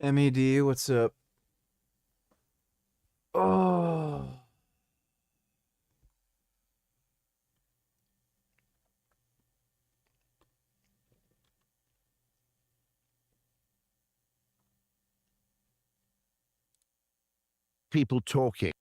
MED, what's up? Oh. People talking.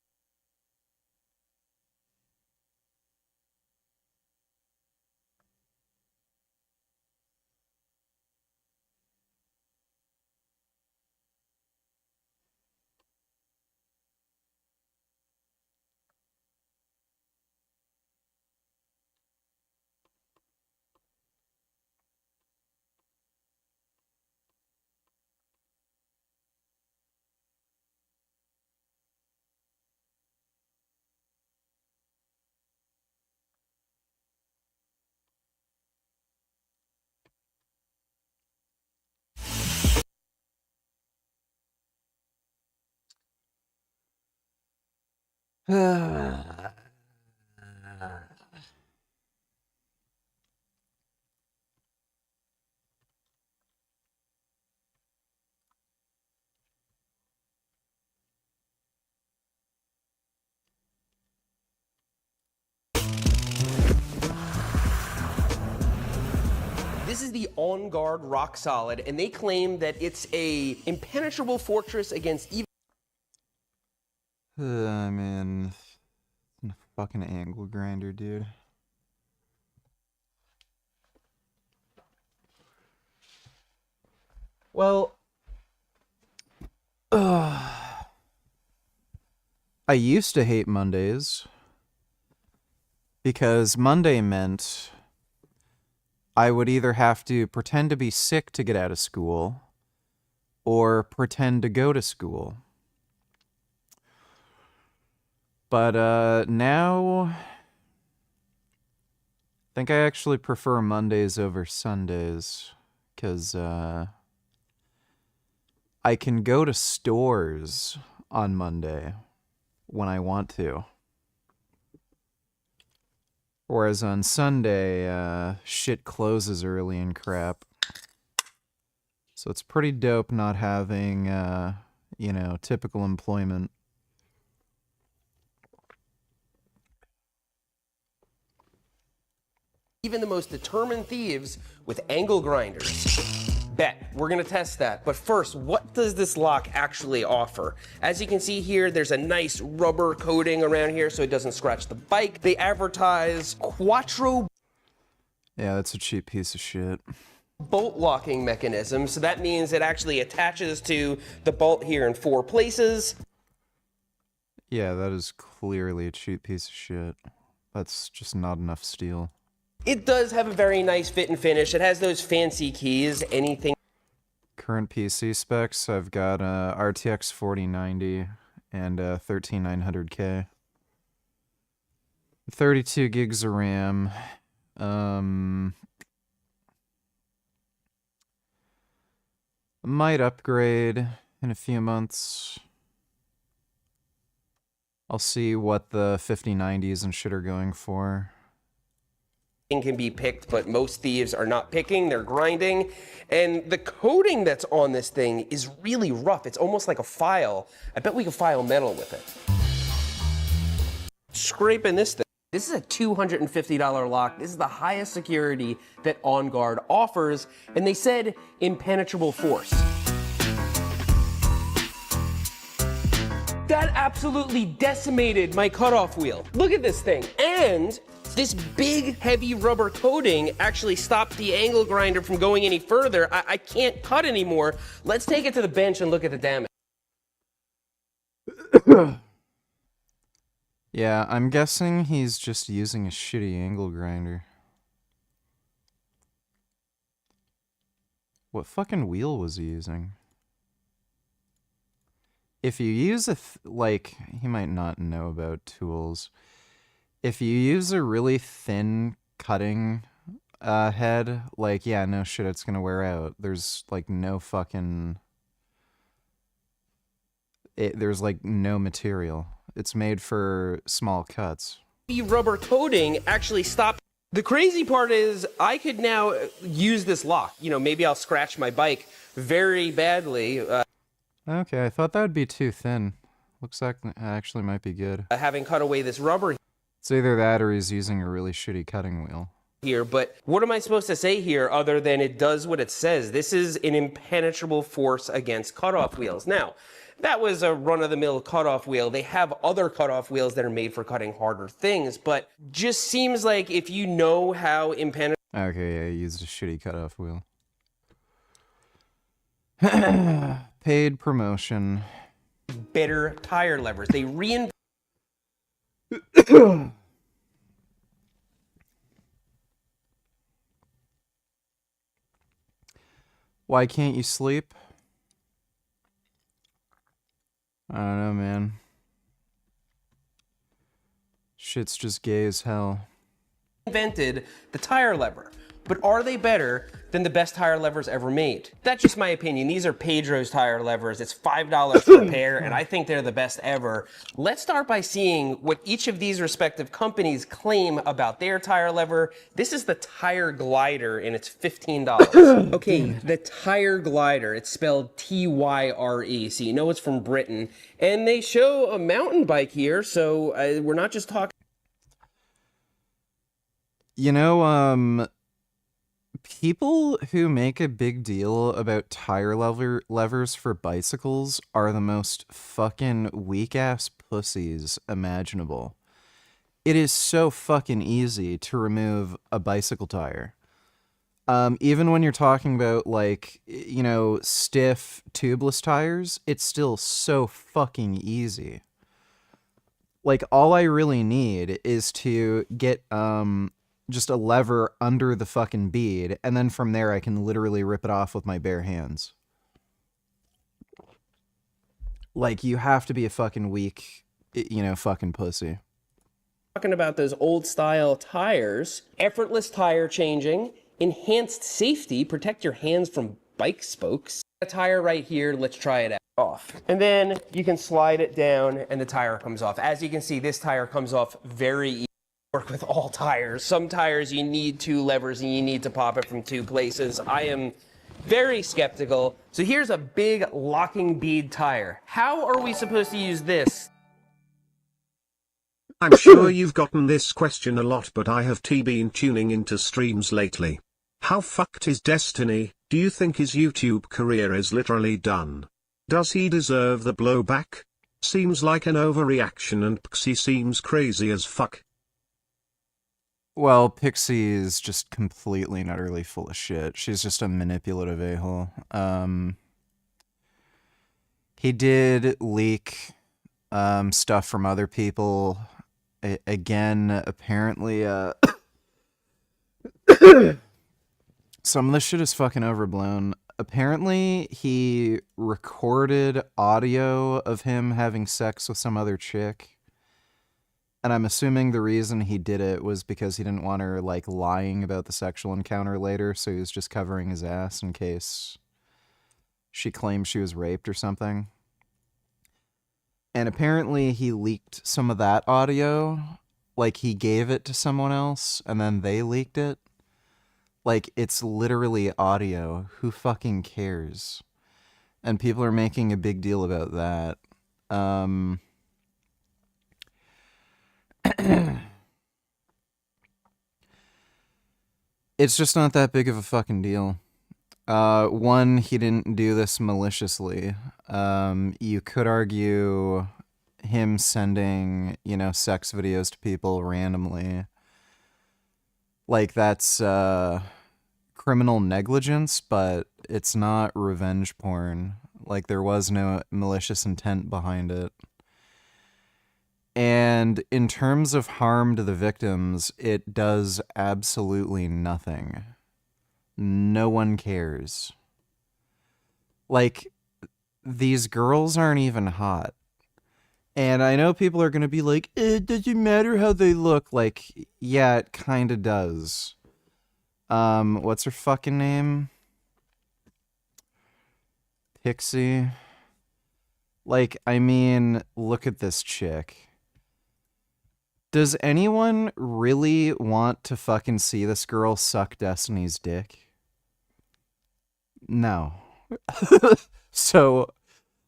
This is the On Guard Rock Solid, and they claim that it's a impenetrable fortress against even. Man, fucking angle grinder, dude. Well, I used to hate Mondays because Monday meant I would either have to pretend to be sick to get out of school or pretend to go to school. But now I think I actually prefer Mondays over Sundays because I can go to stores on Monday when I want to. Whereas on Sunday, shit closes early and crap. So it's pretty dope not having, typical employment. Even the most determined thieves with angle grinders. Bet, we're gonna test that. But first, what does this lock actually offer? As you can see here, there's a nice rubber coating around here so it doesn't scratch the bike. They advertise Quattro. Yeah, that's a cheap piece of shit. Bolt locking mechanism, so that means it actually attaches to the bolt here in 4 places. Yeah, that is clearly a cheap piece of shit. That's just not enough steel. It does have a very nice fit and finish. It has those fancy keys, anything. Current PC specs, I've got RTX 4090 and 13900K. 32 gigs of RAM. Might upgrade in a few months. I'll see what the 5090s and shit are going for. Can be picked, but most thieves are not picking, they're grinding. And the coating that's on this thing is really rough. It's almost like a file. I bet we could file metal with it. Scraping this thing. This is a $250 lock. This is the highest security that On Guard offers, and they said impenetrable force. That absolutely decimated my cutoff wheel. Look at this thing. And this big, heavy rubber coating actually stopped the angle grinder from going any further. I can't cut anymore. Let's take it to the bench and look at the damage. Yeah, I'm guessing he's just using a shitty angle grinder. What fucking wheel was he using? If you use he might not know about tools. If you use a really thin cutting head, yeah, no shit, it's gonna wear out. There's, no fucking... there's, no material. It's made for small cuts. The rubber coating actually stopped. The crazy part is I could now use this lock. Maybe I'll scratch my bike very badly. Okay, I thought that would be too thin. Looks like it actually might be good. Having cut away this rubber It's either that or he's using a really shitty cutting wheel. here, but what am I supposed to say here other than it does what it says? This is an impenetrable force against cutoff wheels. Now, that was a run-of-the-mill cutoff wheel. They have other cutoff wheels that are made for cutting harder things, but just seems like if you know how impenetrable Okay, yeah, he used a shitty cutoff wheel. Paid promotion. better tire levers, they reinvented Why can't you sleep? I don't know, man. Shit's just gay as hell. the tire lever. But are they better than the best tire levers ever made? That's just my opinion. These are Pedro's tire levers. It's $5 per pair, and I think they're the best ever. Let's start by seeing what each of these respective companies claim about their tire lever. This is the Tire Glider, and it's $15. Okay, the Tire Glider. It's spelled T-Y-R-E, so you know it's from Britain. And they show a mountain bike here, so we're not just talking. You know, people who make a big deal about tire levers for bicycles are the most fucking weak-ass pussies imaginable. It is so fucking easy to remove a bicycle tire. Even when you're talking about, like, you know, stiff, tubeless tires, it's still so fucking easy. Like, all I really need is to get, just a lever under the fucking bead, and then from there I can literally rip it off with my bare hands. Like, you have to be a fucking weak, you know, fucking pussy. Talking about those old style tires, effortless tire changing, enhanced safety, protect your hands from bike spokes. A tire right here, let's try it off. And then you can slide it down and the tire comes off. As you can see, this tire comes off very easily. Work with all tires. Some tires you need 2 levers and you need to pop it from 2 places. I am very skeptical. So here's a big locking bead tire. How are we supposed to use this? I'm sure you've gotten this question a lot, but I have been tuning into streams lately. How fucked is Destiny? Do you think his YouTube career is literally done? Does he deserve the blowback? Seems like an overreaction, and Pixie seems crazy as fuck. Well, Pixie is just completely and utterly full of shit. She's just a manipulative a-hole. He did leak stuff from other people. Again, apparently, some of this shit is fucking overblown. Apparently, he recorded audio of him having sex with some other chick. And I'm assuming the reason he did it was because he didn't want her, like, lying about the sexual encounter later, so he was just covering his ass in case she claimed she was raped or something. And apparently he leaked some of that audio. Like, he gave it to someone else, and then they leaked it. Like, it's literally audio. Who fucking cares? And people are making a big deal about that. It's just not that big of a fucking deal. One, he didn't do this maliciously. You could argue him sending, you know, sex videos to people randomly. Like, that's criminal negligence, but it's not revenge porn. Like, there was no malicious intent behind it. And in terms of harm to the victims, it does absolutely nothing. No one cares. Like, these girls aren't even hot. And I know people are going to be like, it doesn't matter how they look. Like, yeah, it kind of does. What's her fucking name? Pixie. Like, I mean, look at this chick. Does anyone really want to fucking see this girl suck Destiny's dick? No. So,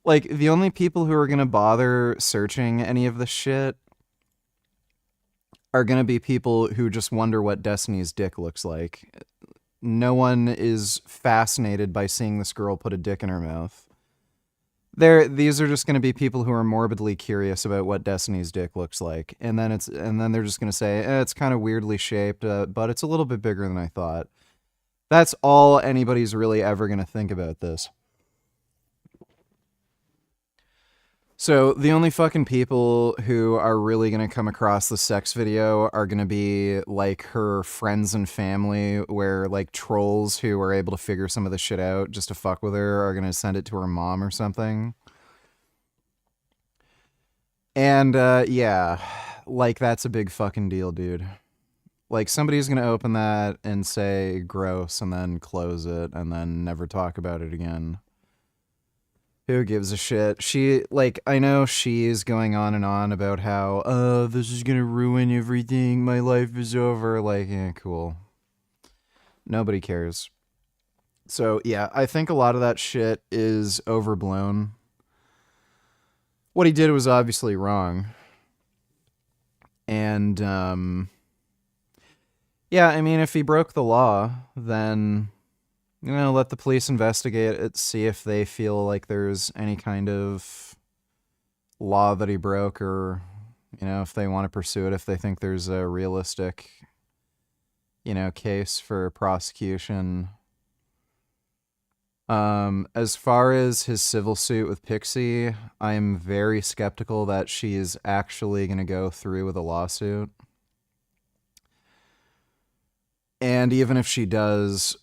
Like, the only people who are gonna bother searching any of this shit are gonna be people who just wonder what Destiny's dick looks like. No one is fascinated by seeing this girl put a dick in her mouth. These are just gonna be people who are morbidly curious about what Destiny's dick looks like, and then they're just gonna say, it's kind of weirdly shaped, but it's a little bit bigger than I thought. That's all anybody's really ever gonna think about this. So the only fucking people who are really going to come across the sex video are going to be like her friends and family, where like trolls who are able to figure some of the shit out just to fuck with her are going to send it to her mom or something. And yeah, like that's a big fucking deal, dude. Like somebody's going to open that and say gross and then close it and then never talk about it again. Who gives a shit? I know she's going on and on about how, this is gonna ruin everything, my life is over. Like, yeah, cool. Nobody cares. So, yeah, I think a lot of that shit is overblown. What he did was obviously wrong. And, yeah, I mean, if he broke the law, then... let the police investigate it, see if they feel like there's any kind of law that he broke, or, if they want to pursue it, if they think there's a realistic, case for prosecution. As far as his civil suit with Pixie, I'm very skeptical that she is actually going to go through with a lawsuit. And even if she does...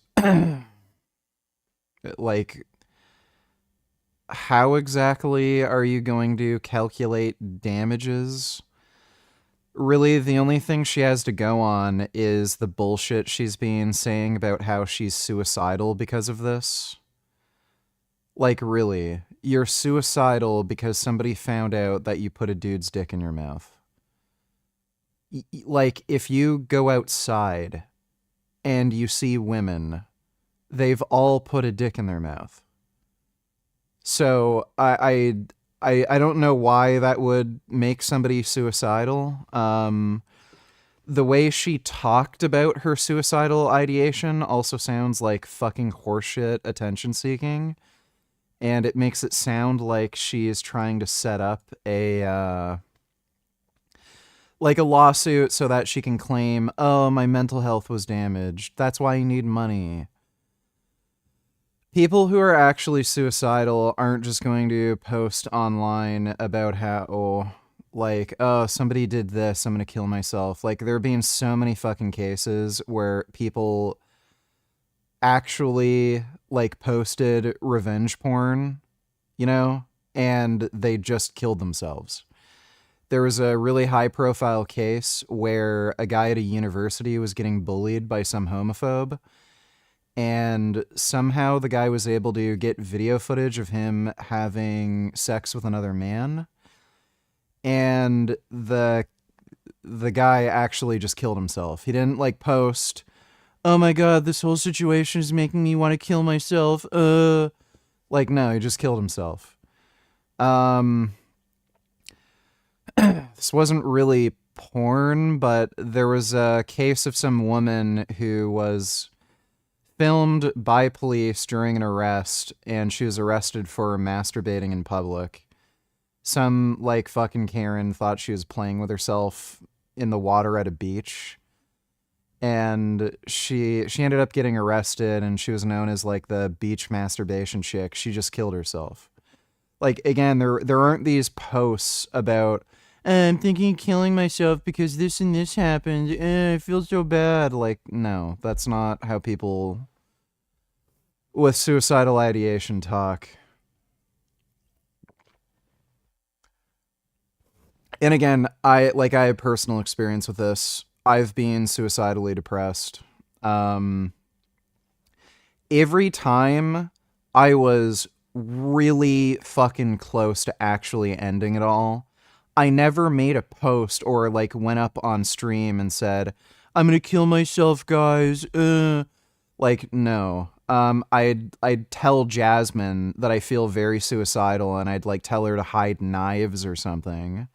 Like, how exactly are you going to calculate damages? Really, the only thing she has to go on is the bullshit she's been saying about how she's suicidal because of this. Like, really, you're suicidal because somebody found out that you put a dude's dick in your mouth. Like, if you go outside and you see women... they've all put a dick in their mouth. So I don't know why that would make somebody suicidal. The way she talked about her suicidal ideation also sounds like fucking horseshit attention seeking. And it makes it sound like she is trying to set up a lawsuit so that she can claim, oh, my mental health was damaged. That's why you need money. People who are actually suicidal aren't just going to post online about how, like, oh, somebody did this, I'm going to kill myself. Like, there have been so many fucking cases where people actually, like, posted revenge porn, and they just killed themselves. There was a really high-profile case where a guy at a university was getting bullied by some homophobe, and somehow the guy was able to get video footage of him having sex with another man, and the guy actually just killed himself. He didn't, like, post, oh my god, this whole situation is making me want to kill myself, Like, no, he just killed himself. This wasn't really porn, but there was a case of some woman who was filmed by police during an arrest, and she was arrested for masturbating in public. Some, like, fucking Karen thought she was playing with herself in the water at a beach, and she ended up getting arrested, and she was known as, like, the beach masturbation chick. She just killed herself. Like, again, there aren't these posts about, I'm thinking of killing myself because this and this happened, I feel so bad. Like, no, that's not how people with suicidal ideation talk. And again, I have personal experience with this. I've been suicidally depressed. Every time I was really fucking close to actually ending it all, I never made a post or, like, went up on stream and said, I'm gonna kill myself, guys. Like, no. I'd tell Jasmine that I feel very suicidal, and I'd like tell her to hide knives or something.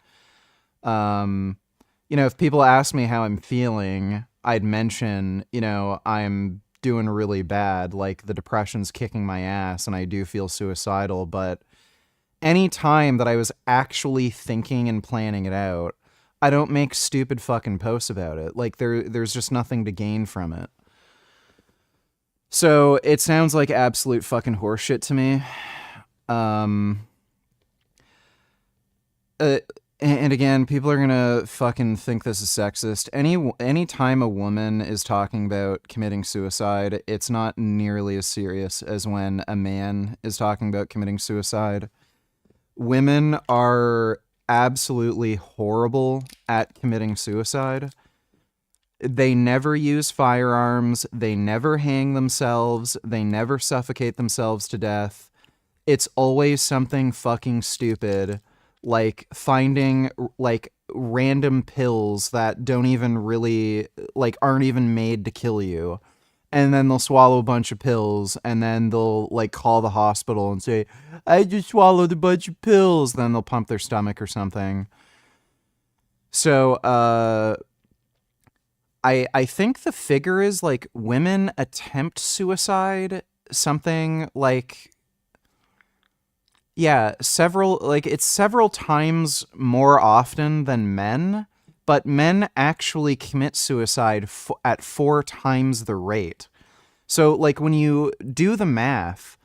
If people ask me how I'm feeling, I'd mention, I'm doing really bad, like the depression's kicking my ass and I do feel suicidal, but any time that I was actually thinking and planning it out, I don't make stupid fucking posts about it. Like there's just nothing to gain from it. So it sounds like absolute fucking horseshit to me. And again, people are gonna fucking think this is sexist. Any time a woman is talking about committing suicide, it's not nearly as serious as when a man is talking about committing suicide. Women are absolutely horrible at committing suicide. They never use firearms. They never hang themselves. They never suffocate themselves to death. It's always something fucking stupid, like finding like random pills that don't even really, like, aren't even made to kill you. And then they'll swallow a bunch of pills, and then they'll like call the hospital and say, I just swallowed a bunch of pills. Then they'll pump their stomach or something. So, I think the figure is like women attempt suicide something like, yeah, it's several times more often than men, but men actually commit suicide at 4 times the rate. So like when you do the math,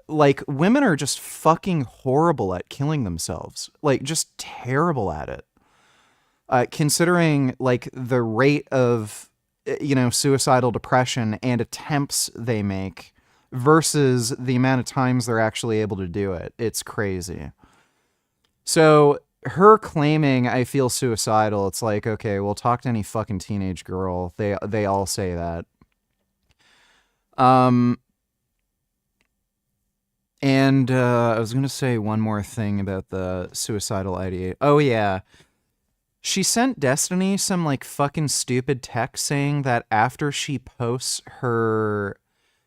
like women are just fucking horrible at killing themselves, like just terrible at it. Considering like the rate of, suicidal depression and attempts they make versus the amount of times they're actually able to do it, it's crazy. So her claiming I feel suicidal, it's like, okay, well, talk to any fucking teenage girl. They all say that. And I was gonna say one more thing about the suicidal ideation. Oh yeah. She sent Destiny some like fucking stupid text saying that after she posts her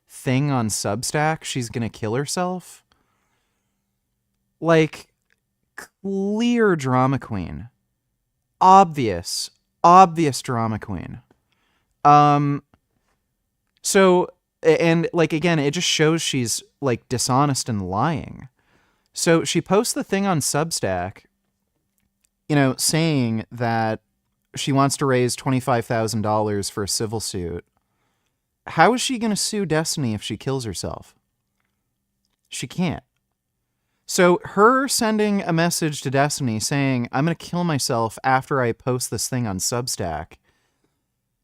thing on Substack, she's gonna kill herself. Like, clear drama queen. Obvious drama queen. So, and like, again, it just shows she's like dishonest and lying. So she posts the thing on Substack, saying that she wants to raise $25,000 for a civil suit. How is she going to sue Destiny if she kills herself? She can't. So her sending a message to Destiny saying, I'm going to kill myself after I post this thing on Substack,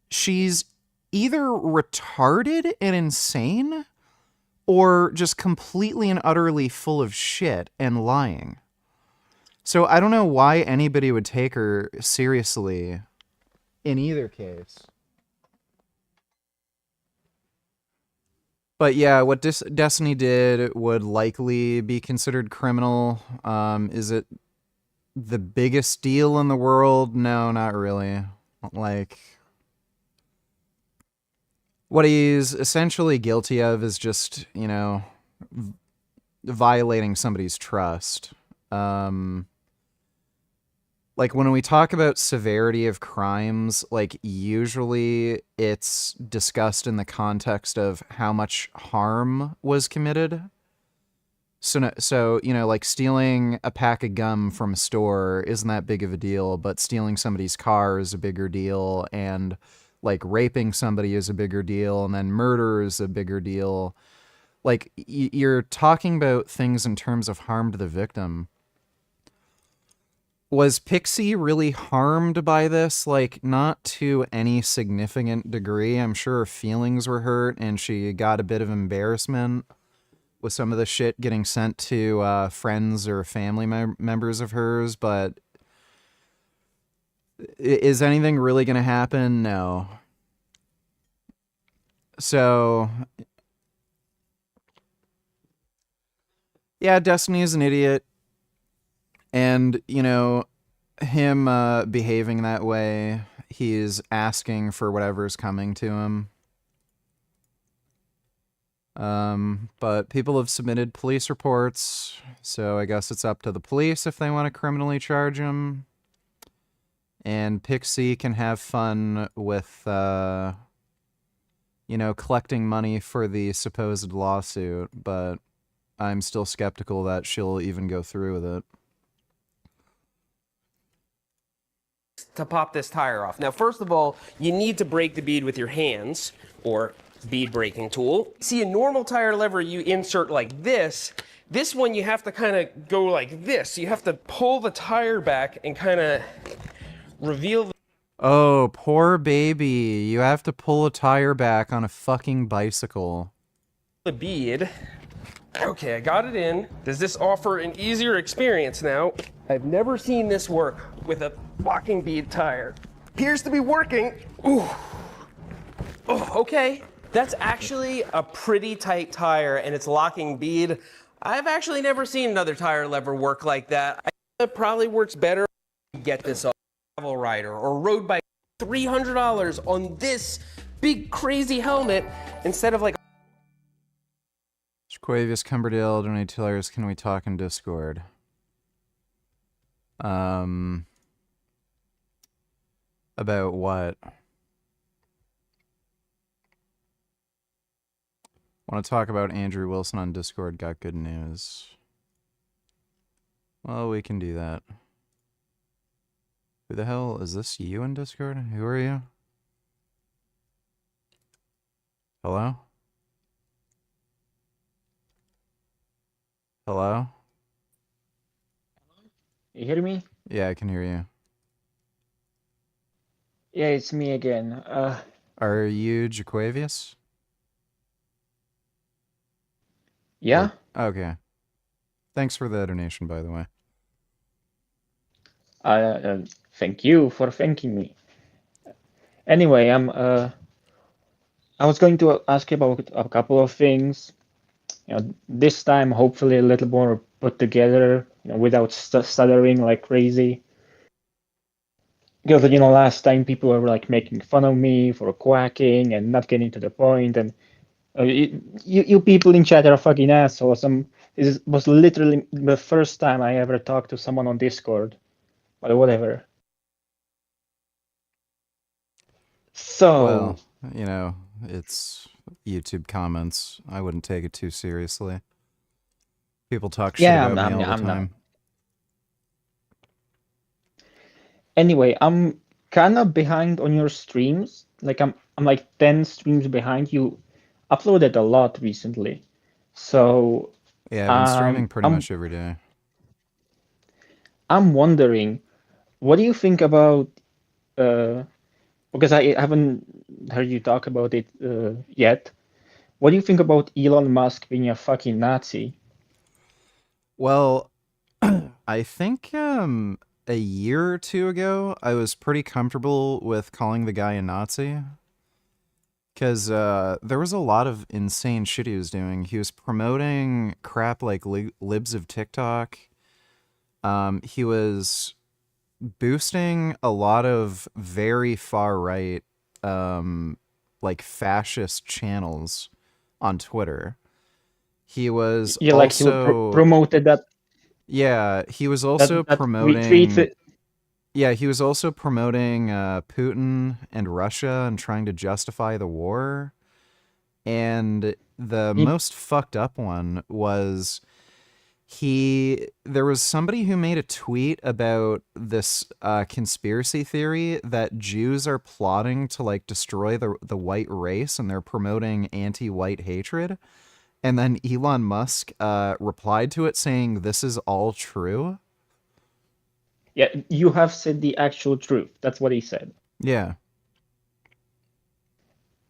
she's either retarded and insane or just completely and utterly full of shit and lying. So I don't know why anybody would take her seriously in either case. But yeah, what Destiny did would likely be considered criminal. Is it the biggest deal in the world? No, not really. Like, what he's essentially guilty of is just, violating somebody's trust. Like when we talk about severity of crimes, like usually it's discussed in the context of how much harm was committed. So, like stealing a pack of gum from a store isn't that big of a deal, but stealing somebody's car is a bigger deal, and like raping somebody is a bigger deal, and then murder is a bigger deal. Like you're talking about things in terms of harm to the victim. Was Pixie really harmed by this? Like, not to any significant degree. I'm sure her feelings were hurt, and she got a bit of embarrassment with some of the shit getting sent to friends or family members of hers, but is anything really going to happen? No. So, yeah, Destiny is an idiot. And, him behaving that way, he's asking for whatever's coming to him. But people have submitted police reports, so I guess it's up to the police if they want to criminally charge him. And Pixie can have fun with, collecting money for the supposed lawsuit, but I'm still skeptical that she'll even go through with it. To pop this tire off. Now, first of all, you need to break the bead with your hands or bead breaking tool. See, a normal tire lever you insert like this. This one you have to kind of go like this. You have to pull the tire back and kind of reveal Oh, poor baby. You have to pull a tire back on a fucking bicycle. the bead. Okay, I got it in. Does this offer an easier experience now? I've never seen this work with a locking bead tire. Appears to be working. Ooh. Oh, okay. That's actually a pretty tight tire and it's locking bead. I've actually never seen another tire lever work like that. I think it probably works better if you get this off a travel rider or road bike. $300 on this big crazy helmet instead of like Quavius Cumberdale, donate $2. Can we talk in Discord? About what? Want to talk about Andrew Wilson on Discord? Got good news. Well, we can do that. Who the hell is this? You in Discord? Who are you? Hello? Hello? You hear me? Yeah, I can hear you. Yeah, it's me again. Are you Jaquavius? Yeah? Okay. Thanks for the donation, by the way. Thank you for thanking me. Anyway, I was going to ask you about a couple of things. This time hopefully a little more put together, without stuttering like crazy. Because last time people were like making fun of me for quacking and not getting to the point, and you people in chat are fucking assholes. This was literally the first time I ever talked to someone on Discord, but whatever. So, well, it's YouTube comments. I wouldn't take it too seriously. People talk shit about me all the time. Anyway, I'm kind of behind on your streams. Like I'm like 10 streams behind. You uploaded a lot recently. So yeah, I've been streaming pretty much every day. I'm wondering, what do you think about because I haven't heard you talk about it yet. What do you think about Elon Musk being a fucking Nazi? Well, I think a year or two ago, I was pretty comfortable with calling the guy a Nazi. Because there was a lot of insane shit he was doing. He was promoting crap like libs of TikTok. He was boosting a lot of very far-right, like fascist channels on Twitter. He was Yeah, like he promoted that. Yeah, he was also promoting. Yeah, he was also promoting Putin and Russia and trying to justify the war. And the most fucked up one was there was somebody who made a tweet about this conspiracy theory that Jews are plotting to like destroy the white race and they're promoting anti-white hatred. And then Elon Musk replied to it saying, "This is all true." Yeah, you have said the actual truth. That's what he said. Yeah.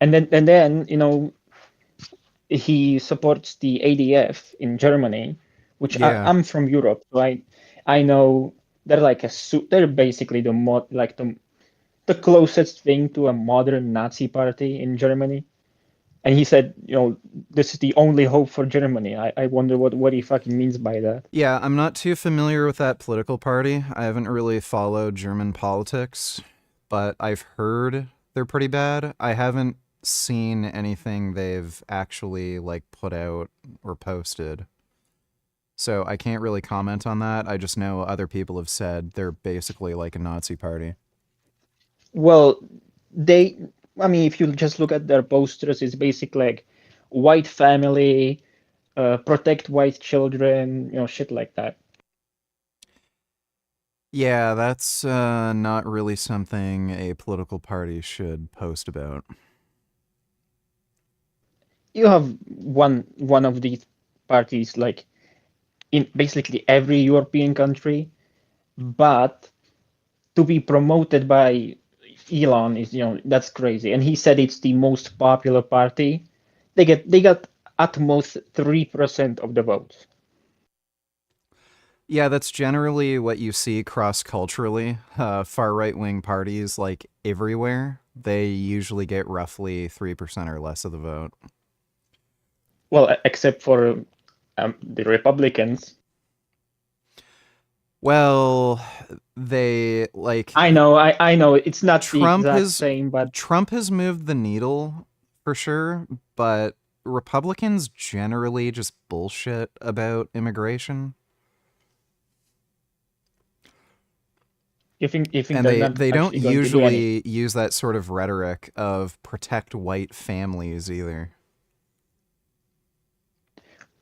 And then he supports the ADF in Germany, which I'm from Europe, so I know they're they're basically the closest thing to a modern Nazi party in Germany. And he said, this is the only hope for Germany. I wonder what he fucking means by that. Yeah, I'm not too familiar with that political party. I haven't really followed German politics, but I've heard they're pretty bad. I haven't seen anything they've actually like put out or posted. So I can't really comment on that. I just know other people have said they're basically like a Nazi party. Well, I mean, if you just look at their posters, it's basically like white family, protect white children, shit like that. Yeah, that's not really something a political party should post about. You have one of these parties like in basically every European country, but to be promoted by Elon is, that's crazy. And he said it's the most popular party. They got at most 3% of the votes. Yeah, that's generally what you see cross-culturally. Far right-wing parties, like everywhere, they usually get roughly 3% or less of the vote. Well, except for the Republicans. Well, they like I know it's not the Trump exact has same, but Trump has moved the needle for sure, but Republicans generally just bullshit about immigration. you think And they're not they don't actually going to do anything. usually use that sort of rhetoric of protect white families either.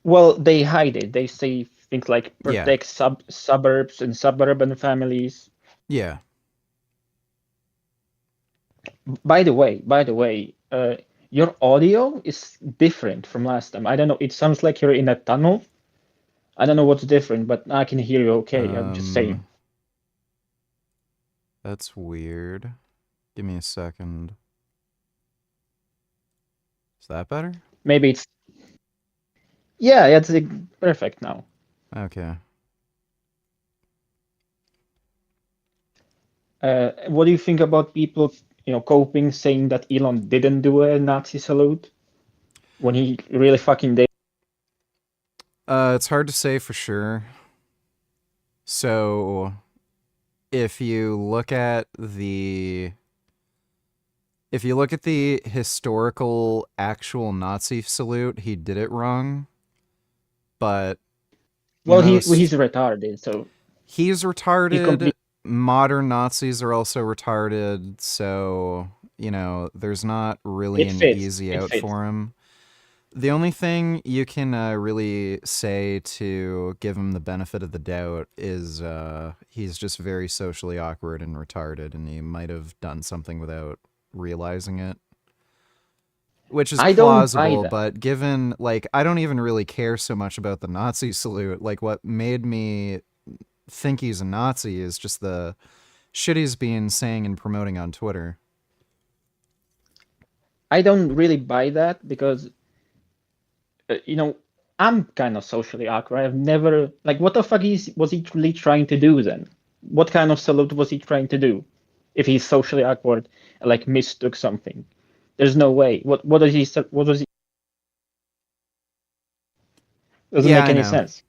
Well, they hide it. They say things like Yeah. protect suburbs and suburban families. Yeah. By the way, your audio is different from last time. I don't know. It sounds like you're in a tunnel. I don't know what's different, but I can hear you okay. I'm just saying. That's weird. Give me a second. Is that better? Maybe it's yeah, it's perfect now. Okay. What do you think about people, coping saying that Elon didn't do a Nazi salute when he really fucking did? It's hard to say for sure. So, if you look at the historical actual Nazi salute, he did it wrong. But Well, he's most retarded, so he's he retarded. complete. Modern Nazis are also retarded, so there's not really It an fits. easy It out fits. for him. The only thing you can really say to give him the benefit of the doubt is he's just very socially awkward and retarded, and he might have done something without realizing it. Which is I don't buy plausible, that. but given, like, I don't even really care so much about the Nazi salute. Like, what made me think he's a Nazi is just the shit he's been saying and promoting on Twitter. I don't really buy that because I'm kind of socially awkward. I've never like what the fuck was he really trying to do then? What kind of salute was he trying to do? If he's socially awkward, like mistook something, there's no way. What does he? What was he? Doesn't Yeah, make I any know. sense.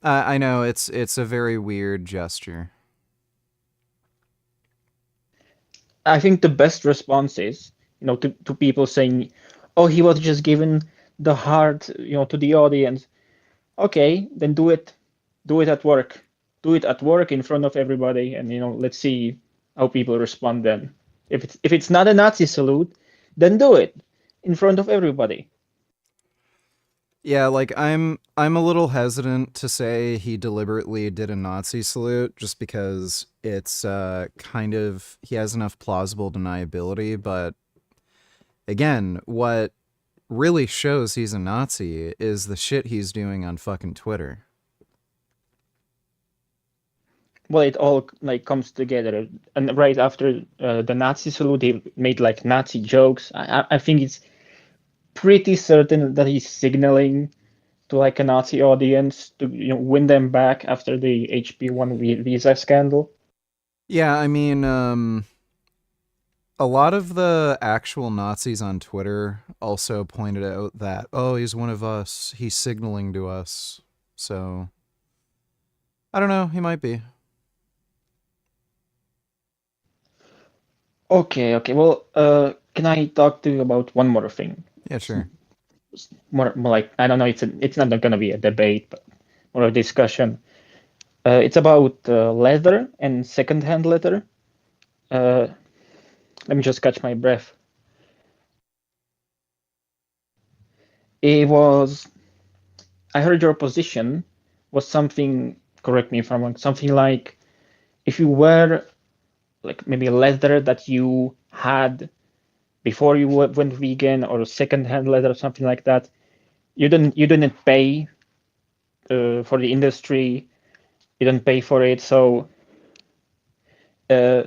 I know it's a very weird gesture. I think the best response is, to people saying, "Oh, he was just giving the heart, to the audience." Okay, then do it. Do it at work. Do it at work in front of everybody, and let's see how people respond then. If it's not a Nazi salute, then do it in front of everybody. Yeah, like I'm a little hesitant to say he deliberately did a Nazi salute just because it's kind of he has enough plausible deniability, but again, what really shows he's a Nazi is the shit he's doing on fucking Twitter. Well, it all like comes together, and right after the Nazi salute, he made like Nazi jokes. I think it's pretty certain that he's signaling to like a Nazi audience to win them back after the HP1 visa scandal. Yeah, I mean, a lot of the actual Nazis on Twitter also pointed out that, oh, he's one of us, he's signaling to us. So, I don't know, he might be. Okay, okay. Well, can I talk to you about one more thing? Yeah, sure. More like I don't know. It's not gonna be a debate, but more a discussion. It's about leather and secondhand leather. Uh, Let me just catch my breath. It was I heard your position was something. Correct me if I'm wrong. Something like if you wear like maybe leather that you had before you went vegan or secondhand leather or something like that, you didn't pay for the industry. You didn't pay for it, so uh,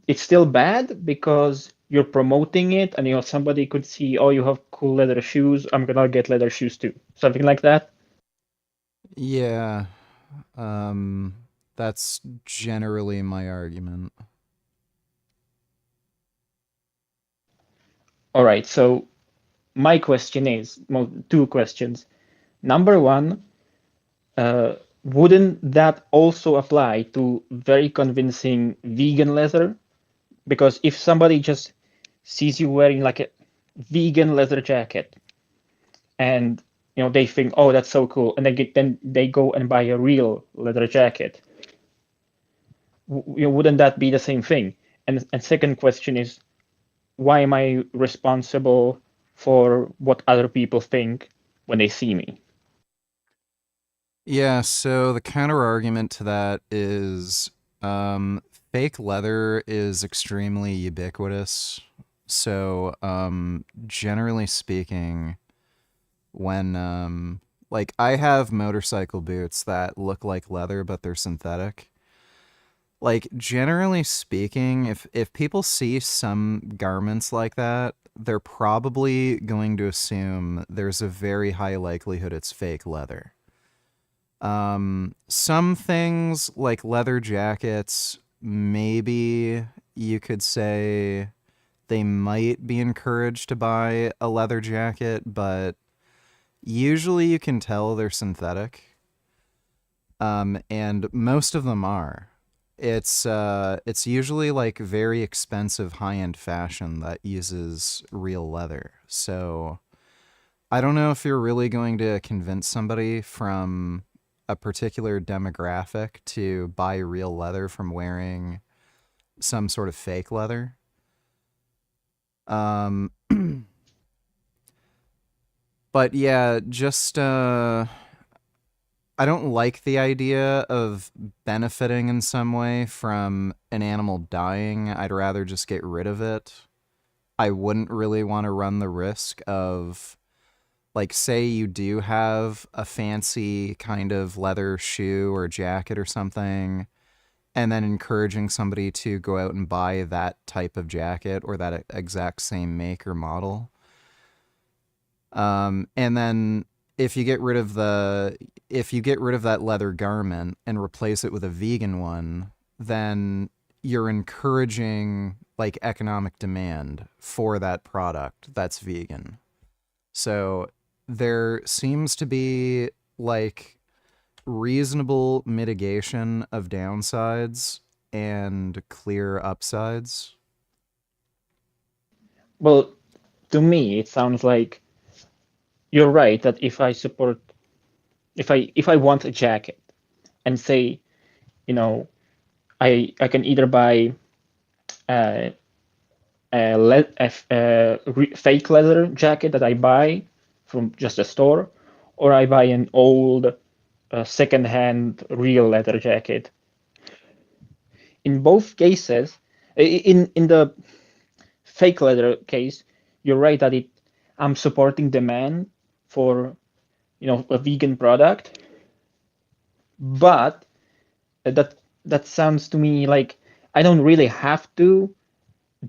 it's still bad because you're promoting it, and somebody could see, oh, you have cool leather shoes. I'm gonna get leather shoes too, something like that. Yeah, um, that's generally my argument. All right, so my question is, well, two questions. Number one, wouldn't that also apply to very convincing vegan leather? Because if somebody just sees you wearing like a vegan leather jacket and they think, oh, that's so cool, and then they go and buy a real leather jacket, wouldn't that be the same thing? And second question is, why am I responsible for what other people think when they see me? Yeah, so the counter argument to that is um, fake leather is extremely ubiquitous. So, generally speaking, when like I have motorcycle boots that look like leather but they're synthetic. Like generally speaking, if people see some garments like that, they're probably going to assume there's a very high likelihood it's fake leather. Some things like leather jackets, maybe you could say they might be encouraged to buy a leather jacket, but usually you can tell they're synthetic. And most of them are. It's usually like very expensive high-end fashion that uses real leather. So I don't know if you're really going to convince somebody from a particular demographic to buy real leather from wearing some sort of fake leather. Um, but yeah, just I don't like the idea of benefiting in some way from an animal dying. I'd rather just get rid of it. I wouldn't really want to run the risk of, like, say you do have a fancy kind of leather shoe or jacket or something, and then encouraging somebody to go out and buy that type of jacket or that exact same make or model. And then if you get rid of that leather garment and replace it with a vegan one, then you're encouraging like economic demand for that product that's vegan. So there seems to be like reasonable mitigation of downsides and clear upsides. Well, to me, it sounds like you're right that if I want a jacket and say, you know, I can either buy a, fake leather jacket that I buy from just a store, or I buy an old second-hand real leather jacket. In both cases, in the fake leather case, you're right that I'm supporting demand for a vegan product, but that sounds to me like I don't really have to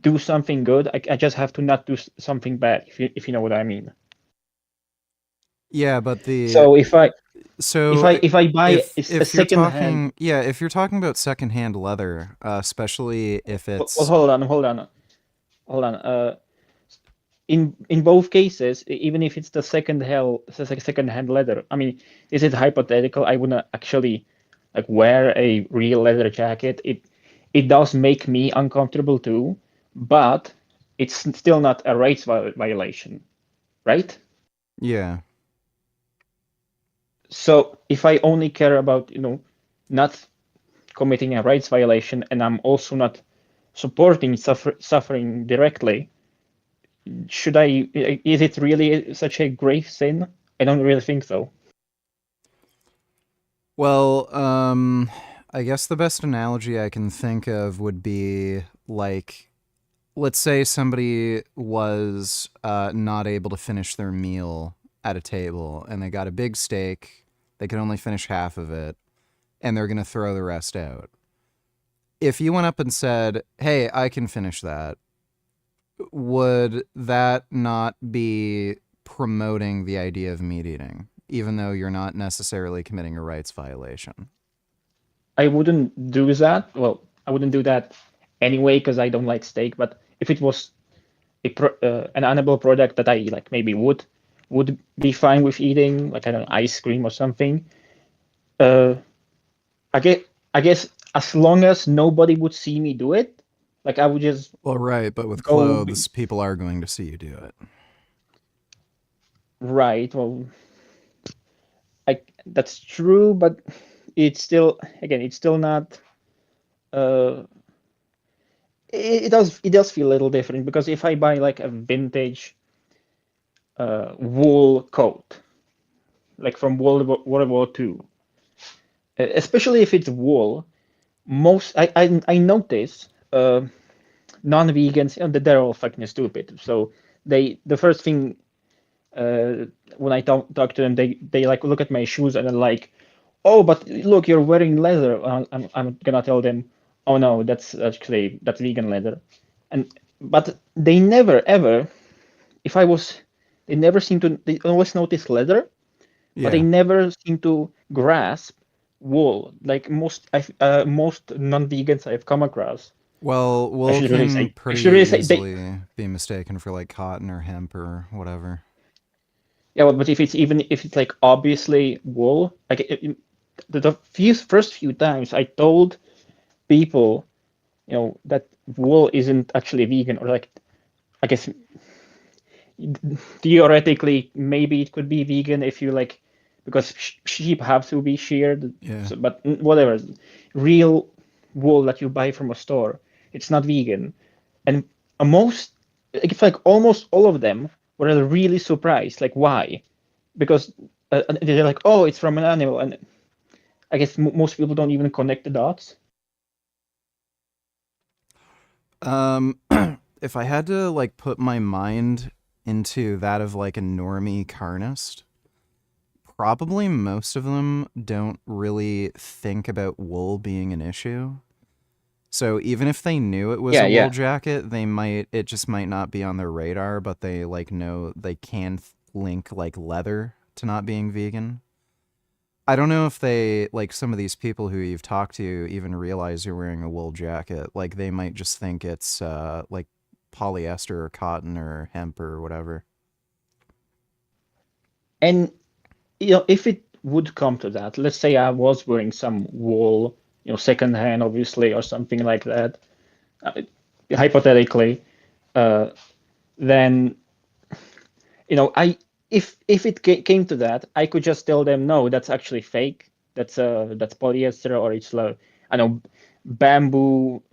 do something good. I just have to not do something bad, if you know what I mean. Yeah, but the So if so I buy a if you're second hand, talking yeah, if you're talking about secondhand leather, especially if well, it's hold on. In both cases, even if it's the second hand leather, I mean, this is hypothetical. I wouldn't actually like wear a real leather jacket. It does make me uncomfortable too, but it's still not a rights violation, right? Yeah. So if I only care about, not committing a rights violation, and I'm also not supporting suffering directly, is it really such a grave sin? I don't really think so. Well, I guess the best analogy I can think of would be like, let's say somebody was not able to finish their meal at a table and they got a big steak, they could only finish half of it, and they're going to throw the rest out. If you went up and said, hey, I can finish that, would that not be promoting the idea of meat eating, even though you're not necessarily committing a rights violation? I wouldn't do that. Well, I wouldn't do that anyway because I don't like steak. But if it was an animal product that I like, maybe would be fine with eating, like I don't know, ice cream or something. Uh, I guess as long as nobody would see me do it, like I would just Well, right, but with go clothes, people are going to see you do it. right. Well, that's true, but it's still not. Uh, it does feel a little different because if I buy like a vintage wool coat, like from World War II, especially if it's wool, I notice non-vegans, they're all fucking stupid. So the first thing when I talk to them, they like look at my shoes and they're like, oh, but look, you're wearing leather. I'm gonna tell them, oh no, that's vegan leather, and but they never ever, if I was, they always notice leather, but they Yeah. never seem to grasp wool. Like most non-vegans I've come across. Well, I wool should really can say. I pretty should really say they. easily be mistaken for like cotton or hemp or whatever. Yeah, but if it's like obviously wool, like the first few times I told people, that wool isn't actually vegan, or like I guess theoretically maybe it could be vegan if you like, because sheep have to be sheared. Yeah. So, but whatever, real wool that you buy from a store, it's not vegan, and most, it's like almost all of them were really surprised, like why? Because they're like, oh, it's from an animal, and I guess most people don't even connect the dots. Um, if I had to like put my mind into that of like a normie carnist, probably most of them don't really think about wool being an issue. So even if they knew it was Yeah, a wool yeah. jacket, it just might not be on their radar, but they like know they can link like leather to not being vegan. I don't know if they, like some of these people who you've talked to even realize you're wearing a wool jacket. Like they might just think it's like polyester or cotton or hemp or whatever. And if it would come to that, let's say I was wearing some wool, secondhand, obviously, or something like that, uh, hypothetically, uh, then I if it came to that, I could just tell them, no, that's actually fake. That's polyester, or it's like, I know, bamboo,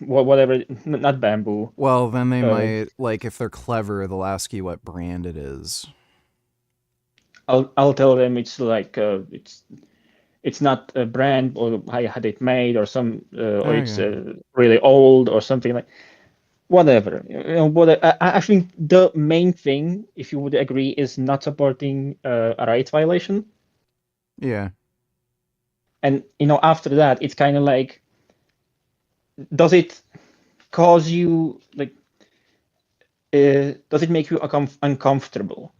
whatever, not bamboo. Well, then they Uh, might, like, if they're clever, they'll ask you what brand it is. I'll tell them it's like it's not a brand, or I had it made, or or it's Okay. really old or something like whatever. I think the main thing, if you would agree, is not supporting a rights violation. Yeah. And after that, it's kind of like, does it cause you like, does it make you uncomfortable?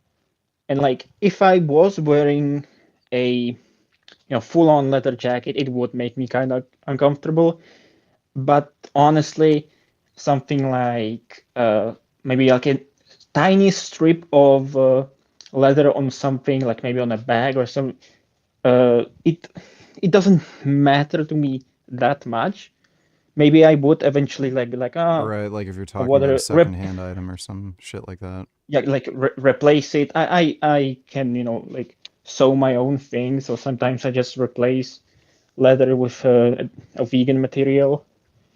And like, if I was wearing a full-on leather jacket, it would make me kind of uncomfortable. But honestly, something like maybe like a tiny strip of leather on something, like maybe on a bag or some, it doesn't matter to me that much, maybe I would eventually like be like, Right, like if you're talking about a whether secondhand item or some shit like that. yeah, like replace it. I can, like sew my own things, so sometimes I just replace leather with a vegan material.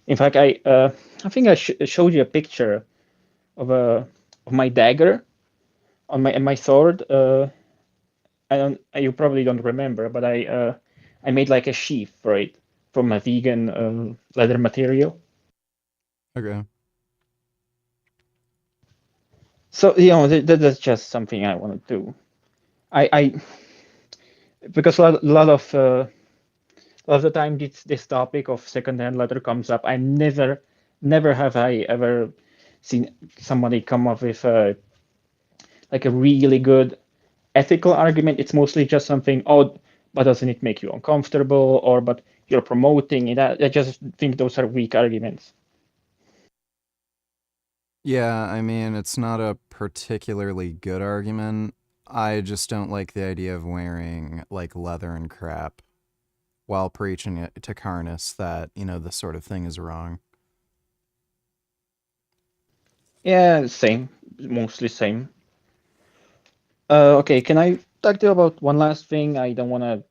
In fact, I think I showed you a picture of my dagger on my sword. You probably don't remember, but I made like a sheath for it from a vegan leather material. Okay. So that's just something I want to do. I because a lot of the time this topic of secondhand leather comes up. I never have I ever seen somebody come up with like a really good ethical argument. It's mostly just something, oh, but doesn't it make you uncomfortable? Or but you're promoting it. I just think those are weak arguments. Yeah, I mean, it's not a particularly good argument. I just don't like the idea of wearing, like, leather and crap while preaching it to Karnas that, this sort of thing is wrong. Yeah, same, mostly same. Okay, can I talk to you about one last thing? I don't want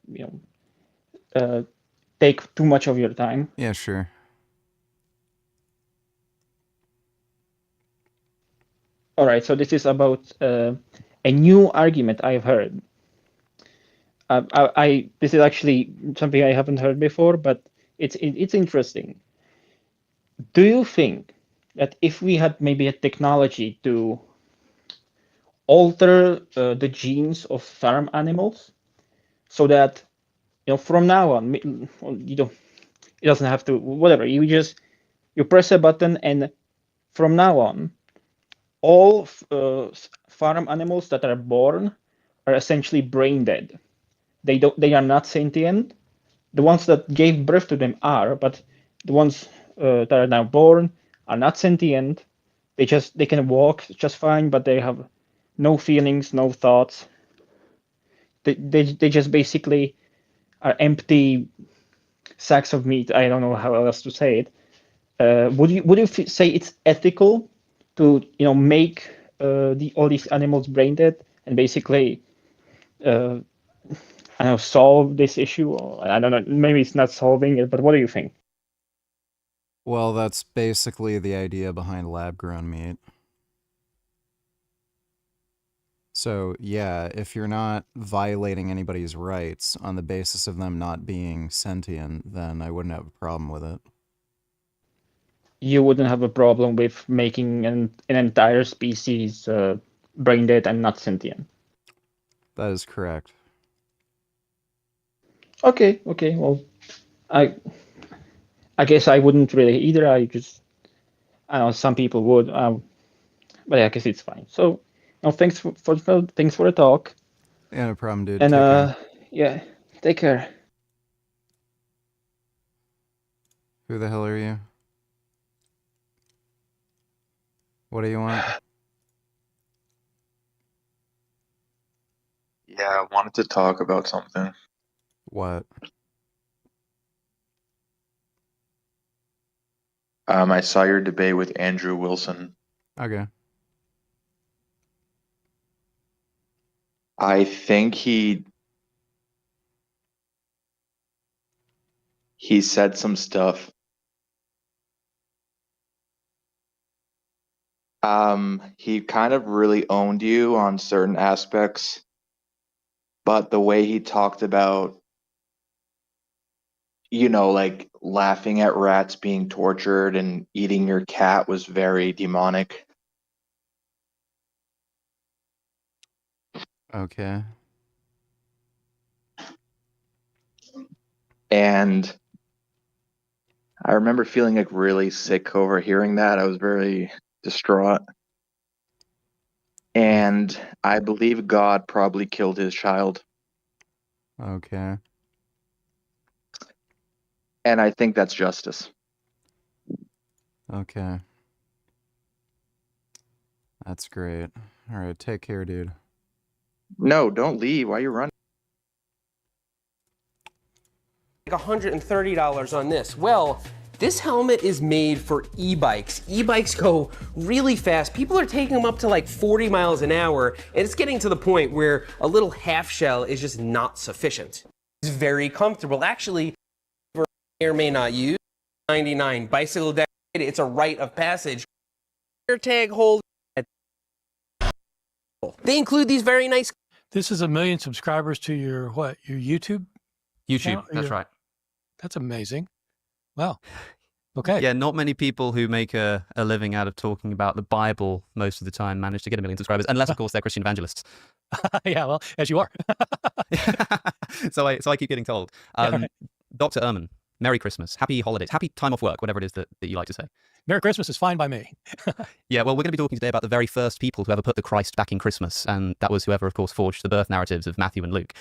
to, take too much of your time. Yeah, sure. All right, so this is about a new argument I've heard. This is actually something I haven't heard before, but it's interesting. Do you think that if we had maybe a technology to alter the genes of farm animals, so that from now on, you don't, it doesn't have to, whatever, you press a button, and from now on, all farm animals that are born are essentially brain dead. They are not sentient. The ones that gave birth to them are, but the ones that are now born are not sentient. They can walk just fine, but they have no feelings, no thoughts. They just basically are empty sacks of meat. I don't know how else to say it. Would you say it's ethical to make all these animals brain dead and basically I don't know, solve this issue? Or, I don't know, maybe it's not solving it, but what do you think? Well, that's basically the idea behind lab-grown meat. So, yeah, if you're not violating anybody's rights on the basis of them not being sentient, then I wouldn't have a problem with it. You wouldn't have a problem with making an entire species brain dead and not sentient. That is correct. Okay, well, I I guess I wouldn't really either. I know some people would, but I guess it's fine. So, thanks thanks for the talk, Yeah, no problem, dude. and Take care. yeah, take care. Who the hell are you? What do you want? Yeah, I wanted to talk about something. What? I saw your debate with Andrew Wilson. Okay. I think he said some stuff. He kind of really owned you on certain aspects, but the way he talked about, like laughing at rats being tortured and eating your cat was very demonic. Okay. And I remember feeling like really sick over hearing that. I was very distraught. And I believe God probably killed his child. Okay. And I think that's justice. Okay. That's great. All right, take care, dude. No, don't leave. Why are you running? Like $130 on this. Well, This helmet is made for e-bikes. E-bikes go really fast. People are taking them up to like 40 miles an hour, and it's getting to the point where a little half shell is just not sufficient. It's very comfortable. Actually, may or may not use 99 bicycle deck. It's a rite of passage. Air tag hold. They include these very nice. This is 1 million subscribers to your what? Your YouTube? YouTube, channel? that's right. That's amazing. Wow. Okay. Yeah, not many people who make a living out of talking about the Bible most of the time manage to get 1 million subscribers, unless, of course, they're Christian evangelists. Yeah, well, as you are. so I keep getting told. Right. Dr. Ehrman, Merry Christmas, Happy Holidays, Happy time off work, whatever it is that you like to say. Merry Christmas is fine by me. Yeah, well, we're going to be talking today about the very first people who ever put the Christ back in Christmas, and that was whoever, of course, forged the birth narratives of Matthew and Luke.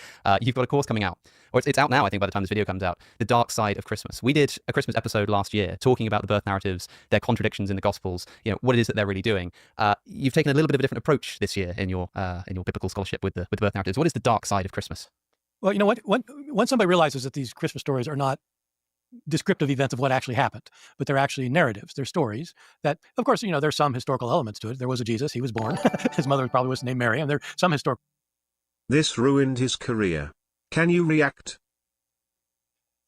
You've got a course coming out, or it's out now, I think, by the time this video comes out, The Dark Side of Christmas. We did a Christmas episode last year talking about the birth narratives, their contradictions in the Gospels, you know, what it is that they're really doing. You've taken a little bit of a different approach this year in your biblical scholarship with the birth narratives. What is the dark side of Christmas? Well, you know what? When somebody realizes that these Christmas stories are not descriptive events of what actually happened, but they're actually narratives. They're stories that, of course, you know, there's some historical elements to it. There was a Jesus. He was born. His mother probably was named Mary. And there's some historical. This ruined his career. Can you react?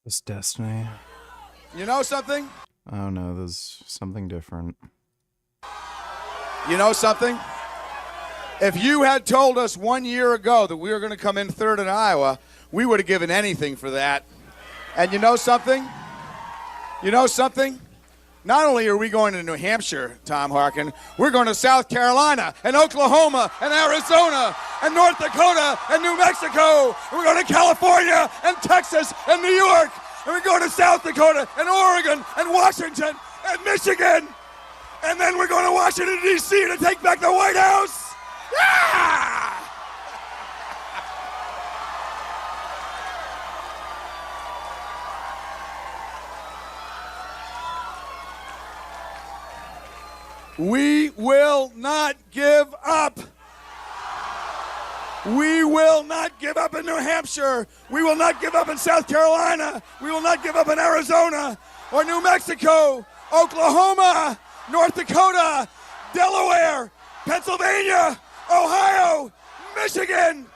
This destiny. You know something? Oh no, there's something different. You know something? If you had told us 1 year ago that we were going to come in third in Iowa, we would have given anything for that. And you know something? You know something? Not only are we going to New Hampshire, Tom Harkin, we're going to South Carolina and Oklahoma and Arizona and North Dakota and New Mexico. And we're going to California and Texas and New York. And we're going to South Dakota and Oregon and Washington and Michigan. And then we're going to Washington, D.C. to take back the White House. Yeah! We will not give up. We will not give up in New Hampshire. We will not give up in South Carolina. We will not give up in Arizona or New Mexico, Oklahoma, North Dakota, Delaware, Pennsylvania, Ohio, Michigan.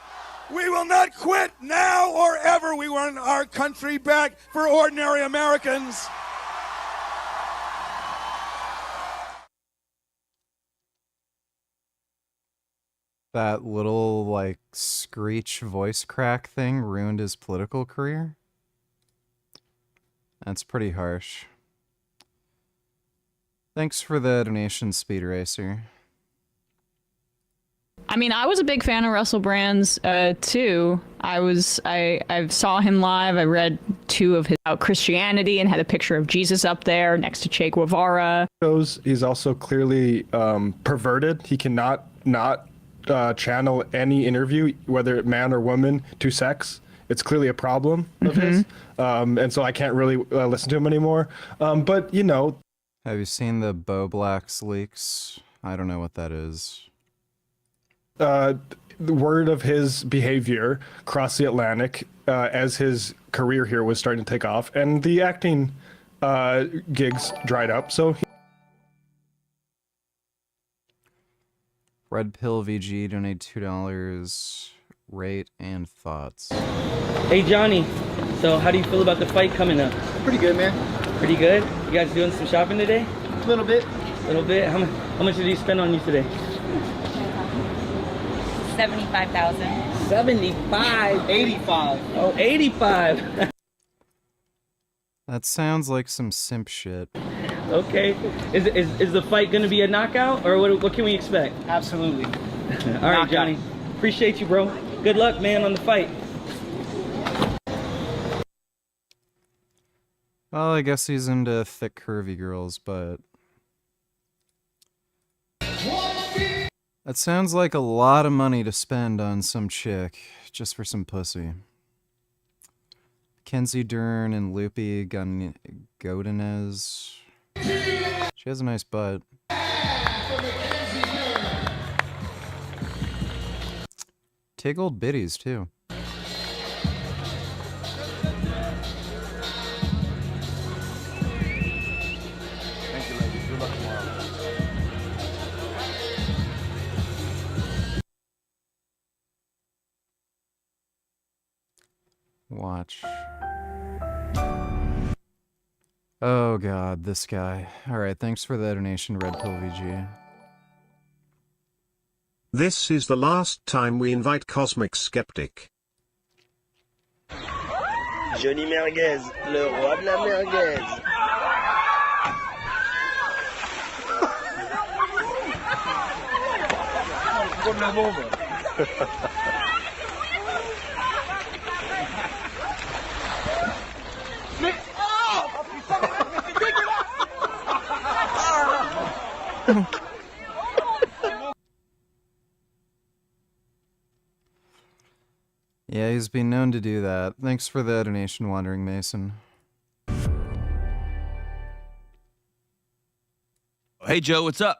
We will not quit now or ever. We want our country back for ordinary Americans. That little, like, screech voice crack thing ruined his political career? That's pretty harsh. Thanks for the donation, Speed Racer. I mean, I was a big fan of Russell Brand's too. I saw him live. I read 2 of his about Christianity and had a picture of Jesus up there next to Che Guevara. He's also clearly perverted. He cannot not channel any interview, whether man or woman, to sex. It's clearly a problem of his, and so I can't really listen to him anymore. But you know, have you seen the Bo Blacks leaks? I don't know what that is. The word of his behavior across the Atlantic as his career here was starting to take off, and the acting gigs dried up. So. Red Pill VG donate $2. Rate and thoughts. Hey Johnny, so how do you feel about the fight coming up? Pretty good, man. Pretty good? You guys doing some shopping today? A little bit. A little bit? How much did you spend on you today? 75,000. 75? 85. Oh, 85. That sounds like some simp shit. Okay. Is the fight going to be a knockout, or what can we expect? Absolutely. All right, Johnny. Appreciate you, bro. Good luck, man, on the fight. Well, I guess he's into thick, curvy girls, but... that sounds like a lot of money to spend on some chick, just for some pussy. Kenzie Dern and Loopy Godinez. She has a nice butt. Tig old biddies, too. Watch. Oh god, this guy. Alright, thanks for the donation, Red Pill VG. This is the last time we invite Cosmic Skeptic. Johnny Merguez, le roi de la merguez. Comme la bombe. Mais oh putain, mais c'est dégueulasse. Yeah, he's been known to do that. Thanks for the donation, Wandering Mason. Hey, Joe, what's up?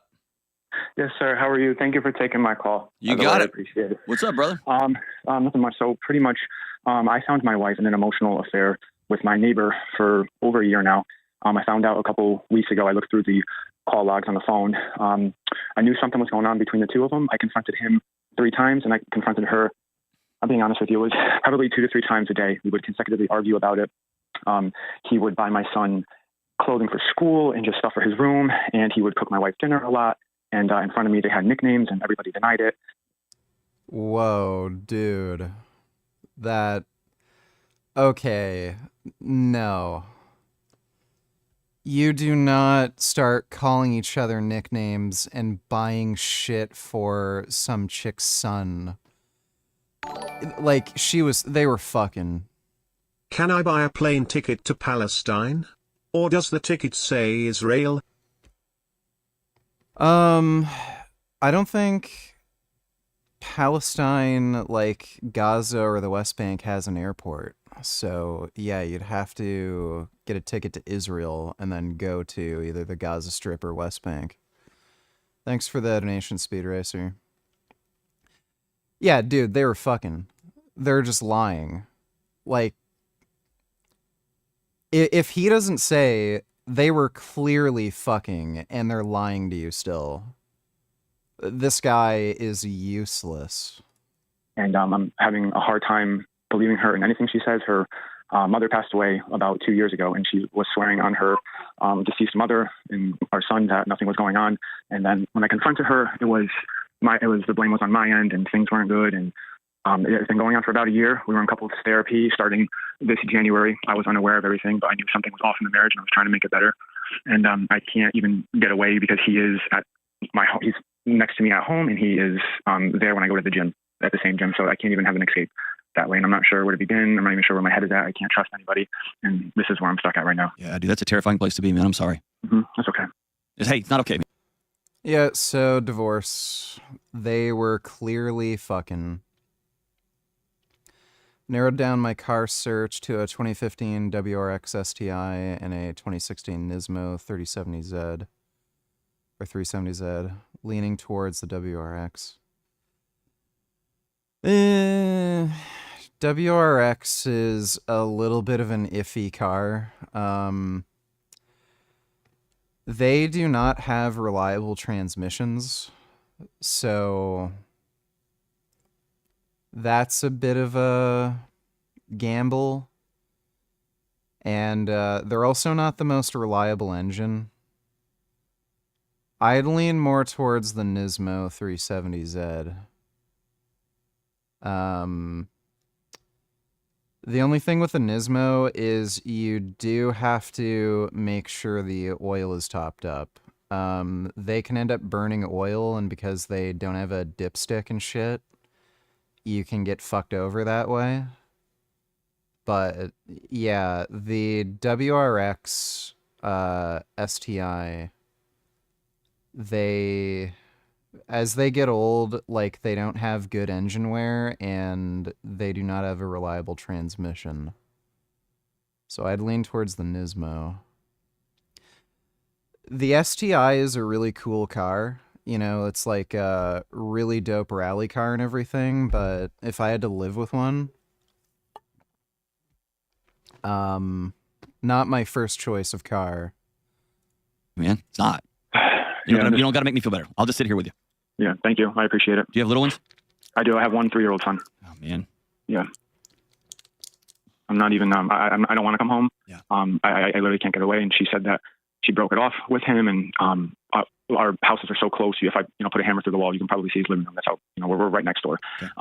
Yes, sir. How are you? Thank you for taking my call. You got it. I appreciate it. What's up, brother? Nothing much. So pretty much, I found my wife in an emotional affair with my neighbor for over a year now. I found out a couple weeks ago. I looked through the call logs on the phone. I knew something was going on between the two of them. I confronted him 3 times, and I confronted her. I'm being honest with you, it was probably 2 to 3 times a day. We would consecutively argue about it. He would buy my son clothing for school and just stuff for his room, and he would cook my wife dinner a lot. And in front of me, they had nicknames, and everybody denied it. Whoa, dude. That... Okay. No. You do not start calling each other nicknames and buying shit for some chick's son. Like, they were fucking. Can I buy a plane ticket to Palestine? Or does the ticket say Israel? I don't think Palestine, like Gaza or the West Bank, has an airport. So, yeah, you'd have to get a ticket to Israel and then go to either the Gaza Strip or West Bank. Thanks for the donation, Speed Racer. Yeah, dude, they were fucking. They're just lying. Like, if he doesn't say they were clearly fucking and they're lying to you still, this guy is useless. And I'm having a hard time believing her in anything she says. Her mother passed away about 2 years ago, and she was swearing on her deceased mother and our son that nothing was going on. And then when I confronted her, the blame was on my end, and things weren't good. And it's been going on for about a year. We were in couples therapy starting this January. I was unaware of everything, but I knew something was off in the marriage, and I was trying to make it better. And I can't even get away because he is at my home. He's next to me at home, and he is there when I go to the gym, at the same gym. So I can't even have an escape that way. And I'm not sure where to begin. I'm not even sure where my head is at. I can't trust anybody. And this is where I'm stuck at right now. Yeah, dude, that's a terrifying place to be, man. I'm sorry. That's okay. Hey, it's not okay. Yeah, so divorce. They were clearly fucking. Narrowed down my car search to a 2015 WRX STI and a 2016 Nismo 3070Z. Or 370Z. Leaning towards the WRX. WRX is a little bit of an iffy car. They do not have reliable transmissions, so that's a bit of a gamble. And they're also not the most reliable engine. I'd lean more towards the Nismo 370Z. The only thing with the Nismo is you do have to make sure the oil is topped up. They can end up burning oil, and because they don't have a dipstick and shit, you can get fucked over that way. But yeah, the WRX STI, as they get old, like, they don't have good engine wear, and they do not have a reliable transmission. So I'd lean towards the Nismo. The STI is a really cool car. You know, it's like a really dope rally car and everything, but if I had to live with one, not my first choice of car. Man, it's not. You don't got to make me feel better. I'll just sit here with you. Yeah, thank you. I appreciate it. Do you have little ones? I do. I have one 3-year-old son. Oh, man. Yeah. I'm not even, I don't want to come home. Yeah. I literally can't get away. And she said that she broke it off with him, and our houses are so close. If I, put a hammer through the wall, you can probably see his living room. That's how, we're right next door. Okay.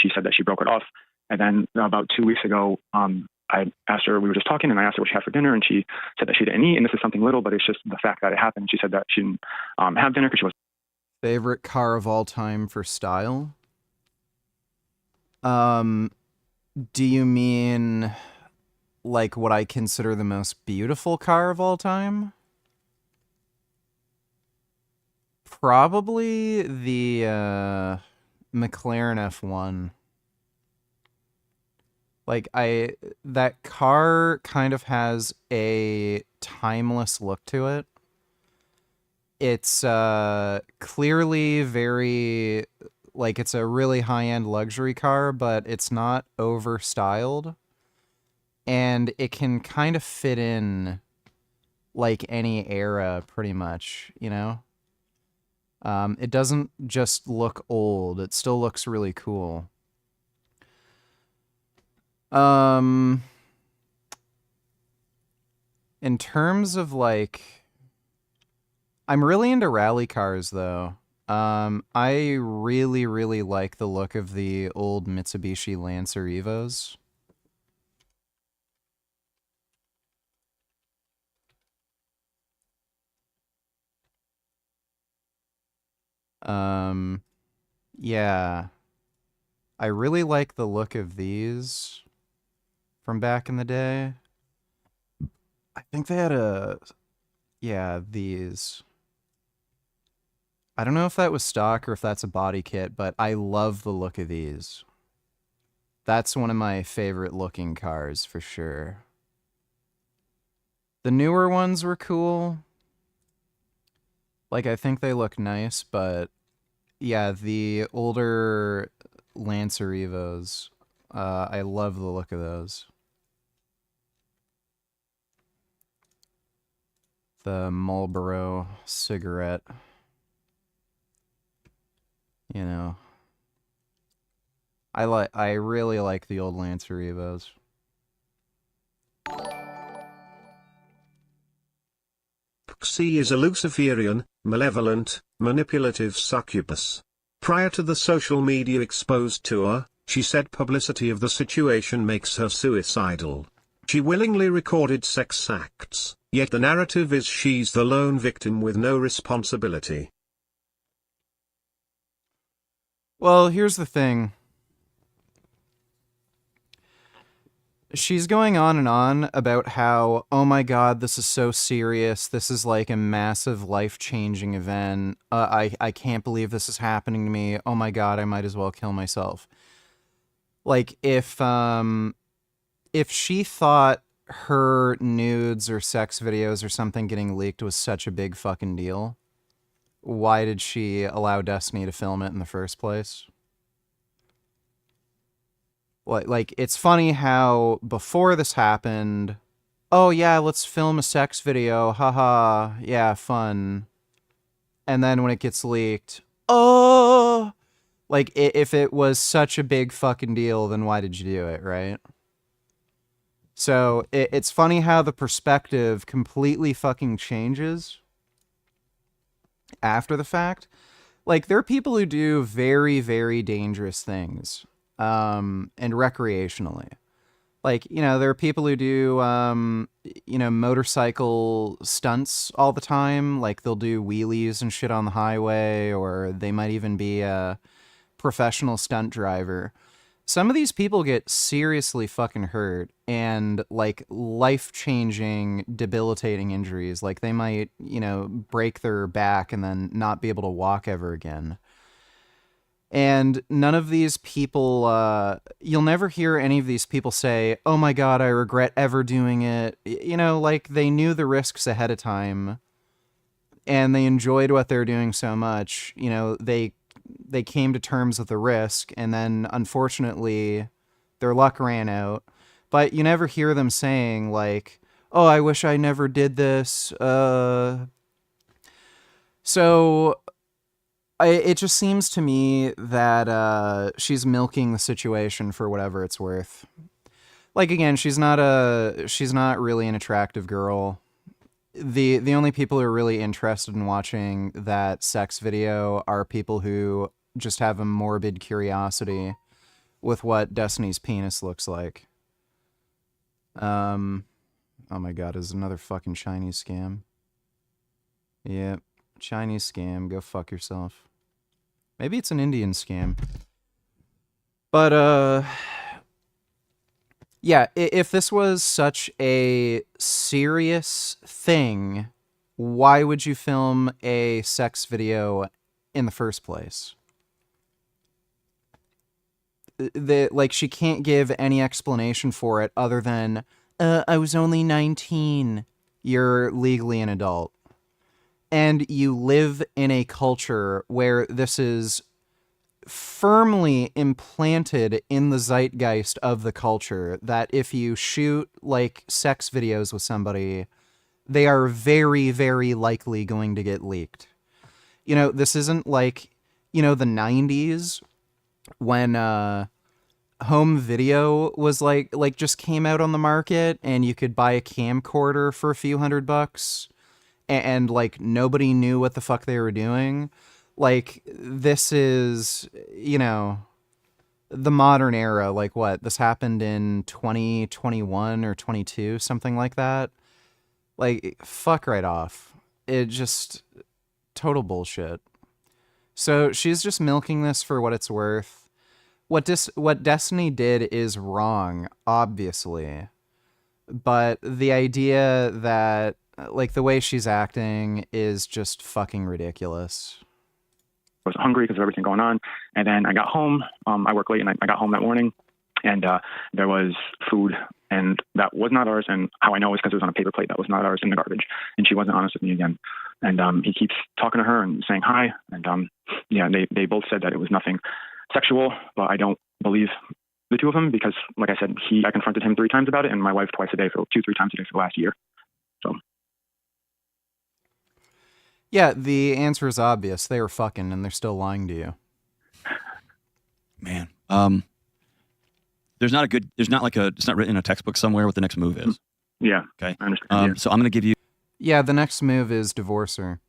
She said that she broke it off. And then about 2 weeks ago, I asked her, we were just talking, and I asked her what she had for dinner, and she said that she didn't eat. And this is something little, but it's just the fact that it happened. She said that she didn't have dinner because she was. Favorite car of all time for style? Do you mean like what I consider the most beautiful car of all time? Probably the McLaren F1. Like that car kind of has a timeless look to it. It's clearly very, like, it's a really high-end luxury car, but it's not over-styled. And it can kind of fit in, like, any era, pretty much, It doesn't just look old. It still looks really cool. In terms of, like... I'm really into rally cars, though. I really, really like the look of the old Mitsubishi Lancer Evos. Yeah. I really like the look of these from back in the day. I think they had yeah, these. I don't know if that was stock or if that's a body kit, but I love the look of these. That's one of my favorite looking cars for sure. The newer ones were cool. Like, I think they look nice, but yeah, the older Lancer Evos, I love the look of those. The Marlboro cigarette. I really like the old Lancer Evos. Pixie is a Luciferian, malevolent, manipulative succubus. Prior to the social media exposed to her, she said publicity of the situation makes her suicidal. She willingly recorded sex acts, yet the narrative is she's the lone victim with no responsibility. Well, here's the thing. She's going on and on about how, oh my god, this is so serious. This is like a massive life-changing event. I can't believe this is happening to me. Oh my god, I might as well kill myself. Like, if she thought her nudes or sex videos or something getting leaked was such a big fucking deal, why did she allow Destiny to film it in the first place? Like, it's funny how before this happened, oh yeah, let's film a sex video, haha, yeah, fun. And then when it gets leaked, oh, like, if it was such a big fucking deal, then why did you do it, right? So it's funny how the perspective completely fucking changes after the fact. Like, there are people who do very, very dangerous things. And recreationally. Like, there are people who do, motorcycle stunts all the time. Like, they'll do wheelies and shit on the highway, or they might even be a professional stunt driver. Some of these people get seriously fucking hurt and, like, life-changing, debilitating injuries. Like, they might, break their back and then not be able to walk ever again. And none of these people, you'll never hear any of these people say, oh my god, I regret ever doing it. Like, they knew the risks ahead of time, and they enjoyed what they're doing so much. They came to terms with the risk, and then, unfortunately, their luck ran out. But you never hear them saying, like, oh, I wish I never did this. So... it just seems to me that she's milking the situation for whatever it's worth. Like again, she's not really an attractive girl. The only people who are really interested in watching that sex video are people who just have a morbid curiosity with what Destiny's penis looks like. Oh my god, is another fucking Chinese scam. Yep, Chinese scam, go fuck yourself. Maybe it's an Indian scam. But yeah, if this was such a serious thing, why would you film a sex video in the first place? Like, she can't give any explanation for it other than, I was only 19. You're legally an adult. And you live in a culture where this is firmly implanted in the zeitgeist of the culture that if you shoot like sex videos with somebody, they are very, very likely going to get leaked. You know, this isn't like, you know, the 90s when home video was like just came out on the market and you could buy a camcorder for a few $100 and like nobody knew what the fuck they were doing. Like, this is, you know, the modern era. Like, what? This happened in 2021 or 22, something like that. Like, fuck right off. It just, total bullshit. So she's just milking this for what it's worth. What Destiny did is wrong, obviously. But the idea that, like, the way she's acting is just fucking ridiculous. I was hungry because of everything going on. And then I got home. I work late, and I got home that morning, and there was food, and that was not ours. And how I know is because it was on a paper plate that was not ours in the garbage. And she wasn't honest with me again. And he keeps talking to her and saying hi. And yeah, they both said that it was nothing sexual, but I don't believe the two of them because, like I said, I confronted him 3 times about it, and my wife twice a day for 2-3 times a day for the last year. So. Yeah, the answer is obvious. They were fucking and they're still lying to you. Man. It's not written in a textbook somewhere what the next move is. Yeah. Okay. I understand. So I'm going to give you. Yeah, the next move is divorce her.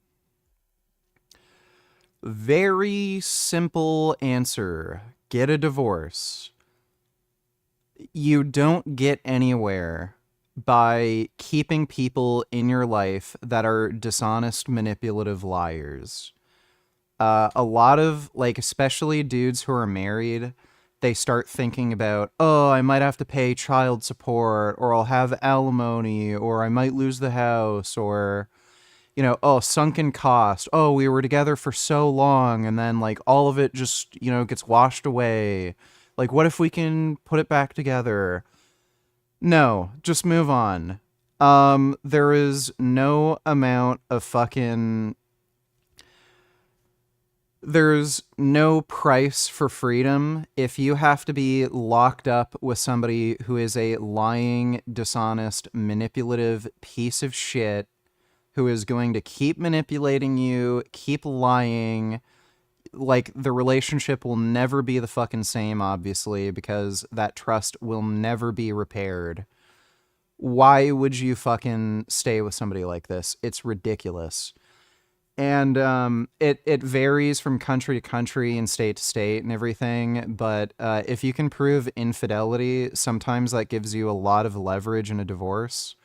Very simple answer. Get a divorce. You don't get anywhere by keeping people in your life that are dishonest, manipulative liars. A lot of, like, especially dudes who are married, they start thinking about, oh, I might have to pay child support, or I'll have alimony, or I might lose the house, or, you know, oh, sunken cost. Oh, we were together for so long, and then, like, all of it just, you know, gets washed away. Like, what if we can put it back together? No, just move on. There is no amount of fucking... There's no price for freedom if you have to be locked up with somebody who is a lying, dishonest, manipulative piece of shit who is going to keep manipulating you, keep lying. Like, the relationship will never be the fucking same, obviously, because that trust will never be repaired. Why would you fucking stay with somebody like this? It's ridiculous. And it varies from country to country and state to state and everything, but if you can prove infidelity, sometimes that gives you a lot of leverage in a divorce.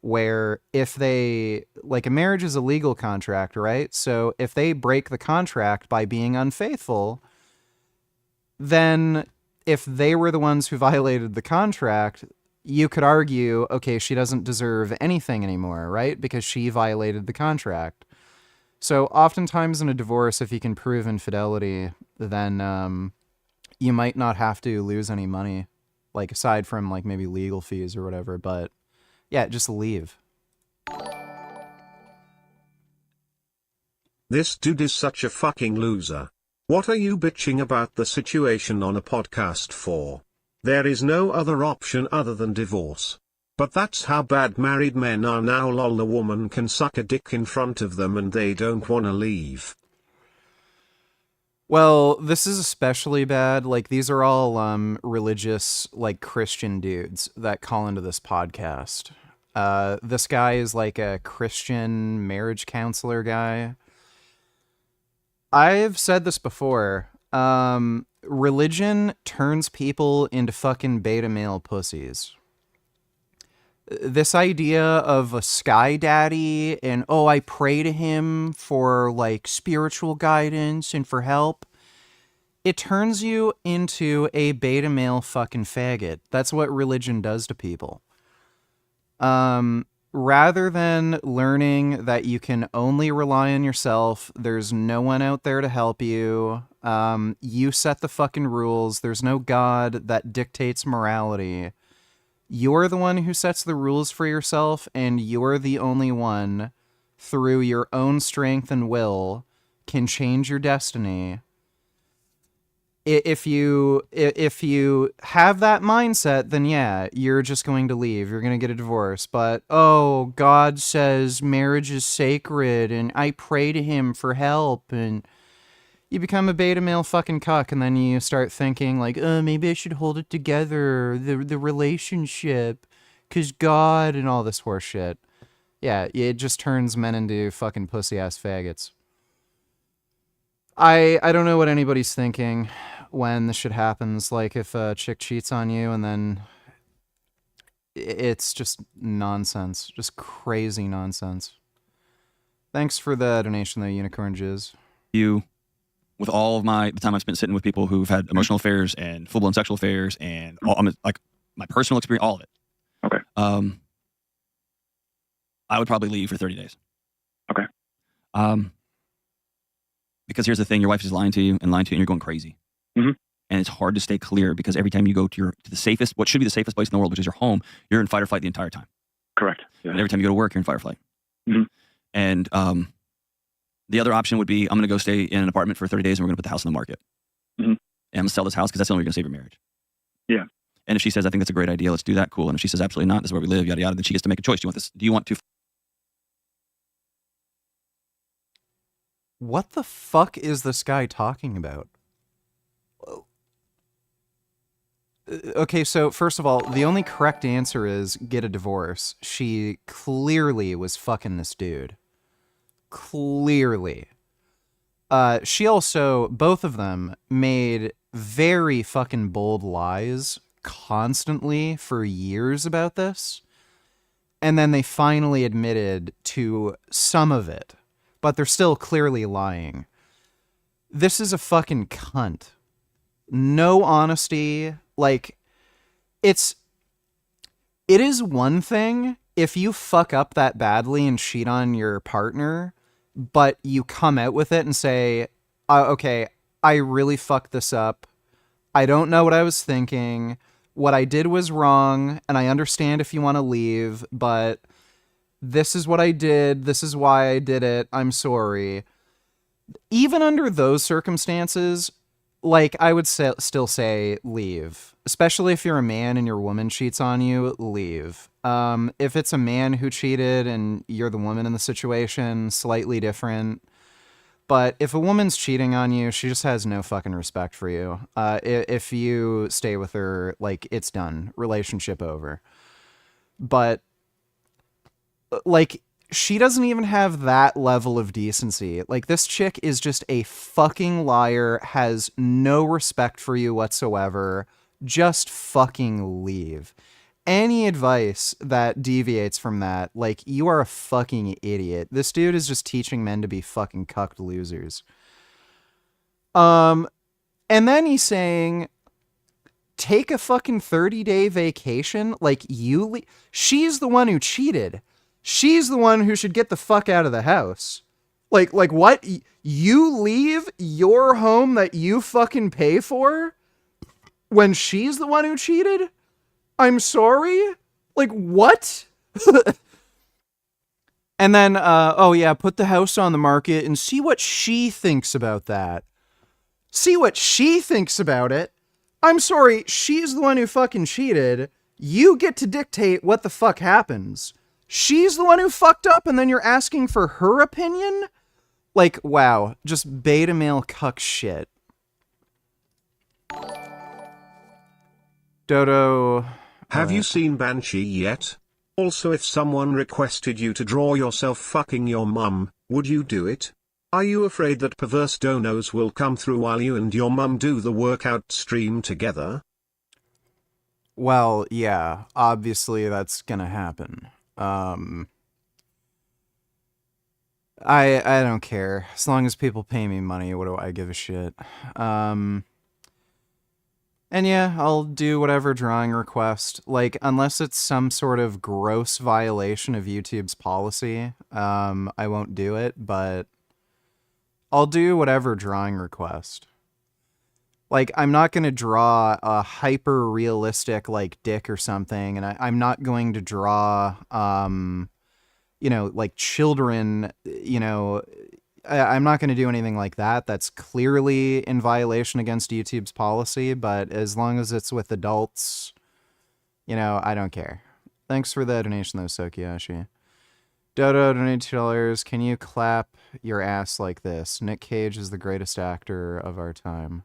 Where if they, like, a marriage is a legal contract, right? So if they break the contract by being unfaithful, then if they were the ones who violated the contract, you could argue, okay, she doesn't deserve anything anymore, right? Because she violated the contract. So oftentimes in a divorce, if you can prove infidelity, then you might not have to lose any money, like, aside from, like, maybe legal fees or whatever, but yeah, just leave. This dude is such a fucking loser. What are you bitching about the situation on a podcast for? There is no other option other than divorce. But that's how bad married men are now, lol. The woman can suck a dick in front of them and they don't wanna leave. Well, this is especially bad. Like, these are all religious, like, Christian dudes that call into this podcast. This guy is like a Christian marriage counselor guy. I've said this before. Religion turns people into fucking beta male pussies. This idea of a sky daddy and, oh, I pray to him for, like, spiritual guidance and for help. It turns you into a beta male fucking faggot. That's what religion does to people. Rather than learning that you can only rely on yourself, there's no one out there to help you, you set the fucking rules, there's no God that dictates morality. You're the one who sets the rules for yourself, and you're the only one, through your own strength and will, can change your destiny. If you have that mindset, then yeah, you're just going to leave. You're going to get a divorce. But, oh, God says marriage is sacred, and I pray to him for help, and you become a beta male fucking cuck, and then you start thinking, like, maybe I should hold it together, the relationship, 'cause God, and all this horse shit. Yeah, it just turns men into fucking pussy-ass faggots. I don't know what anybody's thinking when this shit happens. Like, if a chick cheats on you, and then it's just nonsense. Just crazy nonsense. Thanks for the donation, though, Unicorn Jizz. With all of the time I've spent sitting with people who've had emotional affairs and full-blown sexual affairs and like my personal experience, all of it. Okay. I would probably leave for 30 days. Okay. Because here's the thing, your wife is lying to you, and you're going crazy. Mm-hmm. And it's hard to stay clear because every time you go to the safest, what should be the safest place in the world, which is your home, you're in fight or flight the entire time. Correct. Yeah. And every time you go to work, you're in fight or flight. Mm-hmm. And the other option would be, I'm going to go stay in an apartment for 30 days, and we're going to put the house on the market. Mm-hmm. And I'm going to sell this house because that's the only way you're going to save your marriage. Yeah. And if she says, I think that's a great idea, let's do that, cool. And if she says, absolutely not, this is where we live, yada, yada, then she gets to make a choice. Do you want to... What the fuck is this guy talking about? Okay, so first of all, the only correct answer is get a divorce. She clearly was fucking this dude. Clearly. She also, both of them, made very fucking bold lies constantly for years about this. And then they finally admitted to some of it. But they're still clearly lying. This is a fucking cunt. No honesty. Like, it is one thing if you fuck up that badly and cheat on your partner, but you come out with it and say, okay, I really fucked this up. I don't know what I was thinking. What I did was wrong, and I understand if you want to leave, but this is what I did. This is why I did it. I'm sorry. Even under those circumstances, like, I would still say leave. Especially if you're a man and your woman cheats on you, leave. If it's a man who cheated and you're the woman in the situation, slightly different. But if a woman's cheating on you, she just has no fucking respect for you. If you stay with her, like, it's done. Relationship over. But, like, she doesn't even have that level of decency. Like, this chick is just a fucking liar, has no respect for you whatsoever. Just fucking leave. Any advice that deviates from that, like, you are a fucking idiot. This dude is just teaching men to be fucking cucked losers. And then he's saying, take a fucking 30-day vacation? Like, she's the one who cheated. She's the one who should get the fuck out of the house. Like what? You leave your home that you fucking pay for when she's the one who cheated? I'm sorry? Like, what? And then, oh yeah, put the house on the market and see what she thinks about that. See what she thinks about it? I'm sorry, she's the one who fucking cheated. You get to dictate what the fuck happens. She's the one who fucked up and then you're asking for her opinion? Like, wow, just beta male cuck shit. Dodo. Have you seen Banshee yet? Also, if someone requested you to draw yourself fucking your mum, would you do it? Are you afraid that perverse donos will come through while you and your mum do the workout stream together? Well, yeah, obviously that's gonna happen. I don't care. As long as people pay me money, what do I give a shit? And yeah, I'll do whatever drawing request. Like, unless it's some sort of gross violation of YouTube's policy, I won't do it, but I'll do whatever drawing request. Like, I'm not going to draw a hyper-realistic, like, dick or something, and I'm not going to draw, you know, like, children, you know... I'm not going to do anything like that. That's clearly in violation against YouTube's policy, but as long as it's with adults, you know, I don't care. Thanks for the donation, though, Sokiyashi. Dodo donated $2. Can you clap your ass like this? Nick Cage is the greatest actor of our time.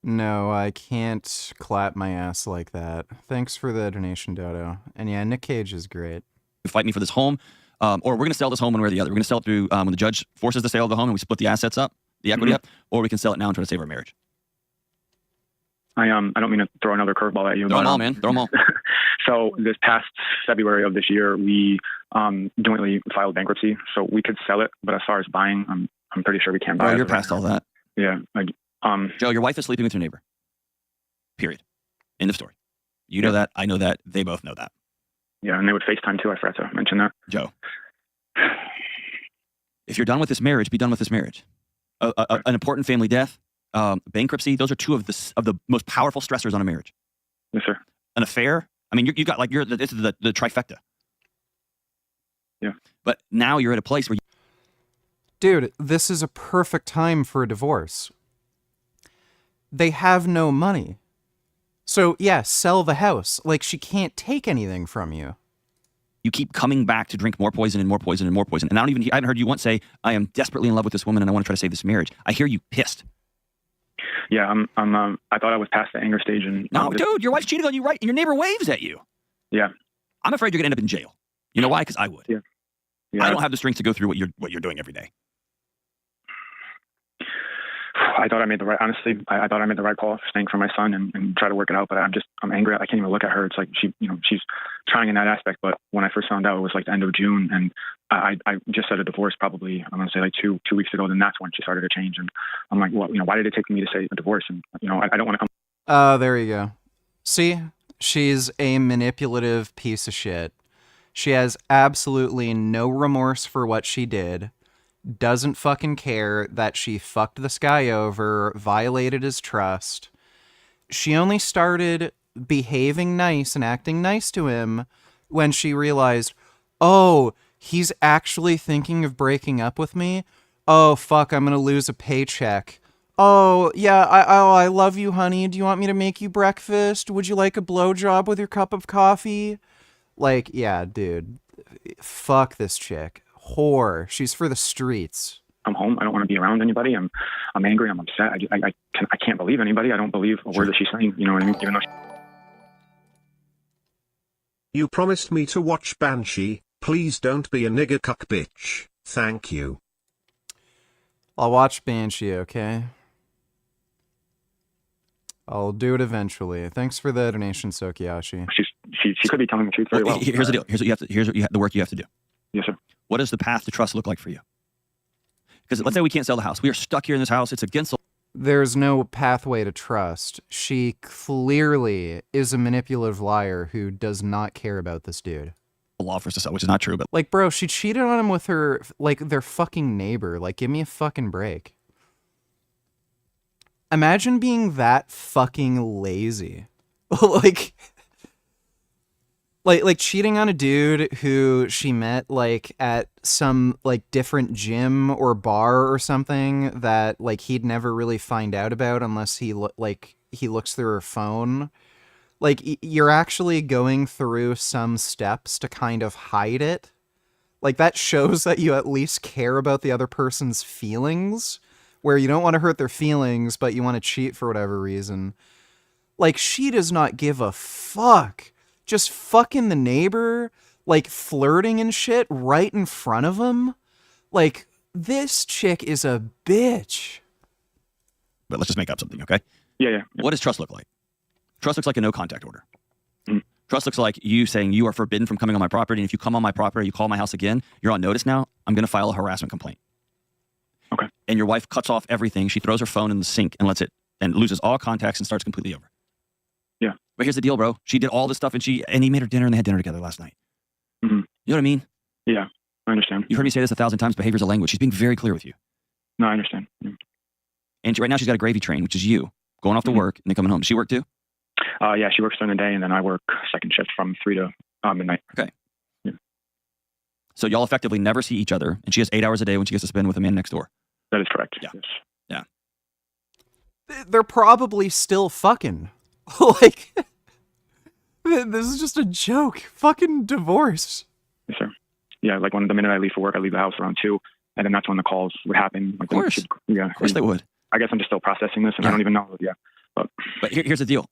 No, I can't clap my ass like that. Thanks for the donation, Dodo. And yeah, Nick Cage is great. Fight me for this home, or we're going to sell this home one way or the other. We're going to sell it through when the judge forces the sale of the home and we split the assets up, the equity up, or we can sell it now and try to save our marriage. I don't mean to throw another curveball at you. Throw them all, man. Throw them all. So this past February of this year, we jointly filed bankruptcy. So we could sell it, but as far as buying, I'm pretty sure we can't buy it. You're past all that. Yeah. Joe, your wife is sleeping with your neighbor. Period. End of story. You know that. I know that. They both know that. Yeah, and they would FaceTime too. I forgot to mention that. Joe, if you're done with this marriage, be done with this marriage. An important family death, bankruptcy. Those are two of the most powerful stressors on a marriage. Yes, sir. An affair. I mean, this is the trifecta. Yeah. But now you're at a place where. Dude, this is a perfect time for a divorce. They have no money. So, yeah, sell the house. Like, she can't take anything from you. You keep coming back to drink more poison and more poison and more poison. And I haven't heard you once say, I am desperately in love with this woman and I want to try to save this marriage. I hear you pissed. Yeah, I thought I was past the anger stage. And no, dude, your wife cheated on you, right? And your neighbor waves at you. Yeah. I'm afraid you're going to end up in jail. You know why? Because I would. Yeah. I don't have the strength to go through what you're doing every day. I thought I made the right, honestly, I thought I made the right call staying for my son and try to work it out. But I'm angry. I can't even look at her. It's like she's trying in that aspect. But when I first found out, it was like the end of June. And I just said a divorce probably, I'm going to say like two weeks ago. Then that's when she started to change. And I'm like, well, why did it take me to say a divorce? And, I don't want to come. There you go. See, she's a manipulative piece of shit. She has absolutely no remorse for what she did. Doesn't fucking care that she fucked this guy over, violated his trust. She only started behaving nice and acting nice to him when she realized, oh, he's actually thinking of breaking up with me? Oh, fuck, I'm gonna lose a paycheck. Oh, yeah, I love you, honey. Do you want me to make you breakfast? Would you like a blowjob with your cup of coffee? Like, yeah, dude. Fuck this chick. Whore. She's for the streets. I'm home. I don't want to be around anybody. I'm angry. I'm upset. I can't believe anybody. I don't believe a word that she's saying. You know what I mean? Even though You promised me to watch Banshee. Please don't be a nigger cuck bitch. Thank you. I'll watch Banshee, okay? I'll do it eventually. Thanks for the donation, Sokiyashi. She could be telling the truth very well. Here's the deal. Here's the work you have to do. Yes, sir. What does the path to trust look like for you? Because let's say we can't sell the house. We are stuck here in this house. It's against the... There's no pathway to trust. She clearly is a manipulative liar who does not care about this dude. Law for us to sell, which is not true, but... Like, bro, she cheated on him with her, like, their fucking neighbor. Like, give me a fucking break. Imagine being that fucking lazy. Like... Like cheating on a dude who she met like at some like different gym or bar or something that like he'd never really find out about unless he looks through her phone. Like you're actually going through some steps to kind of hide it. Like that shows that you at least care about the other person's feelings, where you don't want to hurt their feelings, but you want to cheat for whatever reason. Like she does not give a fuck. Just fucking the neighbor, like flirting and shit right in front of him. Like, this chick is a bitch. But let's just make up something, okay? Yeah. What does trust look like? Trust looks like a no contact order. Trust looks like you saying you are forbidden from coming on my property, and if you come on my property, you call my house again, you're on notice now, I'm going to file a harassment complaint. Okay. And your wife cuts off everything. She throws her phone in the sink and and loses all contacts and starts completely over. Yeah. But here's the deal, bro. She did all this stuff, and he made her dinner, and they had dinner together last night. Mm-hmm. You know what I mean? Yeah, I understand. You've heard me say this 1,000 times. Behavior's a language. She's being very clear with you. No, I understand. Yeah. And right now she's got a gravy train, which is you going off to work and then coming home. Does she work too? Yeah, she works during the day, and then I work second shift from 3 to midnight. Okay. Yeah. So y'all effectively never see each other, and she has 8 hours a day when she gets to spend with a man next door. That is correct. Yeah. Yes. Yeah. They're probably still fucking. Like, this is just a joke. Fucking divorce. Yes, sir. Yeah, like when the minute I leave for work, I leave the house around 2, and then that's when the calls would happen. Like, of course. Of course they would. I guess I'm just still processing this, and I don't even know. Yeah. But here's the deal.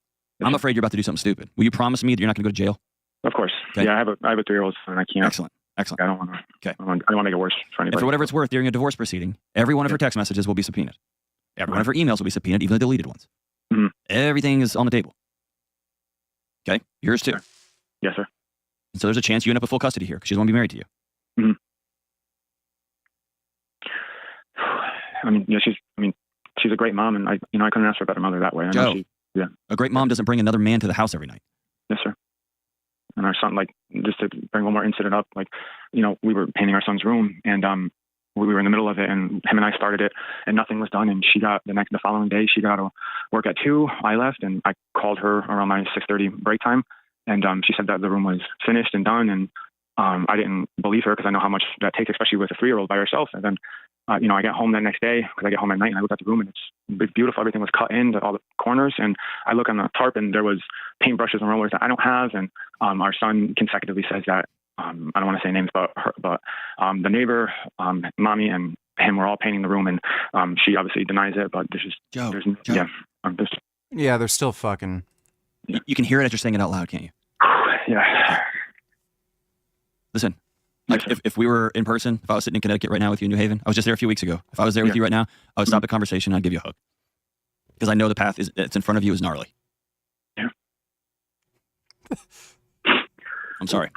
I'm afraid you're about to do something stupid. Will you promise me that you're not going to go to jail? Of course. Okay. Yeah, I have a 3-year-old son. I can't. Excellent. I don't want to. Okay. I don't want to make it worse for anybody. And for whatever it's worth, during a divorce proceeding, every one of her text messages will be subpoenaed. Every one of her emails will be subpoenaed, even the deleted ones. Mm-hmm. Everything is on the table. Okay? Yours too. Yes, sir. And so there's a chance you end up with full custody here because she doesn't want to be married to you. Mm-hmm. She's a great mom, and I couldn't ask for a better mother that way. I know Joe, a great mom doesn't bring another man to the house every night. Yes, sir. And our son, just to bring one more incident up, we were painting our son's room, and we were in the middle of it, and him and I started it, and nothing was done. And the following day, she got to work at 2. I left, and I called her around my 6:30 break time, and she said that the room was finished and done. And I didn't believe her because I know how much that takes, especially with a 3-year-old by herself. And then I got home that next day because I get home at night, and I look at the room, and it's beautiful. Everything was cut in, all the corners, and I look on the tarp, and there was paintbrushes and rollers that I don't have. And our son consecutively says that I don't want to say names, but the neighbor, mommy, and him were all painting the room, and she obviously denies it. But Joe. Yeah, they're still fucking. You can hear it as you're saying it out loud, can't you? Yeah. Listen. Like if we were in person, if I was sitting in Connecticut right now with you in New Haven, I was just there a few weeks ago. If I was there with you right now, I would stop the conversation and I'd give you a hug. Because I know the path that's in front of you is gnarly. Yeah. I'm sorry.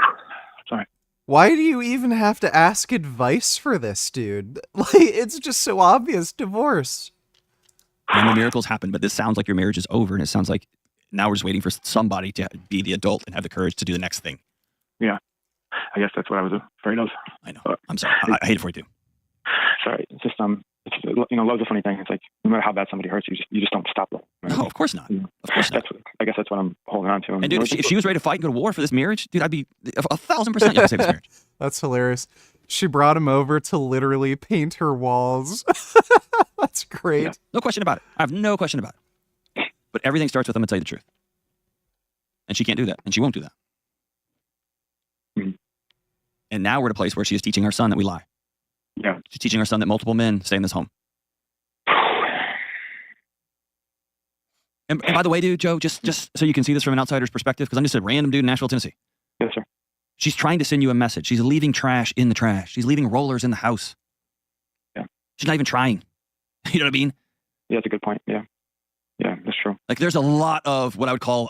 Sorry. Why do you even have to ask advice for this, dude? Like, it's just so obvious. Divorce. I know miracles happen, but this sounds like your marriage is over, and it sounds like now we're just waiting for somebody to be the adult and have the courage to do the next thing. Yeah. I guess that's what I was afraid of. I know. I'm sorry. I hate it for you too. Sorry. It's just love's a funny thing. It's like no matter how bad somebody hurts you, just don't stop them. Right? No, of course not. Of course not. I guess that's what I'm holding on to. And dude, if she was ready to fight and go to war for this marriage, dude, I'd be 1,000% you to save this marriage. That's hilarious. She brought him over to literally paint her walls. That's great. Yeah. No question about it. I have no question about it. But everything starts with I'm going to tell you the truth. And she can't do that. And she won't do that. Mm-hmm. And now we're at a place where she is teaching our son that we lie. Yeah. She's teaching our son that multiple men stay in this home. And by the way, dude, Joe, just so you can see this from an outsider's perspective, because I'm just a random dude in Nashville, Tennessee. Yes, sir. She's trying to send you a message. She's leaving trash in the trash. She's leaving rollers in the house. Yeah. She's not even trying. You know what I mean? Yeah, that's a good point. Yeah. Yeah, that's true. Like there's a lot of what I would call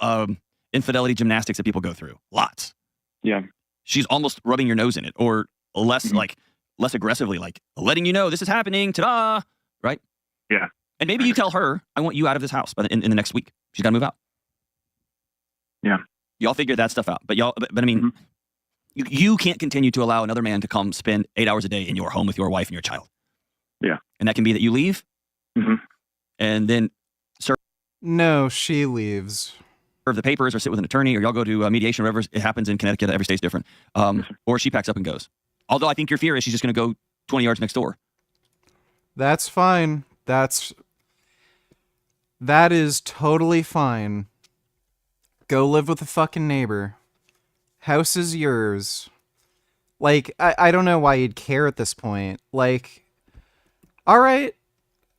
infidelity gymnastics that people go through. Lots. Yeah. She's almost rubbing your nose in it, or less less aggressively, like letting you know this is happening. Ta-da! Right? Yeah. And maybe you tell her, I want you out of this house in the next week. She's got to move out. Yeah. Y'all figure that stuff out. But I mean, you can't continue to allow another man to come spend 8 hours a day in your home with your wife and your child. Yeah. And that can be that you leave. Mm-hmm. And then, No, she leaves. the papers or sit with an attorney, or y'all go to mediation or whatever it happens in Connecticut. Every state's different. Or she packs up and goes. Although I think your fear is she's just going to go 20 yards next door. That's fine. That is totally fine. Go live with a fucking neighbor. House is yours. Like, I don't know why you'd care at this point. Like, all right.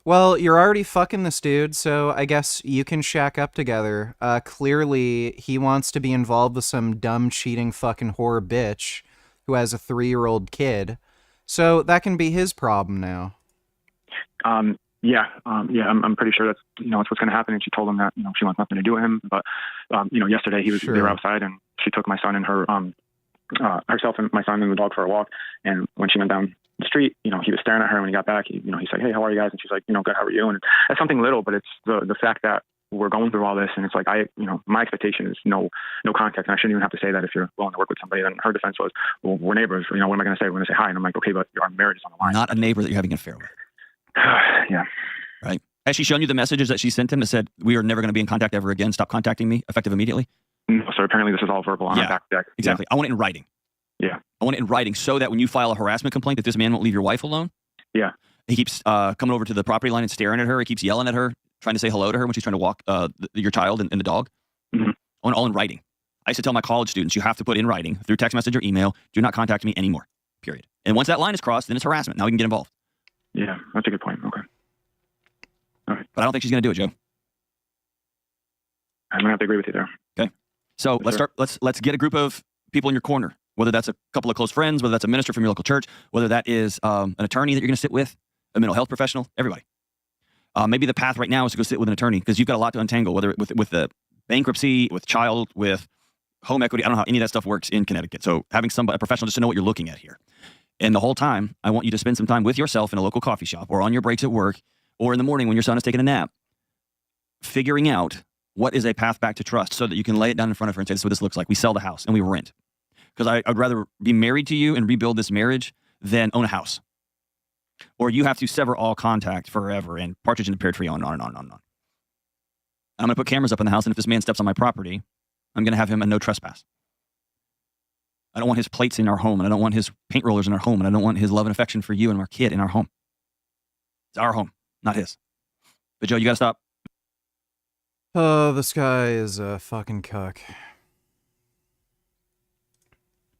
Well, you're already fucking this dude, so I guess you can shack up together. Clearly, he wants to be involved with some dumb, cheating fucking whore bitch who has a 3-year-old kid. So that can be his problem now. I'm pretty sure that's, it's what's going to happen. And she told him that, she wants nothing to do with him. But, yesterday they were outside and she took my son and herself and my son and the dog for a walk. And when she went down the street, he was staring at her. When he got back, he said, "Hey, how are you guys?" And she's like, "Good, how are you?" And it's something little, but it's the fact that we're going through all this. And it's like, my expectation is no contact. And I shouldn't even have to say that if you're willing to work with somebody. And her defense was, well, we're neighbors. What am I going to say? We're going to say hi. And I'm like, okay, but our marriage is on the line. Not a neighbor that you're having an affair with. Yeah. Right. Has she shown you the messages that she sent him that said, "We are never going to be in contact ever again. Stop contacting me. Effective immediately"? No, so apparently this is all verbal on a back deck. Exactly. I want it in writing. Yeah. I want it in writing so that when you file a harassment complaint that this man won't leave your wife alone. Yeah. He keeps coming over to the property line and staring at her. He keeps yelling at her, trying to say hello to her when she's trying to walk your child and the dog. Mm-hmm. I want it all in writing. I used to tell my college students, you have to put in writing through text message or email, do not contact me anymore, period. And once that line is crossed, then it's harassment. Now we can get involved. Yeah, that's a good point. Okay. All right. But I don't think she's going to do it, Joe. I'm going to have to agree with you there. Okay. So let's get a group of people in your corner, whether that's a couple of close friends, whether that's a minister from your local church, whether that is an attorney that you're going to sit with, a mental health professional, everybody. Maybe the path right now is to go sit with an attorney because you've got a lot to untangle, whether with the bankruptcy, with child, with home equity. I don't know how any of that stuff works in Connecticut. So having a professional just to know what you're looking at here. And the whole time, I want you to spend some time with yourself in a local coffee shop or on your breaks at work or in the morning when your son is taking a nap, figuring out what is a path back to trust so that you can lay it down in front of her and say, "This is what this looks like. We sell the house and we rent." Because I'd rather be married to you and rebuild this marriage than own a house. Or you have to sever all contact forever and partridge in a pear tree on and on and on and on. I'm going to put cameras up in the house, and if this man steps on my property, I'm going to have him a no trespass. I don't want his plates in our home, and I don't want his paint rollers in our home, and I don't want his love and affection for you and our kid in our home. It's our home, not his. But Joe, you got to stop. Oh, this guy is a fucking cuck.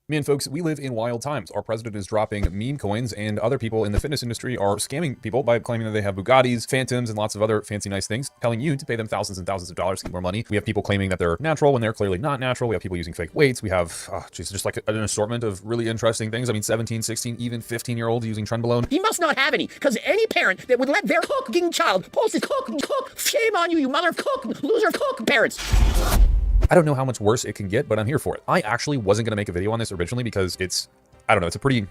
Man, folks, we live in wild times. Our president is dropping meme coins, and other people in the fitness industry are scamming people by claiming that they have Bugattis, Phantoms, and lots of other fancy nice things, telling you to pay them thousands and thousands of dollars to get more money. We have people claiming that they're natural when they're clearly not natural. We have people using fake weights. We have, just like an assortment of really interesting things. I mean, 17, 16, even 15-year-olds using Trenbolone. He must not have any, because any parent that would let their cooking child post his cook, shame on you, you mother of cook, loser of cook parents. I don't know how much worse it can get, but I'm here for it. I actually wasn't going to make a video on this originally because it's a pretty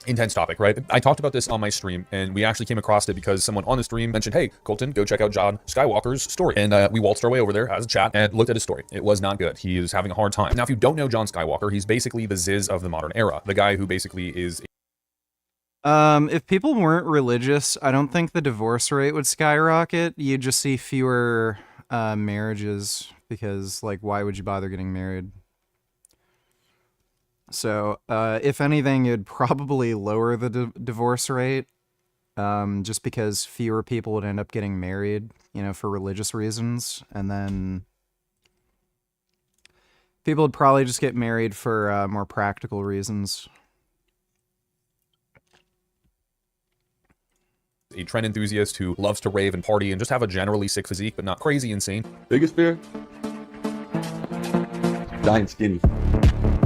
intense topic, right? I talked about this on my stream, and we actually came across it because someone on the stream mentioned, "Hey, Colton, go check out John Skywalker's story." And we waltzed our way over there as a chat and looked at his story. It was not good. He is having a hard time. Now, if you don't know John Skywalker, he's basically the Ziz of the modern era. The guy who basically is... If people weren't religious, I don't think the divorce rate would skyrocket. You'd just see fewer marriages because, like, why would you bother getting married? So, if anything, it'd probably lower the divorce rate, just because fewer people would end up getting married, for religious reasons, and then people would probably just get married for more practical reasons. A trend enthusiast who loves to rave and party and just have a generally sick physique, but not crazy insane. Biggest fear? Dying skinny.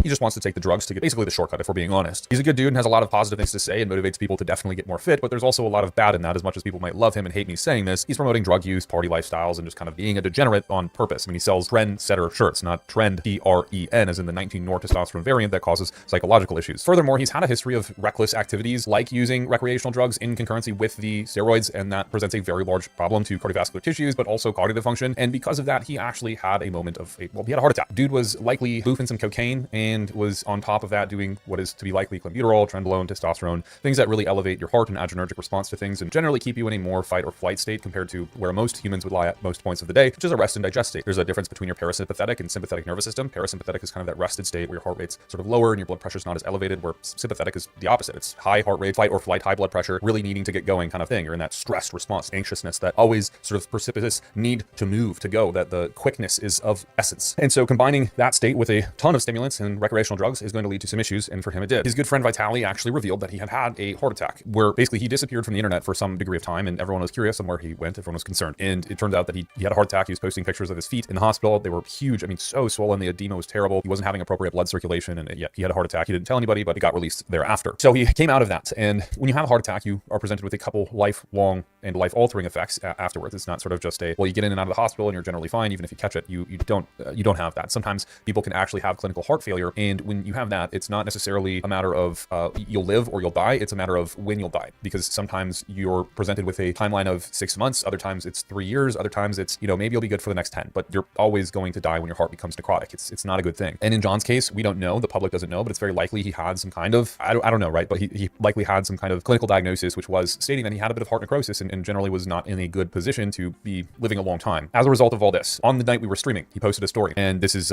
He just wants to take the drugs to get basically the shortcut, if we're being honest. He's a good dude and has a lot of positive things to say and motivates people to definitely get more fit, but there's also a lot of bad in that. As much as people might love him and hate me saying this, he's promoting drug use, party lifestyles, and just kind of being a degenerate on purpose. I mean, he sells trendsetter shirts, not trend, T-R-E-N, as in the 19 nortestosterone variant that causes psychological issues. Furthermore, he's had a history of reckless activities like using recreational drugs in concurrency with the steroids, and that presents a very large problem to cardiovascular tissues, but also cognitive function. And because of that, he actually had a moment of he had a heart attack. Dude was likely boofing some cocaine and and was on top of that doing what is to be likely clenbuterol, trenbolone, testosterone, things that really elevate your heart and adrenergic response to things and generally keep you in a more fight or flight state compared to where most humans would lie at most points of the day, which is a rest and digest state. There's a difference between your parasympathetic and sympathetic nervous system. Parasympathetic is kind of that rested state where your heart rate's sort of lower and your blood pressure's not as elevated, where sympathetic is the opposite. It's high heart rate, fight or flight, high blood pressure, really needing to get going kind of thing. You're in that stressed response, anxiousness, that always sort of precipitous need to move, to go, that the quickness is of essence. And so combining that state with a ton of stimulants and recreational drugs is going to lead to some issues, and for him it did. His good friend Vitaly actually revealed that he had had a heart attack, where basically he disappeared from the internet for some degree of time, and everyone was curious on where he went, everyone was concerned. And it turned out that he had a heart attack. He was posting pictures of his feet in the hospital. They were huge. I mean, so swollen. The edema was terrible. He wasn't having appropriate blood circulation, and yet he had a heart attack. He didn't tell anybody, but he got released thereafter. So he came out of that. And when you have a heart attack, you are presented with a couple lifelong and life-altering effects afterwards. It's not sort of just a, well, you get in and out of the hospital and you're generally fine, even if you catch it. You don't have that. Sometimes people can actually have clinical heart failure, and when you have that, it's not necessarily a matter of you'll live or you'll die. It's a matter of when you'll die, because sometimes you're presented with a timeline of 6 months, other times it's 3 years, other times it's, you know, maybe you'll be good for the next 10, but you're always going to die when your heart becomes necrotic. It's not a good thing. And in John's case, we don't know, the public doesn't know, but it's very likely he had some kind of, I don't know, right? But he likely had some kind of clinical diagnosis, which was stating that he had a bit of heart necrosis and generally was not in a good position to be living a long time. As a result of all this, on the night we were streaming, he posted a story, and this is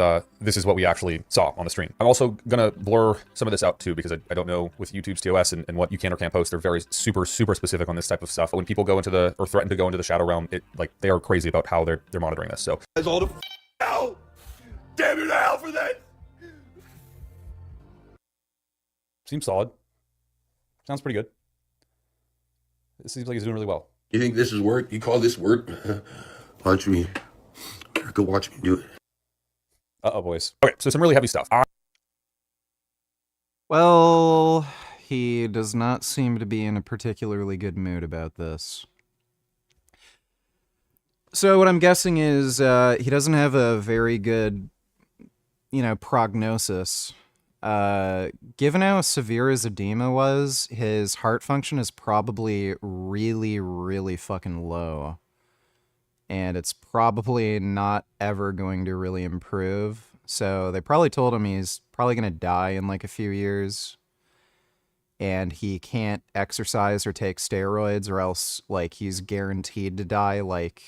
what we actually saw on the stream. I'm also gonna blur some of this out too, because I don't know with YouTube's TOS and what you can or can't post. They're very super specific on this type of stuff. But when people go into the, or threaten to go into the shadow realm, they are crazy about how they're monitoring this. So That's all the hell. Damn you to hell for that. seems solid. Sounds pretty good. It seems like he's doing really well. You think this is work? You call this work? Watch me. Go watch me do it. Uh-oh, boys. Okay, so some really heavy stuff. Well, he does not seem to be in a particularly good mood about this. So what I'm guessing is he doesn't have a very good, prognosis. Given how severe his edema was, his heart function is probably really, really fucking low. And it's probably not ever going to really improve. So they probably told him he's probably going to die in like a few years. And he can't exercise or take steroids, or else like he's guaranteed to die like,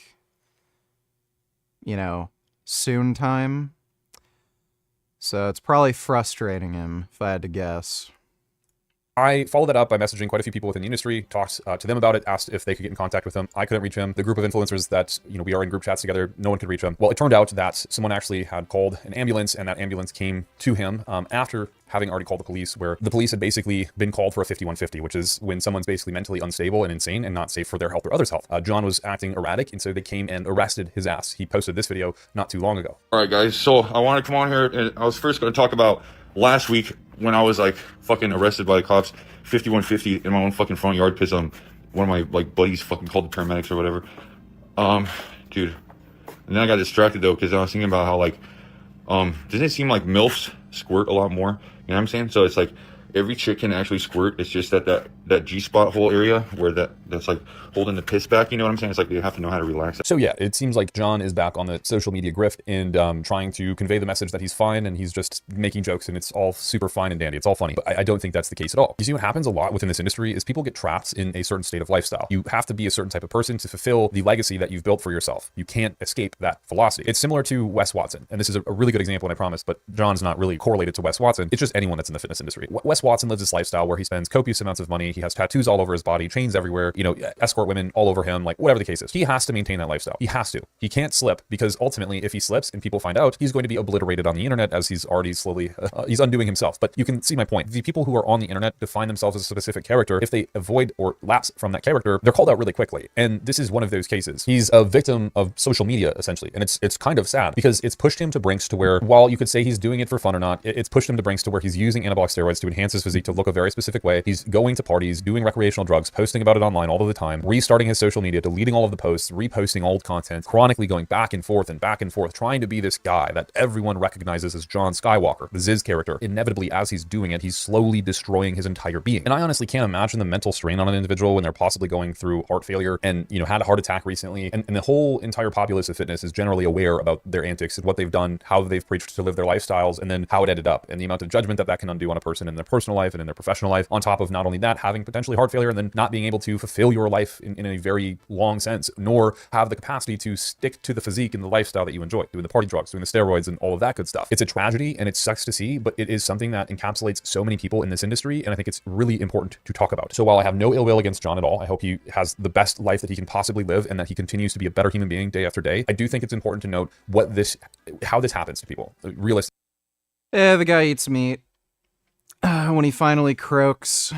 soon time. So it's probably frustrating him, if I had to guess. I followed that up by messaging quite a few people within the industry, talked to them about it, asked if they could get in contact with him. I couldn't reach him. The group of influencers that, we are in group chats together, no one could reach him. Well, it turned out that someone actually had called an ambulance, and that ambulance came to him after having already called the police, where the police had basically been called for a 5150, which is when someone's basically mentally unstable and insane and not safe for their health or others' health. John was acting erratic, and so they came and arrested his ass. He posted this video not too long ago. All right, guys, so I want to come on here, and I was first going to talk about last week when I was like fucking arrested by the cops, 5150 in my own fucking front yard because one of my like buddies fucking called the paramedics or whatever. Dude, and then I got distracted though because I was thinking about how like doesn't it seem like MILFs squirt a lot more? You know what I'm saying? So it's like every chick can actually squirt. It's just that G-spot hole area where that's like holding the piss back. You know what I'm saying? It's like they have to know how to relax it. So yeah, it seems like John is back on the social media grift and trying to convey the message that he's fine and he's just making jokes and it's all super fine and dandy. It's all funny. But I don't think that's the case at all. You see what happens a lot within this industry is people get trapped in a certain state of lifestyle. You have to be a certain type of person to fulfill the legacy that you've built for yourself. You can't escape that philosophy. It's similar to Wes Watson. And this is a really good example, and I promise, but John's not really correlated to Wes Watson. It's just anyone that's in the fitness industry. Wes Watson lives this lifestyle where he spends copious amounts of money. He has tattoos all over his body, chains everywhere, escort women all over him, like whatever the case is. He has to maintain that lifestyle. He has to. He can't slip, because ultimately if he slips and people find out, he's going to be obliterated on the internet, as he's already slowly, he's undoing himself. But you can see my point. The people who are on the internet define themselves as a specific character. If they avoid or lapse from that character, they're called out really quickly. And this is one of those cases. He's a victim of social media, essentially. And it's kind of sad because it's pushed him to brinks to where, while you could say he's doing it for fun or not, it's pushed him to brinks to where he's using anabolic steroids to enhance his physique to look a very specific way. He's going to parties parties, doing recreational drugs, posting about it online all of the time, restarting his social media, deleting all of the posts, reposting old content, chronically going back and forth, trying to be this guy that everyone recognizes as John Skywalker, the Ziz character. Inevitably, as he's doing it, he's slowly destroying his entire being. And I honestly can't imagine the mental strain on an individual when they're possibly going through heart failure and, you know, had a heart attack recently. And the whole entire populace of fitness is generally aware about their antics and what they've done, how they've preached to live their lifestyles, and then how it ended up, and the amount of judgment that can undo on a person in their personal life and in their professional life, on top of not only that, having potentially heart failure and then not being able to fulfill your life in a very long sense, nor have the capacity to stick to the physique and the lifestyle that you enjoy, doing the party drugs, doing the steroids and all of that good stuff. It's a tragedy and it sucks to see, but it is something that encapsulates so many people in this industry, and I think it's really important to talk about. So while I have no ill will against John at all, I hope he has the best life that he can possibly live and that he continues to be a better human being day after day. I do think it's important to note how this happens to people. Realistically. Yeah, the guy eats meat. When he finally croaks,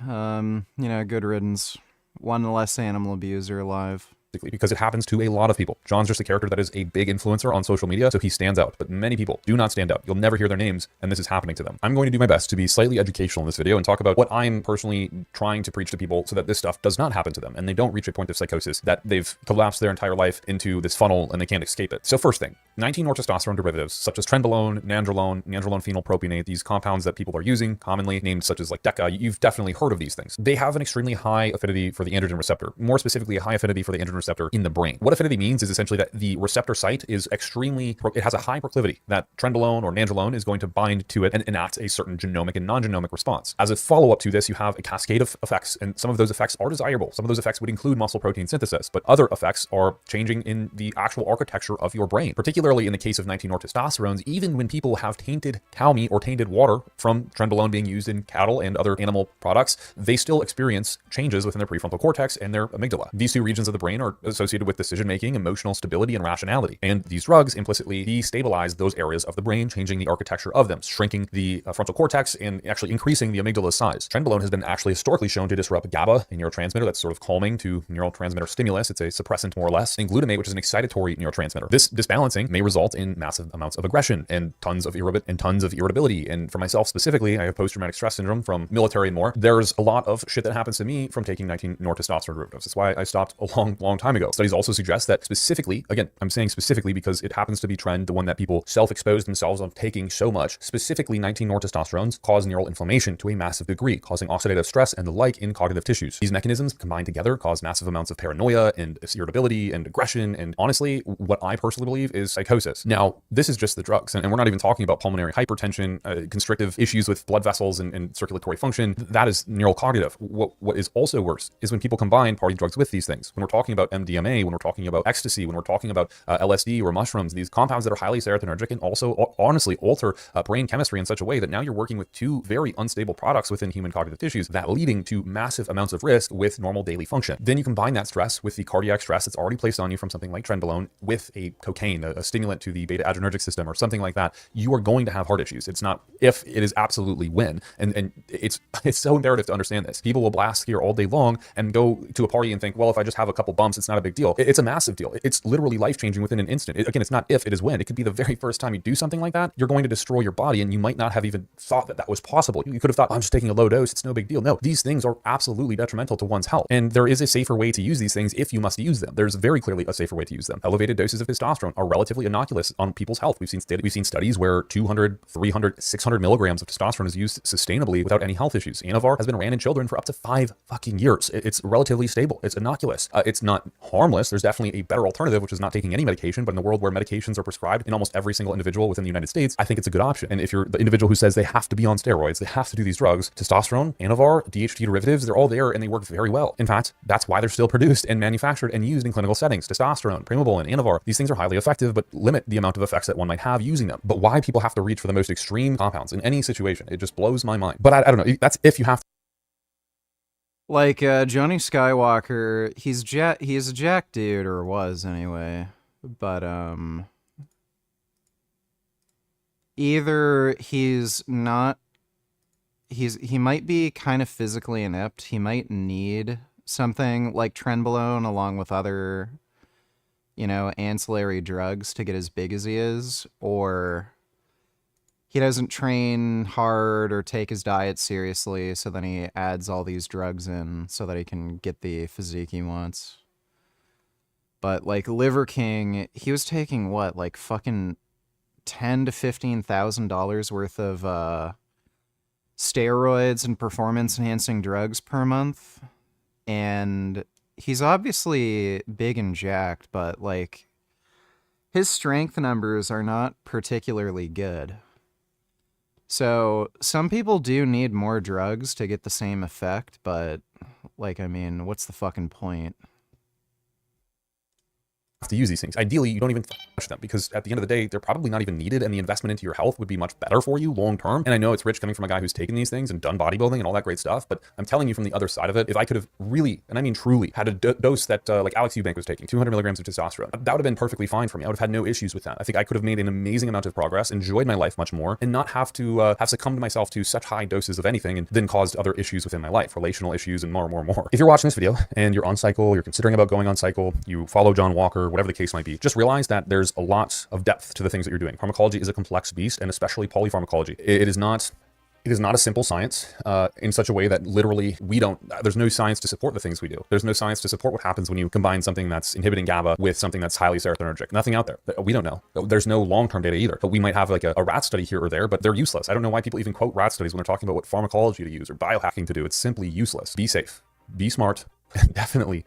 you know, good riddance. One less animal abuser alive. Because it happens to a lot of people. John's just a character that is a big influencer on social media, so he stands out. But many people do not stand out. You'll never hear their names, and this is happening to them. I'm going to do my best to be slightly educational in this video and talk about what I'm personally trying to preach to people so that this stuff does not happen to them, and they don't reach a point of psychosis that they've collapsed their entire life into this funnel and they can't escape it. So first thing, 19-nortestosterone derivatives such as trenbolone, nandrolone phenylpropionate, these compounds that people are using, commonly named such as like DECA, you've definitely heard of these things. They have an extremely high affinity for the androgen receptor, more specifically a high affinity for the androgen receptor in the brain. What affinity means is essentially that the receptor site is it has a high proclivity that trenbolone or nandrolone is going to bind to it and enact a certain genomic and non-genomic response. As a follow-up to this, you have a cascade of effects, and some of those effects are desirable. Some of those effects would include muscle protein synthesis, but other effects are changing in the actual architecture of your brain, particularly in the case of 19-nortestosterones. Even when people have tainted cow meat or tainted water from trenbolone being used in cattle and other animal products, they still experience changes within their prefrontal cortex and their amygdala. These two regions of the brain are associated with decision-making, emotional stability, and rationality. And these drugs implicitly destabilize those areas of the brain, changing the architecture of them, shrinking the frontal cortex, and actually increasing the amygdala's size. Trenbolone has been actually historically shown to disrupt GABA, a neurotransmitter that's sort of calming to neurotransmitter stimulus. It's a suppressant more or less, and glutamate, which is an excitatory neurotransmitter. This disbalancing may result in massive amounts of aggression and tons of irritability. And for myself specifically, I have post-traumatic stress syndrome from military and more. There's a lot of shit that happens to me from taking 19-nortestosterone derivatives. That's why I stopped a long time ago. Studies also suggest that specifically, again, I'm saying specifically because it happens to be trend, the one that people self-expose themselves on taking so much, specifically 19-nortestosterones cause neural inflammation to a massive degree, causing oxidative stress and the like in cognitive tissues. These mechanisms combined together cause massive amounts of paranoia and irritability and aggression, and honestly, what I personally believe is psychosis. Now, this is just the drugs, and we're not even talking about pulmonary hypertension, constrictive issues with blood vessels and circulatory function. That is neurocognitive. What is also worse is when people combine party drugs with these things. When we're talking about MDMA, when we're talking about ecstasy, when we're talking about LSD or mushrooms, these compounds that are highly serotonergic and also honestly alter brain chemistry in such a way that now you're working with two very unstable products within human cognitive tissues, that leading to massive amounts of risk with normal daily function. Then you combine that stress with the cardiac stress that's already placed on you from something like trenbolone with a cocaine, a stimulant to the beta adrenergic system or something like that, you are going to have heart issues. It's not if, it is absolutely when. And it's so imperative to understand this. People will blast here all day long and go to a party and think, well, if I just have a couple bumps, it's not a big deal. It's a massive deal. It's literally life-changing within an instant. Again, it's not if, it is when. It could be the very first time you do something like that, you're going to destroy your body, and you might not have even thought that that was possible. You could have thought, I'm just taking a low dose, it's no big deal. No, these things are absolutely detrimental to one's health. And there is a safer way to use these things if you must use them. There's very clearly a safer way to use them. Elevated doses of testosterone are relatively innocuous on people's health. We've seen studies where 200, 300, 600 milligrams of testosterone is used sustainably without any health issues. Anavar has been ran in children for up to 5 fucking years. It's relatively stable. It's innocuous. It's not harmless. There's definitely a better alternative, which is not taking any medication, but in a world where medications are prescribed in almost every single individual within the United States, I think it's a good option. And if you're the individual who says they have to be on steroids, they have to do these drugs, testosterone, Anavar, DHT derivatives, they're all there and they work very well. In fact, that's why they're still produced and manufactured and used in clinical settings. Testosterone, primobolan, Anavar, these things are highly effective, but limit the amount of effects that one might have using them. But why people have to reach for the most extreme compounds in any situation, it just blows my mind. But I don't know, that's if you have to. Like Johnny Skywalker, he's a jack dude, or was anyway. But either he might be kind of physically inept. He might need something like trenbolone along with other, ancillary drugs to get as big as he is, or he doesn't train hard or take his diet seriously, so then he adds all these drugs in so that he can get the physique he wants. But like Liver King, he was taking what, like fucking $10,000 to $15,000 worth of steroids and performance enhancing drugs per month. And he's obviously big and jacked, but like his strength numbers are not particularly good. So some people do need more drugs to get the same effect, but like, I mean, what's the fucking point? To use these things. Ideally, you don't even touch them because at the end of the day, they're probably not even needed and the investment into your health would be much better for you long term. And I know it's rich coming from a guy who's taken these things and done bodybuilding and all that great stuff, but I'm telling you from the other side of it, if I could have really, and I mean truly, had a dose that like Alex Eubank was taking, 200 milligrams of testosterone, that would have been perfectly fine for me. I would have had no issues with that. I think I could have made an amazing amount of progress, enjoyed my life much more, and not have to have succumbed myself to such high doses of anything and then caused other issues within my life, relational issues and more. If you're watching this video and you're on cycle, you're considering about going on cycle, you follow John Walker, whatever the case might be, just realize that there's a lot of depth to the things that you're doing. Pharmacology is a complex beast, and especially polypharmacology. It is not a simple science in such a way that literally there's no science to support the things we do. There's no science to support what happens when you combine something that's inhibiting GABA with something that's highly serotonergic. Nothing out there. We don't know. There's no long-term data either. But we might have like a rat study here or there, but they're useless. I don't know why people even quote rat studies when they're talking about what pharmacology to use or biohacking to do. It's simply useless. Be safe. Be smart. Definitely.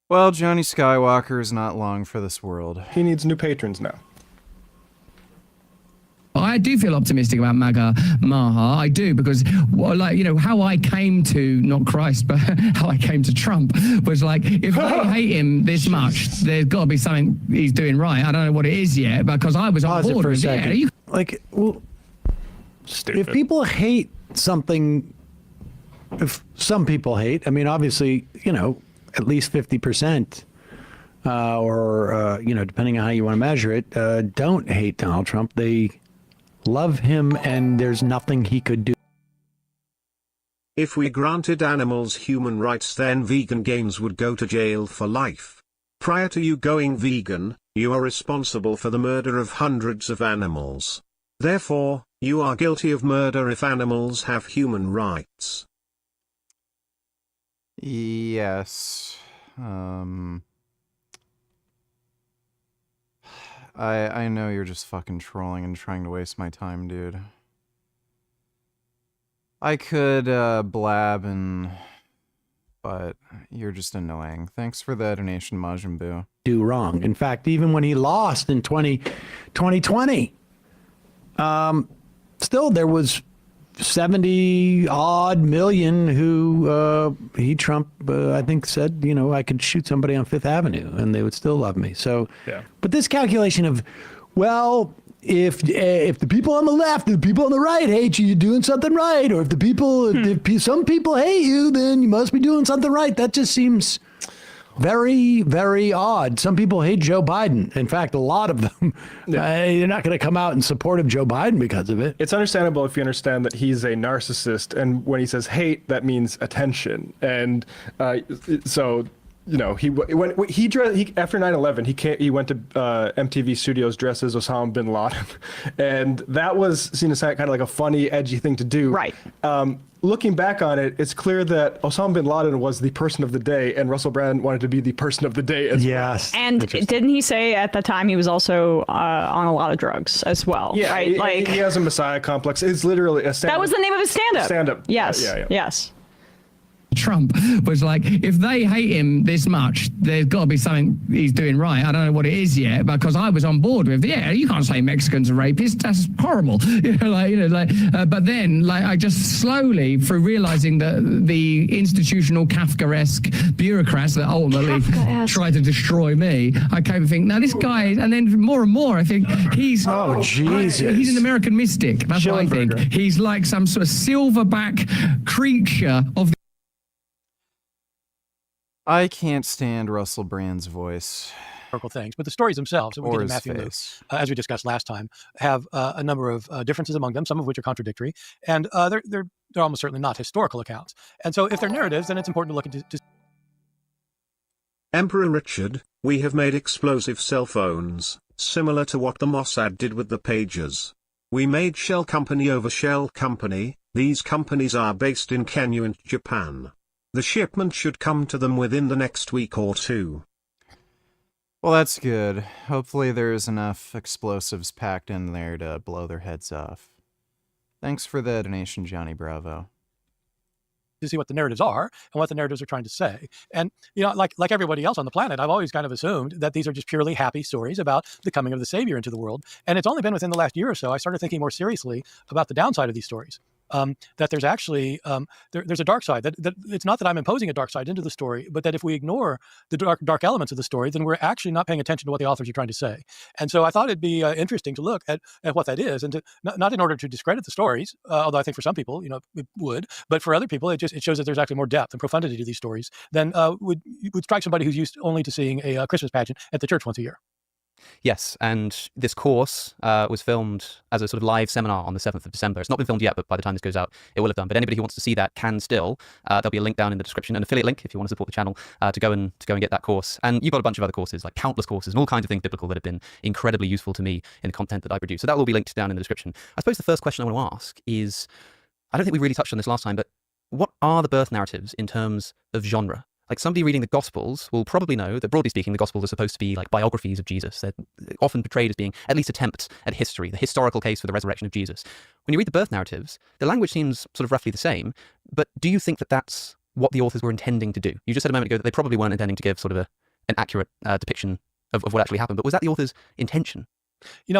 Well, Johnny Skywalker is not long for this world. He needs new patrons now. I do feel optimistic about MAGA Maha. I do, because, well, like, you know, how I came to, not Christ, but how I came to Trump was like, if they hate him this much, there's got to be something he's doing right. I don't know what it is yet, because I was on board with it. Yeah, like, well, if people hate something, if some people hate, I mean, obviously, you know, at least 50%, or, you know, depending on how you want to measure it, don't hate Donald Trump. They love him, and there's nothing he could do. If we granted animals human rights, then vegan games would go to jail for life. Prior to you going vegan, you are responsible for the murder of hundreds of animals. Therefore, you are guilty of murder if animals have human rights. Yes. I know you're just fucking trolling and trying to waste my time, dude. I could blab but you're just annoying. Thanks for the donation, Majin Buu. Do wrong. In fact, even when he lost in 2020, still there was 70 odd million who Trump I think said, you know, I could shoot somebody on Fifth Avenue and they would still love me. So, yeah. But this calculation of, well, if the people on the left and the people on the right hate you, you're doing something right. Or if some people hate you, then you must be doing something right. That just seems very, very odd. Some people hate Joe Biden. In fact, a lot of them, they're not going to come out in support of Joe Biden because of it. It's understandable if you understand that he's a narcissist, and when he says hate, that means attention. And so, you know, after 9/11, he went to MTV Studios dressed as Osama bin Laden, and that was seen as kind of like a funny, edgy thing to do. Right. Looking back on it, it's clear that Osama bin Laden was the person of the day, and Russell Brand wanted to be the person of the day as well. And didn't he say at the time he was also on a lot of drugs as well? Yeah, right. He has a messiah complex. It's literally a stand-up. That was the name of his stand-up. Stand-up. Yes. Yeah. Yes. Trump was like, if they hate him this much, there's got to be something he's doing right. I don't know what it is yet, because I was on board with, yeah, you can't say Mexicans are rapists. That's horrible. But then, I just slowly, through realizing that the institutional Kafkaesque bureaucrats that ultimately tried to destroy me, I came to think, now this guy, and then more and more, I think he's he's an American mystic. That's what I think. He's like some sort of silverback creature of the I can't stand Russell Brand's voice. Things, but the stories themselves that we get in Matthew and Luke, as we discussed last time, have a number of differences among them, some of which are contradictory, and they're almost certainly not historical accounts. And so, if they're narratives, then it's important to look into Emperor Richard, we have made explosive cell phones, similar to what the Mossad did with the pagers. We made Shell Company over Shell Company. These companies are based in Kenya and Japan. The shipment should come to them within the next week or two. Well, that's good. Hopefully there's enough explosives packed in there to blow their heads off. Thanks for the donation, Johnny Bravo. To see what the narratives are and what the narratives are trying to say. And, you know, like everybody else on the planet, I've always kind of assumed that these are just purely happy stories about the coming of the Savior into the world. And it's only been within the last year or so I started thinking more seriously about the downside of these stories. That there's actually there's a dark side. That it's not that I'm imposing a dark side into the story, but that if we ignore the dark elements of the story, then we're actually not paying attention to what the authors are trying to say. And so I thought it'd be interesting to look at what that is, and to not in order to discredit the stories, although I think for some people, you know, it would, but for other people, it shows that there's actually more depth and profundity to these stories than would strike somebody who's used only to seeing a Christmas pageant at the church once a year. Yes, and this course was filmed as a sort of live seminar on the 7th of December. It's not been filmed yet, but by the time this goes out, it will have done. But anybody who wants to see that can still. There'll be a link down in the description, an affiliate link if you want to support the channel, to go and get that course. And you've got a bunch of other courses, like countless courses and all kinds of things biblical that have been incredibly useful to me in the content that I produce. So that will be linked down in the description. I suppose the first question I want to ask is, I don't think we really touched on this last time, but what are the birth narratives in terms of genre? Like somebody reading the Gospels will probably know that, broadly speaking, the Gospels are supposed to be like biographies of Jesus. They're often portrayed as being at least attempts at history, the historical case for the resurrection of Jesus. When you read the birth narratives, the language seems sort of roughly the same, but do you think that that's what the authors were intending to do? You just said a moment ago that they probably weren't intending to give sort of an accurate depiction of what actually happened, but was that the author's intention? As you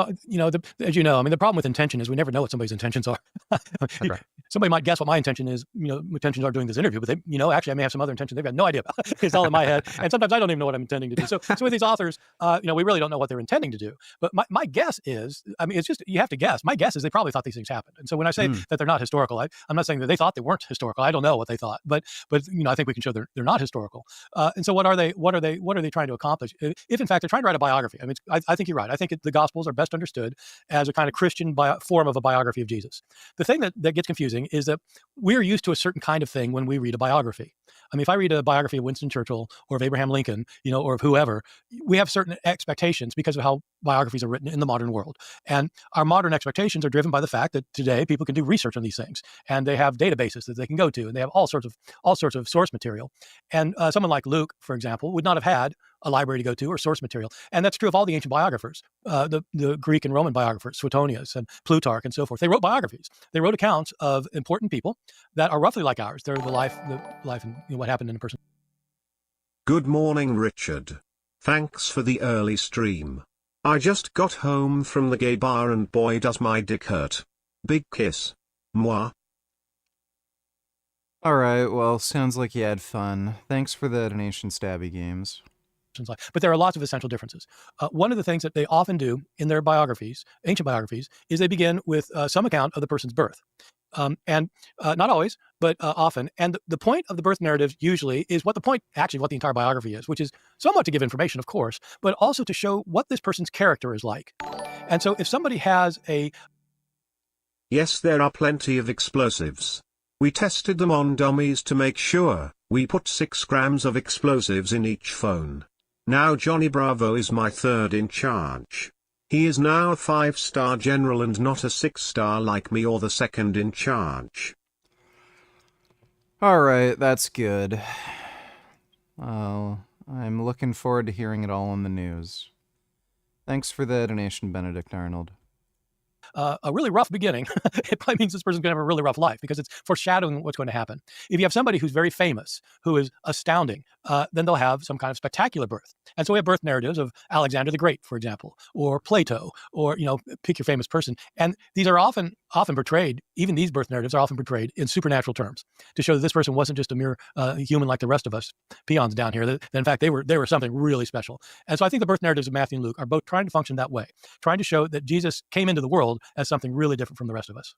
know, I mean, the problem with intention is we never know what somebody's intentions are. That's right. Somebody might guess what my intention is, intentions are doing this interview, but they, actually I may have some other intention they've got no idea about. It's all in my head. And sometimes I don't even know what I'm intending to do. So with these authors, we really don't know what they're intending to do. But my guess is, I mean, it's just, you have to guess. My guess is they probably thought these things happened. And so when I say that they're not historical, I'm not saying that they thought they weren't historical. I don't know what they thought, but I think we can show they're not historical. And so what are they trying to accomplish? If in fact they're trying to write a biography, I mean, I think you're right. I think the Gospels are best understood as a kind of Christian form of a biography of Jesus. The thing that gets confusing is that we're used to a certain kind of thing when we read a biography. I mean, if I read a biography of Winston Churchill or of Abraham Lincoln, or of whoever, we have certain expectations because of how biographies are written in the modern world. And our modern expectations are driven by the fact that today people can do research on these things, and they have databases that they can go to, and they have all sorts of source material. And someone like Luke, for example, would not have had a library to go to or source material. And that's true of all the ancient biographers, the Greek and Roman biographers, Suetonius and Plutarch and so forth. They wrote biographies. They wrote accounts of important people that are roughly like ours. They're the life and what happened in a person. Good morning, Richard. Thanks for the early stream. I just got home from the gay bar and boy does my dick hurt. Big kiss. Mwah. Alright, well, sounds like you had fun. Thanks for the donation, Stabby Games. But there are lots of essential differences. One of the things that they often do in their biographies, ancient biographies, is they begin with some account of the person's birth. And not always, but often. And the point of the birth narrative usually is what the entire biography is, which is somewhat to give information, of course, but also to show what this person's character is like. And so if somebody has a... Yes, there are plenty of explosives. We tested them on dummies to make sure. We put 6 grams of explosives in each phone. Now Johnny Bravo is my third in charge. He is now a 5-star general and not a 6-star like me or the second in charge. Alright, that's good. Well, I'm looking forward to hearing it all in the news. Thanks for the donation, Benedict Arnold. A really rough beginning, it probably means this person's going to have a really rough life because it's foreshadowing what's going to happen. If you have somebody who's very famous, who is astounding, then they'll have some kind of spectacular birth. And so we have birth narratives of Alexander the Great, for example, or Plato, or, pick your famous person. And these are often portrayed, even these birth narratives are often portrayed in supernatural terms to show that this person wasn't just a mere human like the rest of us peons down here. That in fact, they were something really special. And so I think the birth narratives of Matthew and Luke are both trying to function that way, trying to show that Jesus came into the world as something really different from the rest of us.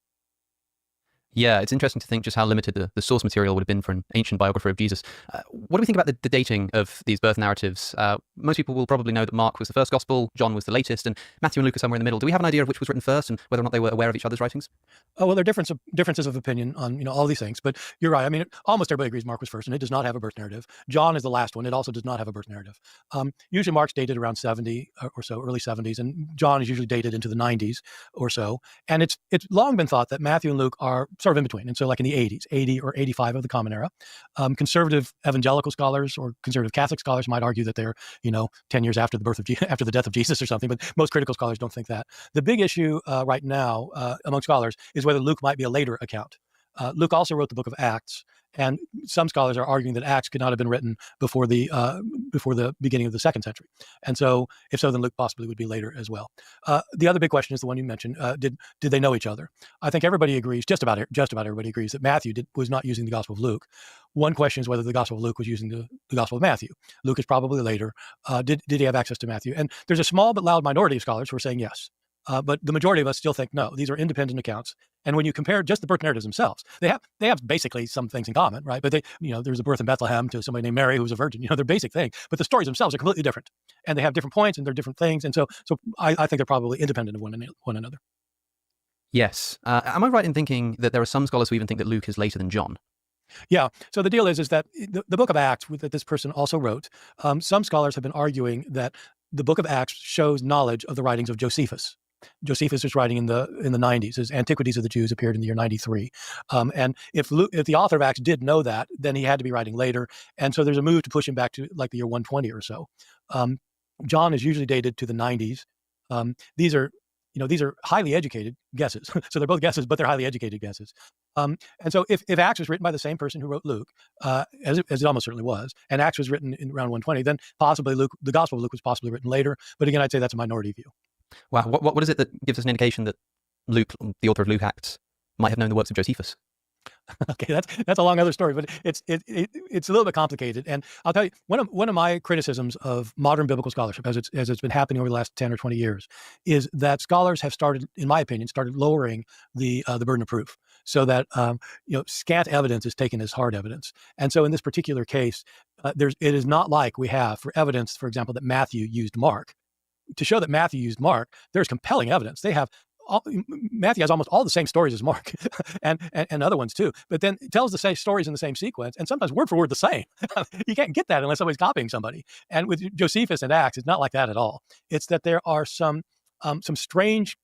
Yeah, it's interesting to think just how limited the source material would have been for an ancient biographer of Jesus. What do we think about the dating of these birth narratives? Most people will probably know that Mark was the first gospel, John was the latest, and Matthew and Luke are somewhere in the middle. Do we have an idea of which was written first and whether or not they were aware of each other's writings? Oh, well, there are differences of opinion on all these things, but you're right. I mean, almost everybody agrees Mark was first, and it does not have a birth narrative. John is the last one. It also does not have a birth narrative. Usually Mark's dated around 70 or so, early 70s, and John is usually dated into the 90s or so. And it's long been thought that Matthew and Luke are sort of in between, and so like in the 80s, 80 or 85 of the Common Era. Conservative evangelical scholars or conservative Catholic scholars might argue that they're 10 years after the birth of after the death of Jesus or something, but most critical scholars don't think that. The big issue right now among scholars is whether Luke might be a later account. Luke also wrote the book of Acts, and some scholars are arguing that Acts could not have been written before the beginning of the 2nd century. And so, if so, then Luke possibly would be later as well. The other big question is the one you mentioned: did they know each other? I think everybody agrees, just about everybody agrees, that Matthew was not using the Gospel of Luke. One question is whether the Gospel of Luke was using the Gospel of Matthew. Luke is probably later. Did he have access to Matthew? And there's a small but loud minority of scholars who are saying yes. But the majority of us still think no, these are independent accounts. And when you compare just the birth narratives themselves, they have basically some things in common, right? But there's a birth in Bethlehem to somebody named Mary who was a virgin. They're basic things, but the stories themselves are completely different, and they have different points and they're different things. And so I think they're probably independent of one another. Yes. Am I right in thinking that there are some scholars who even think that Luke is later than John? Yeah. So the deal is that the book of Acts that this person also wrote, some scholars have been arguing that the book of Acts shows knowledge of the writings of Josephus. Josephus was writing in the 90s. His Antiquities of the Jews appeared in the year 93. And if the author of Acts did know that, then he had to be writing later. And so there's a move to push him back to like the year 120 or so. John is usually dated to the 90s. These are highly educated guesses. So they're both guesses, but they're highly educated guesses. And so if Acts was written by the same person who wrote Luke, as it almost certainly was, and Acts was written in around 120, then possibly the Gospel of Luke was possibly written later. But again, I'd say that's a minority view. Wow. What is it that gives us an indication that Luke, the author of Luke Acts, might have known the works of Josephus? Okay, that's a long other story, but it's a little bit complicated. And I'll tell you, one of my criticisms of modern biblical scholarship, as it's been happening over the last 10 or 20 years, is that scholars have started, in my opinion, lowering the burden of proof, so that scant evidence is taken as hard evidence. And so in this particular case, it is not like we have for evidence, for example, that Matthew used Mark. To show that Matthew used Mark, there's compelling evidence. Matthew has almost all the same stories as Mark and other ones too, but then it tells the same stories in the same sequence and sometimes word for word the same. You can't get that unless somebody's copying somebody. And with Josephus and Acts, it's not like that at all. It's that there are some strange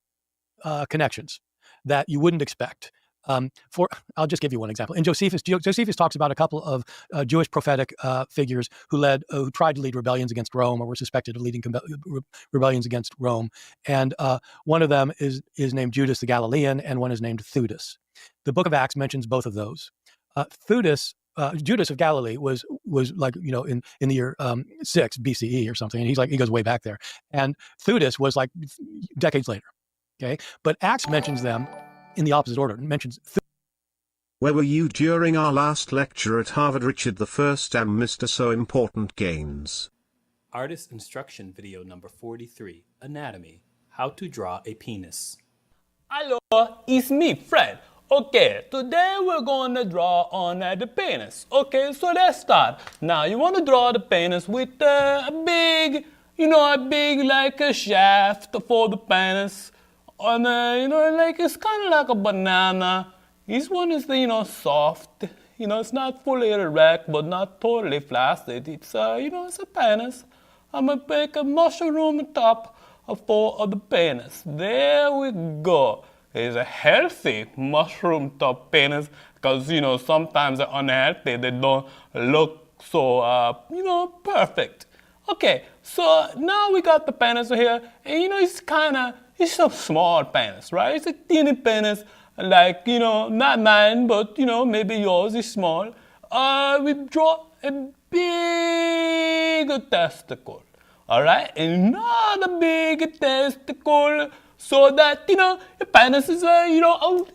connections that you wouldn't expect. I'll just give you one example. In Josephus talks about a couple of Jewish prophetic figures who tried to lead rebellions against Rome or were suspected of leading rebellions against Rome. And one of them is named Judas the Galilean, and one is named Theudas. The book of Acts mentions both of those. Judas of Galilee was like, in the year 6 BCE or something, and he goes way back there. And Theudas was like decades later. Okay, but Acts mentions them in the opposite order. It mentions. Where were you during our last lecture at Harvard, Richard I and Mr. So Important Gains? Artist instruction video number 43, Anatomy, How to Draw a Penis. Hello, it's me, Fred. Okay, today we're going to draw on the penis. Okay, so let's start. Now, you want to draw the penis with a big like a shaft for the penis. And, it's kind of like a banana. This one is, soft. It's not fully erect, but not totally flaccid. It's, it's a penis. I'm going to make a mushroom top for the penis. There we go. It's a healthy mushroom top penis because, sometimes they're unhealthy. They don't look so, perfect. Okay, so now we got the penis here. And, it's a small penis, right? It's a teeny penis, like, not mine, but, maybe yours is small. We draw a big testicle, all right? Another big testicle, so that, your penis is,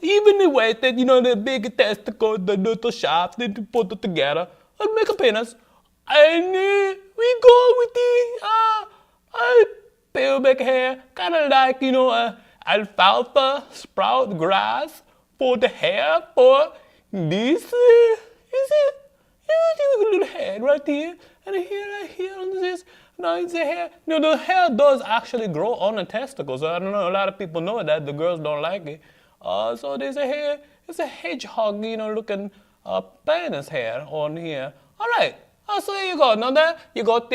evenly weighted, the big testicle, the little shaft, they put it together and make a penis. And we go with the, pubic hair, kind of like, alfalfa sprout grass. for the hair, for this, is it? You know, a little head right here, and here, right here, on this. No, it's the hair. You know, the hair does actually grow on the testicles. I don't know, a lot of people know that. The girls don't like it. So there's a hair, it's a hedgehog, you know, looking penis hair on here. All right. So there you go. Now that you got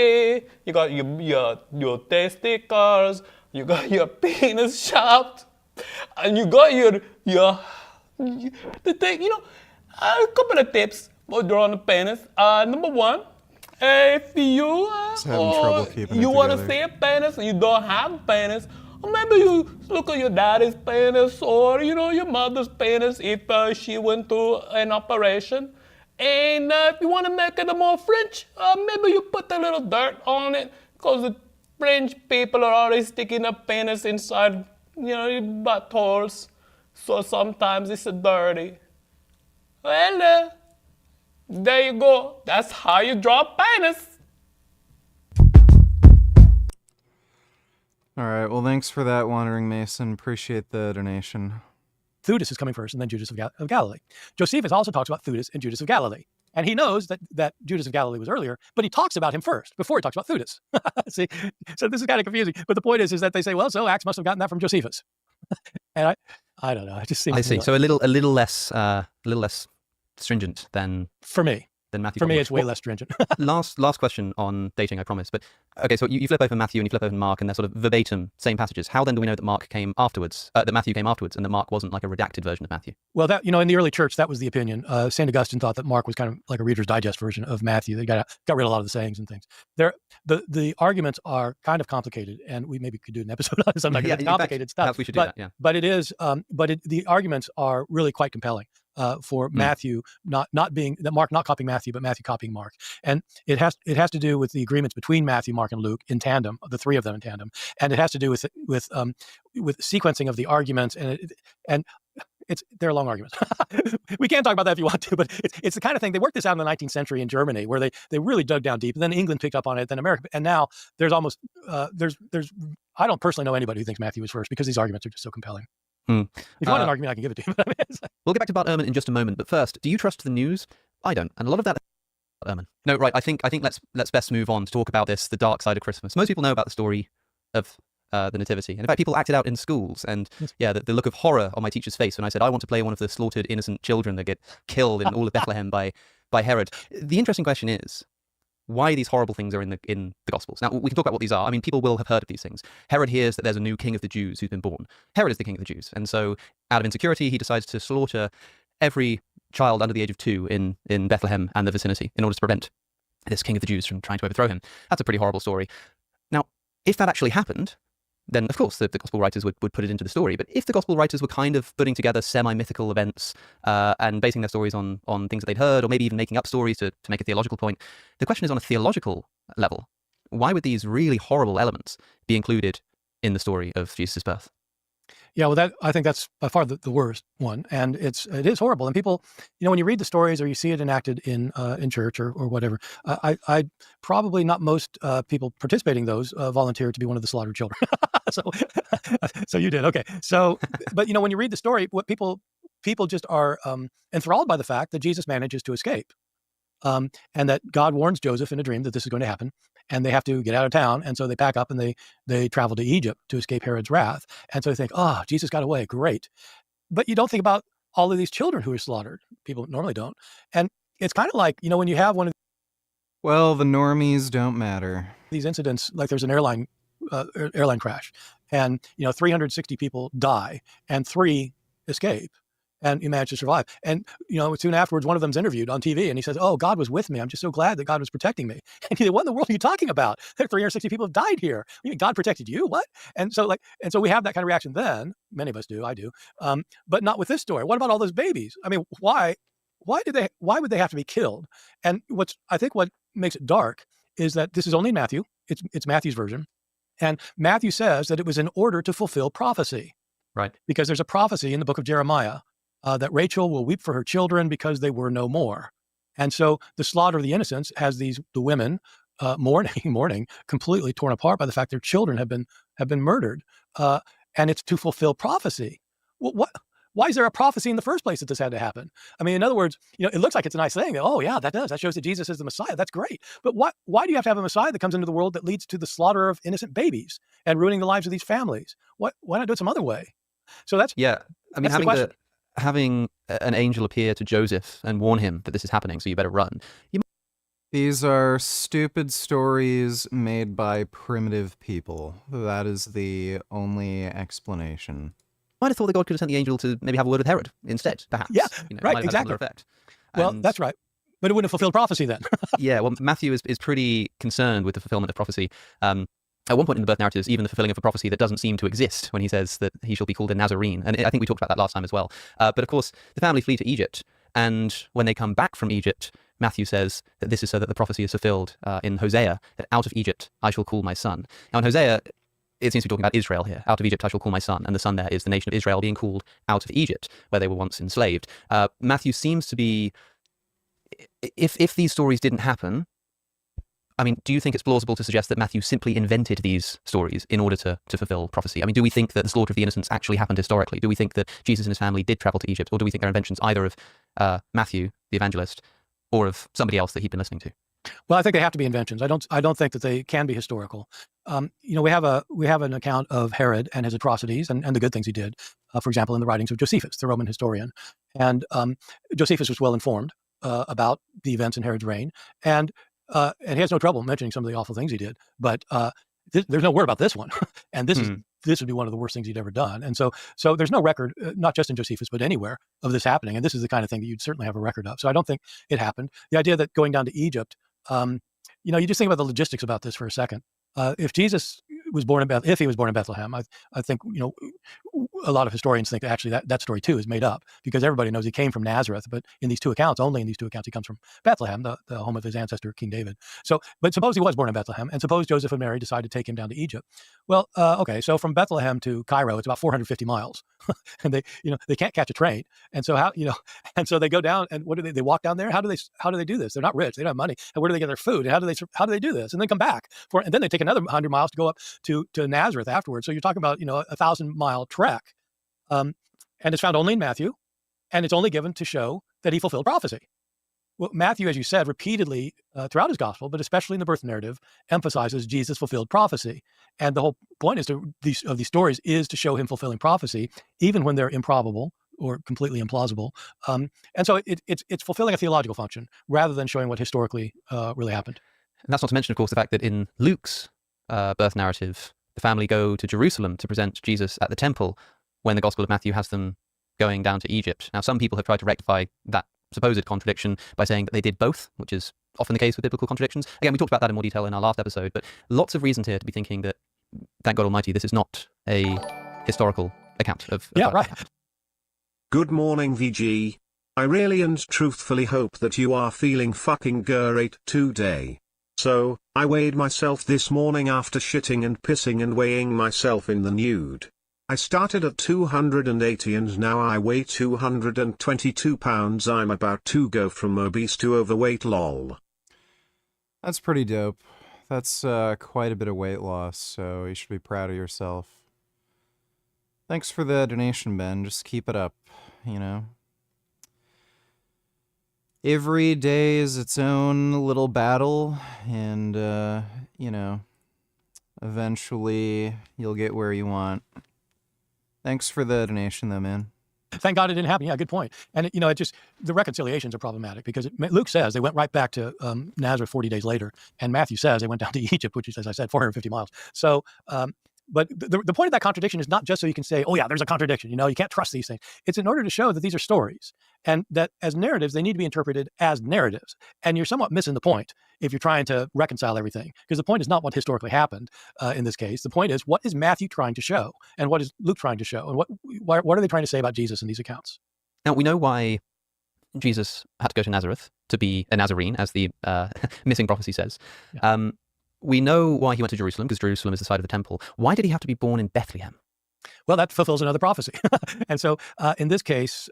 your testicles, you got your penis chopped, and you got the thing. You know, a couple of tips for drawing a penis. Number one, if you having trouble keeping you it want to together. see a penis and you don't have a penis, or maybe you look at your daddy's penis or you know your mother's penis if she went through an operation. And if you want to make it a more French, maybe you put a little dirt on it, because the French people are always sticking a penis inside, you know, your buttholes. So sometimes it's dirty. Well, there you go. That's how you draw a penis. All right. Well, thanks for that, Wandering Mason. Appreciate the donation. Theudas is coming first, and then Judas of Galilee. Josephus also talks about Theudas and Judas of Galilee. And he knows that Judas of Galilee was earlier, but he talks about him first, before he talks about Theudas. See, so this is kind of confusing. But the point is that they say, well, so Acts must have gotten that from Josephus. And I don't know. It just seems I to me see. like, So a little less stringent than for me. Than Matthew. For me, Conway. it's way less stringent. last question on dating, I promise. But okay, so you flip over Matthew and you flip over Mark, and they're sort of verbatim same passages. How then do we know that Mark came afterwards? That Matthew came afterwards, and that Mark wasn't like a redacted version of Matthew? Well, that, you know, in the early church, that was the opinion. St. Augustine thought that Mark was kind of like a Reader's Digest version of Matthew. They got rid of a lot of the sayings and things. The arguments are kind of complicated, and we maybe could do an episode on some like complicated stuff. Perhaps we should do that. Yeah. But it is, the arguments are really quite compelling. For Matthew not Mark not copying Matthew, but Matthew copying Mark, and it has to do with the agreements between Matthew, Mark, and Luke in tandem, the three of them in tandem, and it has to do with sequencing of the arguments, and they're long arguments. We can't talk about that if you want to, but it's the kind of thing. They worked this out in the 19th century in Germany, where they really dug down deep, and then England picked up on it, then America, and now there's almost there's I don't personally know anybody who thinks Matthew was first because these arguments are just so compelling. If you want an argument, I can give it to you. We'll get back to Bart Ehrman in just a moment, but first, do you trust the news? I don't, and a lot of that. Ehrman. No, right. I think let's best move on to talk about the dark side of Christmas. Most people know about the story of the Nativity, and in fact, people acted out in schools. And yeah, the look of horror on my teacher's face when I said I want to play one of the slaughtered innocent children that get killed in all of Bethlehem by Herod. The interesting question is why these horrible things are in the Gospels. Now, we can talk about what these are. I mean, people will have heard of these things. Herod hears that there's a new king of the Jews who's been born. Herod is the king of the Jews. And so, out of insecurity, he decides to slaughter every child under the age of 2 in Bethlehem and the vicinity in order to prevent this king of the Jews from trying to overthrow him. That's a pretty horrible story. Now, if that actually happened, then of course the gospel writers would put it into the story. But if the gospel writers were kind of putting together semi-mythical events and basing their stories on things that they'd heard, or maybe even making up stories to make a theological point, the question is on a theological level, why would these really horrible elements be included in the story of Jesus' birth? Yeah, well, I think that's by far the worst one, and it is horrible. And people, you know, when you read the stories or you see it enacted in church or whatever, I probably not most people participating in those volunteer to be one of the slaughtered children. So you did, okay. So, but you know, when you read the story, what people just are enthralled by the fact that Jesus manages to escape, and that God warns Joseph in a dream that this is going to happen. And they have to get out of town. And so they pack up and they travel to Egypt to escape Herod's wrath. And so they think, Jesus got away. Great. But you don't think about all of these children who are slaughtered. People normally don't. And it's kind of like, you know, when you have one of Well, the normies don't matter. these incidents, like there's an airline crash and, you know, 360 people die and 3 escape. And you manage to survive. And, you know, soon afterwards, one of them's interviewed on TV and he says, God was with me. I'm just so glad that God was protecting me. And he said, what in the world are you talking about? There are 360 people have died here. You mean God protected you? What? And so we have that kind of reaction then. Many of us do. I do. But not with this story. What about all those babies? I mean, why would they have to be killed? And what makes it dark is that this is only in Matthew. It's Matthew's version. And Matthew says that it was in order to fulfill prophecy. Right. Because there's a prophecy in the book of Jeremiah that Rachel will weep for her children because they were no more. And so the slaughter of the innocents has the women mourning, completely torn apart by the fact their children have been murdered. And it's to fulfill prophecy. why is there a prophecy in the first place that this had to happen? I mean, in other words, it looks like it's a nice thing. Oh yeah, that shows that Jesus is the Messiah. That's great. But why do you have to have a Messiah that comes into the world that leads to the slaughter of innocent babies and ruining the lives of these families? Why not do it some other way? So that's I mean, that's having an angel appear to Joseph and warn him that this is happening, so you better run. These are stupid stories made by primitive people. That is the only explanation. Might have thought that God could have sent the angel to maybe have a word with Herod instead, perhaps. Yeah, might right, have exactly. Had a effect. Well, that's right. But it wouldn't have fulfilled prophecy then. Yeah, well, Matthew is pretty concerned with the fulfillment of prophecy. At one point in the birth narratives, even the fulfilling of a prophecy that doesn't seem to exist when he says that he shall be called a Nazarene. And I think we talked about that last time as well. But of course, the family flee to Egypt. And when they come back from Egypt, Matthew says that this is so that the prophecy is fulfilled in Hosea, that out of Egypt I shall call my son. Now in Hosea, it seems to be talking about Israel here. Out of Egypt I shall call my son. And the son there is the nation of Israel being called out of Egypt, where they were once enslaved. Matthew seems to be, if these stories didn't happen, I mean, do you think it's plausible to suggest that Matthew simply invented these stories in order to fulfill prophecy? I mean, do we think that the slaughter of the innocents actually happened historically? Do we think that Jesus and his family did travel to Egypt? Or do we think they're inventions either of Matthew, the evangelist, or of somebody else that he'd been listening to? Well, I think they have to be inventions. I don't think that they can be historical. We have an account of Herod and his atrocities and the good things he did. For example, in the writings of Josephus, the Roman historian, and Josephus was well informed about the events in Herod's reign, and he has no trouble mentioning some of the awful things he did. But there's no word about this one, and this would be one of the worst things he'd ever done. And so there's no record, not just in Josephus, but anywhere, of this happening. And this is the kind of thing that you'd certainly have a record of. So I don't think it happened. The idea that going down to Egypt, you just think about the logistics about this for a second. If Jesus was born in if he was born in Bethlehem, I think a lot of historians think that actually that story too is made up, because everybody knows he came from Nazareth, but in these two accounts, only in these two accounts, he comes from Bethlehem, the home of his ancestor King David. So, but suppose he was born in Bethlehem, and suppose Joseph and Mary decided to take him down to Egypt. Well, okay, so from Bethlehem to Cairo, it's about 450 miles, and they can't catch a train, and so and so they go down, and what do they walk down there? How do they do this? They're not rich, they don't have money, and where do they get their food? And how do they do this? And then come back and then they take another 100 miles to go up to Nazareth afterwards. So you're talking about 1,000-mile trek, and it's found only in Matthew, and it's only given to show that he fulfilled prophecy. Well, Matthew, as you said, repeatedly throughout his gospel, but especially in the birth narrative, emphasizes Jesus fulfilled prophecy, and the whole point of these stories is to show him fulfilling prophecy, even when they're improbable or completely implausible. And so it's fulfilling a theological function rather than showing what historically really happened. And that's not to mention, of course, the fact that in Luke's birth narrative, the family go to Jerusalem to present Jesus at the temple, when the Gospel of Matthew has them going down to Egypt. Now, some people have tried to rectify that supposed contradiction by saying that they did both, which is often the case with biblical contradictions. Again, we talked about that in more detail in our last episode, but lots of reasons here to be thinking that, thank God Almighty, this is not a historical account of right. Good morning, VG. I really and truthfully hope that you are feeling fucking great today. So, I weighed myself this morning after shitting and pissing and weighing myself in the nude. I started at 280 and now I weigh 222 pounds. I'm about to go from obese to overweight, lol. That's pretty dope. That's quite a bit of weight loss, so you should be proud of yourself. Thanks for the donation, Ben. Just keep it up, Every day is its own little battle, and, eventually you'll get where you want. Thanks for the donation, though, man. Thank God it didn't happen. Yeah, good point. And, the reconciliations are problematic because Luke says they went right back to Nazareth 40 days later, and Matthew says they went down to Egypt, which is, as I said, 450 miles. So, but the point of that contradiction is not just so you can say, oh yeah, there's a contradiction, you can't trust these things. It's in order to show that these are stories, and that as narratives, they need to be interpreted as narratives. And you're somewhat missing the point if you're trying to reconcile everything, because the point is not what historically happened in this case. The point is, what is Matthew trying to show, and what is Luke trying to show, and what are they trying to say about Jesus in these accounts? Now, we know why Jesus had to go to Nazareth to be a Nazarene, as the missing prophecy says. Yeah. We know why he went to Jerusalem, because Jerusalem is the site of the temple. Why did he have to be born in Bethlehem? Well, that fulfills another prophecy. And so in this case,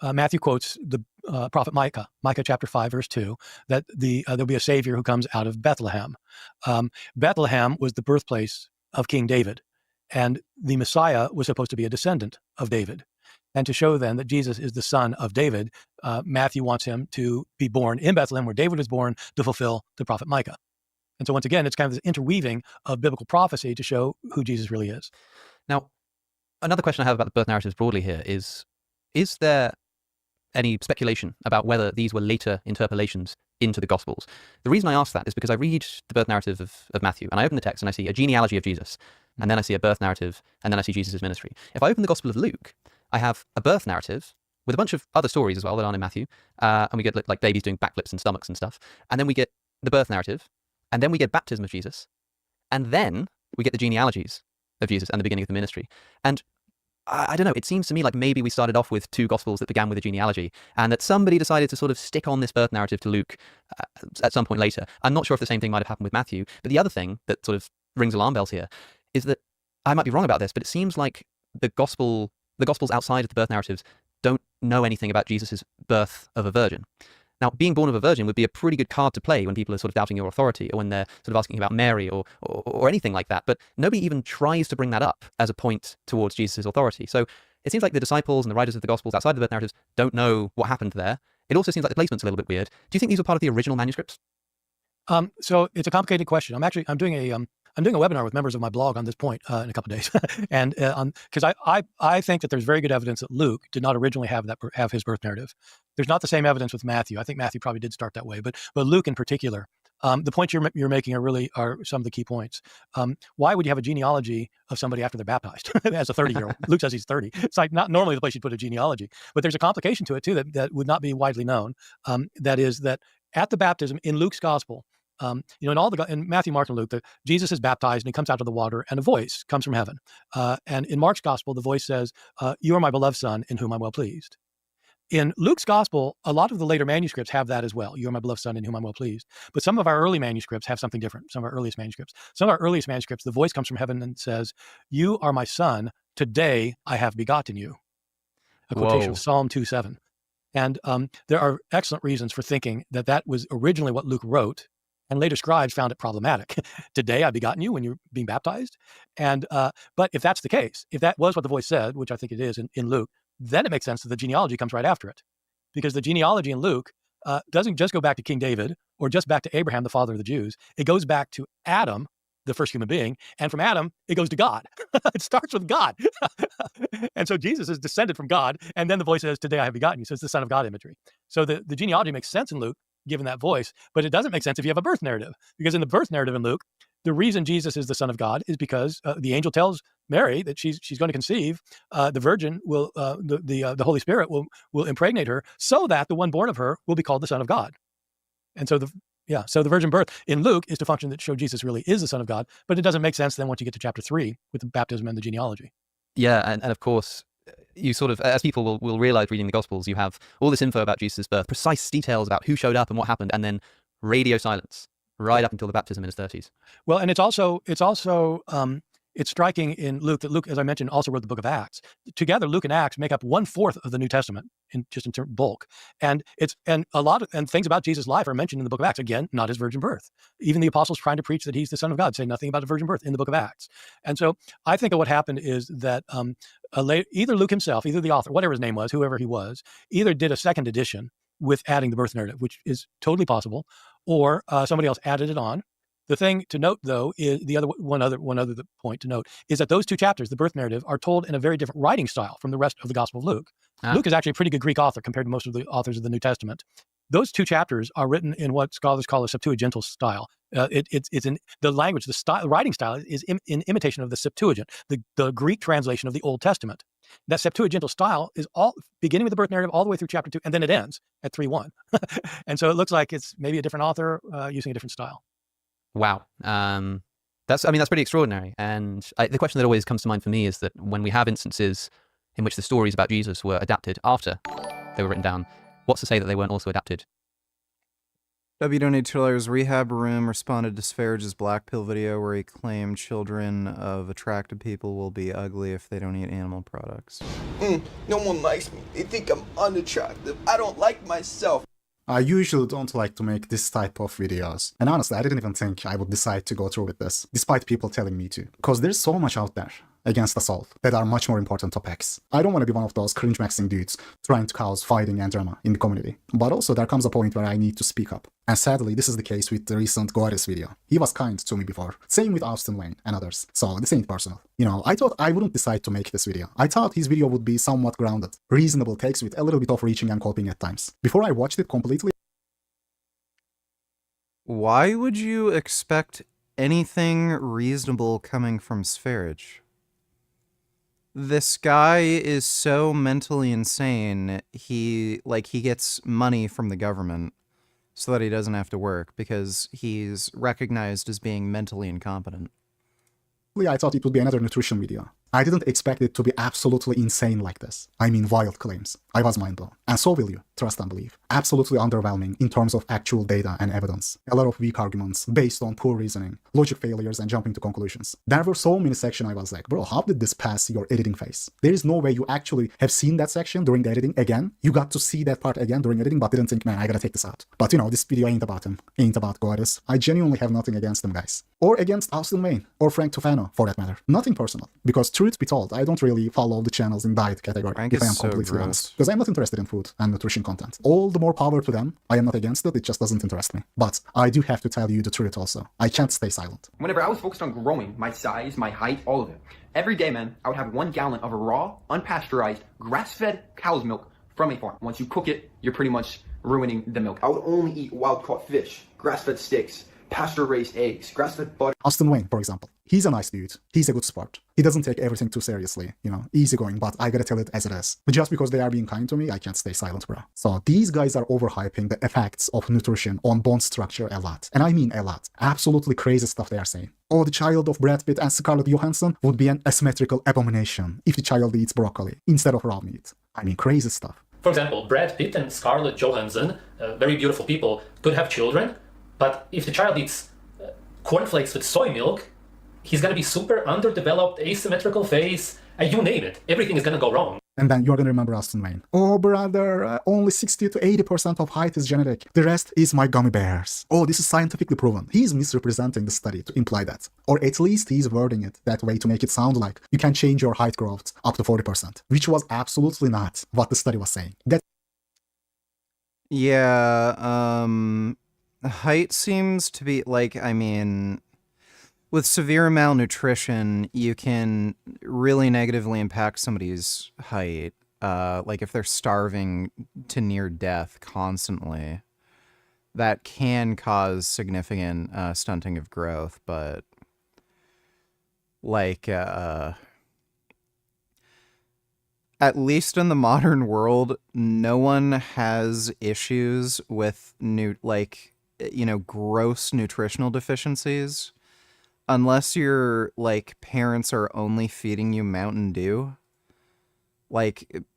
Matthew quotes the prophet Micah chapter 5, verse 2, that there'll be a Savior who comes out of Bethlehem. Bethlehem was the birthplace of King David, and the Messiah was supposed to be a descendant of David. And to show then that Jesus is the son of David, Matthew wants him to be born in Bethlehem, where David was born, to fulfill the prophet Micah. And so once again, it's kind of this interweaving of biblical prophecy to show who Jesus really is. Now, another question I have about the birth narratives broadly here is there any speculation about whether these were later interpolations into the Gospels? The reason I ask that is because I read the birth narrative of Matthew, and I open the text and I see a genealogy of Jesus, and then I see a birth narrative, and then I see Jesus' ministry. If I open the Gospel of Luke, I have a birth narrative with a bunch of other stories as well that aren't in Matthew, and we get like babies doing backflips and stomachs and stuff, and then we get the birth narrative, and then we get baptism of Jesus, and then we get the genealogies of Jesus and the beginning of the ministry. And I don't know, it seems to me like maybe we started off with two Gospels that began with a genealogy, and that somebody decided to sort of stick on this birth narrative to Luke at some point later. I'm not sure if the same thing might have happened with Matthew, but the other thing that sort of rings alarm bells here is that, I might be wrong about this, but it seems like the Gospels outside of the birth narratives don't know anything about Jesus' birth of a virgin. Now, being born of a virgin would be a pretty good card to play when people are sort of doubting your authority, or when they're sort of asking about Mary or anything like that. But nobody even tries to bring that up as a point towards Jesus' authority. So it seems like the disciples and the writers of the Gospels outside of the birth narratives don't know what happened there. It also seems like the placement's a little bit weird. Do you think these were part of the original manuscripts? So it's a complicated question. I'm doing a webinar with members of my blog on this point in a couple of days, and because I think that there's very good evidence that Luke did not originally have his birth narrative. There's not the same evidence with Matthew. I think Matthew probably did start that way, but Luke in particular, the points you're making are some of the key points. Why would you have a genealogy of somebody after they're baptized as a 30-year-old? Luke says he's 30. It's like not normally the place you'd put a genealogy, but there's a complication to it too that would not be widely known. That is that at the baptism in Luke's gospel. In Matthew, Mark, and Luke, Jesus is baptized and he comes out of the water, and a voice comes from heaven. And in Mark's gospel, the voice says, "You are my beloved son, in whom I'm well pleased." In Luke's gospel, a lot of the later manuscripts have that as well. "You are my beloved son, in whom I'm well pleased." But some of our early manuscripts have something different. Some of our earliest manuscripts, the voice comes from heaven and says, "You are my son. Today I have begotten you." A quotation of Psalm 2:7. And there are excellent reasons for thinking that was originally what Luke wrote. And later scribes found it problematic. "Today I've begotten you," when you're being baptized. And but if that's the case, if that was what the voice said, which I think it is in Luke, then it makes sense that the genealogy comes right after it. Because the genealogy in Luke doesn't just go back to King David or just back to Abraham, the father of the Jews. It goes back to Adam, the first human being. And from Adam, it goes to God. It starts with God. And so Jesus is descended from God. And then the voice says, "Today I have begotten you." So it's the Son of God imagery. So the genealogy makes sense in Luke, given that voice, but it doesn't make sense if you have a birth narrative. Because in the birth narrative in Luke, the reason Jesus is the Son of God is because the angel tells Mary that she's going to conceive. The virgin will, the Holy Spirit will impregnate her, so that the one born of her will be called the Son of God. And so the virgin birth in Luke is to function that show Jesus really is the Son of God, but it doesn't make sense then once you get to chapter 3 with the baptism and the genealogy. Yeah, and of course, you sort of, as people will realize reading the Gospels, you have all this info about Jesus' birth, precise details about who showed up and what happened, and then radio silence right up until the baptism in his 30s. Well, and it's striking in Luke that Luke, as I mentioned, also wrote the book of Acts. Together, Luke and Acts make up 1/4 of the New Testament in bulk. And things about Jesus' life are mentioned in the book of Acts. Again, not his virgin birth. Even the apostles trying to preach that he's the Son of God say nothing about a virgin birth in the book of Acts. And so I think that what happened is that either Luke himself, either the author, whatever his name was, whoever he was, either did a second edition with adding the birth narrative, which is totally possible, or somebody else added it on. The thing to note, though, is one other point to note is that those two chapters, the birth narrative, are told in a very different writing style from the rest of the Gospel of Luke. Luke is actually a pretty good Greek author compared to most of the authors of the New Testament. Those two chapters are written in what scholars call a Septuagintal style. It's in the language, the writing style is in imitation of the Septuagint, the Greek translation of the Old Testament. That Septuagintal style is all beginning with the birth narrative all the way through chapter 2, and then it ends at 3:1. And so it looks like it's maybe a different author using a different style. Wow. That's pretty extraordinary. And the question that always comes to mind for me is that when we have instances in which the stories about Jesus were adapted after they were written down, what's to say that they weren't also adapted? W. Don't Need $2 Rehab Room responded to Sv3rige's Black Pill video where he claimed children of attractive people will be ugly if they don't eat animal products. No one likes me. They think I'm unattractive. I don't like myself. I usually don't like to make this type of videos. And honestly, I didn't even think I would decide to go through with this, despite people telling me to. Because there's so much out there. against assault that are much more important topics. I don't want to be one of those cringe-maxing dudes trying to cause fighting and drama in the community. But also there comes a point where I need to speak up. And sadly, this is the case with the recent Goatis video. He was kind to me before. Same with Austin Wayne and others. So this ain't personal. You know, I thought I wouldn't decide to make this video. I thought his video would be somewhat grounded, reasonable takes with a little bit of reaching and coping at times. Before I watched it completely, why would you expect anything reasonable coming from Sv3rige? This guy is so mentally insane, he gets money from the government so that he doesn't have to work because he's recognized as being mentally incompetent. I thought it would be another nutrition video. I didn't expect it to be absolutely insane like this. I mean, wild claims. I was mind blown. And so will you, trust and believe. Absolutely underwhelming in terms of actual data and evidence. A lot of weak arguments based on poor reasoning, logic failures, and jumping to conclusions. There were so many sections I was like, bro, how did this pass your editing phase? There is no way you actually have seen that section during the editing again. You got to see that part again during editing, but didn't think, man, I gotta take this out. But you know, this video ain't about him. Ain't about Goatis. I genuinely have nothing against them, guys. Or against Austin Wayne, or Frank Tufano, for that matter. Nothing personal. Because truth be told, I don't really follow the channels in diet category, if I am completely honest. Because I'm not interested in food and nutrition content. All the more power to them. I am not against it, it just doesn't interest me. But I do have to tell you the truth also. I can't stay silent. Whenever I was focused on growing my size, my height, all of it, every day, man, I would have 1 gallon of raw, unpasteurized, grass-fed cow's milk from a farm. Once you cook it, you're pretty much ruining the milk. I would only eat wild-caught fish, grass-fed steaks, pasture-raised eggs, grass-fed butter. Austin Wayne, for example. He's a nice dude. He's a good sport. He doesn't take everything too seriously, you know, easygoing, but I gotta tell it as it is. But just because they are being kind to me, I can't stay silent, bro. So these guys are overhyping the effects of nutrition on bone structure a lot. And I mean a lot. Absolutely crazy stuff they are saying. Oh, the child of Brad Pitt and Scarlett Johansson would be an asymmetrical abomination if the child eats broccoli instead of raw meat. I mean, crazy stuff. For example, Brad Pitt and Scarlett Johansson, very beautiful people, could have children, but if the child eats cornflakes with soy milk, he's going to be super underdeveloped, asymmetrical face, you name it. Everything is going to go wrong. And then you're going to remember Austin Wayne. Oh, brother, only 60 to 80% of height is genetic. The rest is my gummy bears. Oh, this is scientifically proven. He's misrepresenting the study to imply that. Or at least he's wording it that way to make it sound like you can change your height growth up to 40%, which was absolutely not what the study was saying. Height seems to be, I mean, with severe malnutrition, you can really negatively impact somebody's height. Like if they're starving to near death constantly, that can cause significant stunting of growth, but at least in the modern world, no one has issues with gross nutritional deficiencies unless your parents are only feeding you Mountain Dew.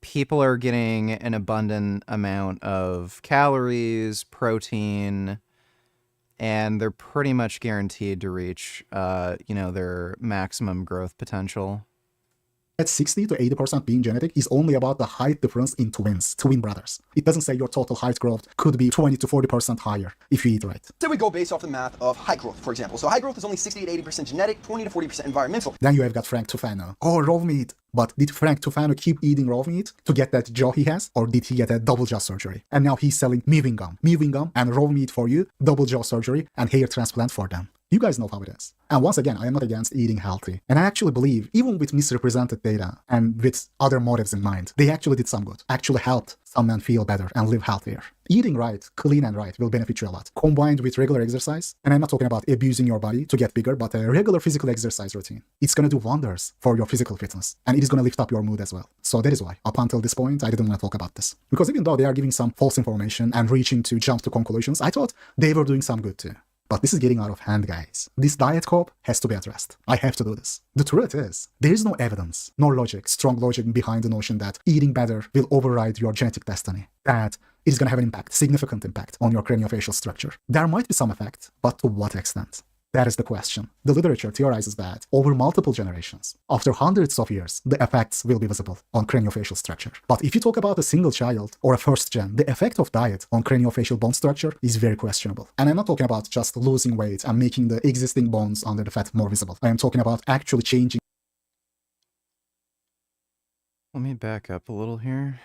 People are getting an abundant amount of calories, protein, and they're pretty much guaranteed to reach their maximum growth potential. That 60 to 80% being genetic is only about the height difference in twin brothers. It doesn't say your total height growth could be 20 to 40% higher if you eat right. So we go based off the math of height growth, for example. So height growth is only 60 to 80% genetic, 20 to 40% environmental. Then you have got Frank Tufano. Oh, raw meat. But did Frank Tufano keep eating raw meat to get that jaw he has? Or did he get a double jaw surgery? And now he's selling mewing gum and raw meat for you, double jaw surgery, and hair transplant for them. You guys know how it is. And once again, I am not against eating healthy. And I actually believe, even with misrepresented data and with other motives in mind, they actually did some good. Actually helped some men feel better and live healthier. Eating right, clean and right, will benefit you a lot. Combined with regular exercise, and I'm not talking about abusing your body to get bigger, but a regular physical exercise routine. It's going to do wonders for your physical fitness. And it is going to lift up your mood as well. So that is why, up until this point, I didn't want to talk about this. Because even though they are giving some false information and reaching to jump to conclusions, I thought they were doing some good too. But this is getting out of hand, guys. This diet cop has to be addressed. I have to do this. The truth is, there is no evidence, nor logic, strong logic behind the notion that eating better will override your genetic destiny. That it is going to have an impact, significant impact, on your craniofacial structure. There might be some effect, but to what extent? That is the question. The literature theorizes that over multiple generations, after hundreds of years, the effects will be visible on craniofacial structure. But if you talk about a single child or a first gen, the effect of diet on craniofacial bone structure is very questionable. And I'm not talking about just losing weight and making the existing bones under the fat more visible. I am talking about actually changing. Let me back up a little here.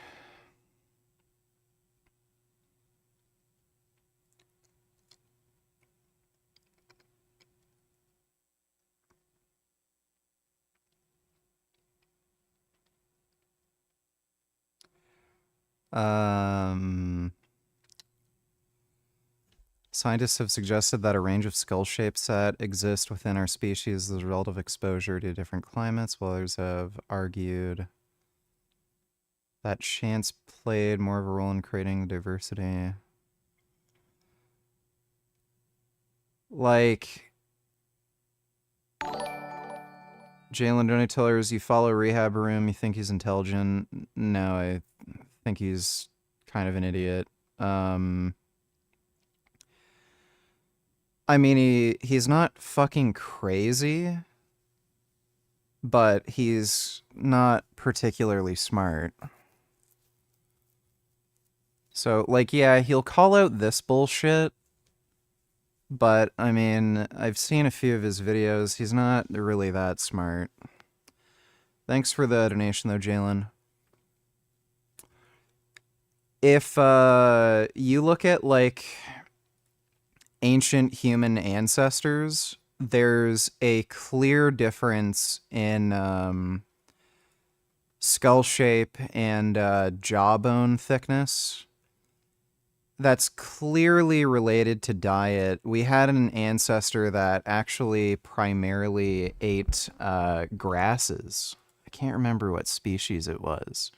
Scientists have suggested that a range of skull shapes that exist within our species as a result of exposure to different climates, while others have argued that chance played more of a role in creating diversity. Like, Jalen, don't I tell her, as you follow Rehab Room, you think he's intelligent? No, I think he's kind of an idiot. I mean, he's not fucking crazy, but he's not particularly smart. So, like, yeah, he'll call out this bullshit, but, I mean, I've seen a few of his videos. He's not really that smart. Thanks for the donation, though, Jalen. If you look at, like, ancient human ancestors, there's a clear difference in skull shape and jawbone thickness. That's clearly related to diet. We had an ancestor that actually primarily ate grasses. I can't remember what species it was.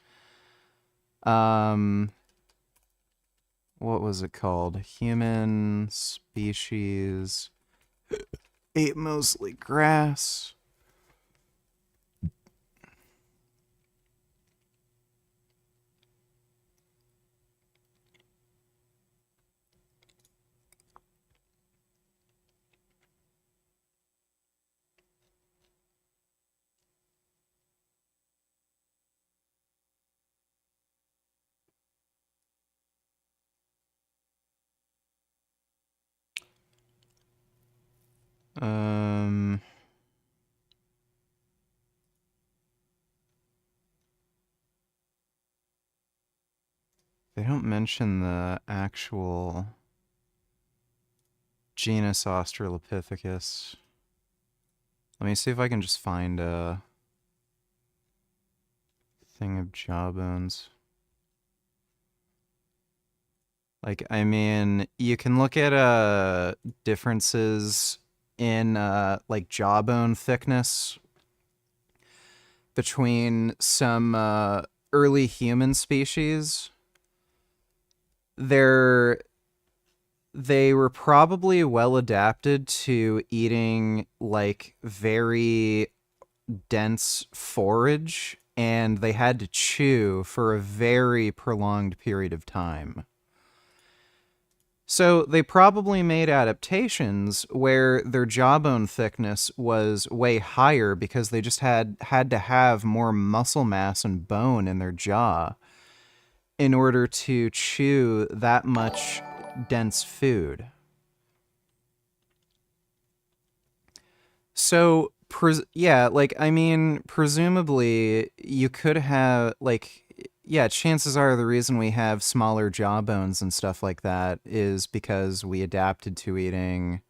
What was it called? Human species ate mostly grass. They don't mention the actual genus Australopithecus. Let me see if I can just find a thing of jawbones. Like, I mean, you can look at differences in like jawbone thickness between some early human species. They were probably well adapted to eating like very dense forage, and they had to chew for a very prolonged period of time. So they probably made adaptations where their jawbone thickness was way higher because they just had to have more muscle mass and bone in their jaw in order to chew that much dense food. So, yeah, like, I mean, presumably you could have, like, yeah, chances are the reason we have smaller jawbones and stuff like that is because we adapted to eating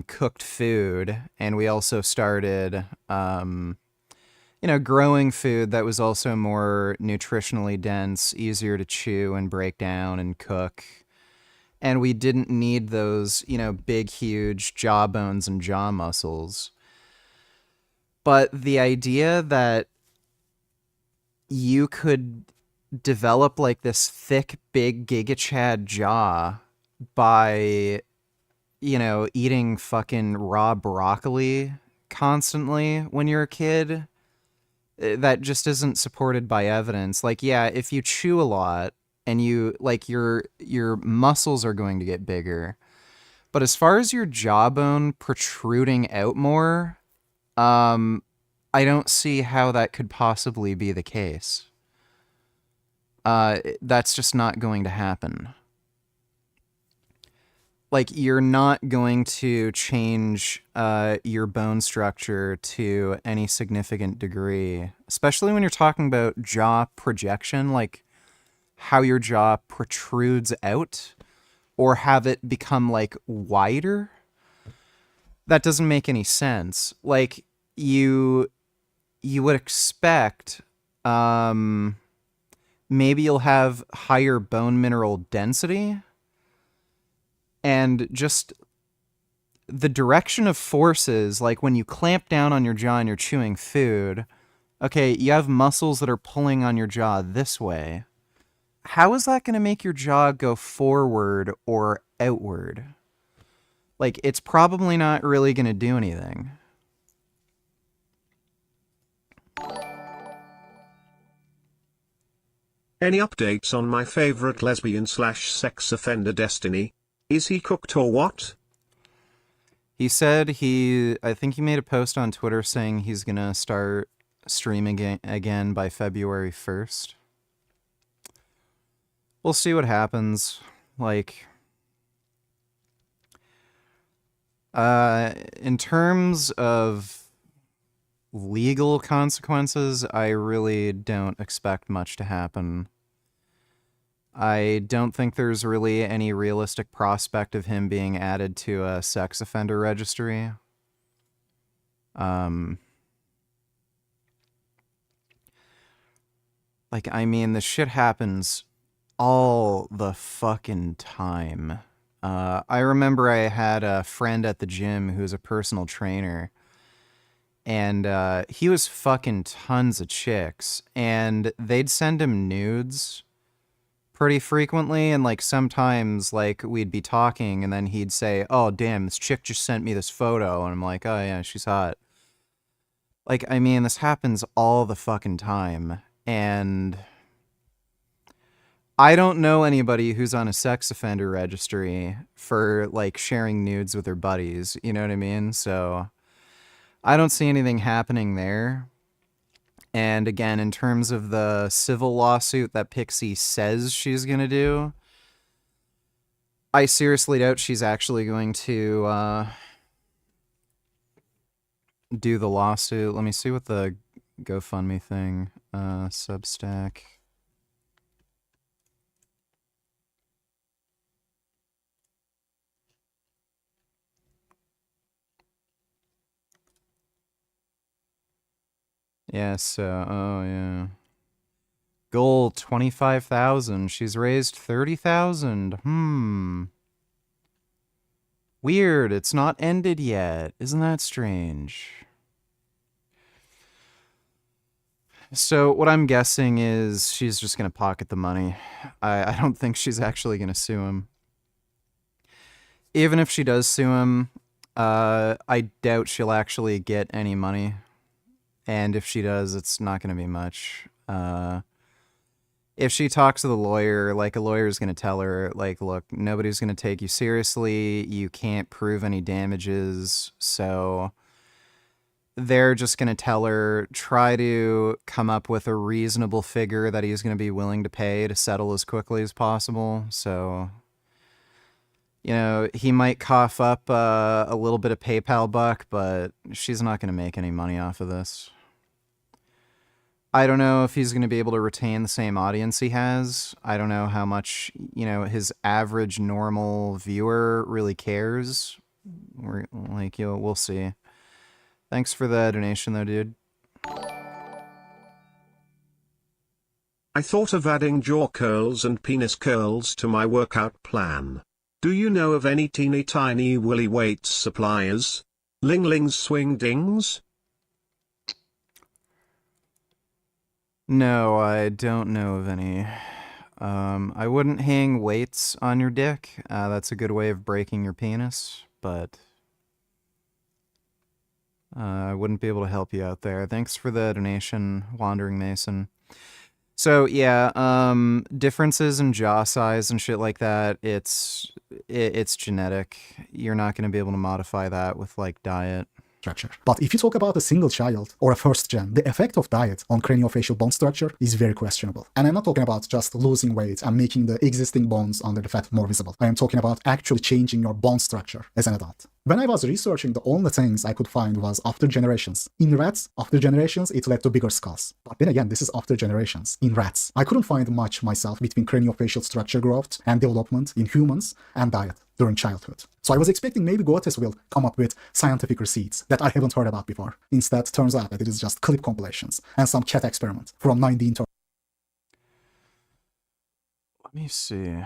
cooked food, and we also started, growing food that was also more nutritionally dense, easier to chew and break down and cook. And we didn't need those, big, huge jawbones and jaw muscles. But the idea that you could develop like this thick, big Giga Chad jaw by, eating fucking raw broccoli constantly when you're a kid, that just isn't supported by evidence. Like, yeah, if you chew a lot and you, like, your muscles are going to get bigger. But as far as your jawbone protruding out more, I don't see how that could possibly be the case. That's just not going to happen. like, you're not going to change your bone structure to any significant degree, especially when you're talking about jaw projection, like how your jaw protrudes out or have it become like wider. That doesn't make any sense. Like, you would expect maybe you'll have higher bone mineral density, and just the direction of forces, like when you clamp down on your jaw and you're chewing food, okay, you have muscles that are pulling on your jaw this way. How is that going to make your jaw go forward or outward? Like, it's probably not really going to do anything. Any updates on my favorite lesbian/sex offender Destiny? Is he cooked or what? He said I think he made a post on Twitter saying he's going to start streaming again by February 1st. We'll see what happens. Like, in terms of legal consequences, I really don't expect much to happen. I don't think there's really any realistic prospect of him being added to a sex offender registry. Like, I mean, this shit happens all the fucking time. I remember I had a friend at the gym who's a personal trainer, and he was fucking tons of chicks, and they'd send him nudes pretty frequently, and like sometimes like we'd be talking and then he'd say, "Oh damn, this chick just sent me this photo," and I'm like, "Oh yeah, she's hot." Like, I mean, this happens all the fucking time, and I don't know anybody who's on a sex offender registry for like sharing nudes with their buddies, you know what I mean? So I don't see anything happening there. And again, in terms of the civil lawsuit that Pixie says she's going to do, I seriously doubt she's actually going to do the lawsuit. Let me see what the GoFundMe thing, Substack. Yeah, so, oh yeah. Goal 25,000. She's raised 30,000. Weird, it's not ended yet. Isn't that strange? So what I'm guessing is she's just going to pocket the money. I don't think she's actually going to sue him. Even if she does sue him, I doubt she'll actually get any money. And if she does, it's not going to be much. If she talks to the lawyer, like, a lawyer is going to tell her, like, look, nobody's going to take you seriously. You can't prove any damages. So they're just going to tell her, try to come up with a reasonable figure that he's going to be willing to pay to settle as quickly as possible. So, you know, he might cough up a little bit of PayPal buck, but she's not going to make any money off of this. I don't know if he's going to be able to retain the same audience he has. I don't know how much, you know, his average normal viewer really cares. Like, we'll see. Thanks for the donation, though, dude. I thought of adding jaw curls and penis curls to my workout plan. Do you know of any teeny tiny willy weights suppliers? Ling Ling's Swing Dings? No, I don't know of any. I wouldn't hang weights on your dick. That's a good way of breaking your penis, but I wouldn't be able to help you out there. Thanks for the donation, Wandering Mason. So yeah, differences in jaw size and shit like that, it's genetic. You're not going to be able to modify that with like diet. structure. But if you talk about a single child or a first gen, the effect of diet on craniofacial bone structure is very questionable. And I'm not talking about just losing weight and making the existing bones under the fat more visible. I am talking about actually changing your bone structure as an adult. When I was researching, the only things I could find was after generations. In rats, after generations, it led to bigger skulls. But then again, this is after generations. In rats, I couldn't find much myself between craniofacial structure growth and development in humans and diet during childhood. So I was expecting maybe Goatis will come up with scientific receipts that I haven't heard about before. Instead, turns out that it is just clip compilations and some cat experiment from 1930. Let me see.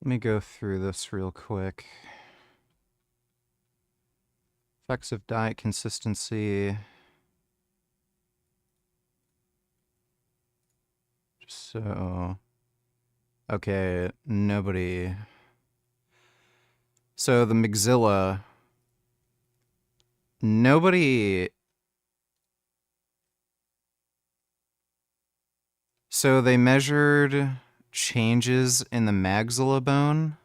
Let me go through this real quick. Effects of diet consistency. So, okay, nobody. So the maxilla, nobody. So they measured changes in the maxilla bone,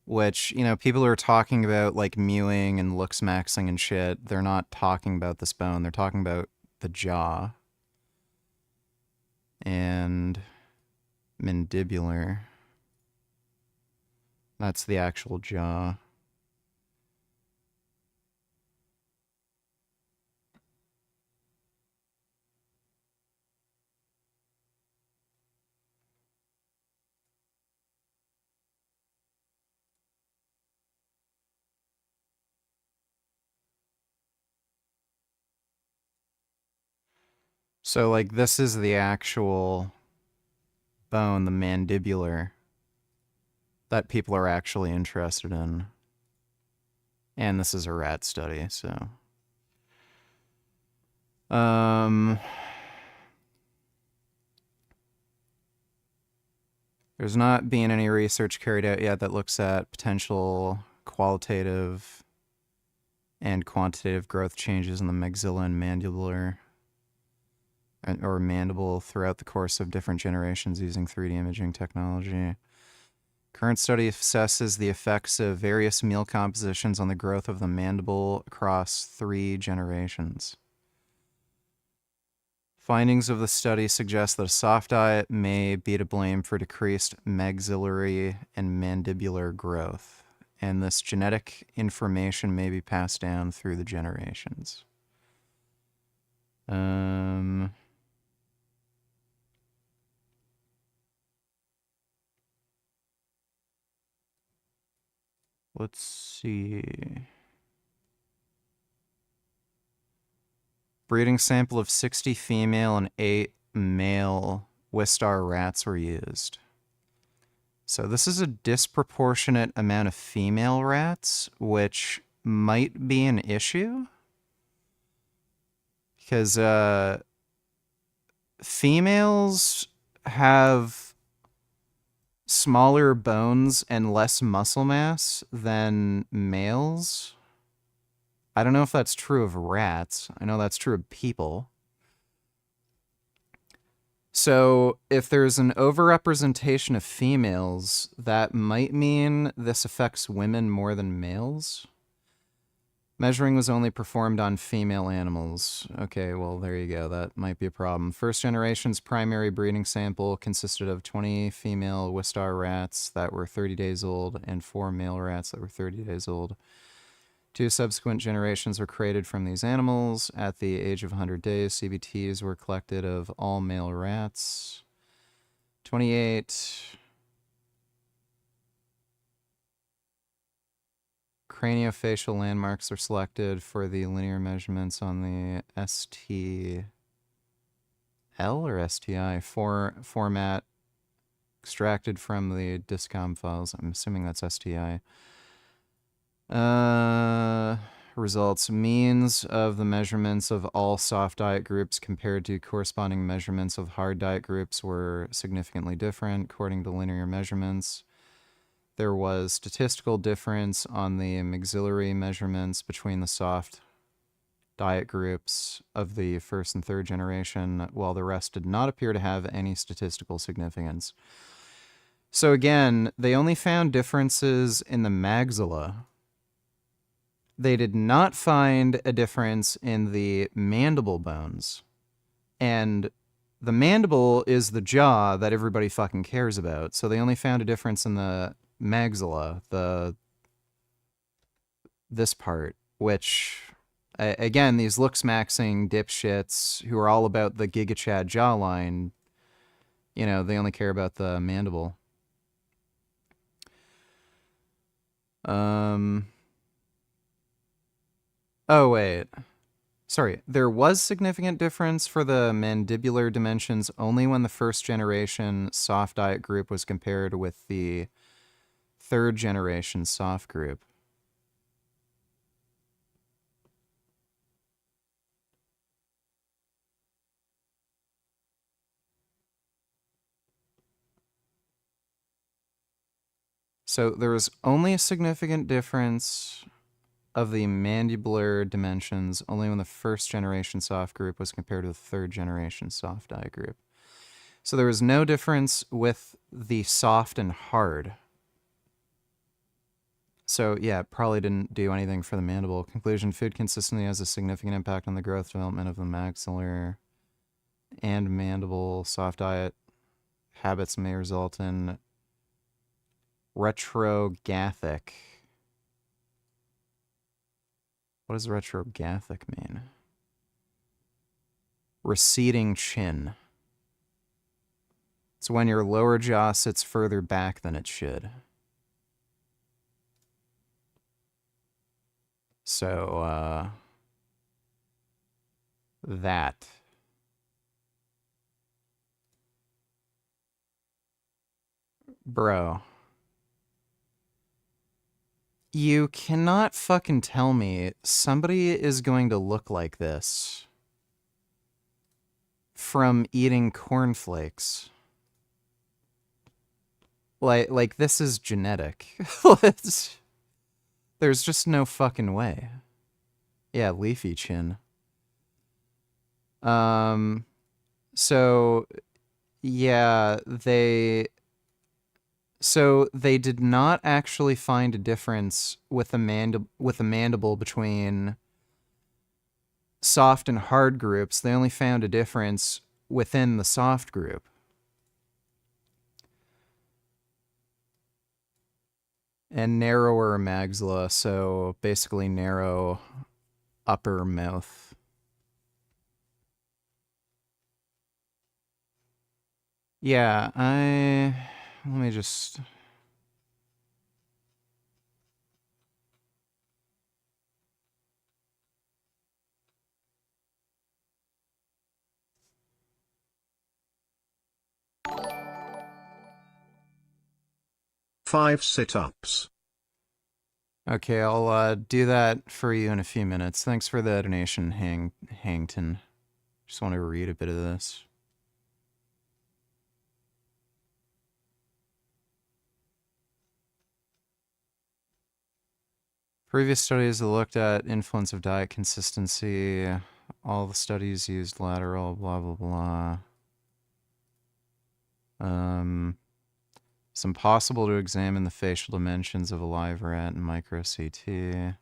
which, you know, people are talking about like mewing and looks maxing and shit. They're not talking about this bone. They're talking about the jaw and mandibular. That's the actual jaw. So, like, this is the actual bone, the mandibular, that people are actually interested in. And this is a rat study, so. There's not been any research carried out yet that looks at potential qualitative and quantitative growth changes in the maxilla and mandibular or mandible throughout the course of different generations using 3D imaging technology. Current study assesses the effects of various meal compositions on the growth of the mandible across 3 generations. Findings of the study suggest that a soft diet may be to blame for decreased maxillary and mandibular growth, and this genetic information may be passed down through the generations. Let's see. Breeding sample of 60 female and 8 male Wistar rats were used. So this is a disproportionate amount of female rats, which might be an issue. Because females have smaller bones and less muscle mass than males. I don't know if that's true of rats. I know that's true of people. So if there's an overrepresentation of females, that might mean this affects women more than males. Measuring was only performed on female animals. Okay, well, there you go. That might be a problem. First generation's primary breeding sample consisted of 20 female Wistar rats that were 30 days old and 4 male rats that were 30 days old. 2 subsequent generations were created from these animals. At the age of 100 days, CBTs were collected of all male rats. 28 craniofacial landmarks are selected for the linear measurements on the STL or STI format extracted from the DISCOM files. I'm assuming that's STI. results. Means of the measurements of all soft diet groups compared to corresponding measurements of hard diet groups were significantly different according to linear measurements. There was statistical difference on the maxillary measurements between the soft diet groups of the first and third generation, while the rest did not appear to have any statistical significance. So again, they only found differences in the maxilla. They did not find a difference in the mandible bones. And the mandible is the jaw that everybody fucking cares about. So they only found a difference in the maxilla, this part, which, again, these looks-maxing dipshits who are all about the Giga Chad jawline, you know, they only care about the mandible. Oh, wait. Sorry. There was significant difference for the mandibular dimensions only when the first generation soft diet group was compared with the third generation soft group. So there was only a significant difference of the mandibular dimensions only when the first generation soft group was compared to the third generation soft diet group. So there was no difference with the soft and hard. So yeah, it probably didn't do anything for the mandible. Conclusion, food consistency has a significant impact on the growth development of the maxillary and mandible. Soft diet habits may result in retrogathic. What does retrogathic mean? Receding chin. It's when your lower jaw sits further back than it should. So, that. Bro. You cannot fucking tell me somebody is going to look like this from eating cornflakes. Like this is genetic. There's just no fucking way. Yeah, leafy chin. So yeah, they did not actually find a difference with the mandible between soft and hard groups. They only found a difference within the soft group. And narrower maxilla, so basically narrow upper mouth. Yeah, let me just... Five sit-ups. Okay, I'll do that for you in a few minutes. Thanks for the donation, Hangton. Just want to read a bit of this. Previous studies that looked at influence of diet consistency. All the studies used lateral, blah, blah, blah. It's impossible to examine the facial dimensions of a live rat in micro-CT.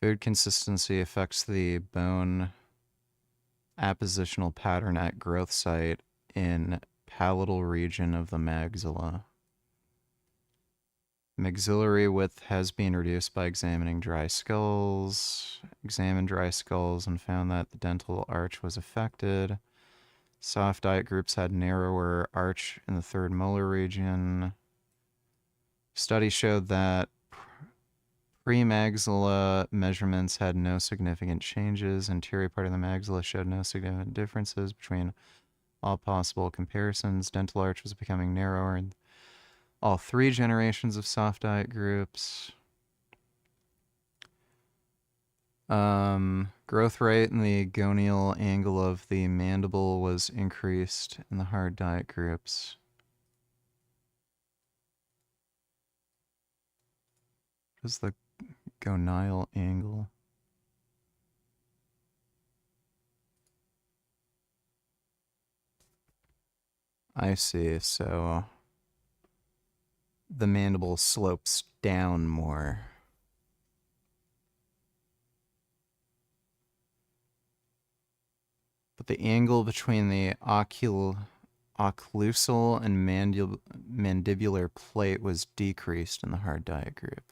Food consistency affects the bone appositional pattern at growth site in palatal region of the maxilla. Maxillary width has been reduced by examining dry skulls. Examined dry skulls and found that the dental arch was affected. Soft diet groups had narrower arch in the third molar region. Study showed that premaxilla measurements had no significant changes. Anterior part of the maxilla showed no significant differences between all possible comparisons. Dental arch was becoming narrower in all three generations of soft diet groups. Growth rate and the gonial angle of the mandible was increased in the hard diet groups. What is the gonial angle? I see, so the mandible slopes down more. But the angle between the occlusal and mandibular plate was decreased in the hard diet group.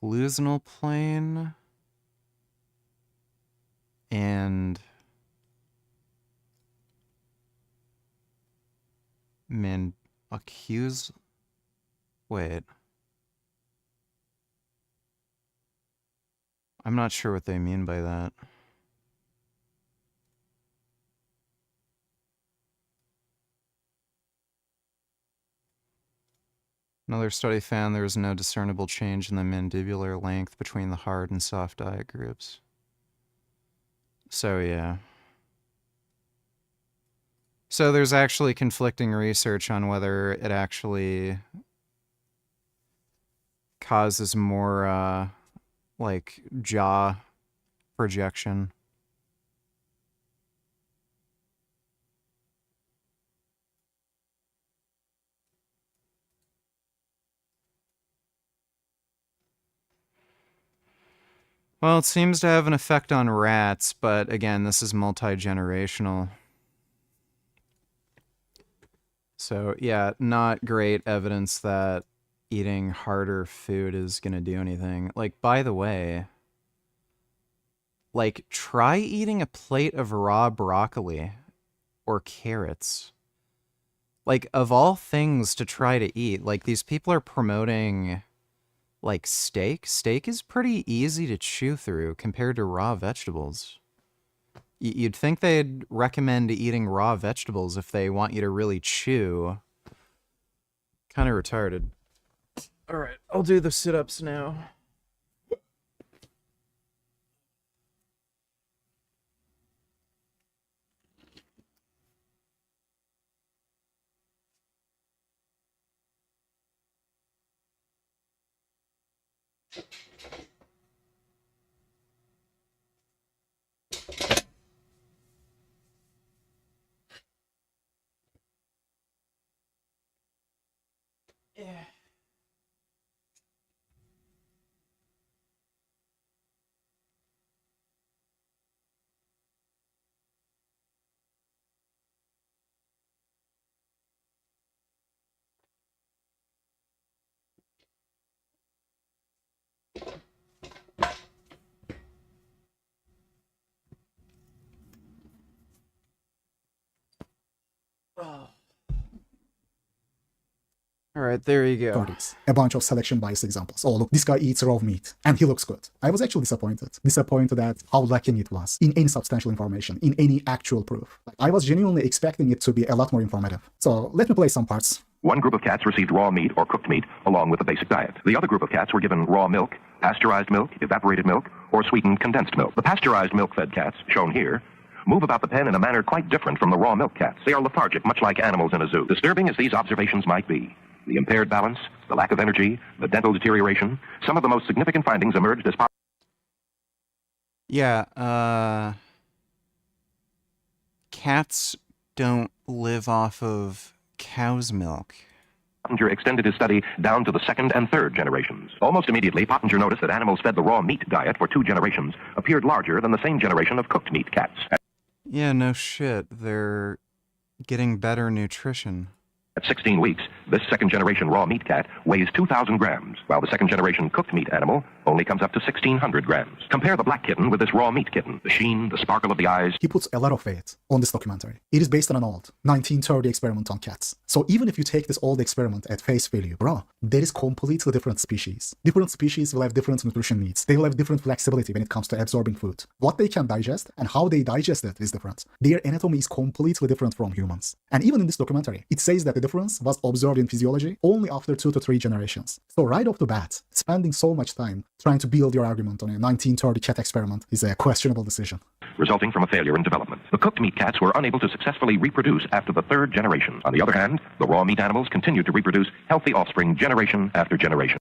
Occlusal plane and wait. I'm not sure what they mean by that. Another study found there was no discernible change in the mandibular length between the hard and soft diet groups. So, yeah. So there's actually conflicting research on whether it actually causes more, like, jaw projection. Well, it seems to have an effect on rats, but again, this is multi-generational. So, yeah, not great evidence that eating harder food is going to do anything. Like, by the way, like, try eating a plate of raw broccoli or carrots. Like, of all things to try to eat, like, these people are promoting, like, steak. Steak is pretty easy to chew through compared to raw vegetables. You'd think they'd recommend eating raw vegetables if they want you to really chew. Kind of retarded. Alright, I'll do the sit-ups now. Yeah. Alright, there you go. Goatis. A bunch of selection bias examples. Oh, look, this guy eats raw meat, and he looks good. I was actually disappointed. Disappointed at how lacking it was in any substantial information, in any actual proof. I was genuinely expecting it to be a lot more informative. So let me play some parts. One group of cats received raw meat or cooked meat along with the basic diet. The other group of cats were given raw milk, pasteurized milk, evaporated milk, or sweetened condensed milk. The pasteurized milk-fed cats, shown here, move about the pen in a manner quite different from the raw milk cats. They are lethargic, much like animals in a zoo. Disturbing as these observations might be, the impaired balance, the lack of energy, the dental deterioration, some of the most significant findings emerged as part. Yeah, cats don't live off of cow's milk. Pottinger extended his study down to the second and third generations. Almost immediately, Pottinger noticed that animals fed the raw meat diet for 2 generations appeared larger than the same generation of cooked meat cats. Yeah, no shit. They're getting better nutrition. At 16 weeks, this second-generation raw meat cat weighs 2,000 grams, while the second-generation cooked meat animal only comes up to 1,600 grams. Compare the black kitten with this raw meat kitten. The sheen, the sparkle of the eyes. He puts a lot of weight on this documentary. It is based on an old 1930 experiment on cats. So even if you take this old experiment at face value, bro, there is completely different species. Different species will have different nutrition needs. They will have different flexibility when it comes to absorbing food. What they can digest and how they digest it is different. Their anatomy is completely different from humans. And even in this documentary, it says that the difference was observed in physiology only after 2 to 3 generations. So right off the bat, spending so much time trying to build your argument on a 1930 cat experiment is a questionable decision. Resulting from a failure in development. The cooked meat cats were unable to successfully reproduce after the 3rd generation. On the other hand, the raw meat animals continued to reproduce healthy offspring generation after generation.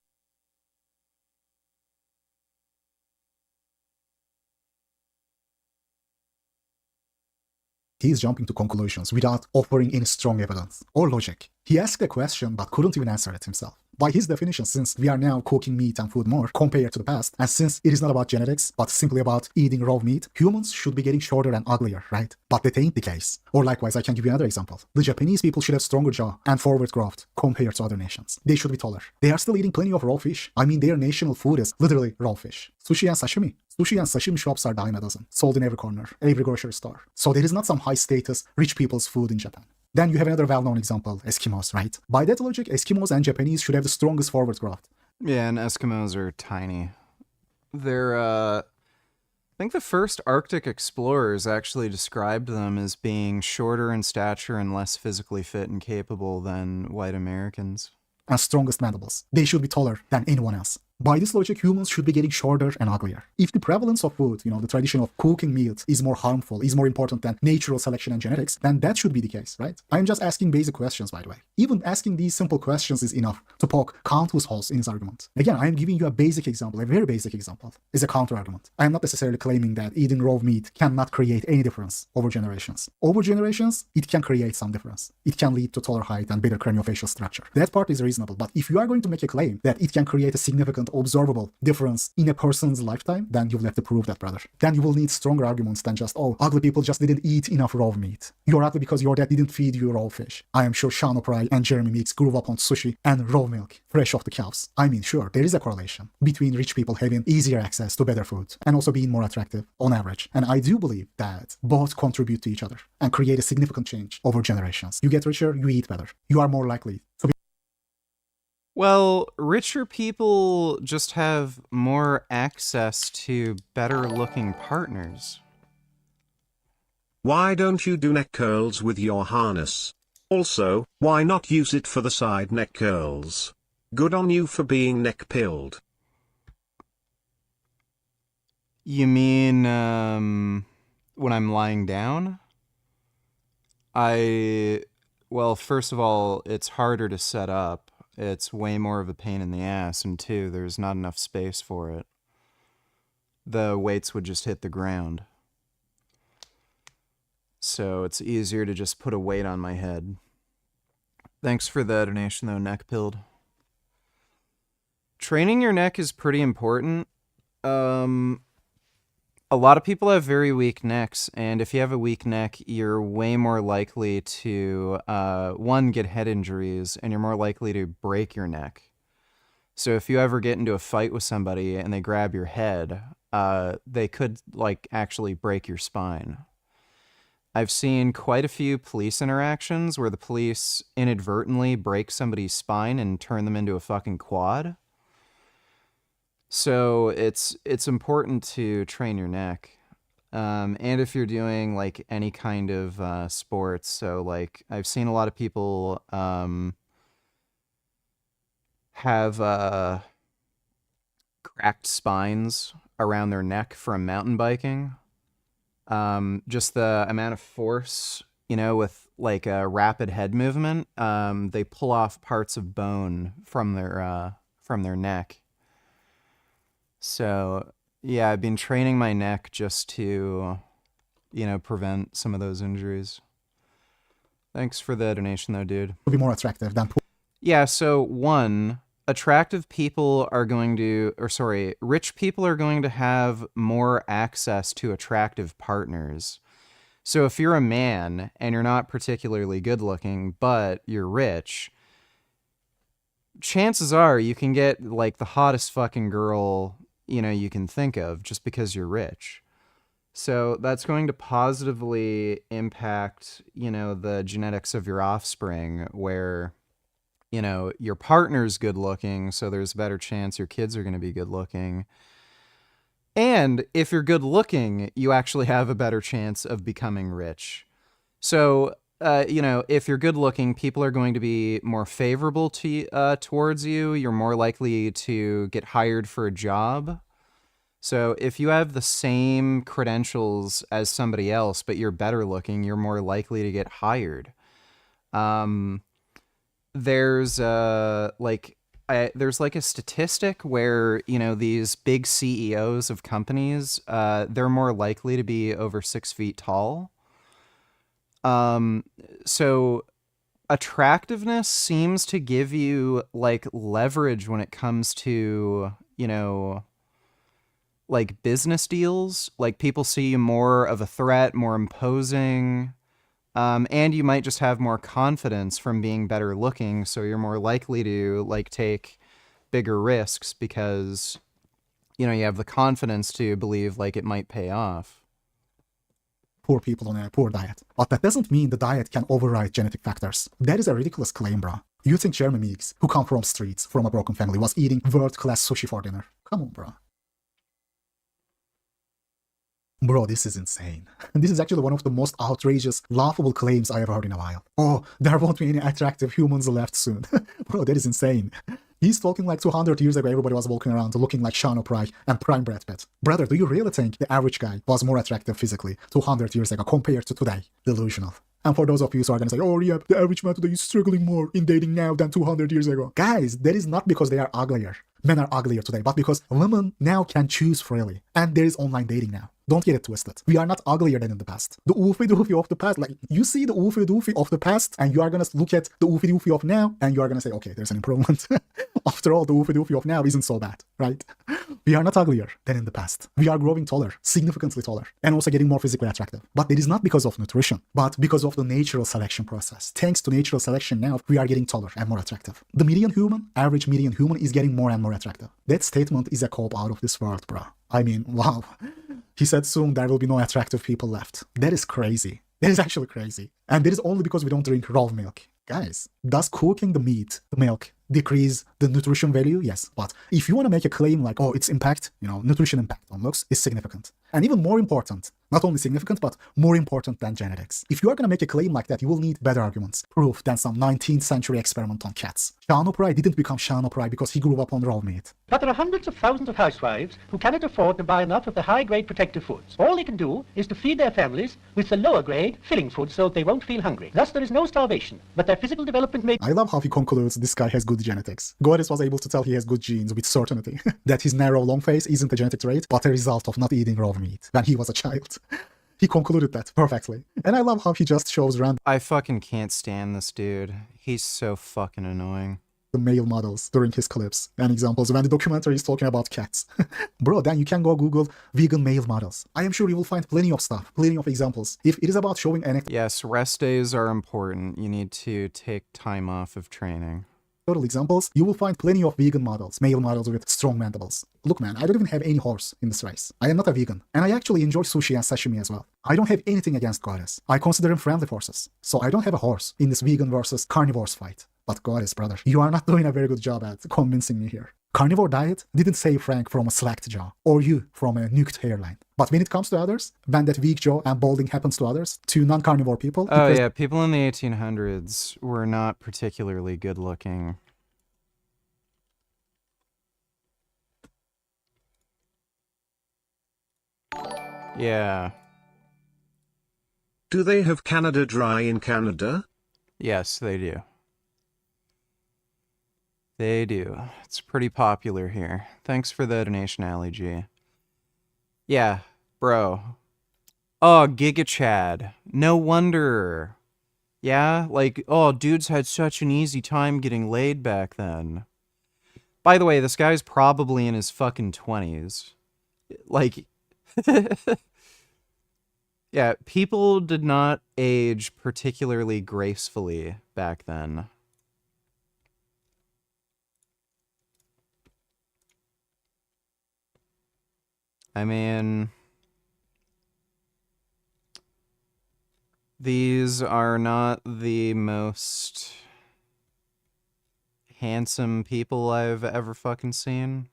He is jumping to conclusions without offering any strong evidence or logic. He asked a question but couldn't even answer it himself. By his definition, since we are now cooking meat and food more compared to the past, and since it is not about genetics, but simply about eating raw meat, humans should be getting shorter and uglier, right? But that ain't the case. Or likewise, I can give you another example. The Japanese people should have stronger jaw and forward growth compared to other nations. They should be taller. They are still eating plenty of raw fish. I mean, their national food is literally raw fish. Sushi and sashimi. Sushi and sashimi shops are dime a dozen, sold in every corner, every grocery store. So there is not some high-status, rich people's food in Japan. Then you have another well-known example, Eskimos, right? By that logic, Eskimos and Japanese should have the strongest forward growth. Yeah, and Eskimos are tiny. They're, I think the first Arctic explorers actually described them as being shorter in stature and less physically fit and capable than white Americans. And strongest mandibles. They should be taller than anyone else. By this logic, humans should be getting shorter and uglier. If the prevalence of food, the tradition of cooking meat is more harmful, is more important than natural selection and genetics, then that should be the case, right? I'm just asking basic questions, by the way. Even asking these simple questions is enough to poke countless holes in his argument. Again, I'm giving you a basic example, a very basic example, as a counter-argument. I am not necessarily claiming that eating raw meat cannot create any difference over generations. Over generations, it can create some difference. It can lead to taller height and better craniofacial structure. That part is reasonable, but if you are going to make a claim that it can create a significant observable difference in a person's lifetime, then you will have to prove that, brother. Then you will need stronger arguments than just, oh, ugly people just didn't eat enough raw meat. You're ugly because your dad didn't feed you raw fish. I am sure Sean O'Pride and Jeremy Meeks grew up on sushi and raw milk, fresh off the cows. I mean, sure, there is a correlation between rich people having easier access to better food and also being more attractive on average. And I do believe that both contribute to each other and create a significant change over generations. You get richer, you eat better. You are more likely to be. Well, richer people just have more access to better-looking partners. Why don't you do neck curls with your harness? Also, why not use it for the side neck curls? Good on you for being neck-pilled. You mean, when I'm lying down? Well, first of all, it's harder to set up. It's way more of a pain in the ass, and two, there's not enough space for it. The weights would just hit the ground. So it's easier to just put a weight on my head. Thanks for the donation, though, neck pilled. Training your neck is pretty important. A lot of people have very weak necks, and if you have a weak neck, you're way more likely to, one, get head injuries, and you're more likely to break your neck. So if you ever get into a fight with somebody and they grab your head, they could, actually break your spine. I've seen quite a few police interactions where the police inadvertently break somebody's spine and turn them into a fucking quad. So it's important to train your neck. And if you're doing any kind of sports, so I've seen a lot of people have cracked spines around their neck from mountain biking. Just the amount of force, with a rapid head movement, they pull off parts of bone from their neck. So, yeah, I've been training my neck just to, prevent some of those injuries. Thanks for the donation, though, dude. To be more attractive than. Yeah, so one, rich people are going to have more access to attractive partners. So if you're a man and you're not particularly good looking, but you're rich, chances are you can get like the hottest fucking girl, you know, you can think of just because you're rich. So that's going to positively impact, you know, the genetics of your offspring where, you know, your partner's good looking, so there's a better chance your kids are going to be good looking. And if you're good looking, you actually have a better chance of becoming rich. So, you know, if you're good looking, people are going to be more favorable to towards you. You're more likely to get hired for a job. So if you have the same credentials as somebody else, but you're better looking, you're more likely to get hired. There's there's like a statistic where, you know, these big CEOs of companies, they're more likely to be over 6 feet tall. So attractiveness seems to give you like leverage when it comes to, you know, like business deals. Like people see you more of a threat, more imposing, and you might just have more confidence from being better looking, so you're more likely to like take bigger risks because, you know, you have the confidence to believe like it might pay off. Poor people on a poor diet. But that doesn't mean the diet can override genetic factors. That is a ridiculous claim, bro. You think Jeremy Meeks, who come from streets, from a broken family, was eating world-class sushi for dinner? Come on, bro. Bro, this is insane. This is actually one of the most outrageous, laughable claims I ever heard in a while. Oh, there won't be any attractive humans left soon. Bro, that is insane. He's talking like 200 years ago everybody was walking around looking like Sean O'Pride and prime Brad Pitt. Brother, do you really think the average guy was more attractive physically 200 years ago compared to today? Delusional. And for those of you who are going to say, oh yeah, the average man today is struggling more in dating now than 200 years ago. Guys, that is not because they are uglier. Men are uglier today, but because women now can choose freely. And there is online dating now. Don't get it twisted. We are not uglier than in the past. The oofy-doofy of the past, like, you see the oofy-doofy of the past, and you are gonna look at the oofy-doofy of now, and you are gonna say, okay, there's an improvement. After all, the oofy-doofy of now isn't so bad, right? We are not uglier than in the past. We are growing taller, significantly taller, and also getting more physically attractive. But it is not because of nutrition, but because of the natural selection process. Thanks to natural selection now, we are getting taller and more attractive. The median human, average median human, is getting more and more attractive. That statement is a cop out of this world, bro. I mean, wow. He said soon there will be no attractive people left. That is crazy. That is actually crazy. And that is only because we don't drink raw milk. Guys, does cooking the meat, the milk, decrease the nutrition value? Yes. But if you want to make a claim like, oh, its impact, you know, nutrition impact on looks is significant. And even more important, not only significant, but more important than genetics. If you are going to make a claim like that, you will need better arguments, proof than some 19th century experiment on cats. Sean O'Pride didn't become Sean O'Pride because he grew up on raw meat. But there are hundreds of thousands of housewives who cannot afford to buy enough of the high-grade protective foods. All they can do is to feed their families with the lower-grade filling foods so they won't feel hungry. Thus, there is no starvation, but their physical development may... I love how he concludes this guy has good genetics. Goatis was able to tell he has good genes with certainty. That his narrow long face isn't a genetic trait, but a result of not eating raw meat when he was a child. He concluded that perfectly. And I love how he just shows random... I fucking can't stand this dude. He's so fucking annoying. The male models during his clips and examples when the documentary is talking about cats. Bro, then you can go Google vegan male models. I am sure you will find plenty of stuff, plenty of examples. If it is about showing Yes, rest days are important. You need to take time off of training. Total examples, you will find plenty of vegan models, male models with strong mandibles. Look man, I don't even have any horse in this race. I am not a vegan, and I actually enjoy sushi and sashimi as well. I don't have anything against Goatis. I consider him friendly forces. So I don't have a horse in this vegan versus carnivores fight. But Goatis, brother, you are not doing a very good job at convincing me here. Carnivore diet didn't save Frank from a slacked jaw, or you from a nuked hairline. But when it comes to others, when that weak jaw and balding happens to others, to non-carnivore people... Oh yeah, people in the 1800s were not particularly good looking. Yeah. Do they have Canada Dry in Canada? Yes, they do. They do. It's pretty popular here. Thanks for the donation, Ali G. Yeah, bro. Oh, Giga Chad. No wonder. Yeah, like, oh, dudes had such an easy time getting laid back then. By the way, this guy's probably in his fucking 20s. Like... Yeah, people did not age particularly gracefully back then. I mean, these are not the most handsome people I've ever fucking seen.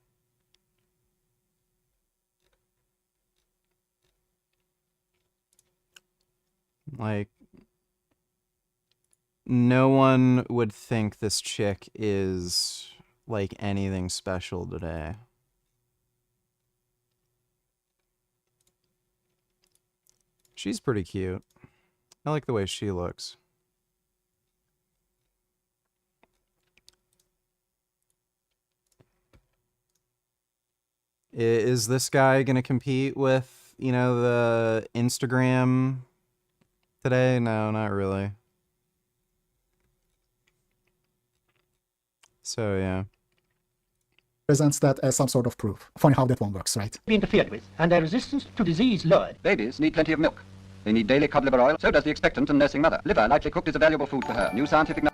Like, no one would think this chick is, like, anything special today. She's pretty cute. I like the way she looks. Is this guy gonna compete with, you know, the Instagram today? No, not really. So, yeah. Presents that as some sort of proof. Funny how that one works, right? Be interfered with, and their resistance to disease lowered. Babies need plenty of milk. They need daily cod liver oil, so does the expectant and nursing mother. Liver, lightly cooked, is a valuable food for her. New scientific...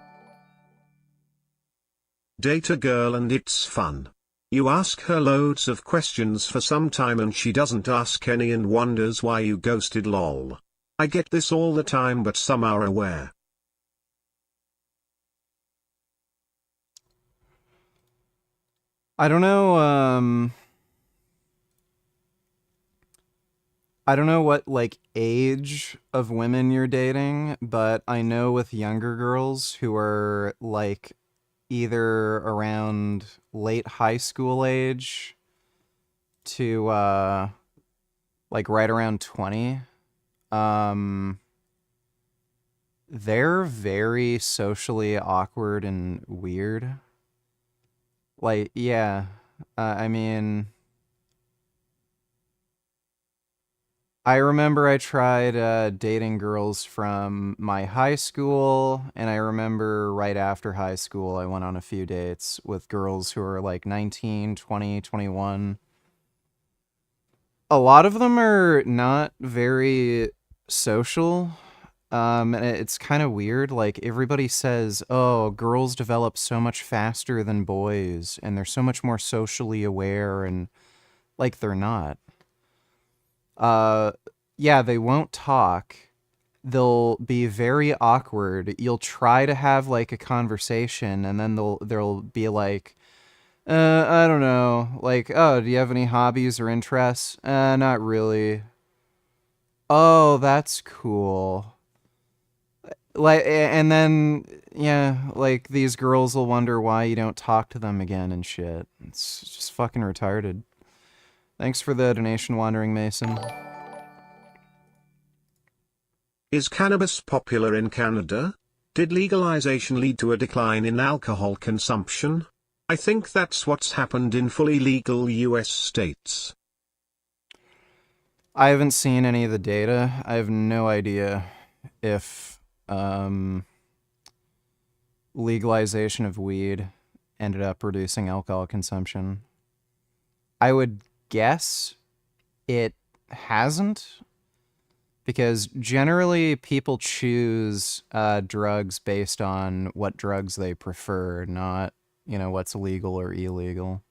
Date a girl and it's fun. You ask her loads of questions for some time and she doesn't ask any and wonders why you ghosted lol. I get this all the time but some are aware. I don't know, I don't know what, like, age of women you're dating, but I know with younger girls who are, like, either around late high school age to, like, right around 20, they're very socially awkward and weird. Like, yeah, I mean, I remember I tried dating girls from my high school, and I remember right after high school, I went on a few dates with girls who are like 19, 20, 21. A lot of them are not very social. And it's kind of weird. Like, everybody says, oh, girls develop so much faster than boys, and they're so much more socially aware, and, like, they're not. Yeah, they won't talk. They'll be very awkward. You'll try to have, like, a conversation, and then they'll be like, I don't know. Like, oh, do you have any hobbies or interests? Not really. Oh, that's cool. Like, and then, yeah, like, these girls will wonder why you don't talk to them again and shit. It's just fucking retarded. Thanks for the donation, Wandering Mason. Is cannabis popular in Canada? Did legalization lead to a decline in alcohol consumption? I think that's what's happened in fully legal US states. I haven't seen any of the data. I have no idea if legalization of weed ended up reducing alcohol consumption. I would guess it hasn't, because generally people choose drugs based on what drugs they prefer, not, you know, what's legal or illegal.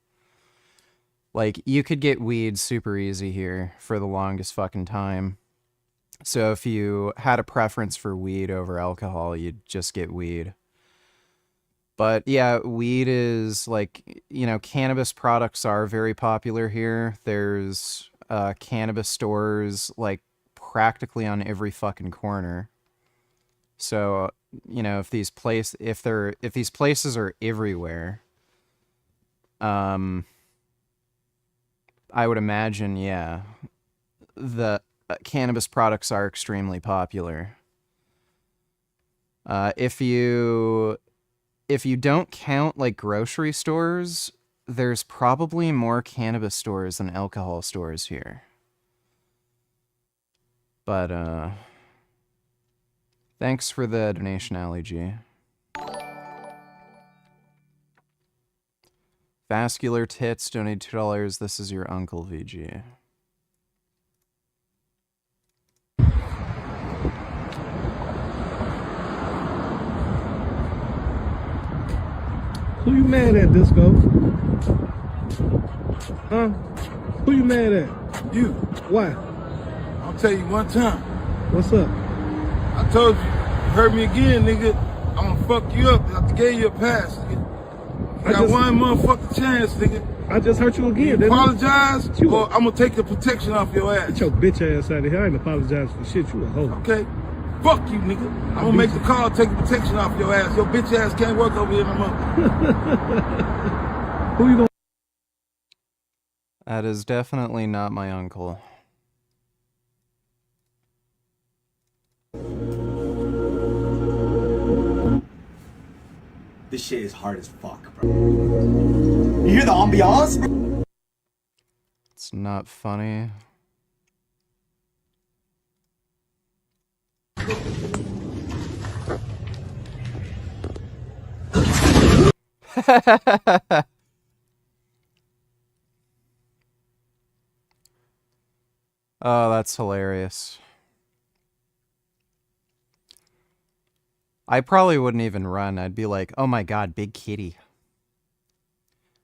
Like, you could get weed super easy here for the longest fucking time. So if you had a preference for weed over alcohol, you'd just get weed. But yeah, weed is, like, you know, cannabis products are very popular here. There's cannabis stores, like, practically on every fucking corner. So, you know, if these places are everywhere, I would imagine, yeah, the cannabis products are extremely popular. If you don't count, like, grocery stores, there's probably more cannabis stores than alcohol stores here. But, thanks for the donation, Ali G. Vascular Tits donate $2. This is your uncle, VG. Who you mad at, Disco? Huh? Who you mad at? You. Why? I'll tell you one time. What's up? I told you, you hurt me again, nigga. I'm gonna fuck you up. I gave you a pass, nigga. You got one motherfucking chance, nigga. I just hurt you again, You didn't I? apologize, or I'm gonna take the protection off your ass. Get your bitch ass out of here. I ain't apologize for shit. You a hoe. Okay? Fuck you, nigga. I'm gonna make the call, take the protection off your ass. Your bitch ass can't work over here no more. Who you gonna? That is definitely not my uncle. This shit is hard as fuck, bro. You hear the ambiance? It's not funny. Oh, that's hilarious. I probably wouldn't even run. I'd be like, oh my god, big kitty.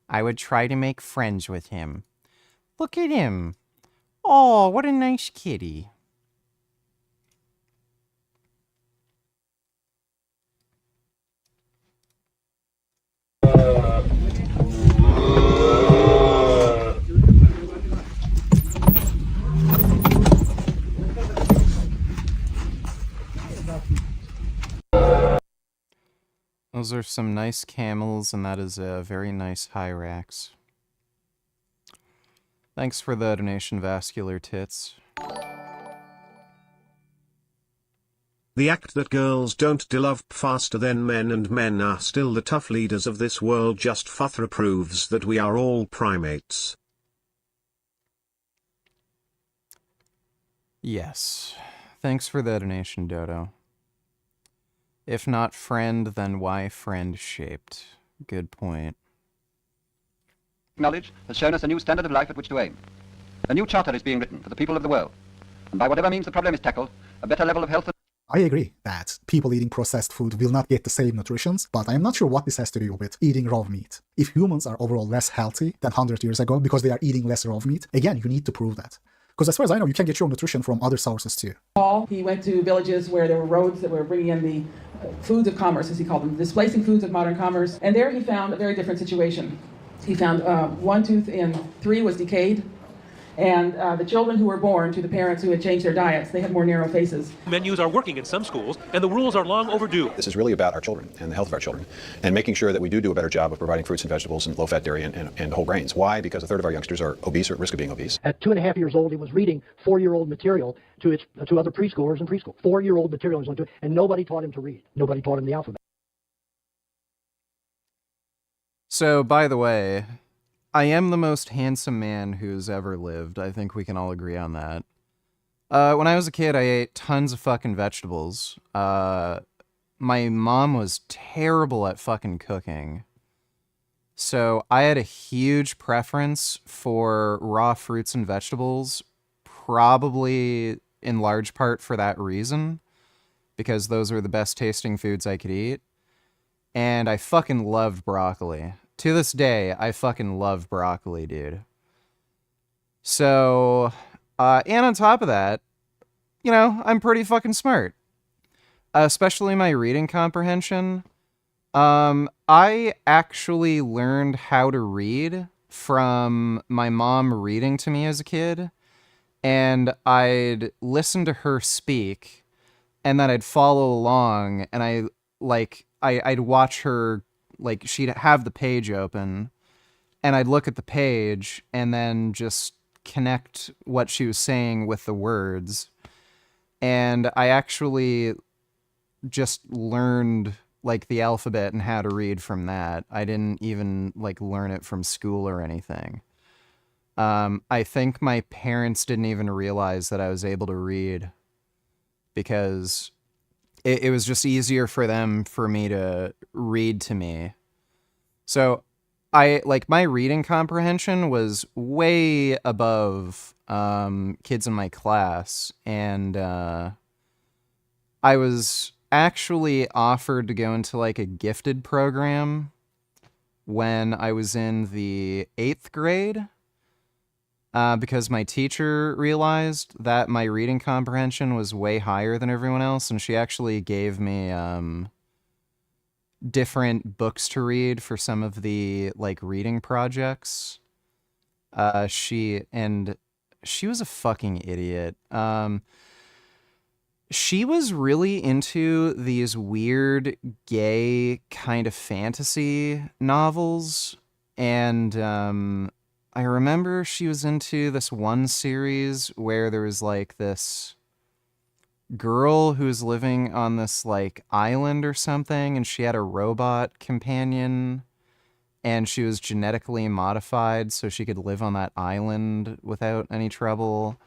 I would try to make friends with him. Look at him. Oh, what a nice kitty. Those are some nice camels, and that is a very nice Hyrax. Thanks for the donation, Vascular Tits. The act that girls don't develop faster than men and men are still the tough leaders of this world just further proves that we are all primates. Yes. Thanks for the donation, Dodo. If not friend, then why friend-shaped? Good point. Knowledge has shown us a new standard of life at which to aim. A new charter is being written for the people of the world. And by whatever means the problem is tackled, a better level of health. I agree that people eating processed food will not get the same nutrition, but I'm not sure what this has to do with eating raw meat. If humans are overall less healthy than 100 years ago because they are eating less raw meat, again, you need to prove that. Because as far as I know, you can get your nutrition from other sources too. He went to villages where there were roads that were bringing in the foods of commerce, as he called them, displacing foods of modern commerce. And there he found a very different situation. He found one tooth in 3 was decayed, and the children who were born to the parents who had changed their diets, they had more narrow faces. Menus are working in some schools, and the rules are long overdue. This is really about our children and the health of our children, and making sure that we do a better job of providing fruits and vegetables and low-fat dairy and whole grains. Why? Because a third of our youngsters are obese or at risk of being obese. At 2.5 years old, he was reading 4-year-old material to other preschoolers in preschool. 4-year-old material, and nobody taught him to read. Nobody taught him the alphabet. So, by the way, I am the most handsome man who's ever lived. I think we can all agree on that. When I was a kid, I ate tons of fucking vegetables. My mom was terrible at fucking cooking. So I had a huge preference for raw fruits and vegetables, probably in large part for that reason, because those were the best tasting foods I could eat. And I fucking loved broccoli. To this day, I fucking love broccoli, dude. So, and on top of that, you know, I'm pretty fucking smart. Especially my reading comprehension. I actually learned how to read from my mom reading to me as a kid. And I'd listen to her speak, and then I'd follow along, and I'd watch her. Like, she'd have the page open, and I'd look at the page, and then just connect what she was saying with the words. And I actually just learned, like, the alphabet and how to read from that. I didn't even, like, learn it from school or anything. I think my parents didn't even realize that I was able to read, because it was just easier for them for me to read to me. So my reading comprehension was way above kids in my class. And I was actually offered to go into like a gifted program when I was in the 8th grade. Because my teacher realized that my reading comprehension was way higher than everyone else, and she actually gave me different books to read for some of the like reading projects. She was a fucking idiot. She was really into these weird gay kind of fantasy novels, and I remember she was into this one series where there was like this girl who was living on this like island or something, and she had a robot companion, and she was genetically modified so she could live on that island without any trouble.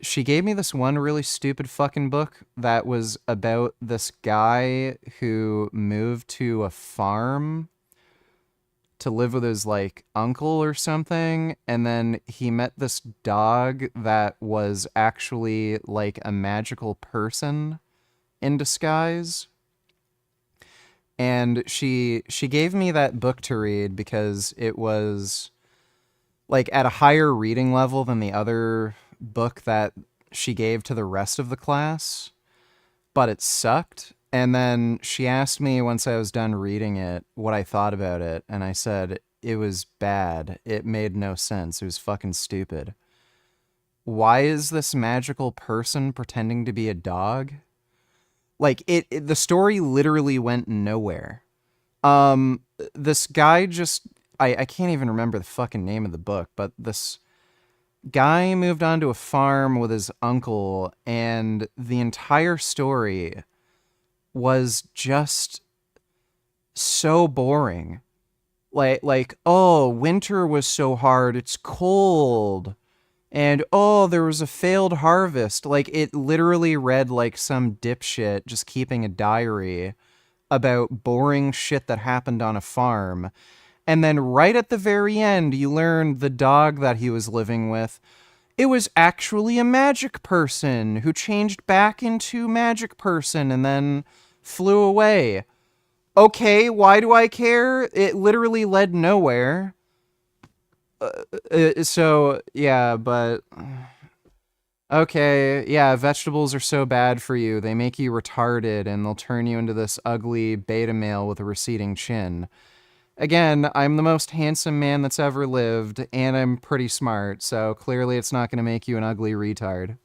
She gave me this one really stupid fucking book that was about this guy who moved to a farm to live with his like uncle or something, and then he met this dog that was actually like a magical person in disguise. And she gave me that book to read because it was like at a higher reading level than the other book that she gave to the rest of the class, but it sucked. And then she asked me once I was done reading it what I thought about it, and I said it was bad. It made no sense. It was fucking stupid. Why is this magical person pretending to be a dog? Like the story literally went nowhere. This guy just I can't even remember the fucking name of the book, but this guy moved onto a farm with his uncle, and the entire story was just so boring. Like, oh, winter was so hard, it's cold. And, oh, there was a failed harvest. Like, it literally read like some dipshit just keeping a diary about boring shit that happened on a farm. And then right at the very end, you learn the dog that he was living with, it was actually a magic person who changed back into magic person and then flew away. Okay, why do I care? It literally led nowhere. So, yeah, but... Okay, yeah, vegetables are so bad for you. They make you retarded, and they'll turn you into this ugly beta male with a receding chin. Again, I'm the most handsome man that's ever lived, and I'm pretty smart, so clearly it's not going to make you an ugly retard.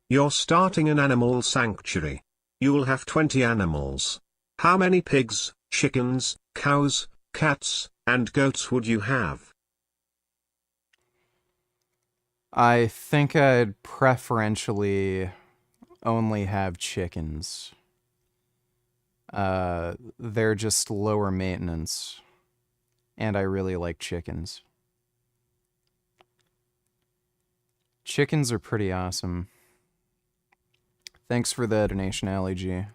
You're starting an animal sanctuary. You will have 20 animals. How many pigs, chickens, cows, cats, and goats would you have? I think I'd preferentially only have chickens. They're just lower maintenance, and I really like chickens. Chickens are pretty awesome. Thanks for the donation, Ali G.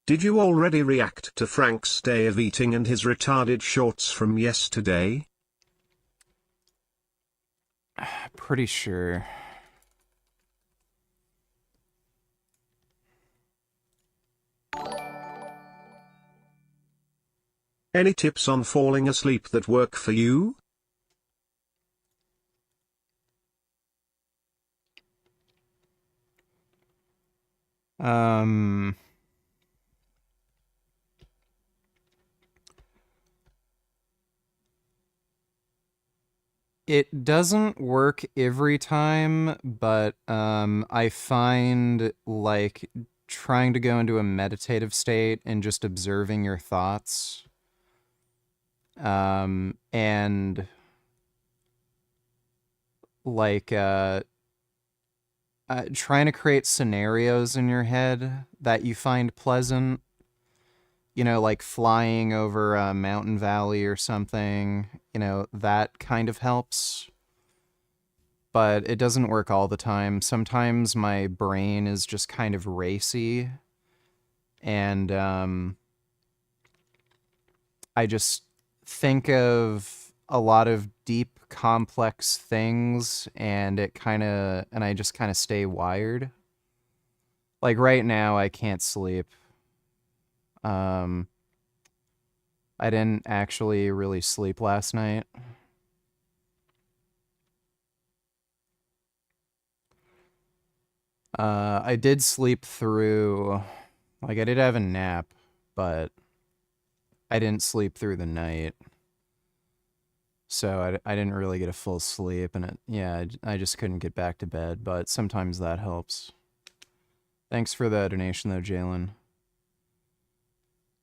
Did you already react to Frank's day of eating and his retarded shorts from yesterday? Pretty sure. Any tips on falling asleep that work for you? It doesn't work every time, but I find like trying to go into a meditative state and just observing your thoughts, and like trying to create scenarios in your head that you find pleasant. You know, like flying over a mountain valley or something, you know, that kind of helps. But it doesn't work all the time. Sometimes my brain is just kind of racy, and I just think of a lot of deep, complex things, and I just kind of stay wired. Like right now, I can't sleep. I didn't actually really sleep last night. I did sleep through, like I did have a nap, but I didn't sleep through the night. So I didn't really get a full sleep, and I just couldn't get back to bed, but sometimes that helps. Thanks for the donation though, Jalen.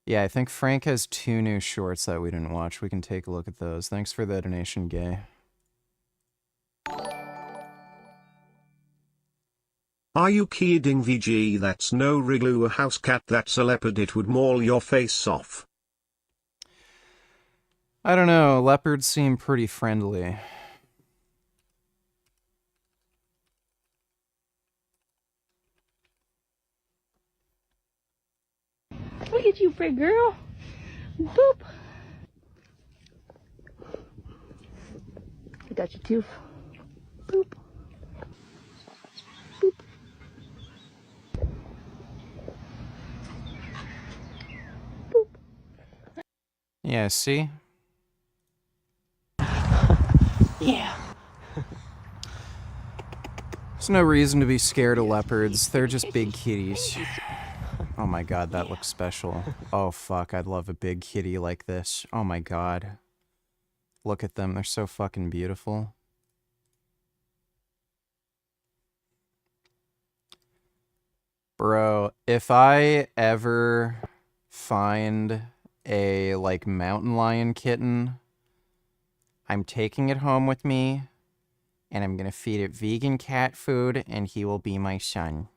Yeah, I think Frank has 2 new shorts that we didn't watch. We can take a look at those. Thanks for the donation, Gay. Are you kidding, VG? That's no Riglu, a house cat, that's a leopard, it would maul your face off. I don't know, leopards seem pretty friendly. Look at you, pretty girl. Boop. I got your tooth. Boop. Boop. Boop. Yeah, see? Yeah. There's no reason to be scared of leopards. They're just big kitties. Oh my god, that looks special. Oh fuck, I'd love a big kitty like this. Oh my god. Look at them, they're so fucking beautiful. Bro, if I ever find a, like, mountain lion kitten, I'm taking it home with me, and I'm gonna feed it vegan cat food, and he will be my son.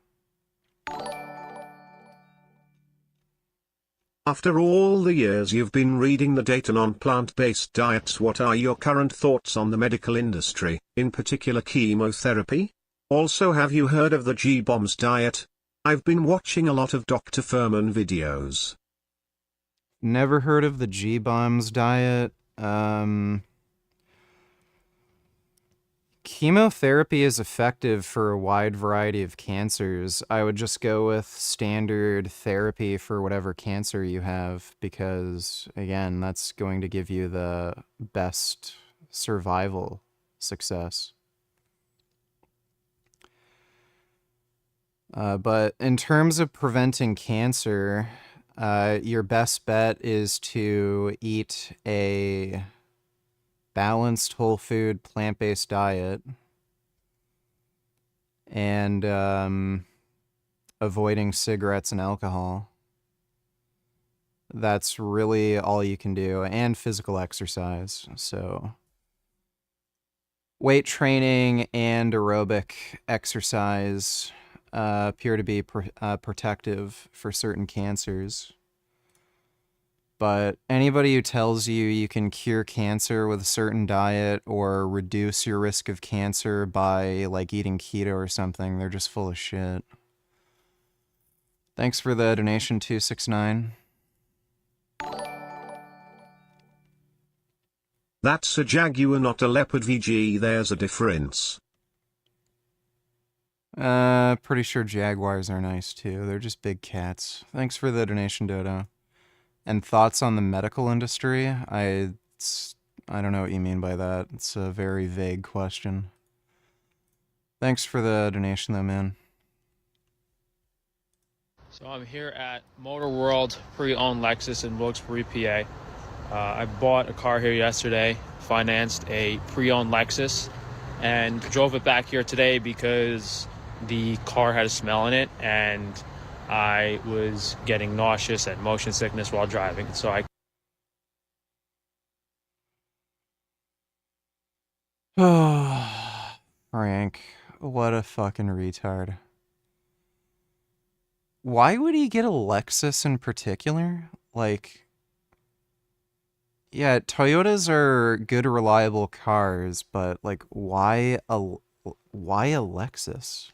After all the years you've been reading the data on plant-based diets, what are your current thoughts on the medical industry, in particular chemotherapy? Also, have you heard of the G-Bombs diet? I've been watching a lot of Dr. Furman videos. Never heard of the G-Bombs diet. Chemotherapy is effective for a wide variety of cancers. I would just go with standard therapy for whatever cancer you have because, again, that's going to give you the best survival success. But in terms of preventing cancer, your best bet is to eat a balanced whole food plant-based diet and avoiding cigarettes and alcohol. That's really all you can do, and physical exercise. So weight training and aerobic exercise appear to be protective for certain cancers. But anybody who tells you you can cure cancer with a certain diet or reduce your risk of cancer by, like, eating keto or something, they're just full of shit. Thanks for the donation, 269. That's a jaguar, not a leopard, VG, there's a difference. Pretty sure jaguars are nice too. They're just big cats. Thanks for the donation, Dodo. And thoughts on the medical industry? I don't know what you mean by that. It's a very vague question. Thanks for the donation though, man. So I'm here at Motor World pre-owned Lexus in Wilkes-Barre, PA. I bought a car here yesterday, financed a pre-owned Lexus, and drove it back here today because the car had a smell in it and I was getting nauseous and motion sickness while driving. So Frank, what a fucking retard. Why would he get a Lexus in particular? Like, yeah, Toyotas are good, reliable cars, but, like, why a Lexus?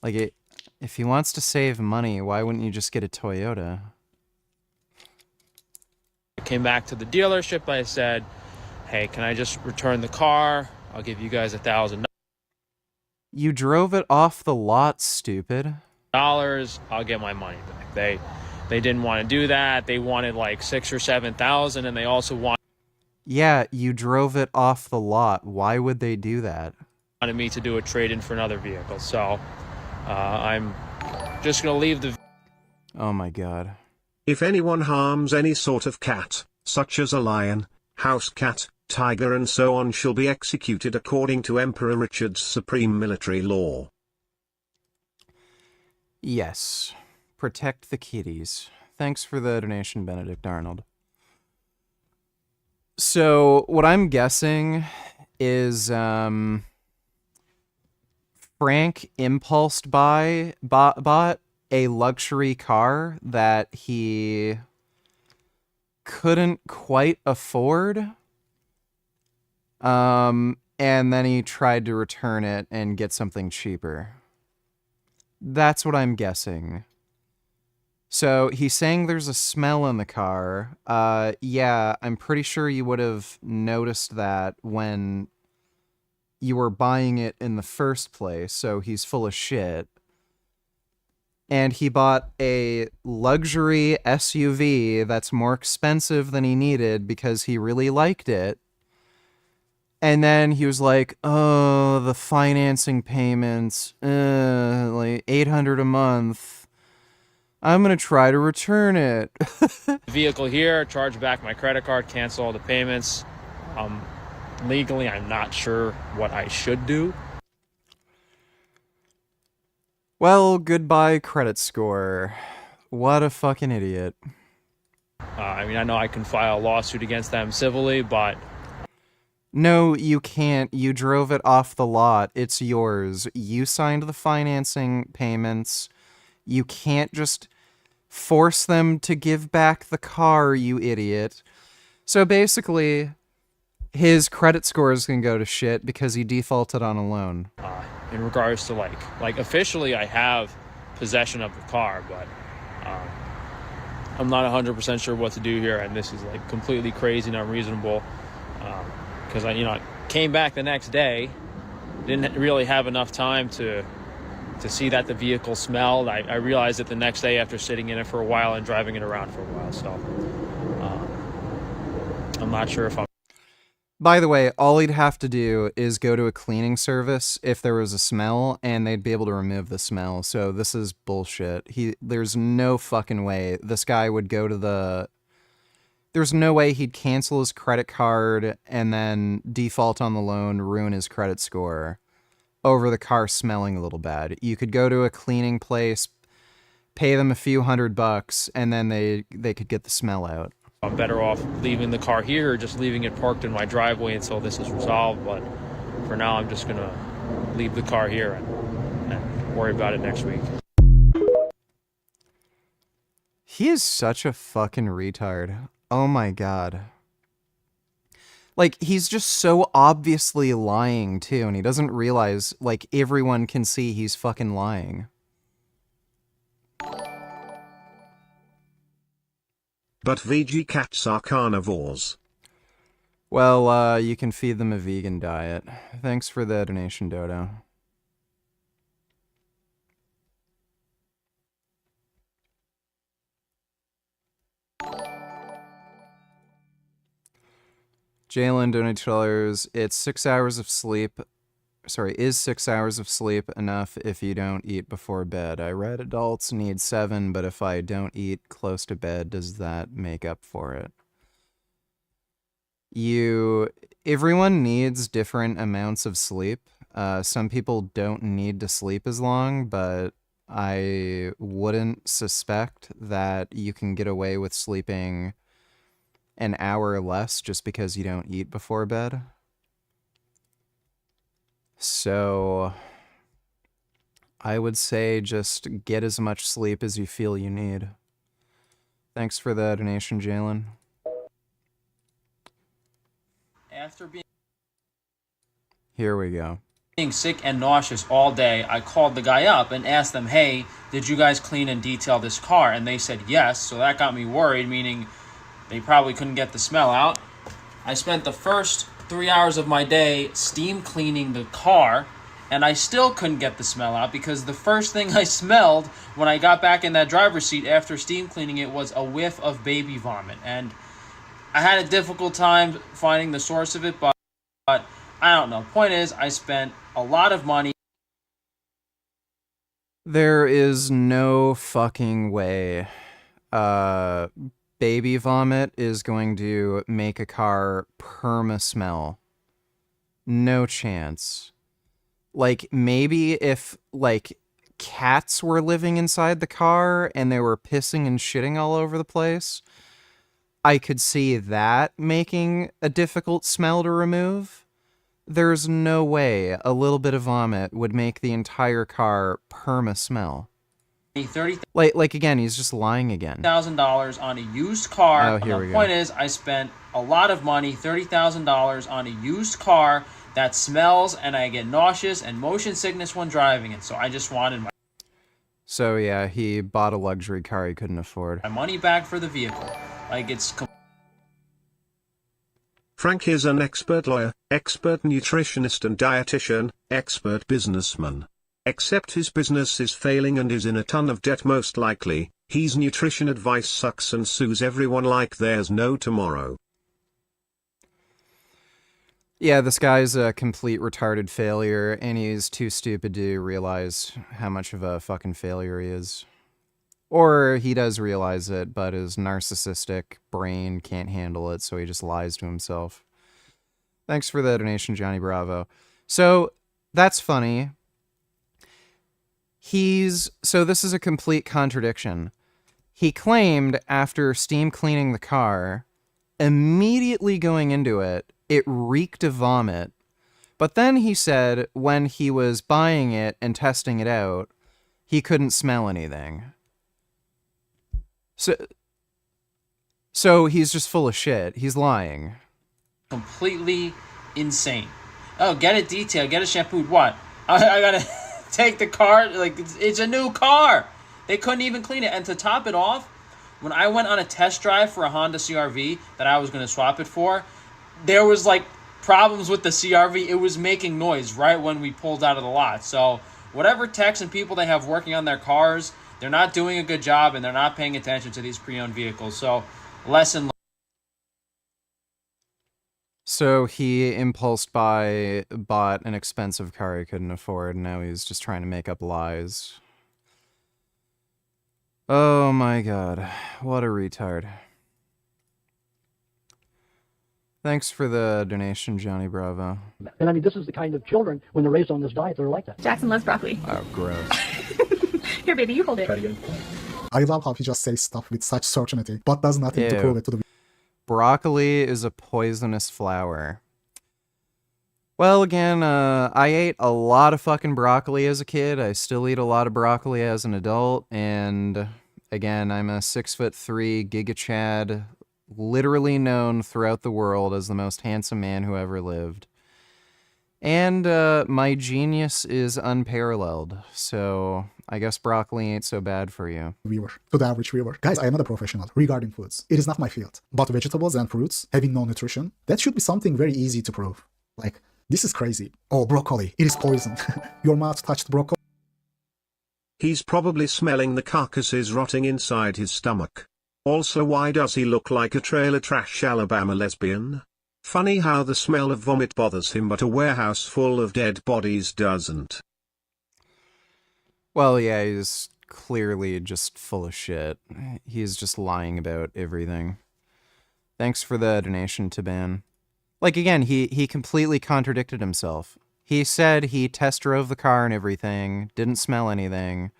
Like, if he wants to save money, why wouldn't you just get a Toyota? I came back to the dealership. I said, hey, can I just return the car? I'll give you guys $1,000. You drove it off the lot, stupid. I'll get my money back. They didn't want to do that. They wanted like 6,000 or 7,000, and they also wanted Yeah, you drove it off the lot. Why would they do that? me to do a trade-in for another vehicle. So I'm just gonna leave the. Oh my god. If anyone harms any sort of cat, such as a lion, house cat, tiger and so on, shall be executed according to Emperor Richard's supreme military law. Yes. Protect the kitties. Thanks for the donation, Benedict Arnold. So, what I'm guessing is, Frank impulsed bought a luxury car that he couldn't quite afford. And then he tried to return it and get something cheaper. That's what I'm guessing. So he's saying there's a smell in the car. Yeah, I'm pretty sure you would have noticed that when you were buying it in the first place, so he's full of shit. And he bought a luxury SUV that's more expensive than he needed because he really liked it. And then he was like, oh, the financing payments, like $800 a month. I'm going to try to return it. Vehicle here, charge back my credit card, cancel all the payments. Legally, I'm not sure what I should do. Well, goodbye credit score. What a fucking idiot. I mean, I know I can file a lawsuit against them civilly, but... No, you can't. You drove it off the lot. It's yours. You signed the financing payments. You can't just force them to give back the car, you idiot. So basically, his credit scores can go to shit because he defaulted on a loan. In regards to like officially I have possession of the car, but I'm not 100% sure what to do here, and this is like completely crazy and unreasonable. Because I came back the next day, didn't really have enough time to see that the vehicle smelled. I realized it the next day after sitting in it for a while and driving it around for a while. So I'm not sure if I'm. By the way, all he'd have to do is go to a cleaning service if there was a smell, and they'd be able to remove the smell. So this is bullshit. There's no fucking way this guy would go to the... There's no way he'd cancel his credit card and then default on the loan, ruin his credit score over the car smelling a little bad. You could go to a cleaning place, pay them a few $100, and then they could get the smell out. I'm better off leaving the car here or just leaving it parked in my driveway until this is resolved. But for now, I'm just going to leave the car here and worry about it next week. He is such a fucking retard. Oh my god. Like, he's just so obviously lying, too, and he doesn't realize, like, everyone can see he's fucking lying. But VG cats are carnivores. Well, you can feed them a vegan diet. Thanks for the donation, Dodo. Jalen donated $2. It's 6 hours of sleep. Sorry, is 6 hours of sleep enough if you don't eat before bed? I read adults need 7, but if I don't eat close to bed, does that make up for it? Everyone needs different amounts of sleep. Some people don't need to sleep as long, but I wouldn't suspect that you can get away with sleeping an hour less just because you don't eat before bed. So I would say just get as much sleep as you feel you need. Thanks for the donation, Jalen. After Here we go. being sick and nauseous all day, I called the guy up and asked them, hey, did you guys clean and detail this car? And they said yes, so that got me worried, meaning they probably couldn't get the smell out. I spent the first 3 hours of my day steam cleaning the car, and I still couldn't get the smell out because the first thing I smelled when I got back in that driver's seat after steam cleaning it was a whiff of baby vomit. And I had a difficult time finding the source of it, but I don't know. Point is, I spent a lot of money. There is no fucking way baby vomit is going to make a car perma-smell. No chance. Like, maybe if, like, cats were living inside the car and they were pissing and shitting all over the place, I could see that making a difficult smell to remove. There's no way a little bit of vomit would make the entire car perma-smell. Like again, he's just lying again. $30,000 on a used car. Oh, here we The go. point is, I spent a lot of money, $30,000 on a used car that smells, and I get nauseous and motion sickness when driving it. So I just wanted So yeah, he bought a luxury car he couldn't afford. my money back for the vehicle. Like, it's Frank is an expert lawyer, expert nutritionist and dietitian, expert businessman. Except his business is failing and is in a ton of debt most likely, his nutrition advice sucks and sues everyone like there's no tomorrow. Yeah, this guy's a complete retarded failure, and he's too stupid to realize how much of a fucking failure he is. Or he does realize it, but his narcissistic brain can't handle it, so he just lies to himself. Thanks for the donation, Johnny Bravo. So, that's funny. So this is a complete contradiction. He claimed after steam cleaning the car, immediately going into it, it reeked of vomit. But then he said when he was buying it and testing it out, he couldn't smell anything. So he's just full of shit. He's lying. completely insane. Oh, get it detailed, get it shampooed. What? I gotta take the car, like, it's a new car. They couldn't even clean it. And to top it off, when I went on a test drive for a Honda CRV that I was going to swap it for, there was, like, problems with the CRV. It was making noise right when we pulled out of the lot. So whatever techs and people they have working on their cars, they're not doing a good job, and they're not paying attention to these pre-owned vehicles. So lesson learned. So he impulse bought an expensive car he couldn't afford, and now he's just trying to make up lies. Oh my god, what a retard. Thanks for the donation, Johnny Bravo. And I mean, this is the kind of children, when they're raised on this diet, they're like that. Jackson loves broccoli. Oh, gross. Here, baby, you hold it. I love how he just says stuff with such certainty, but does nothing to prove it to the... Broccoli is a poisonous flower. Well, again, I ate a lot of fucking broccoli as a kid. I still eat a lot of broccoli as an adult. And again, I'm a 6'3" Giga Chad, literally known throughout the world as the most handsome man who ever lived. And my genius is unparalleled. So I guess broccoli ain't so bad for you. Viewer, to the average viewer. Guys, I am not a professional regarding foods. It is not my field. But vegetables and fruits having no nutrition, that should be something very easy to prove. Like, this is crazy. Oh, broccoli, it is poison. Your mouth touched broccoli. He's probably smelling the carcasses rotting inside his stomach. Also, why does he look like a trailer trash Alabama lesbian? Funny how the smell of vomit bothers him but a warehouse full of dead bodies doesn't. Well, yeah, he's clearly just full of shit. He's just lying about everything. Thanks for the donation, Taban. Like, again, he completely contradicted himself. He said he test drove the car and everything, didn't smell anything,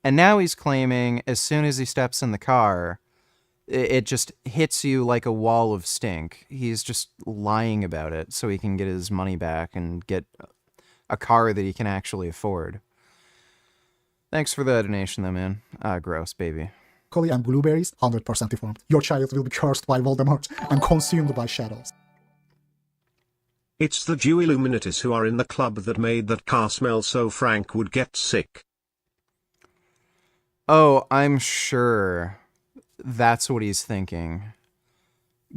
and now he's claiming as soon as he steps in the car, it just hits you like a wall of stink. He's just lying about it so he can get his money back and get a car that he can actually afford. Thanks for the donation, though, man. Gross, baby. Broccoli and blueberries, 100% deformed. Your child will be cursed by Voldemort and consumed by shadows. It's the Jew Illuminatis who are in the club that made that car smell so Frank would get sick. Oh, I'm sure that's what he's thinking.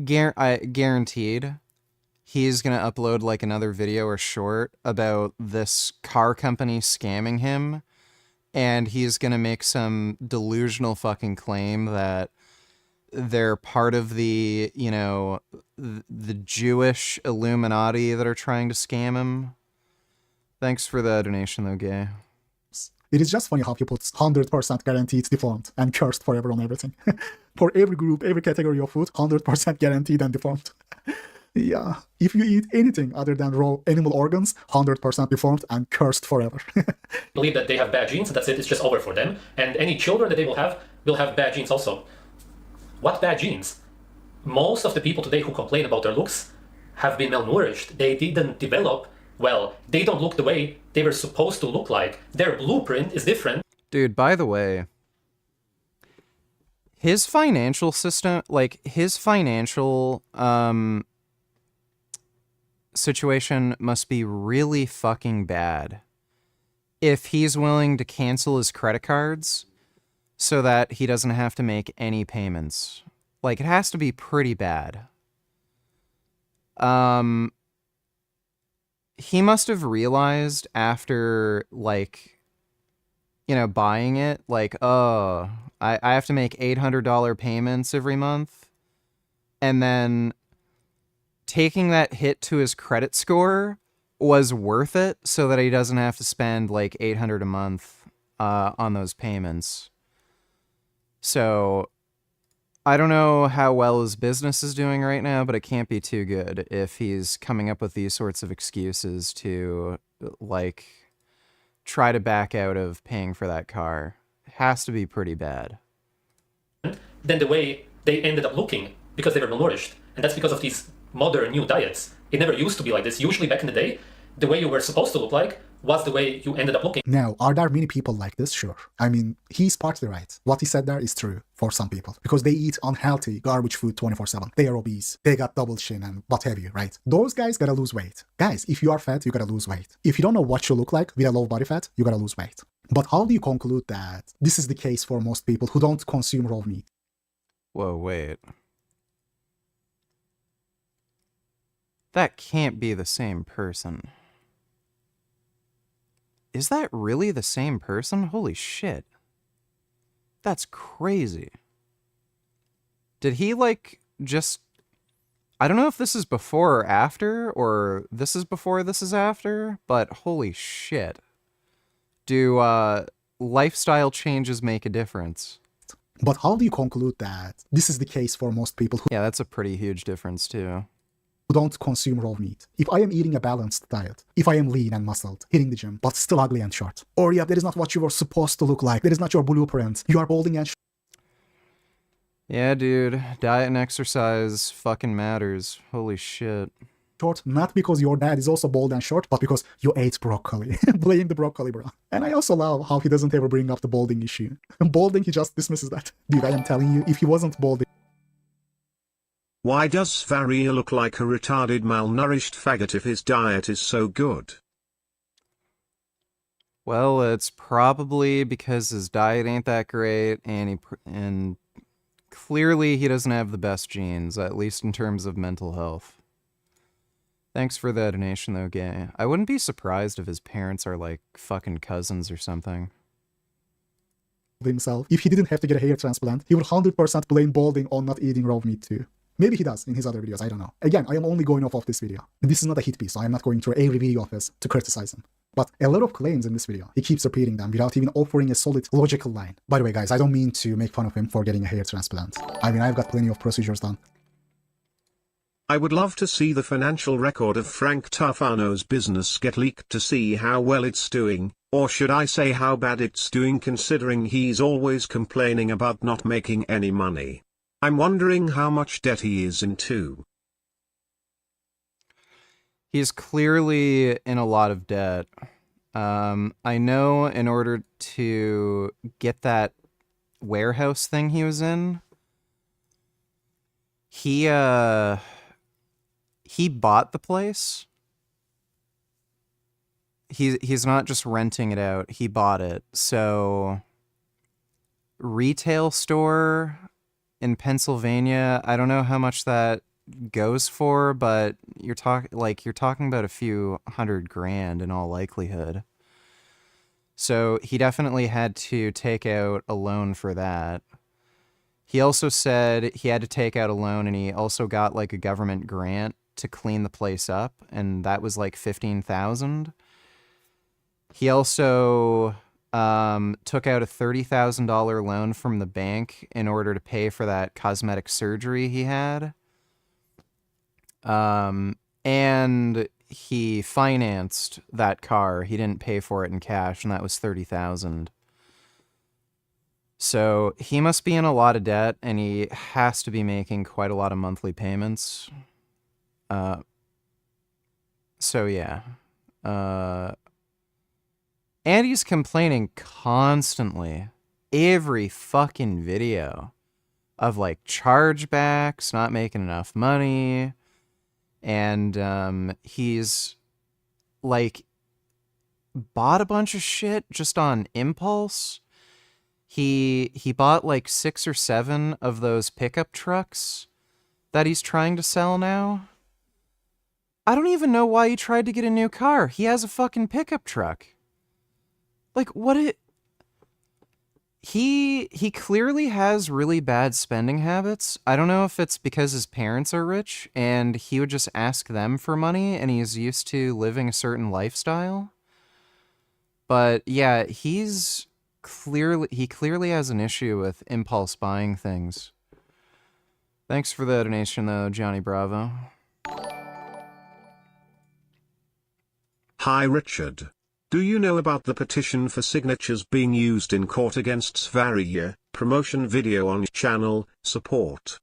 Guaranteed, he's gonna upload like another video or short about this car company scamming him, and he's gonna make some delusional fucking claim that they're part of the, you know, the Jewish Illuminati that are trying to scam him. Thanks for the donation, though, Gay. It is just funny how people 100% guaranteed deformed and cursed forever on everything. For every group, every category of food, 100% guaranteed and deformed. Yeah, if you eat anything other than raw animal organs, 100% deformed and cursed forever. Believe that they have bad genes, and that's it, it's just over for them. And any children that they will have bad genes also. What bad genes? Most of the people today who complain about their looks have been malnourished. They didn't develop well. They don't look the way they were supposed to look like. Their blueprint is different. Dude, by the way, his financial system, like his financial situation must be really fucking bad if he's willing to cancel his credit cards so that he doesn't have to make any payments. Like, it has to be pretty bad. He must have realized after, like, you know, buying it, like, oh, I have to make $800 payments every month. And then taking that hit to his credit score was worth it so that he doesn't have to spend, like, $800 a month on those payments. So I don't know how well his business is doing right now, but it can't be too good if he's coming up with these sorts of excuses to, like, try to back out of paying for that car. It has to be pretty bad. Than the way they ended up looking because they were malnourished. And that's because of these modern new diets. It never used to be like this. Usually back in the day, the way you were supposed to look like was the way you ended up looking. Now, are there many people like this? Sure. I mean, he's partly right. What he said there is true for some people. Because they eat unhealthy, garbage food 24/7. They are obese. They got double chin and what have you, right? Those guys gotta lose weight. Guys, if you are fat, you gotta lose weight. If you don't know what you look like with a low body fat, you gotta lose weight. But how do you conclude that this is the case for most people who don't consume raw meat? Whoa, wait. That can't be the same person. Is that really the same person? Holy shit. That's crazy. Did he, like, just... I don't know if this is before or after, or this is before, this is after, but holy shit. Do, lifestyle changes make a difference? But how do you conclude that this is the case for most people who... Yeah, that's a pretty huge difference, too. Who don't consume raw meat. If I am eating a balanced diet, if I am lean and muscled, hitting the gym, but still ugly and short, or yeah, that is not what you were supposed to look like, that is not your blueprint, you are balding and Yeah, dude, diet and exercise fucking matters. Holy shit. short, not because your dad is also bald and short, but because you ate broccoli. Blame the broccoli, bro. And I also love how he doesn't ever bring up the balding issue. Balding, he just dismisses that. Dude, I am telling you, if he wasn't balding... Why does Sv3rige look like a retarded malnourished faggot if his diet is so good? Well, it's probably because his diet ain't that great, and clearly he doesn't have the best genes, at least in terms of mental health. Thanks for the donation, though, Gay. I wouldn't be surprised if his parents are, like, fucking cousins or something. Himself, if he didn't have to get a hair transplant, he would 100% blame balding on not eating raw meat too. Maybe he does in his other videos, I don't know. Again, I am only going off of this video. This is not a hit piece, so I am not going through every video of his to criticize him. But a lot of claims in this video, he keeps repeating them without even offering a solid, logical line. By the way, guys, I don't mean to make fun of him for getting a hair transplant. I mean, I've got plenty of procedures done. I would love to see the financial record of Frank Tufano's business get leaked to see how well it's doing, or should I say how bad it's doing, considering he's always complaining about not making any money. I'm wondering how much debt he is into. He's clearly in a lot of debt. I know in order to get that warehouse thing he was in, he bought the place. He's not just renting it out, he bought it. So retail store in Pennsylvania, I don't know how much that goes for, but you're talking about a few $100,000 in all likelihood. So he definitely had to take out a loan for that. He also said he had to take out a loan, and he also got like a government grant to clean the place up, and that was like $15,000. He also took out a $30,000 loan from the bank in order to pay for that cosmetic surgery he had. And he financed that car. He didn't pay for it in cash, and that was $30,000. So he must be in a lot of debt, and he has to be making quite a lot of monthly payments. So yeah. And he's complaining constantly, every fucking video, of like chargebacks, not making enough money, and he's like bought a bunch of shit just on impulse. He bought like 6 or 7 of those pickup trucks that he's trying to sell now. I don't even know why he tried to get a new car. He has a fucking pickup truck. Like, he clearly has really bad spending habits. I don't know if it's because his parents are rich and he would just ask them for money and he's used to living a certain lifestyle. But yeah, he clearly has an issue with impulse buying things. Thanks for the donation though, Johnny Bravo. Hi Richard. Do you know about the petition for signatures being used in court against Sv3rige? Promotion video on channel, support.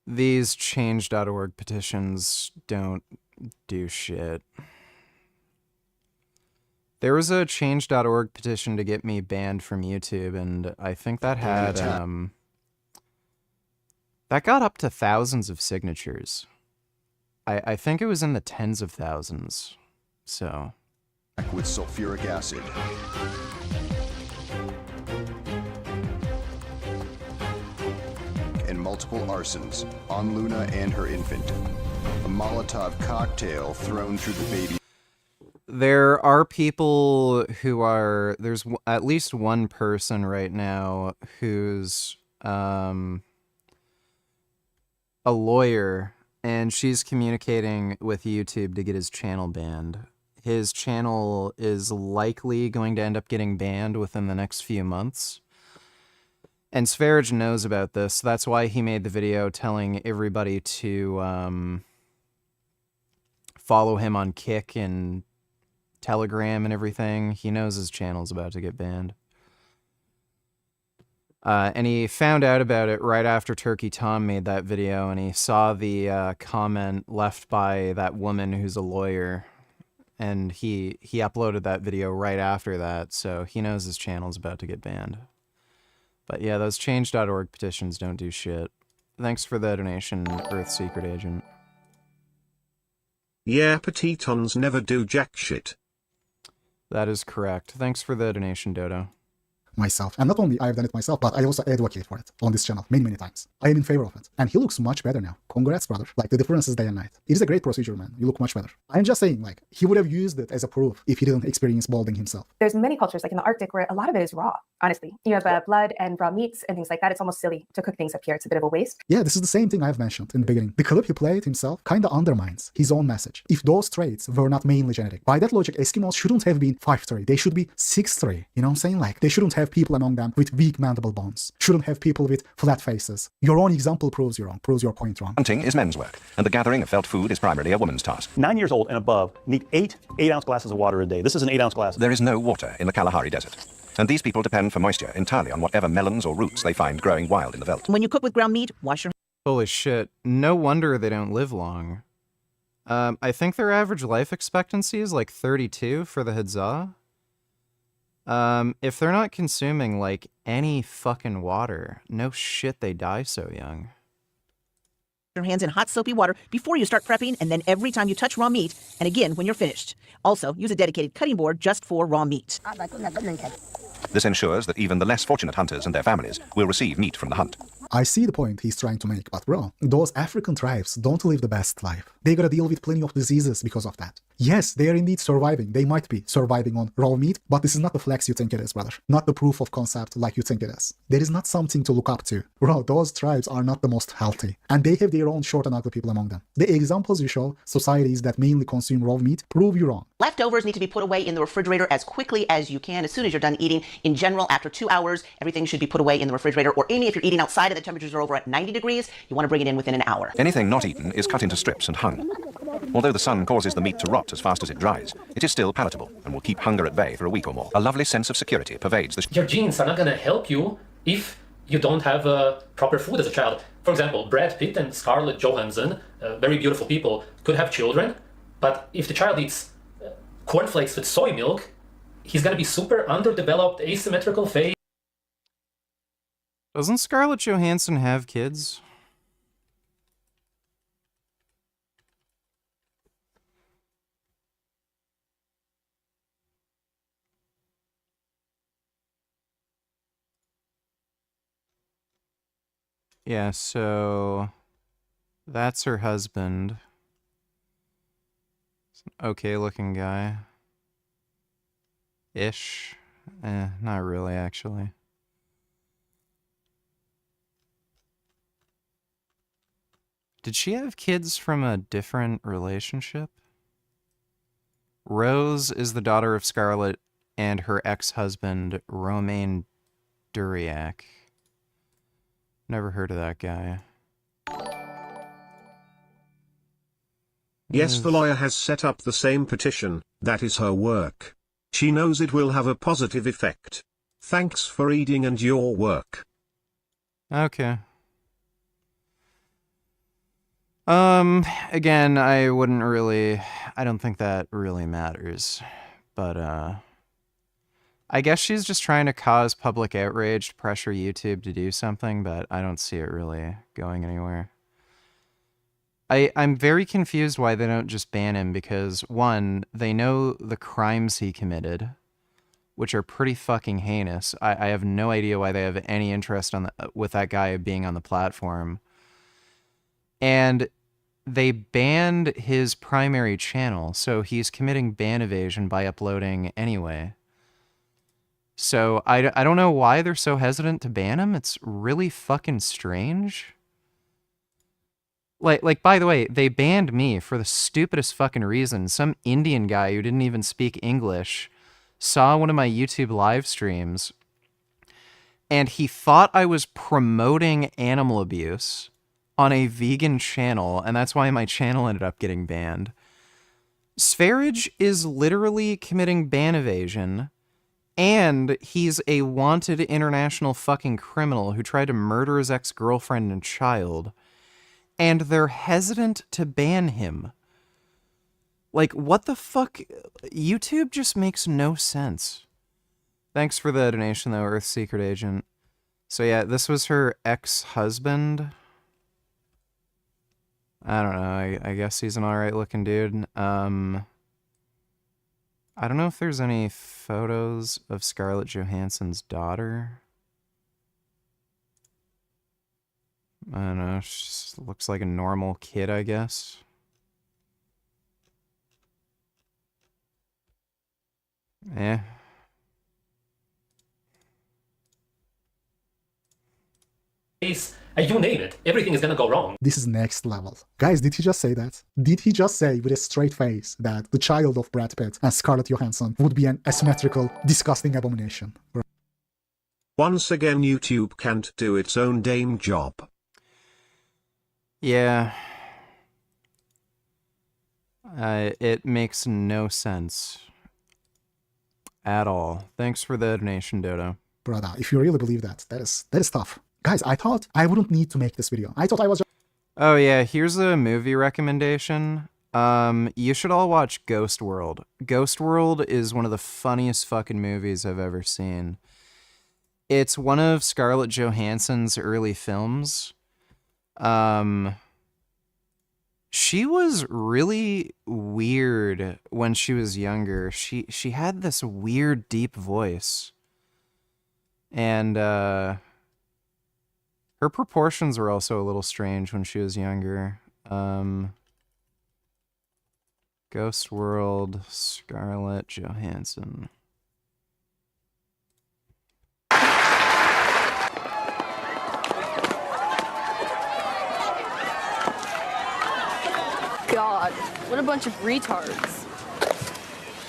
These change.org petitions don't do shit. There was a change.org petition to get me banned from YouTube, and I think that had, that got up to thousands of signatures. I think it was in the tens of thousands, so. With sulfuric acid. And multiple arsons on Luna and her infant. A Molotov cocktail thrown through the baby. There are people who are, there's at least one person right now who's a lawyer, and she's communicating with YouTube to get his channel banned. His channel is likely going to end up getting banned within the next few months. And Sv3rige knows about this. That's why he made the video telling everybody to follow him on Kick and Telegram and everything. He knows his channel's about to get banned. And he found out about it right after Turkey Tom made that video, and he saw the comment left by that woman who's a lawyer, and he uploaded that video right after that, so he knows his channel's about to get banned. But yeah, those change.org petitions don't do shit. Thanks for the donation, Earth Secret Agent. Yeah, petitons never do jack shit. That is correct. Thanks for the donation, Dodo. Myself. And not only I've done it myself, but I also advocate for it on this channel many times. I am in favor of it. And he looks much better now. Congrats, brother. Like, the difference is day and night. It is a great procedure, man. You look much better. I'm just saying, like, he would have used it as a proof if he didn't experience balding himself. There's many cultures, like in the Arctic, where a lot of it is raw, honestly. You have blood and raw meats and things like that. It's almost silly to cook things up here. It's a bit of a waste. Yeah, this is the same thing I've mentioned in the beginning. The clip he played himself kind of undermines his own message. If those traits were not mainly genetic, by that logic, Eskimos shouldn't have been 5'3". They should be 6'3". You know what I'm saying? Like, they shouldn't have people among them with weak mandible bones. Shouldn't have people with flat faces. Your own example proves you wrong, proves your point wrong. Hunting is men's work, and the gathering of felt food is primarily a woman's task. 9 years old and above need 8 8-ounce glasses of water a day. This is an 8-ounce glass. There is no water in the Kalahari Desert, and these people depend for moisture entirely on whatever melons or roots they find growing wild in the veldt. When you cook with ground meat, wash your... Holy shit. No wonder they don't live long. I think their average life expectancy is like 32 for the Hadza. If they're not consuming, like, any fucking water, no shit they die so young. Your hands in hot soapy water before you start prepping, and then every time you touch raw meat, and again when you're finished. Also, use a dedicated cutting board just for raw meat. This ensures that even the less fortunate hunters and their families will receive meat from the hunt. I see the point he's trying to make, but bro, those African tribes don't live the best life. They gotta deal with plenty of diseases because of that. Yes, they are indeed surviving. They might be surviving on raw meat, but this is not the flex you think it is, brother. Not the proof of concept like you think it is. There is not something to look up to. Bro, those tribes are not the most healthy, and they have their own short and ugly people among them. The examples you show, societies that mainly consume raw meat, prove you wrong. Leftovers need to be put away in the refrigerator as quickly as you can, as soon as you're done eating. In general, after 2 hours, everything should be put away in the refrigerator, or Amy, if you're eating outside and the temperatures are over at 90 degrees, you want to bring it in within an hour. Anything not eaten is cut into strips and hung. Although the sun causes the meat to rot as fast as it dries, it is still palatable and will keep hunger at bay for a week or more. A lovely sense of security pervades the... Your genes are not going to help you if you don't have proper food as a child. For example, Brad Pitt and Scarlett Johansson, very beautiful people, could have children, but if the child eats cornflakes with soy milk, he's going to be super underdeveloped, asymmetrical face. Doesn't Scarlett Johansson have kids? Yeah, so that's her husband. It's an okay looking guy. Ish. Not really, actually. Did she have kids from a different relationship? Rose is the daughter of Scarlett and her ex-husband, Romain Duriac. Never heard of that guy. Yes, the lawyer has set up the same petition. That is her work. She knows it will have a positive effect. Thanks for reading and your work. Okay. Again, I don't think that really matters. But, I guess she's just trying to cause public outrage to pressure YouTube to do something, but I don't see it really going anywhere. I'm very confused why they don't just ban him, because, one, they know the crimes he committed, which are pretty fucking heinous. I have no idea why they have any interest with that guy being on the platform. And they banned his primary channel, so he's committing ban evasion by uploading anyway. So I don't know why they're so hesitant to ban him. It's really fucking strange. Like, by the way, they banned me for the stupidest fucking reason. Some Indian guy who didn't even speak English saw one of my YouTube live streams, and he thought I was promoting animal abuse on a vegan channel, and that's why my channel ended up getting banned. Sv3rige is literally committing ban evasion, and he's a wanted international fucking criminal who tried to murder his ex-girlfriend and child, and they're hesitant to ban him. Like, what the fuck? YouTube just makes no sense. Thanks for the donation, though, Earth Secret Agent. So yeah, this was her ex-husband. I don't know, I guess he's an alright looking dude. I don't know if there's any photos of Scarlett Johansson's daughter. I don't know, she just looks like a normal kid, I guess. Yeah. You name it, everything is gonna go wrong. This is next level. Guys, did he just say that? Did he just say with a straight face that the child of Brad Pitt and Scarlett Johansson would be an asymmetrical, disgusting abomination? Once again, YouTube can't do its own damn job. Yeah. It makes no sense. At all. Thanks for the donation, Dodo. Brother, if you really believe that, that is tough. Guys, I thought I wouldn't need to make this video. I thought I was... Oh yeah, here's a movie recommendation. You should all watch Ghost World. Ghost World is one of the funniest fucking movies I've ever seen. It's one of Scarlett Johansson's early films. She was really weird when she was younger. She had this weird deep voice. And her proportions were also a little strange when she was younger. Ghost World, Scarlett Johansson. God, what a bunch of retards.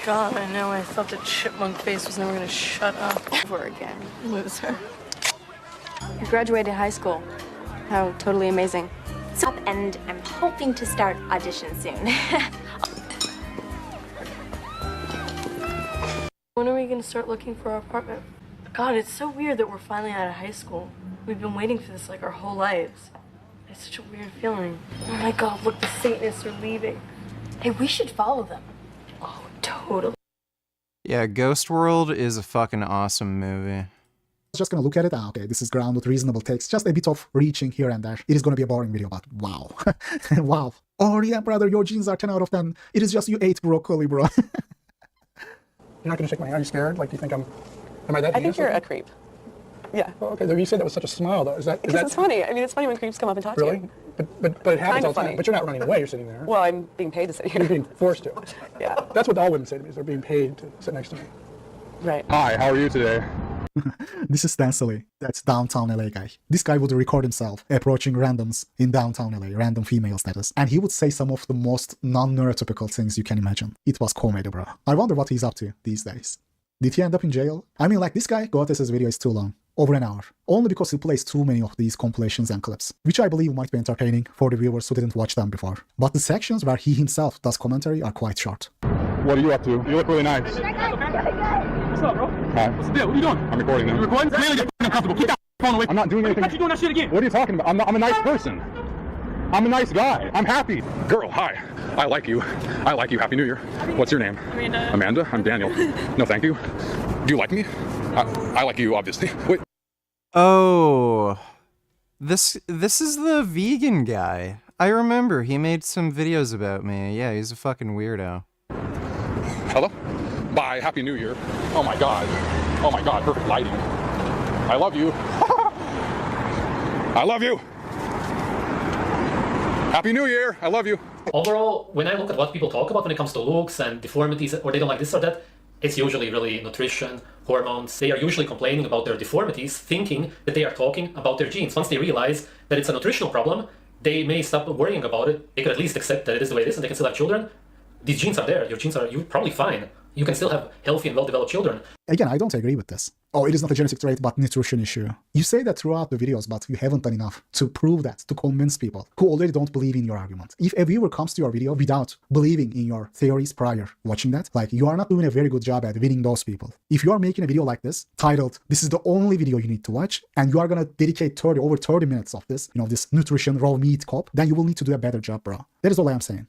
God, I know. I thought the chipmunk face was never gonna shut up. Ever again. Loser. You graduated high school. How totally amazing. And I'm hoping to start audition soon. When are we gonna start looking for our apartment? God, it's so weird that we're finally out of high school. We've been waiting for this like our whole lives. It's such a weird feeling. Oh my God, look, the Satanists are leaving. Hey, we should follow them. Oh, totally. Yeah, Ghost World is a fucking awesome movie. Just gonna look at it. Okay, this is ground with reasonable takes. Just a bit of reaching here and there. It is gonna be a boring video, but wow. Wow. Oh yeah, brother, your genes are 10 out of 10. It is just you ate broccoli, bro. You're not gonna shake my hand? Are you scared? Like, do you think am I that? I think you're a creep. Yeah. Oh, okay, you said that with such a smile, though. Is that? Because it's funny. I mean, it's funny when creeps come up and talk to you. Really? But it happens Kind all of the time. funny. But you're not running away. You're sitting there. Well, I'm being paid to sit here. You're being forced to. Yeah. That's what all women say to me. Is they're being paid to sit next to me. Right. Hi. How are you today? This is Stan Silly. That's downtown LA guy. This guy would record himself approaching randoms in downtown LA, random female status, and he would say some of the most non-neurotypical things you can imagine. It was comedy, bro. I wonder what he's up to these days. Did he end up in jail? I mean, like, this guy, Goatis' video is too long. Over an hour. Only because he plays too many of these compilations and clips, which I believe might be entertaining for the viewers who didn't watch them before. But the sections where he himself does commentary are quite short. What are you up to? You look really nice. What's up, bro? Hi. What's the deal? What are you doing? I'm recording now. You recording? Clearly get uncomfortable. Keep that phone away. I'm not doing anything. How you doing that shit again? What are you talking about? I'm a nice person. I'm a nice guy. I'm happy. Girl, hi. I like you. I like you. Happy New Year. What's your name? Amanda. Amanda? I'm Daniel. No, thank you. Do you like me? I like you, obviously. Wait. Oh, this is the vegan guy. I remember he made some videos about me. Yeah, he's a fucking weirdo. Hello? Bye. Happy New Year. Oh my God. Oh my God. Perfect lighting. I love you. I love you. Happy New Year. I love you. Overall, when I look at what people talk about when it comes to looks and deformities, or they don't like this or that, it's usually really nutrition, hormones. They are usually complaining about their deformities, thinking that they are talking about their genes. Once they realize that it's a nutritional problem, they may stop worrying about it. They could at least accept that it is the way it is and they can still have children. These genes are there. You're probably fine. You can still have healthy and well-developed children. Again, I don't agree with this. Oh, it is not a genetic trait, but nutrition issue. You say that throughout the videos, but you haven't done enough to prove that, to convince people who already don't believe in your argument. If a viewer comes to your video without believing in your theories prior watching that, like, you are not doing a very good job at winning those people. If you are making a video like this, titled, "This is the only video you need to watch," and you are gonna dedicate over 30 minutes of this, this nutrition raw meat cop, then you will need to do a better job, bro. That is all I am saying.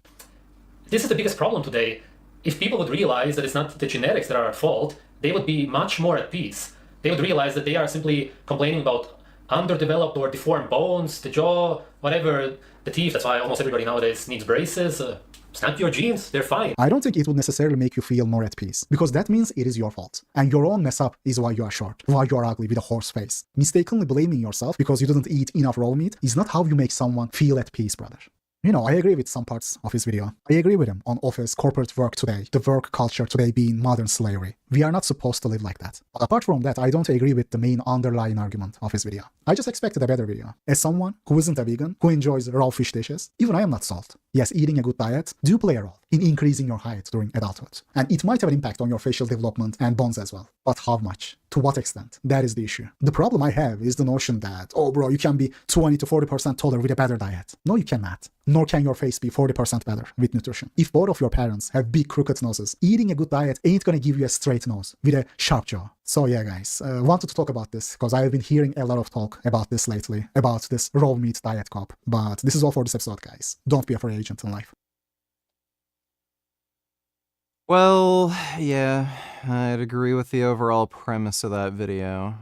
This is the biggest problem today. If people would realize that it's not the genetics that are at fault, they would be much more at peace. They would realize that they are simply complaining about underdeveloped or deformed bones, the jaw, whatever, the teeth. That's why almost everybody nowadays needs braces. It's not your genes, they're fine. I don't think it would necessarily make you feel more at peace, because that means it is your fault. And your own mess up is why you are short, why you are ugly with a horse face. Mistakenly blaming yourself because you didn't eat enough raw meat is not how you make someone feel at peace, brother. I agree with some parts of his video. I agree with him on office, corporate work today, the work culture today being modern slavery. We are not supposed to live like that. But apart from that, I don't agree with the main underlying argument of his video. I just expected a better video. As someone who isn't a vegan, who enjoys raw fish dishes, even I am not salt. Yes, eating a good diet do play a role in increasing your height during adulthood. And it might have an impact on your facial development and bones as well. But how much? To what extent? That is the issue. The problem I have is the notion that, oh bro, you can be 20 to 40% taller with a better diet. No, you cannot. Nor can your face be 40% better with nutrition. If both of your parents have big crooked noses, eating a good diet ain't gonna give you a straight nose with a sharp jaw. So yeah, guys, wanted to talk about this because I've been hearing a lot of talk about this lately, about this raw meat diet cop. But this is all for this episode, guys. Don't be a free agent in life. Well, yeah, I'd agree with the overall premise of that video.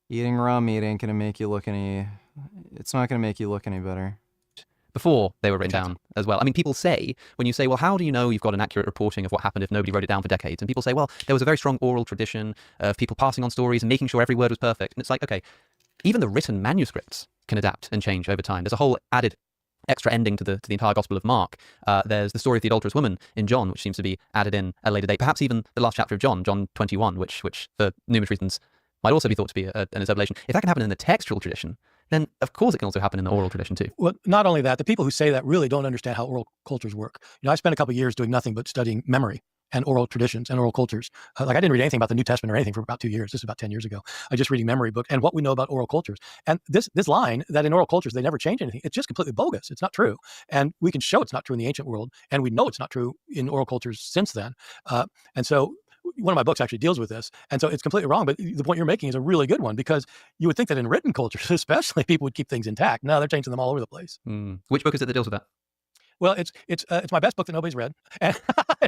Eating raw meat ain't gonna make you look any... It's not gonna make you look any better. before they were written down as well. I mean, people say, when you say, well, how do you know you've got an accurate reporting of what happened if nobody wrote it down for decades? And people say, well, there was a very strong oral tradition of people passing on stories and making sure every word was perfect. And it's like, okay, even the written manuscripts can adapt and change over time. There's a whole added extra ending to the entire Gospel of Mark. There's the story of the adulterous woman in John, which seems to be added in a later date. Perhaps even the last chapter of John 21, which for numerous reasons might also be thought to be an interpolation. If that can happen in the textual tradition, then of course it can also happen in the oral tradition too. Well, not only that, the people who say that really don't understand how oral cultures work. I spent a couple of years doing nothing but studying memory and oral traditions and oral cultures. Like I didn't read anything about the New Testament or anything for about 2 years. This is about 10 years ago. I just reading memory books and what we know about oral cultures. And this line that in oral cultures they never change anything, it's just completely bogus. It's not true. And we can show it's not true in the ancient world, and we know it's not true in oral cultures since then. And so one of my books actually deals with this. And so it's completely wrong. But the point you're making is a really good one, because you would think that in written cultures, especially, people would keep things intact. No, they're changing them all over the place. Which book is it that deals with that? Well, it's my best book that nobody's read, and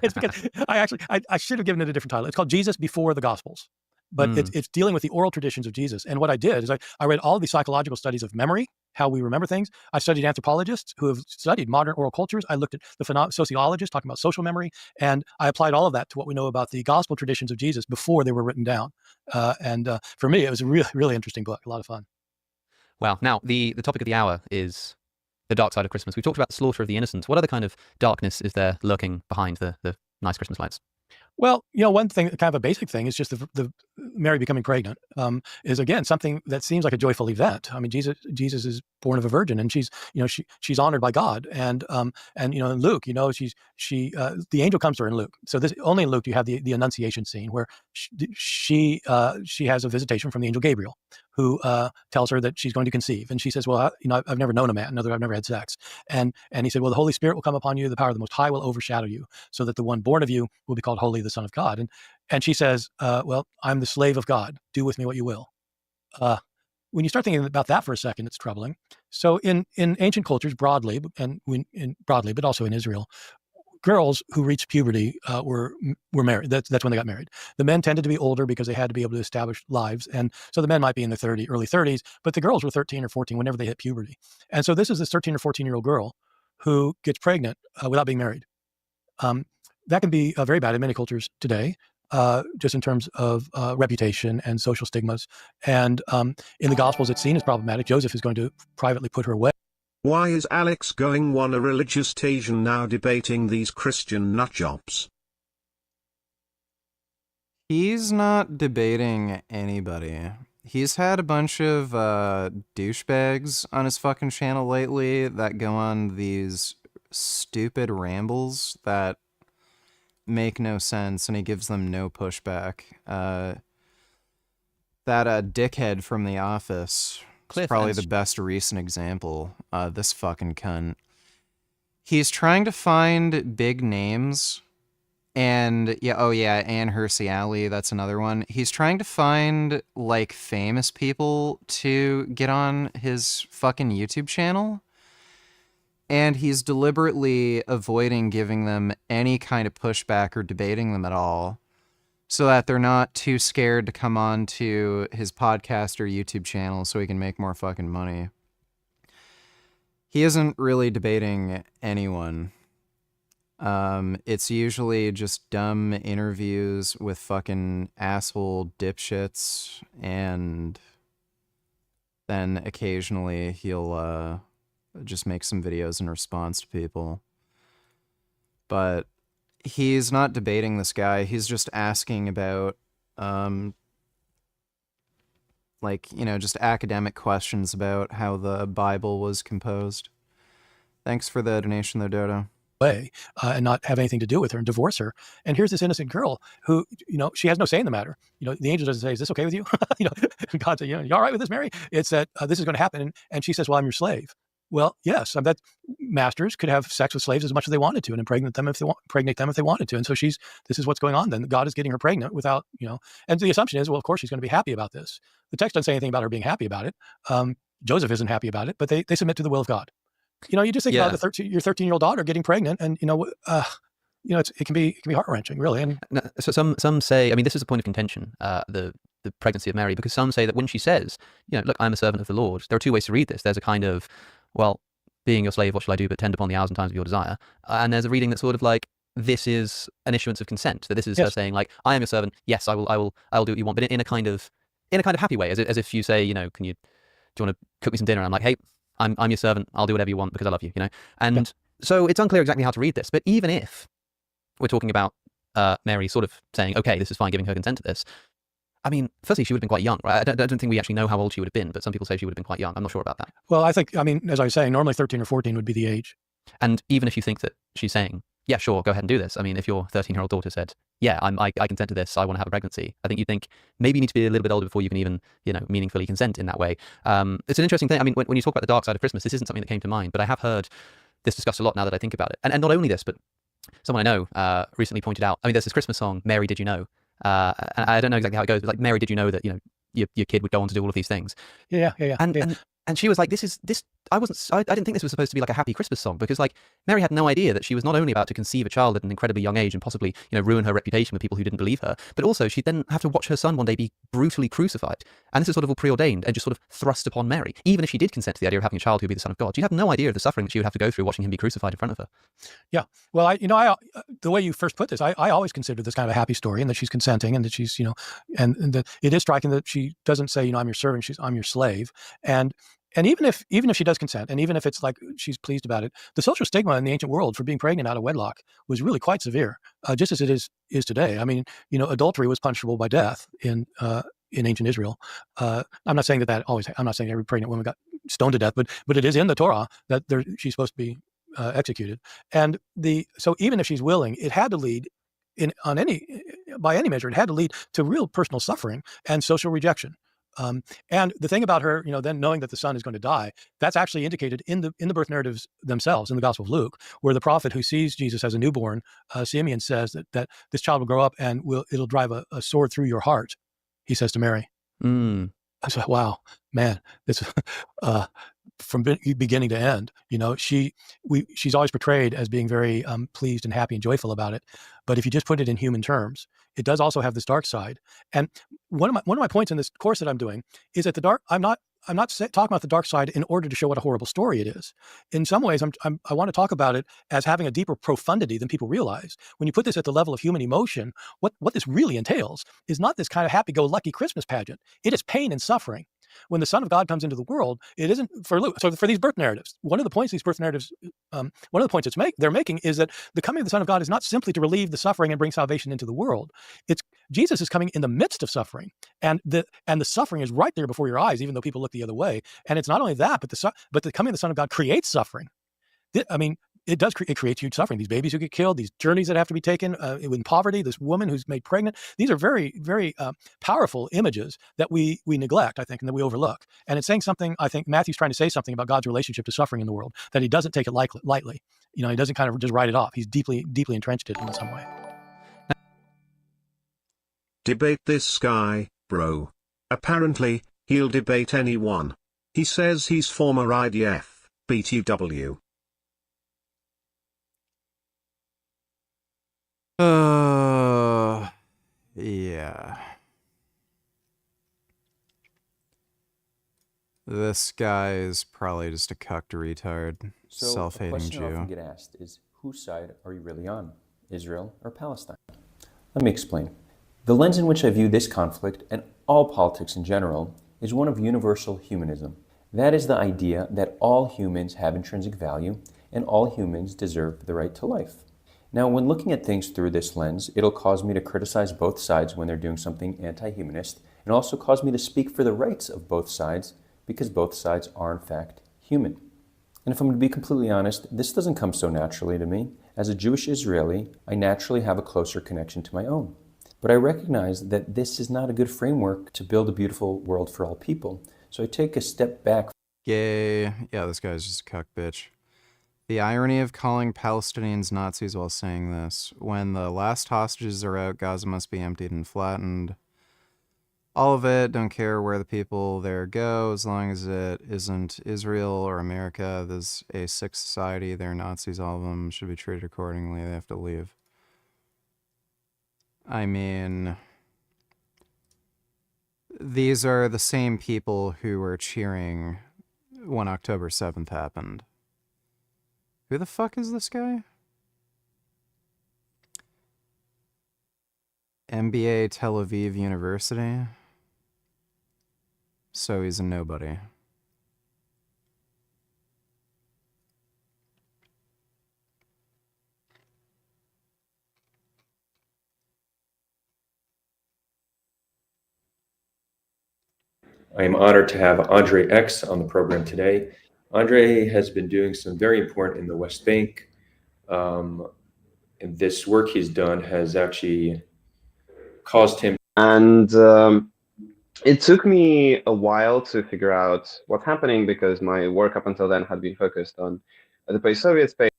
it's because I should have given it a different title. It's called Jesus Before the Gospels, but it's dealing with the oral traditions of Jesus. And what I did is I read all the psychological studies of memory, how we remember things. I studied anthropologists who have studied modern oral cultures. I looked at the sociologists talking about social memory, and I applied all of that to what we know about the gospel traditions of Jesus before they were written down. And for me, it was a really, really interesting book, a lot of fun. Wow. Now, the topic of the hour is the dark side of Christmas. We talked about the slaughter of the innocents. What other kind of darkness is there lurking behind the nice Christmas lights? Well, one thing, kind of a basic thing, is just the Mary becoming pregnant is, again, something that seems like a joyful event. I mean, Jesus is born of a virgin, and she's honored by God. And in Luke, the angel comes to her in Luke. So only in Luke do you have the Annunciation scene where she has a visitation from the angel Gabriel, who tells her that she's going to conceive. And she says, well, I've never known a man. In other words, I've never had sex. And he said, well, the Holy Spirit will come upon you. The power of the Most High will overshadow you, so that the one born of you will be called Holy, the Son of God. And she says, well, I'm the slave of God. Do with me what you will. When you start thinking about that for a second, it's troubling. So in ancient cultures broadly, but also in Israel, girls who reached puberty were married. That's when they got married. The men tended to be older because they had to be able to establish lives. And so the men might be in their early 30s, but the girls were 13 or 14 whenever they hit puberty. And so this is this 13 or 14-year-old girl who gets pregnant without being married. That can be very bad in many cultures today, just in terms of reputation and social stigmas. And in the Gospels, it's seen as problematic. Joseph is going to privately put her away. Why is Alex going on a religious tangent now debating these Christian nutjobs? He's not debating anybody. He's had a bunch of douchebags on his fucking channel lately that go on these stupid rambles that make no sense, and he gives them no pushback. That dickhead from The Office is probably the best recent example. This fucking cunt. He's trying to find big names, and Anne Hersey Alley, that's another one. He's trying to find like famous people to get on his fucking YouTube channel, and he's deliberately avoiding giving them any kind of pushback or debating them at all, so that they're not too scared to come on to his podcast or YouTube channel so he can make more fucking money. He isn't really debating anyone. It's usually just dumb interviews with fucking asshole dipshits, and then occasionally he'll just make some videos in response to people. But he's not debating this guy. He's just asking about, just academic questions about how the Bible was composed. Thanks for the donation there, Dodo. And not have anything to do with her and divorce her. And here's this innocent girl who, she has no say in the matter. The angel doesn't say, is this okay with you? God said, you all right with this, Mary? It's that this is going to happen. And she says, well, I'm your slave. Well, yes, that masters could have sex with slaves as much as they wanted to and impregnate them if they wanted to. And so this is what's going on then. God is getting her pregnant without, and the assumption is, well, of course she's going to be happy about this. The text doesn't say anything about her being happy about it. Joseph isn't happy about it, but they submit to the will of God. You just think about your 13-year-old daughter getting pregnant, and it can be heart-wrenching, really. And so some say, I mean, this is a point of contention, the pregnancy of Mary, because some say that when she says, look, I'm a servant of the Lord, there are two ways to read this. There's a kind of, well, being your slave, what shall I do but tend upon the hours and times of your desire? And there's a reading that's sort of like, this is an issuance of consent, that this is her saying like, I am your servant, yes, I will do what you want, but in a kind of happy way, as if you say, do you want to cook me some dinner? And I'm like, hey, I'm your servant, I'll do whatever you want because I love you, And so it's unclear exactly how to read this, but even if we're talking about Mary sort of saying, okay, this is fine, giving her consent to this, I mean, firstly, she would have been quite young, right? I don't think we actually know how old she would have been, but some people say she would have been quite young. I'm not sure about that. Well, I mean, as I was saying, normally 13 or 14 would be the age. And even if you think that she's saying, yeah, sure, go ahead and do this. I mean, if your 13-year-old daughter said, yeah, I consent to this, I want to have a pregnancy, I think you think maybe you need to be a little bit older before you can even, meaningfully consent in that way. It's an interesting thing. I mean, when you talk about the dark side of Christmas, this isn't something that came to mind, but I have heard this discussed a lot now that I think about it. And not only this, but someone I know recently pointed out, I mean, there's this Christmas song, Mary, Did You Know? And I don't know exactly how it goes, but like, Mary, did you know that, your kid would go on to do all of these things? Yeah. And she was like, I didn't think this was supposed to be like a happy Christmas song, because like Mary had no idea that she was not only about to conceive a child at an incredibly young age and possibly, ruin her reputation with people who didn't believe her, but also she'd then have to watch her son one day be brutally crucified. And this is sort of all preordained and just sort of thrust upon Mary. Even if she did consent to the idea of having a child who would be the son of God, you have no idea of the suffering that she would have to go through watching him be crucified in front of her. Yeah. Well, I the way you first put this, I always considered this kind of a happy story, and that she's consenting, and that she's, and that it is striking that she doesn't say, I'm your servant, I'm your slave. And even if she does consent, and even if it's like she's pleased about it, the social stigma in the ancient world for being pregnant out of wedlock was really quite severe, just as it is today. I mean, adultery was punishable by death in ancient Israel. I'm not saying I'm not saying every pregnant woman got stoned to death, but it is in the Torah that she's supposed to be executed. And so even if she's willing, it had to lead by any measure, it had to lead to real personal suffering and social rejection. And the thing about her, then knowing that the son is going to die, that's actually indicated in the birth narratives themselves in the Gospel of Luke, where the prophet who sees Jesus as a newborn, Simeon, says that this child will grow up and it'll drive a sword through your heart, he says to Mary. I said, wow, man, this from beginning to end, she's always portrayed as being very pleased and happy and joyful about it. But if you just put it in human terms, it does also have this dark side. And one of my points in this course that I'm doing is that I'm not talking about the dark side in order to show what a horrible story it is. In some ways, I want to talk about it as having a deeper profundity than people realize. When you put this at the level of human emotion, what this really entails is not this kind of happy-go-lucky Christmas pageant. It is pain and suffering. When the Son of God comes into the world, it isn't for Luke. So for these birth narratives, one of the points they're making is that the coming of the Son of God is not simply to relieve the suffering and bring salvation into the world. It's Jesus is coming in the midst of suffering, and the suffering is right there before your eyes, even though people look the other way. And it's not only that, but the coming of the Son of God creates suffering. I mean, it does. It creates huge suffering. These babies who get killed, these journeys that have to be taken in poverty, this woman who's made pregnant. These are very, very powerful images that we neglect, I think, and that we overlook. And it's saying something. I think Matthew's trying to say something about God's relationship to suffering in the world, that he doesn't take it lightly. He doesn't kind of just write it off. He's deeply, deeply entrenched in some way. Debate this guy, bro. Apparently, he'll debate anyone. He says he's former IDF, BTW. Yeah. This guy is probably just a cucked retard, So self-hating a question I often Jew. get asked is, whose side are you really on, Israel or Palestine? Let me explain. The lens in which I view this conflict, and all politics in general, is one of universal humanism. That is the idea that all humans have intrinsic value and all humans deserve the right to life. Now, when looking at things through this lens, it'll cause me to criticize both sides when they're doing something anti-humanist, and also cause me to speak for the rights of both sides, because both sides are in fact human. And if I'm going to be completely honest, this doesn't come so naturally to me. As a Jewish Israeli, I naturally have a closer connection to my own. But I recognize that this is not a good framework to build a beautiful world for all people. So I take a step back. Gay. Yeah, this guy's just a cuck bitch. The irony of calling Palestinians Nazis while saying this. When the last hostages are out, Gaza must be emptied and flattened. All of it, don't care where the people there go, as long as it isn't Israel or America. There's a sick society, they're Nazis, all of them should be treated accordingly, they have to leave. I mean, these are the same people who were cheering when October 7th happened. Who the fuck is this guy? MBA Tel Aviv University. So he's a nobody. I am honored to have Andre X on the program today. Andre has been doing some very important in the West Bank. And this work he's done has actually caused him. And it took me a while to figure out what's happening because my work up until then had been focused on the post-Soviet space.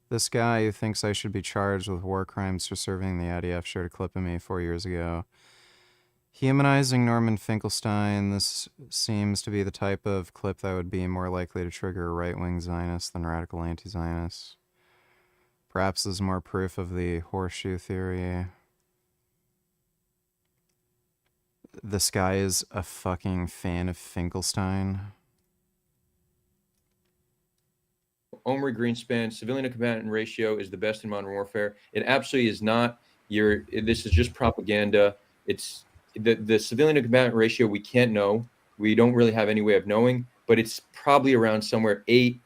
This guy who thinks I should be charged with war crimes for serving the IDF shared a clip of me 4 years ago. Humanizing Norman Finkelstein. This seems to be the type of clip that would be more likely to trigger a right-wing Zionist than radical anti-Zionist. Perhaps there's more proof of the horseshoe theory. This guy is a fucking fan of Finkelstein. Omri Greenspan, civilian to combatant ratio is the best in modern warfare. It absolutely is not. This is just propaganda. It's the civilian to combatant ratio we can't know. We don't really have any way of knowing, but it's probably around somewhere 8-1,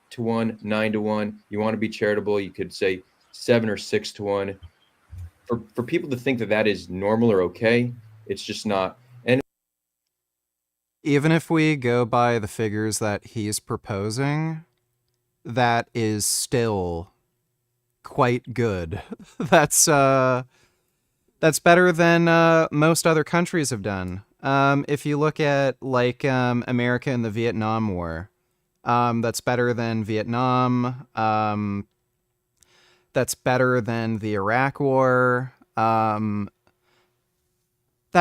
9-1. You want to be charitable, you could say 7 or 6-1. For people to think that that is normal or okay, it's just not. And even if we go by the figures that he's proposing, that is still quite good. That's better than most other countries have done. If you look at like America in the Vietnam War, that's better than Vietnam. That's better than the Iraq War. That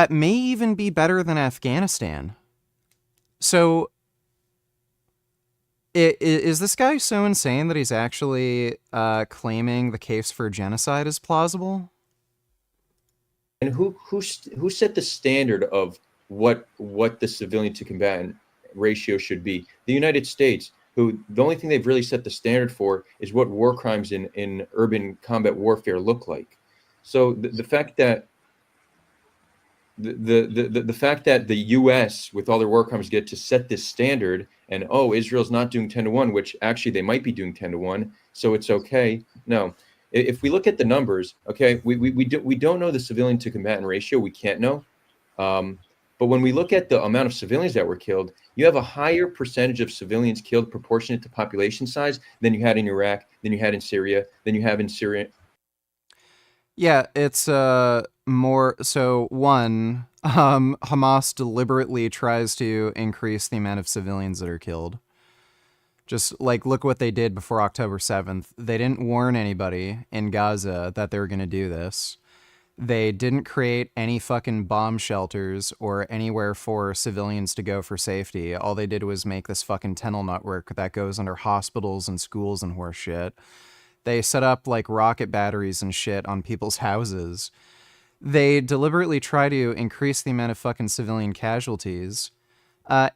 may even be better than Afghanistan. So is this guy so insane that he's actually claiming the case for genocide is plausible? And who set the standard of what the civilian to combatant ratio should be? The United States, who the only thing they've really set the standard for is what war crimes in urban combat warfare look like. So the fact that the fact that the U.S. with all their war crimes get to set this standard, and Israel's not doing 10-1, which actually they might be doing 10-1, so it's okay. No, if we look at the numbers, okay, we don't know the civilian to combatant ratio. We can't know, but when we look at the amount of civilians that were killed, you have a higher percentage of civilians killed proportionate to population size than you had in Iraq, than you had in Syria, than you have in Syria. Yeah, it's more so. One, Hamas deliberately tries to increase the amount of civilians that are killed. Just like look what they did before October 7th. They didn't warn anybody in Gaza that they were going to do this. They didn't create any fucking bomb shelters or anywhere for civilians to go for safety. All they did was make this fucking tunnel network that goes under hospitals and schools and horse shit. They set up like rocket batteries and shit on people's houses. They deliberately try to increase the amount of fucking civilian casualties.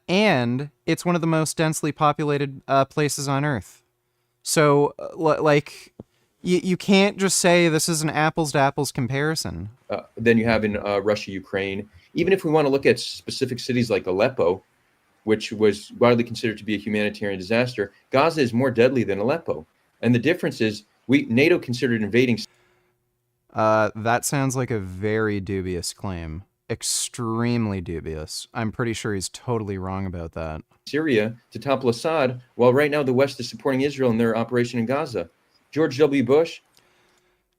And it's one of the most densely populated places on Earth. So, like, you can't just say this is an apples to apples comparison. Than you have in Russia, Ukraine. Even if we want to look at specific cities like Aleppo, which was widely considered to be a humanitarian disaster, Gaza is more deadly than Aleppo. And the difference is NATO considered invading. That sounds like a very dubious claim. Extremely dubious. I'm pretty sure he's totally wrong about that. Syria to topple Assad, while right now the West is supporting Israel in their operation in Gaza. George W. Bush.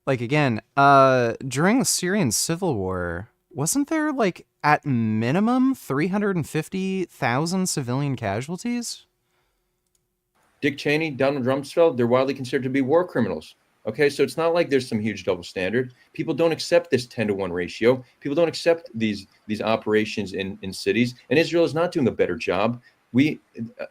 Like, again, during the Syrian civil war, wasn't there, like, at minimum 350,000 civilian casualties? Dick Cheney, Donald Rumsfeld, they're widely considered to be war criminals. Okay, so it's not like there's some huge double standard. People don't accept this 10-1 ratio. People don't accept these operations in cities, and Israel is not doing a better job.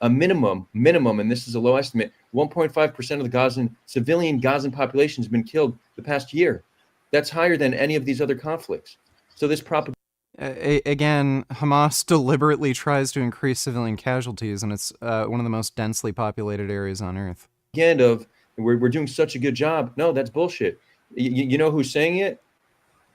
A minimum, and this is a low estimate, 1.5% of the civilian Gazan population has been killed the past year. That's higher than any of these other conflicts. So this propaganda. Again, Hamas deliberately tries to increase civilian casualties, and it's one of the most densely populated areas on Earth. Of we're doing such a good job. No, that's bullshit. You know who's saying it?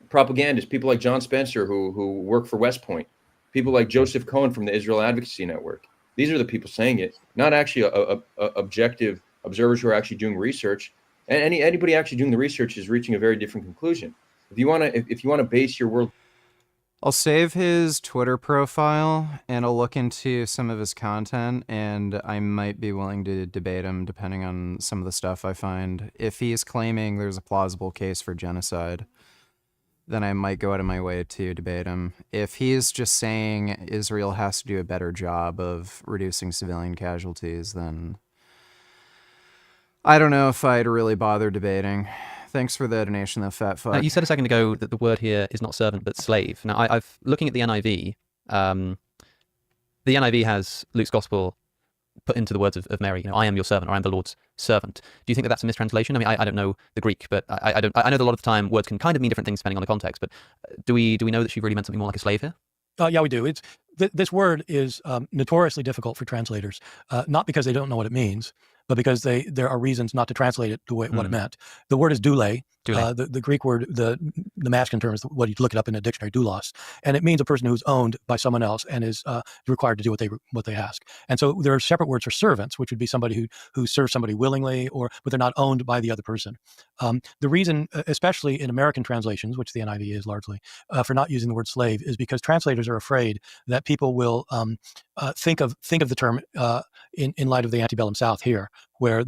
Propagandists, people like John Spencer who work for West Point, people like Joseph Cohen from the Israel Advocacy Network. These are the people saying it, not actually a objective observers who are actually doing research. And anybody actually doing the research is reaching a very different conclusion. If you want to base your world, I'll save his Twitter profile and I'll look into some of his content, and I might be willing to debate him depending on some of the stuff I find. If he's claiming there's a plausible case for genocide, then I might go out of my way to debate him. If he's just saying Israel has to do a better job of reducing civilian casualties, then I don't know if I'd really bother debating. Thanks for the donation, though, fat fuck. You said a second ago that the word here is not servant but slave. Now, I've looking at the NIV. The NIV has Luke's gospel put into the words of Mary. I am your servant, or I am the Lord's servant. Do you think that that's a mistranslation? I mean, I don't know the Greek, but I know that a lot of the time words can kind of mean different things depending on the context. But do we know that she really meant something more like a slave here? Yeah, we do. This word is notoriously difficult for translators, not because they don't know what it means, but because there are reasons not to translate it the way what it meant. The word is doule. The Greek word, the masculine term is what you look it up in a dictionary, doulos, and it means a person who's owned by someone else and is required to do what they ask. And so there are separate words for servants, which would be somebody who serves somebody willingly, but they're not owned by the other person. The reason, especially in American translations, which the NIV is largely, for not using the word slave, is because translators are afraid that people will think of the term in light of the antebellum South here, where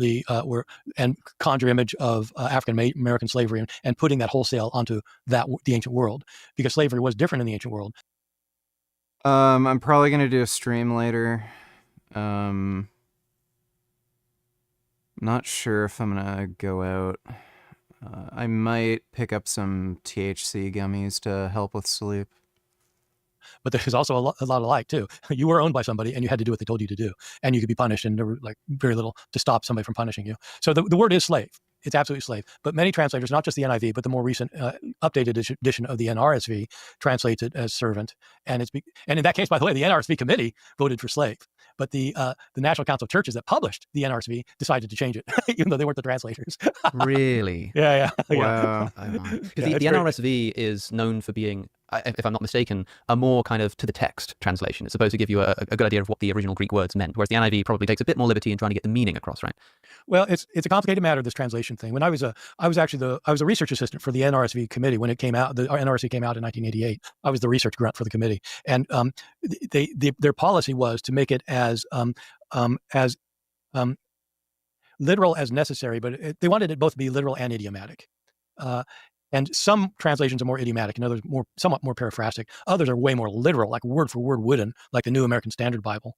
and conjure image of African American slavery and putting that wholesale onto the ancient world, because slavery was different in the ancient world. I'm probably gonna do a stream later. Not sure if I'm gonna go out. I might pick up some THC gummies to help with sleep. But there's also a lot alike too. You were owned by somebody and you had to do what they told you to do, and you could be punished, and there were like very little to stop somebody from punishing you. So the word is slave. It's absolutely slave. But many translators, not just the NIV, but the more recent updated edition of the NRSV, translates it as servant. And and in that case, by the way, the NRSV committee voted for slave. But the National Council of Churches that published the NRSV decided to change it, even though they weren't the translators. Really? Yeah. Wow. Because the NRSV is known for being, if I'm not mistaken, a more kind of to the text translation. It's supposed to give you a good idea of what the original Greek words meant, whereas the NIV probably takes a bit more liberty in trying to get the meaning across, right? Well, it's a complicated matter, this translation thing. When I was a research assistant for the NRSV committee when it came out. The NRSV came out in 1988. I was the research grunt for the committee, and their policy was to make it as literal as necessary, but they wanted it both to be literal and idiomatic. And some translations are more idiomatic, and others somewhat more paraphrastic. Others are way more literal, like word for word wooden, like the New American Standard Bible.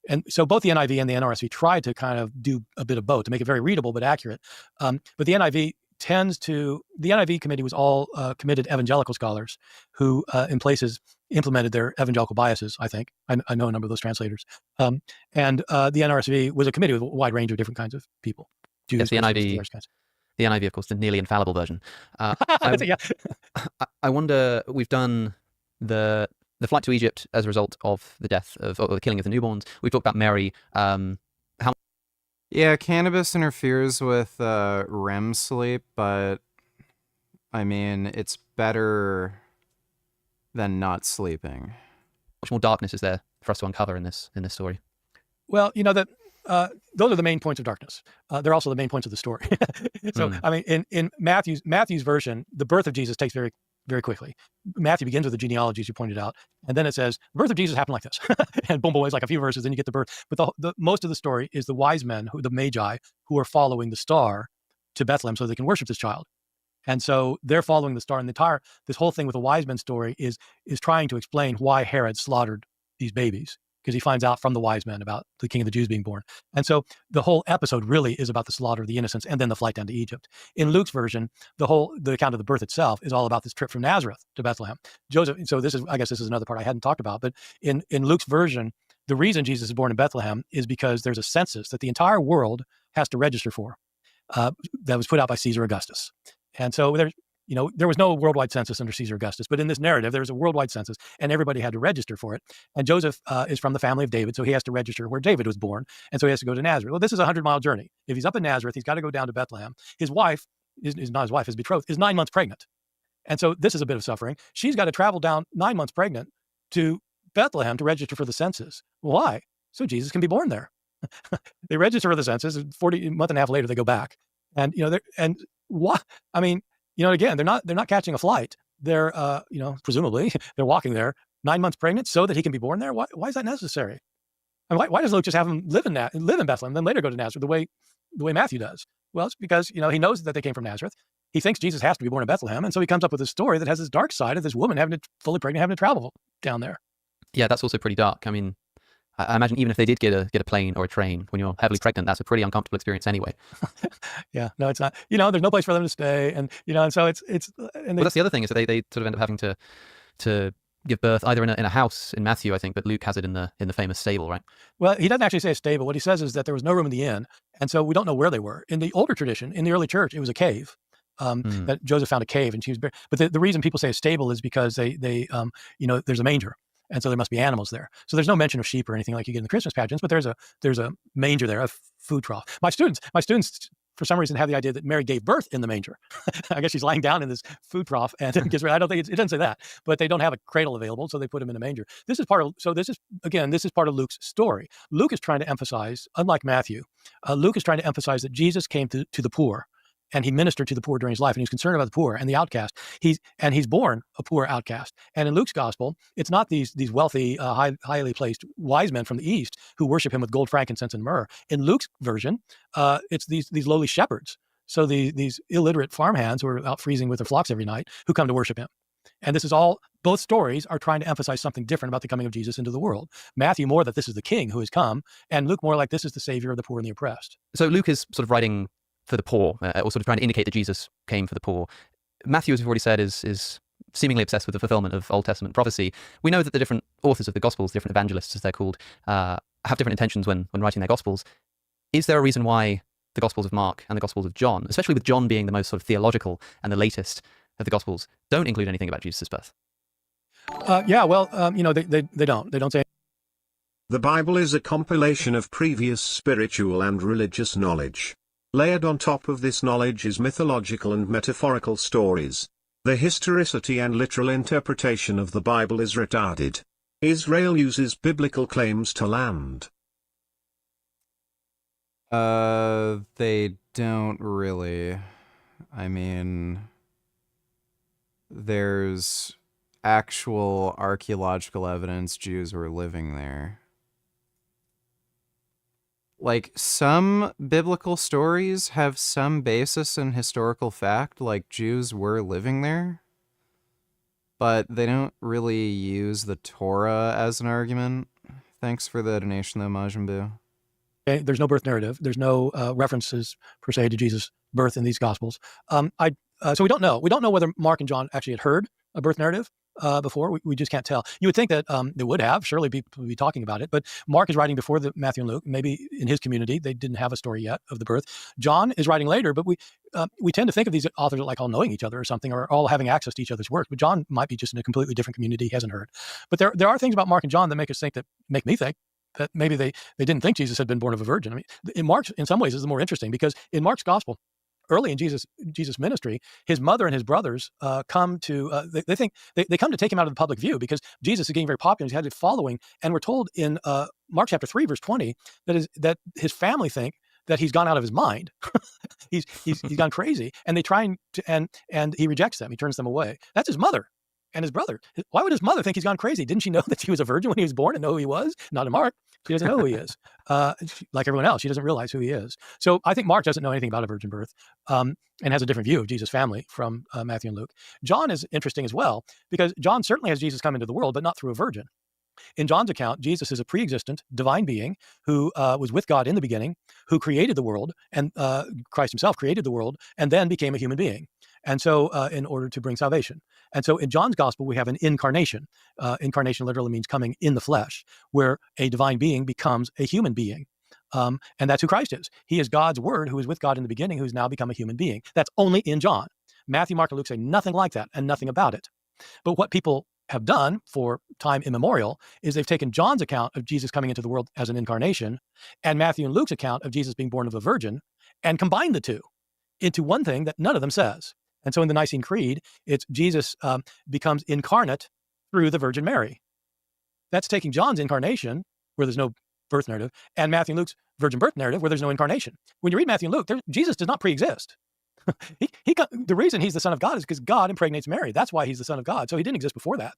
And so both the NIV and the NRSV tried to kind of do a bit of both to make it very readable but accurate. But the NIV the NIV committee was all committed evangelical scholars who in places implemented their evangelical biases, I think. I know a number of those translators. And the NRSV was a committee with a wide range of different kinds of people. Jews, yes, the NIV, of course, the nearly infallible version. I wonder, we've done the flight to Egypt as a result of the death or the killing of the newborns. We've talked about Mary. Yeah, cannabis interferes with REM sleep, but I mean, it's better than not sleeping. Much more darkness is there for us to uncover in this story? Well, that those are the main points of darkness. They're also the main points of the story. So, I mean, in Matthew's version, the birth of Jesus takes very, very quickly. Matthew begins with the genealogy, as you pointed out, and then it says the birth of Jesus happened like this, and boom, boom, it's like a few verses, then you get the birth. But the most of the story is the wise men, the Magi, who are following the star to Bethlehem so they can worship this child. And so they're following the star, and this whole thing with the wise men story is trying to explain why Herod slaughtered these babies, because he finds out from the wise men about the king of the Jews being born. And so the whole episode really is about the slaughter of the innocents and then the flight down to Egypt. In Luke's version, the account of the birth itself is all about this trip from Nazareth to Bethlehem. Joseph, so I guess this is another part I hadn't talked about, but in Luke's version, the reason Jesus is born in Bethlehem is because there's a census that the entire world has to register for that was put out by Caesar Augustus. And so there was no worldwide census under Caesar Augustus, but in this narrative, there was a worldwide census, and everybody had to register for it. And Joseph is from the family of David, so he has to register where David was born, and so he has to go to Nazareth. Well, this is a 100-mile journey. If he's up in Nazareth, he's got to go down to Bethlehem. His wife is not his wife, his betrothed, is 9 months pregnant. And so this is a bit of suffering. She's got to travel down 9 months pregnant to Bethlehem to register for the census. Why? So Jesus can be born there. They register for the census. 40 a month and a half later, they go back, and and what? I mean, again, they're not catching a flight. They're presumably they're walking there 9 months pregnant so that he can be born there. Why is that necessary? I mean, why does Luke just have him live in Bethlehem, then later go to Nazareth the way Matthew does? Well, it's because he knows that they came from Nazareth. He thinks Jesus has to be born in Bethlehem, and so he comes up with a story that has this dark side of this woman fully pregnant, having to travel down there. Yeah, that's also pretty dark. I mean, I imagine even if they did get a plane or a train when you're heavily pregnant, that's a pretty uncomfortable experience anyway. Yeah, no, it's not. There's no place for them to stay, and and so it's. And well, that's the other thing is that they sort of end up having to give birth either in a house in Matthew, I think, but Luke has it in the famous stable, right? Well, he doesn't actually say a stable. What he says is that there was no room in the inn, and so we don't know where they were. In the older tradition, in the early church, it was a cave. That Joseph found a cave, and she was buried. But the reason people say a stable is because they there's a manger. And so there must be animals there. So there's no mention of sheep or anything like you get in the Christmas pageants, but there's a manger there, a food trough. My students, for some reason, have the idea that Mary gave birth in the manger. I guess she's lying down in this food trough, and I don't think it doesn't say that, but they don't have a cradle available, so they put him in a manger. This is part of Luke's story. Luke is trying to emphasize, unlike Matthew, Luke is trying to emphasize that Jesus came to the poor. And he ministered to the poor during his life, and he was concerned about the poor and the outcast. He's born a poor outcast. And in Luke's gospel, it's not these wealthy, highly placed wise men from the east who worship him with gold, frankincense, and myrrh. In Luke's version, it's these lowly shepherds. So these illiterate farmhands who are out freezing with their flocks every night who come to worship him. And this is all. Both stories are trying to emphasize something different about the coming of Jesus into the world. Matthew more that this is the King who has come, and Luke more like this is the Savior of the poor and the oppressed. So Luke is sort of writing for the poor, or sort of trying to indicate that Jesus came for the poor. Matthew, as we've already said, is seemingly obsessed with the fulfillment of Old Testament prophecy. We know that the different authors of the Gospels, different evangelists as they're called, have different intentions when writing their Gospels. Is there a reason why the Gospels of Mark and the Gospels of John, especially with John being the most sort of theological and the latest of the Gospels, don't include anything about Jesus' birth? They don't say. The Bible is a compilation of previous spiritual and religious knowledge. Layered on top of this knowledge is mythological and metaphorical stories. The historicity and literal interpretation of the Bible is retarded. Israel uses biblical claims to land. They don't really. I mean, there's actual archaeological evidence Jews were living there. Like, some biblical stories have some basis in historical fact, like Jews were living there, but they don't really use the Torah as an argument. Thanks for the donation, though, Majin Buu. Okay, there's no birth narrative. There's no references, per se, to Jesus' birth in these Gospels. So we don't know. We don't know whether Mark and John actually had heard a birth narrative before. We just can't tell. You would think that they would have. Surely people would be talking about it. But Mark is writing before Matthew and Luke. Maybe in his community, they didn't have a story yet of the birth. John is writing later, but we tend to think of these authors like all knowing each other or something, or all having access to each other's work. But John might be just in a completely different community he hasn't heard. But there are things about Mark and John that make me think that maybe they didn't think Jesus had been born of a virgin. I mean, in Mark's, in some ways, is more interesting because in Mark's gospel, early in Jesus' ministry, his mother and his brothers come to they come to take him out of the public view because Jesus is getting very popular. He's had a following, and we're told in Mark chapter 3, verse 20, that his family think that he's gone out of his mind. he's gone crazy, and they try and he rejects them. He turns them away. That's his mother and his brother. Why would his mother think he's gone crazy? Didn't she know that he was a virgin when he was born and know who he was? Not in Mark. She doesn't know who he is. Like everyone else, she doesn't realize who he is. So I think Mark doesn't know anything about a virgin birth and has a different view of Jesus' family from Matthew and Luke. John is interesting as well because John certainly has Jesus come into the world, but not through a virgin. In John's account, Jesus is a pre-existent divine being who was with God in the beginning, who created the world, and Christ himself created the world, and then became a human being. And so in order to bring salvation. And so in John's gospel, we have an incarnation. Incarnation literally means coming in the flesh, where a divine being becomes a human being. And that's who Christ is. He is God's word who is with God in the beginning, who's now become a human being. That's only in John. Matthew, Mark, and Luke say nothing like that and nothing about it. But what people have done for time immemorial is they've taken John's account of Jesus coming into the world as an incarnation and Matthew and Luke's account of Jesus being born of a virgin and combined the two into one thing that none of them says. And so in the Nicene Creed, it's Jesus becomes incarnate through the Virgin Mary. That's taking John's incarnation, where there's no birth narrative, and Matthew and Luke's virgin birth narrative, where there's no incarnation. When you read Matthew and Luke, Jesus does not pre-exist. The reason he's the Son of God is because God impregnates Mary. That's why he's the Son of God. So he didn't exist before that.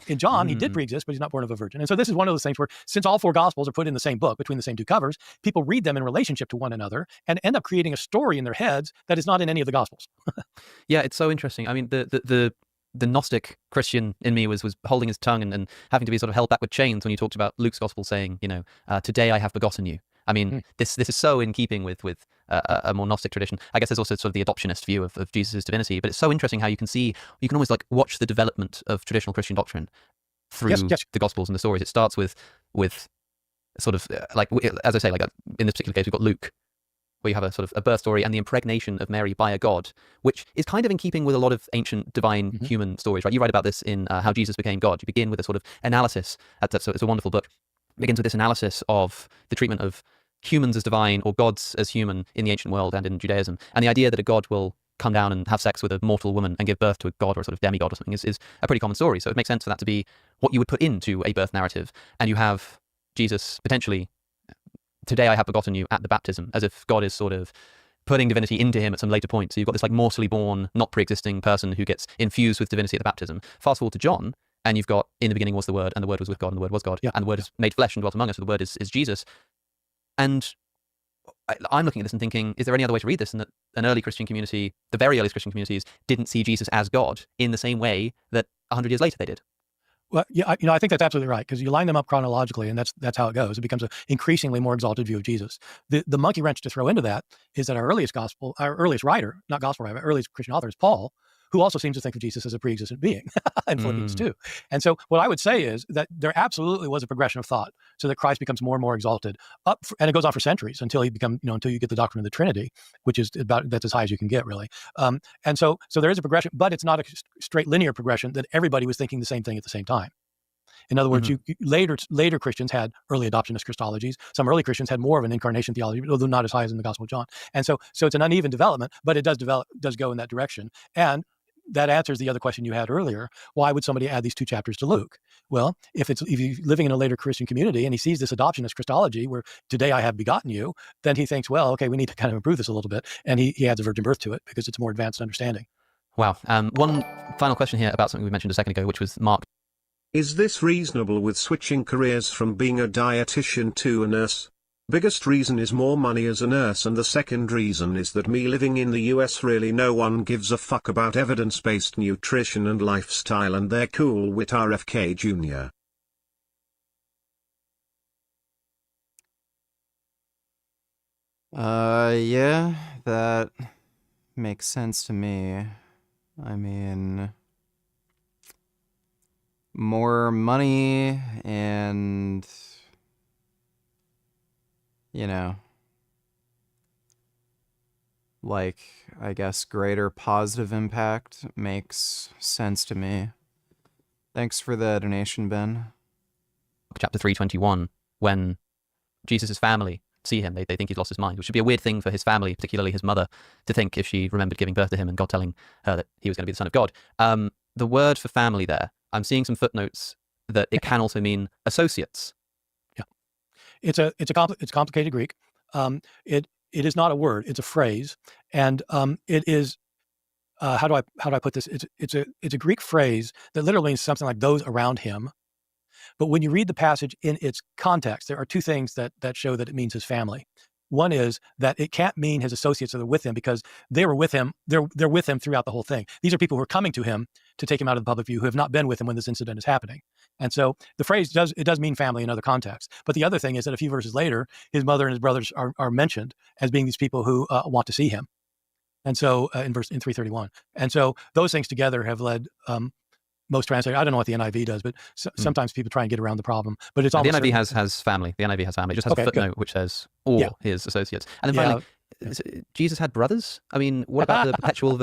In John, he did pre-exist, but he's not born of a virgin. And so this is one of those things where, since all four Gospels are put in the same book, between the same two covers, people read them in relationship to one another and end up creating a story in their heads that is not in any of the Gospels. Yeah, it's so interesting. I mean, the Gnostic Christian in me was holding his tongue and having to be sort of held back with chains when you talked about Luke's Gospel saying, today I have begotten you. I mean, this is so in keeping with a more Gnostic tradition. I guess there's also sort of the adoptionist view of Jesus' divinity, but it's so interesting how you can almost like watch the development of traditional Christian doctrine through the Gospels and the stories. It starts with sort of like, as I say, like in this particular case, we've got Luke, where you have a sort of a birth story and the impregnation of Mary by a god, which is kind of in keeping with a lot of ancient divine human stories, right? You write about this in How Jesus Became God. You begin with a sort of analysis. It's a wonderful book. It begins with this analysis of the treatment of humans as divine or gods as human in the ancient world and in Judaism. And the idea that a god will come down and have sex with a mortal woman and give birth to a god or a sort of demigod or something is a pretty common story. So it makes sense for that to be what you would put into a birth narrative. And you have Jesus potentially, today I have begotten you at the baptism, as if God is sort of putting divinity into him at some later point. So you've got this like mortally born, not pre-existing person who gets infused with divinity at the baptism. Fast forward to John, and you've got, in the beginning was the Word, and the Word was with God, and the Word was God, and the Word is made flesh and dwelt among us, so the Word is Jesus. And I'm looking at this and thinking, is there any other way to read this? And that an early Christian community, the very earliest Christian communities, didn't see Jesus as God in the same way that 100 years later they did. Well, yeah, I think that's absolutely right, because you line them up chronologically, and that's how it goes. It becomes an increasingly more exalted view of Jesus. The monkey wrench to throw into that is that our earliest writer, not gospel writer, earliest Christian author is Paul, who also seems to think of Jesus as a pre-existent being in Philippians 2. And so what I would say is that there absolutely was a progression of thought so that Christ becomes more and more exalted and it goes on for centuries until he until you get the doctrine of the Trinity, which is that's as high as you can get, really. And so there is a progression, but it's not a straight linear progression that everybody was thinking the same thing at the same time. In other words, later Christians had early adoptionist Christologies. Some early Christians had more of an incarnation theology, although not as high as in the Gospel of John. And so it's an uneven development, but it does go in that direction. And that answers the other question you had earlier. Why would somebody add these two chapters to Luke? Well, if you're living in a later Christian community and he sees this adoptionist Christology where today I have begotten you, then he thinks, well, okay, we need to kind of improve this a little bit. And he adds a virgin birth to it because it's a more advanced understanding. Wow. One final question here about something we mentioned a second ago, which was Mark. Is this reasonable with switching careers from being a dietitian to a nurse? Biggest reason is more money as a nurse, and the second reason is that me living in the US, really no one gives a fuck about evidence-based nutrition and lifestyle, and they're cool with RFK Jr. Yeah, that makes sense to me. I mean, more money and, like, I guess greater positive impact makes sense to me. Thanks for the donation, Ben. Chapter 3:21, when Jesus' family see him, they think he's lost his mind, which would be a weird thing for his family, particularly his mother, to think if she remembered giving birth to him and God telling her that he was going to be the Son of God. The word for family there, I'm seeing some footnotes that it can also mean associates. Yeah, it's complicated Greek. It is not a word; it's a phrase, and it is. How do I put this? It's a Greek phrase that literally means something like those around him. But when you read the passage in its context, there are two things that show that it means his family. One is that it can't mean his associates that are with him, because they were with him. They're with him throughout the whole thing. These are people who are coming to him to take him out of the public view, who have not been with him when this incident is happening. And so the phrase does mean family in other contexts. But the other thing is that a few verses later, his mother and his brothers are mentioned as being these people who want to see him. And so in 331. And so those things together have led most translators. I don't know what the NIV does, but sometimes people try and get around the problem. But it's almost the NIV has family. The NIV has family. It just has a footnote which says his associates. And then finally, Jesus had brothers? I mean, what about the perpetual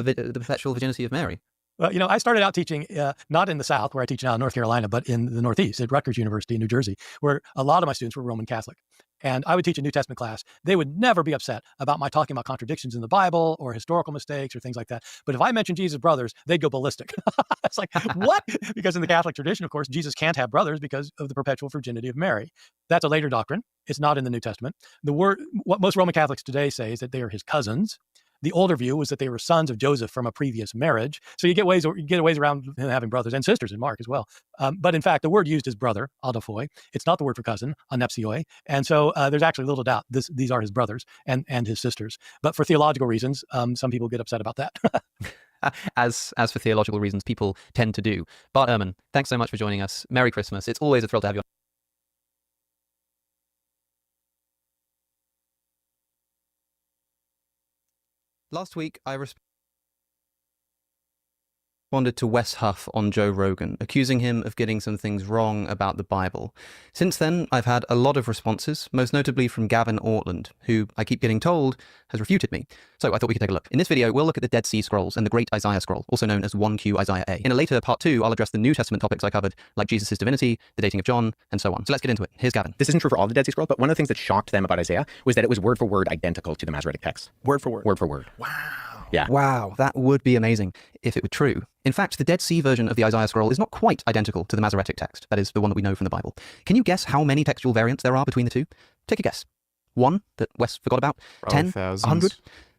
virginity of Mary? Well, I started out teaching not in the South, where I teach now in North Carolina, but in the Northeast at Rutgers University in New Jersey, where a lot of my students were Roman Catholic. And I would teach a New Testament class. They would never be upset about my talking about contradictions in the Bible or historical mistakes or things like that. But if I mentioned Jesus' brothers, they'd go ballistic. It's like, what? Because in the Catholic tradition, of course, Jesus can't have brothers because of the perpetual virginity of Mary. That's a later doctrine. It's not in the New Testament. What most Roman Catholics today say is that they are his cousins. The older view was that they were sons of Joseph from a previous marriage. So you get ways around having brothers and sisters in Mark as well. But in fact, the word used is brother, adophoi. It's not the word for cousin, anepsioi. And so there's actually little doubt these are his brothers and his sisters. But for theological reasons, some people get upset about that. As for theological reasons, people tend to do. Bart Ehrman, thanks so much for joining us. Merry Christmas. It's always a thrill to have you on. Last week, I responded to Wes Huff on Joe Rogan, accusing him of getting some things wrong about the Bible. Since then, I've had a lot of responses, most notably from Gavin Ortland, who, I keep getting told, has refuted me. So I thought we could take a look. In this video, we'll look at the Dead Sea Scrolls and the Great Isaiah Scroll, also known as 1Q Isaiah A. In a later part 2, I'll address the New Testament topics I covered, like Jesus' divinity, the dating of John, and so on. So let's get into it. Here's Gavin. This isn't true for all the Dead Sea Scrolls, but one of the things that shocked them about Isaiah was that it was word for word identical to the Masoretic text. Word for word? Word for word. Wow. Yeah. Wow, that would be amazing if it were true. In fact, the Dead Sea version of the Isaiah Scroll is not quite identical to the Masoretic text, that is, the one that we know from the Bible. Can you guess how many textual variants there are between the two? Take a guess. 1 that Wes forgot about? Probably 10? thousands. 100?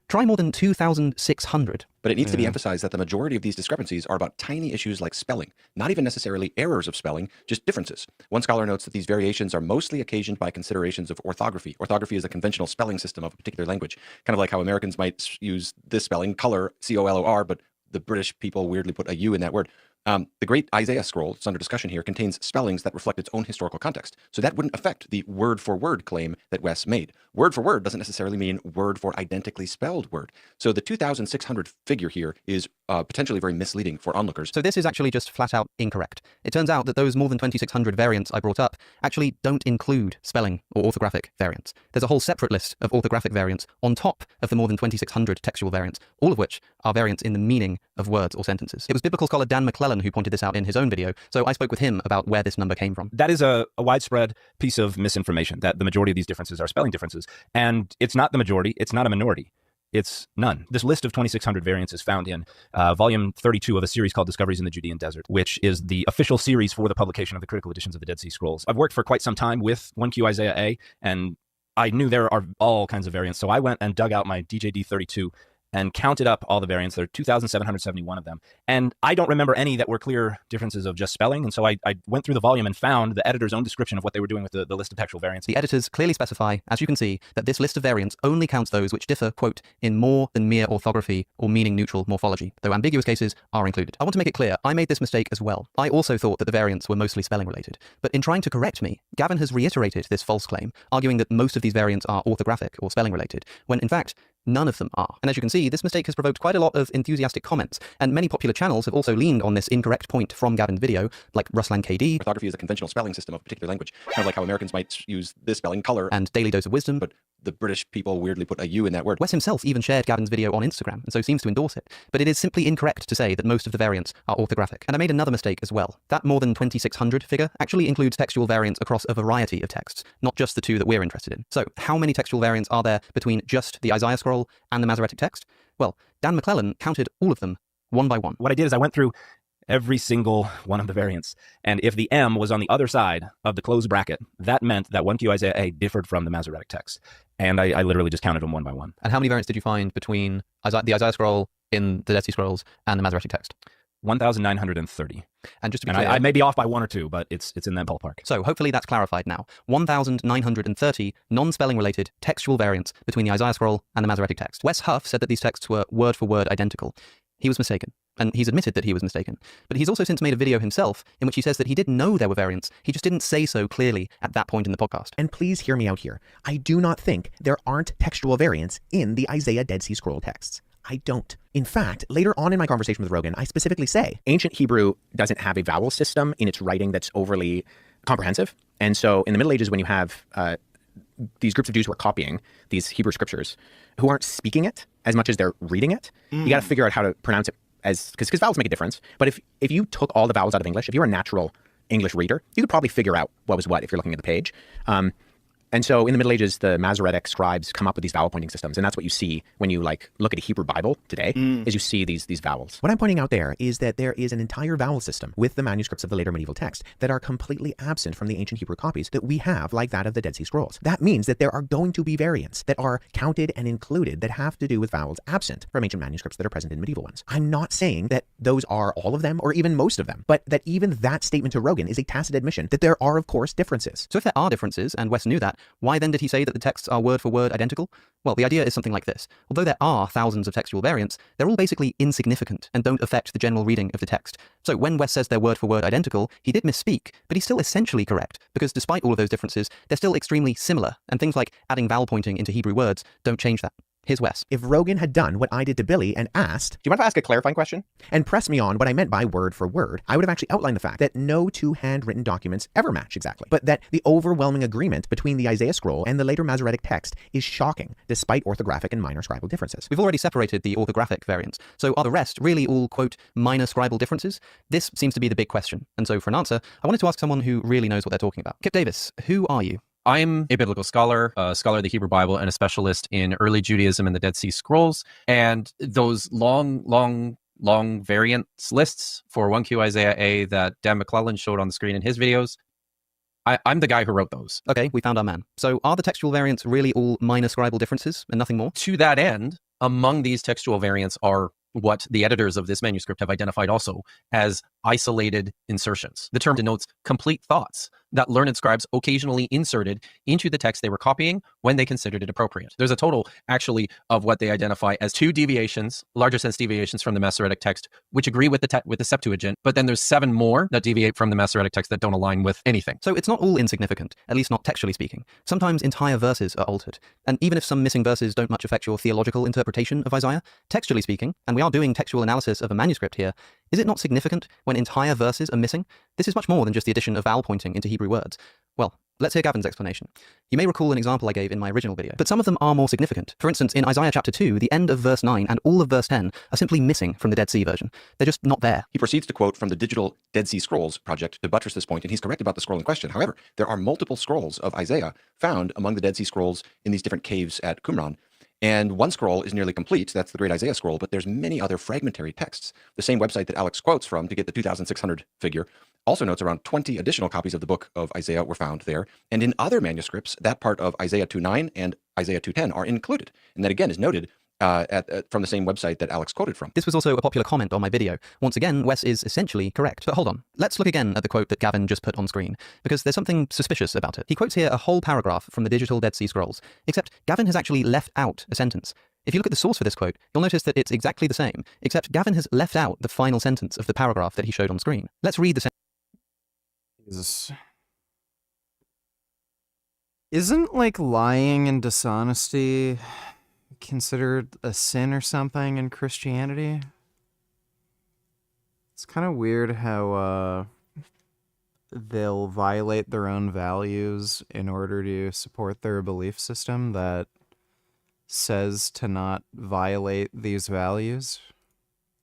Try more than 2,600. But it needs to be emphasized that the majority of these discrepancies are about tiny issues like spelling, not even necessarily errors of spelling, just differences. One scholar notes that these variations are mostly occasioned by considerations of orthography. Orthography is a conventional spelling system of a particular language, kind of like how Americans might use this spelling, color, C-O-L-O-R, but the British people weirdly put a U in that word. The Great Isaiah Scroll, it's under discussion here, contains spellings that reflect its own historical context. So that wouldn't affect the word-for-word claim that Wes made. Word-for-word doesn't necessarily mean word for identically spelled word. So the 2,600 figure here is potentially very misleading for onlookers. So this is actually just flat out incorrect. It turns out that those more than 2,600 variants I brought up actually don't include spelling or orthographic variants. There's a whole separate list of orthographic variants on top of the more than 2,600 textual variants, all of which are variants in the meaning of words or sentences. It was biblical scholar Dan McClellan who pointed this out in his own video, so I spoke with him about where this number came from. That is a widespread piece of misinformation, that the majority of these differences are spelling differences. And it's not the majority, it's not a minority. It's none. This list of 2,600 variants is found in volume 32 of a series called Discoveries in the Judean Desert, which is the official series for the publication of the critical editions of the Dead Sea Scrolls. I've worked for quite some time with 1Q Isaiah A, and I knew there are all kinds of variants. So I went and dug out my DJD 32 and counted up all the variants. There are 2,771 of them. And I don't remember any that were clear differences of just spelling. And so I went through the volume and found the editor's own description of what they were doing with the list of textual variants. The editors clearly specify, as you can see, that this list of variants only counts those which differ, quote, in more than mere orthography or meaning-neutral morphology, though ambiguous cases are included. I want to make it clear, I made this mistake as well. I also thought that the variants were mostly spelling-related. But in trying to correct me, Gavin has reiterated this false claim, arguing that most of these variants are orthographic or spelling-related, when in fact, none of them are. And as you can see, this mistake has provoked quite a lot of enthusiastic comments, and many popular channels have also leaned on this incorrect point from Gavin's video, like Ruslan KD. Orthography is a conventional spelling system of a particular language, kind of like how Americans might use this spelling, color, and Daily Dose of Wisdom. But the British people weirdly put a U in that word. Wes himself even shared Gavin's video on Instagram, and so seems to endorse it. But it is simply incorrect to say that most of the variants are orthographic. And I made another mistake as well. That more than 2,600 figure actually includes textual variants across a variety of texts, not just the two that we're interested in. So how many textual variants are there between just the Isaiah Scroll and the Masoretic text? Well, Dan McClellan counted all of them one by one. What I did is I went through every single one of the variants. And if the M was on the other side of the closed bracket, that meant that 1Q Isaiah A differed from the Masoretic text. And I literally just counted them one by one. And how many variants did you find between the Isaiah Scroll in the Dead Sea Scrolls and the Masoretic text? 1,930. And just to be and clear, I may be off by one or two, but it's in that ballpark. So hopefully that's clarified now. 1,930 non-spelling related textual variants between the Isaiah Scroll and the Masoretic text. Wes Huff said that these texts were word for word identical. He was mistaken. And he's admitted that he was mistaken. But he's also since made a video himself in which he says that he did know there were variants. He just didn't say so clearly at that point in the podcast. And please hear me out here. I do not think there aren't textual variants in the Isaiah Dead Sea Scroll texts. I don't. In fact, later on in my conversation with Rogan, I specifically say ancient Hebrew doesn't have a vowel system in its writing that's overly comprehensive. And so in the Middle Ages, when you have these groups of Jews who are copying these Hebrew scriptures, who aren't speaking it as much as they're reading it. You got to figure out how to pronounce it because vowels make a difference. But if you took all the vowels out of English, if you're a natural English reader, you could probably figure out what was what if you're looking at the page. And so in the Middle Ages, the Masoretic scribes come up with these vowel pointing systems. And that's what you see when you look at a Hebrew Bible today, is you see these vowels. What I'm pointing out there is that there is an entire vowel system with the manuscripts of the later medieval text that are completely absent from the ancient Hebrew copies that we have, like that of the Dead Sea Scrolls. That means that there are going to be variants that are counted and included that have to do with vowels absent from ancient manuscripts that are present in medieval ones. I'm not saying that those are all of them or even most of them, but that even that statement to Rogan is a tacit admission that there are, of course, differences. So if there are differences, and West knew that, why then did he say that the texts are word for word identical? Well, the idea is something like this. Although there are thousands of textual variants, they're all basically insignificant and don't affect the general reading of the text. So when West says they're word for word identical, he did misspeak, but he's still essentially correct, because despite all of those differences, they're still extremely similar, and things like adding vowel pointing into Hebrew words don't change that. Here's Wes. If Rogan had done what I did to Billy and asked, do you mind if I ask a clarifying question? And pressed me on what I meant by word for word, I would have actually outlined the fact that no two handwritten documents ever match exactly, but that the overwhelming agreement between the Isaiah scroll and the later Masoretic text is shocking, despite orthographic and minor scribal differences. We've already separated the orthographic variants, so are the rest really all, quote, minor scribal differences? This seems to be the big question, and so for an answer, I wanted to ask someone who really knows what they're talking about. Kip Davis, who are you? I'm a biblical scholar, a scholar of the Hebrew Bible, and a specialist in early Judaism and the Dead Sea Scrolls. And those long variants lists for 1Q Isaiah A that Dan McClellan showed on the screen in his videos, I'm the guy who wrote those. Okay, we found our man. So are the textual variants really all minor scribal differences and nothing more? To that end, among these textual variants are what the editors of this manuscript have identified also as isolated insertions. The term denotes complete thoughts that learned scribes occasionally inserted into the text they were copying when they considered it appropriate. There's a total, actually, of what they identify as 2 deviations, larger sense deviations from the Masoretic text, which agree with the Septuagint, but then there's 7 more that deviate from the Masoretic text that don't align with anything. So it's not all insignificant, at least not textually speaking. Sometimes entire verses are altered, and even if some missing verses don't much affect your theological interpretation of Isaiah, textually speaking, and we are doing textual analysis of a manuscript here, is it not significant when entire verses are missing? This is much more than just the addition of vowel pointing into Hebrew words. Well, let's hear Gavin's explanation. You may recall an example I gave in my original video, but some of them are more significant. For instance, in Isaiah chapter 2, the end of verse 9 and all of verse 10 are simply missing from the Dead Sea version. They're just not there. He proceeds to quote from the digital Dead Sea Scrolls project to buttress this point, and he's correct about the scroll in question. However, there are multiple scrolls of Isaiah found among the Dead Sea Scrolls in these different caves at Qumran. And one scroll is nearly complete, that's the Great Isaiah Scroll, but there's many other fragmentary texts. The same website that Alex quotes from to get the 2,600 figure also notes around 20 additional copies of the book of Isaiah were found there. And in other manuscripts, that part of Isaiah 2:9 and Isaiah 2:10 are included. And that again is noted from the same website that Alex quoted from. This was also a popular comment on my video. Once again, Wes is essentially correct. But hold on, let's look again at the quote that Gavin just put on screen, because there's something suspicious about it. He quotes here a whole paragraph from the digital Dead Sea Scrolls, except Gavin has actually left out a sentence. If you look at the source for this quote, you'll notice that it's exactly the same, except Gavin has left out the final sentence of the paragraph that he showed on screen. Let's read the sentence. Jesus. Isn't lying and dishonesty considered a sin or something in Christianity? It's kind of weird how they'll violate their own values in order to support their belief system that says to not violate these values.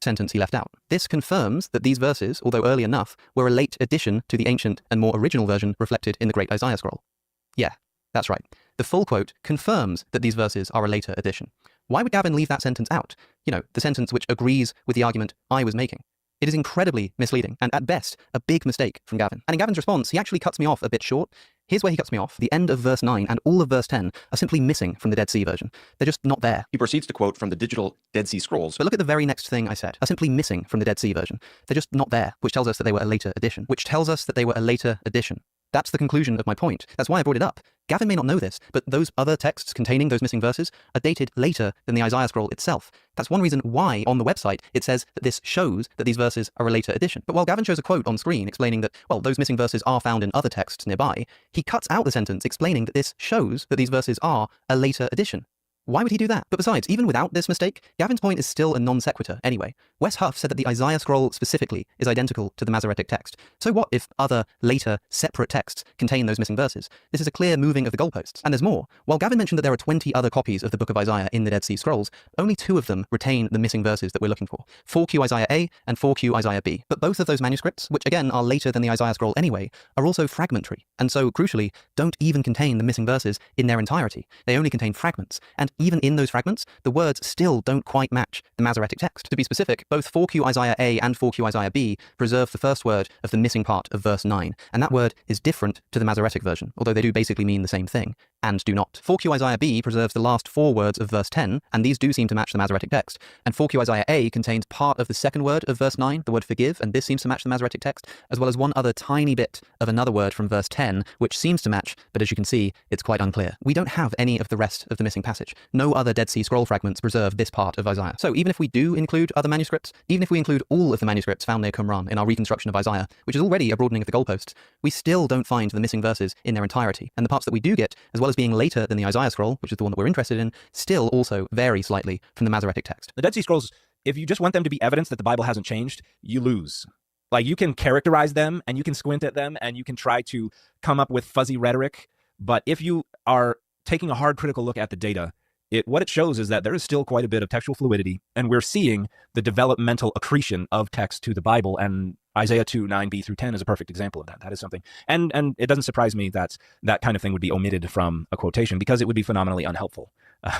Sentence he left out. This confirms that these verses, although early enough, were a late addition to the ancient and more original version reflected in the Great Isaiah Scroll. Yeah, that's right. The full quote confirms that these verses are a later addition. Why would Gavin leave that sentence out? You know, the sentence which agrees with the argument I was making. It is incredibly misleading, and at best, a big mistake from Gavin. And in Gavin's response, he actually cuts me off a bit short. Here's where he cuts me off. The end of verse 9 and all of verse 10 are simply missing from the Dead Sea version. They're just not there. He proceeds to quote from the digital Dead Sea Scrolls. But look at the very next thing I said. Are simply missing from the Dead Sea version. They're just not there, which tells us that they were a later addition. That's the conclusion of my point. That's why I brought it up. Gavin may not know this, but those other texts containing those missing verses are dated later than the Isaiah scroll itself. That's one reason why on the website it says that this shows that these verses are a later addition. But while Gavin shows a quote on screen explaining that, well, those missing verses are found in other texts nearby, he cuts out the sentence explaining that this shows that these verses are a later addition. Why would he do that? But besides, even without this mistake, Gavin's point is still a non sequitur anyway. Wes Huff said that the Isaiah scroll specifically is identical to the Masoretic text. So what if other, later, separate texts contain those missing verses? This is a clear moving of the goalposts. And there's more. While Gavin mentioned that there are 20 other copies of the Book of Isaiah in the Dead Sea Scrolls, only 2 of them retain the missing verses that we're looking for, 4Q Isaiah A and 4Q Isaiah B. But both of those manuscripts, which again are later than the Isaiah scroll anyway, are also fragmentary, and so, crucially, don't even contain the missing verses in their entirety. They only contain fragments, and even in those fragments, the words still don't quite match the Masoretic text. To be specific, both 4Q Isaiah A and 4Q Isaiah B preserve the first word of the missing part of verse 9, and that word is different to the Masoretic version, although they do basically mean the same thing, and do not. 4Q Isaiah B preserves the last 4 words of verse 10, and these do seem to match the Masoretic text, and 4Q Isaiah A contains part of the second word of verse 9, the word forgive, and this seems to match the Masoretic text, as well as one other tiny bit of another word from verse 10, which seems to match, but as you can see, it's quite unclear. We don't have any of the rest of the missing passage. No other Dead Sea Scroll fragments preserve this part of Isaiah. So even if we do include other manuscripts, even if we include all of the manuscripts found near Qumran in our reconstruction of Isaiah, which is already a broadening of the goalposts, we still don't find the missing verses in their entirety. And the parts that we do get, as well as being later than the Isaiah scroll, which is the one that we're interested in, still also vary slightly from the Masoretic text. The Dead Sea Scrolls, if you just want them to be evidence that the Bible hasn't changed, you lose. Like, you can characterize them and you can squint at them and you can try to come up with fuzzy rhetoric, but if you are taking a hard critical look at the data, what it shows is that there is still quite a bit of textual fluidity, and we're seeing the developmental accretion of text to the Bible, and Isaiah 2, 9b through 10 is a perfect example of that. That is something. And it doesn't surprise me that that kind of thing would be omitted from a quotation, because it would be phenomenally unhelpful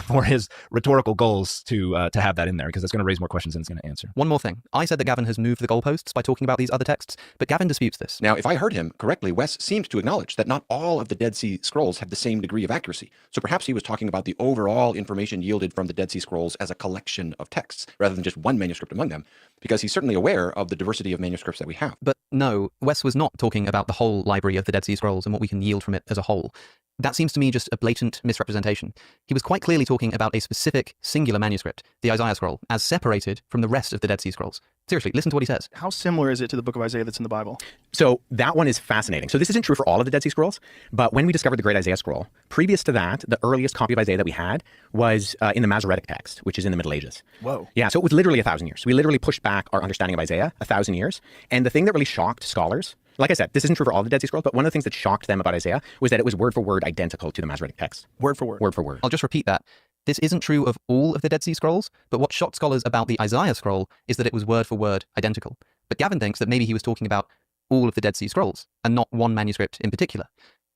for his rhetorical goals to have that in there, because it's going to raise more questions than it's going to answer. One more thing. I said that Gavin has moved the goalposts by talking about these other texts, but Gavin disputes this. Now, if I heard him correctly, Wes seems to acknowledge that not all of the Dead Sea Scrolls have the same degree of accuracy. So perhaps he was talking about the overall information yielded from the Dead Sea Scrolls as a collection of texts, rather than just one manuscript among them, because he's certainly aware of the diversity of manuscripts that we have. But no, Wes was not talking about the whole library of the Dead Sea Scrolls and what we can yield from it as a whole. That seems to me just a blatant misrepresentation. He was quite clearly talking about a specific, singular manuscript, the Isaiah scroll, as separated from the rest of the Dead Sea Scrolls. Seriously, listen to what he says. How similar is it to the book of Isaiah that's in the Bible? So that one is fascinating. So this isn't true for all of the Dead Sea Scrolls, but when we discovered the Great Isaiah Scroll, previous to that, the earliest copy of Isaiah that we had was in the Masoretic text, which is in the Middle Ages. Whoa. Yeah, so it was literally 1,000 years. We literally pushed back our understanding of Isaiah 1,000 years. And the thing that really shocked scholars, like I said, this isn't true for all the Dead Sea Scrolls, but one of the things that shocked them about Isaiah was that it was word for word identical to the Masoretic text. Word for word. Word for word. I'll just repeat that. This isn't true of all of the Dead Sea Scrolls, but what shocked scholars about the Isaiah scroll is that it was word for word identical. But Gavin thinks that maybe he was talking about all of the Dead Sea Scrolls, and not one manuscript in particular.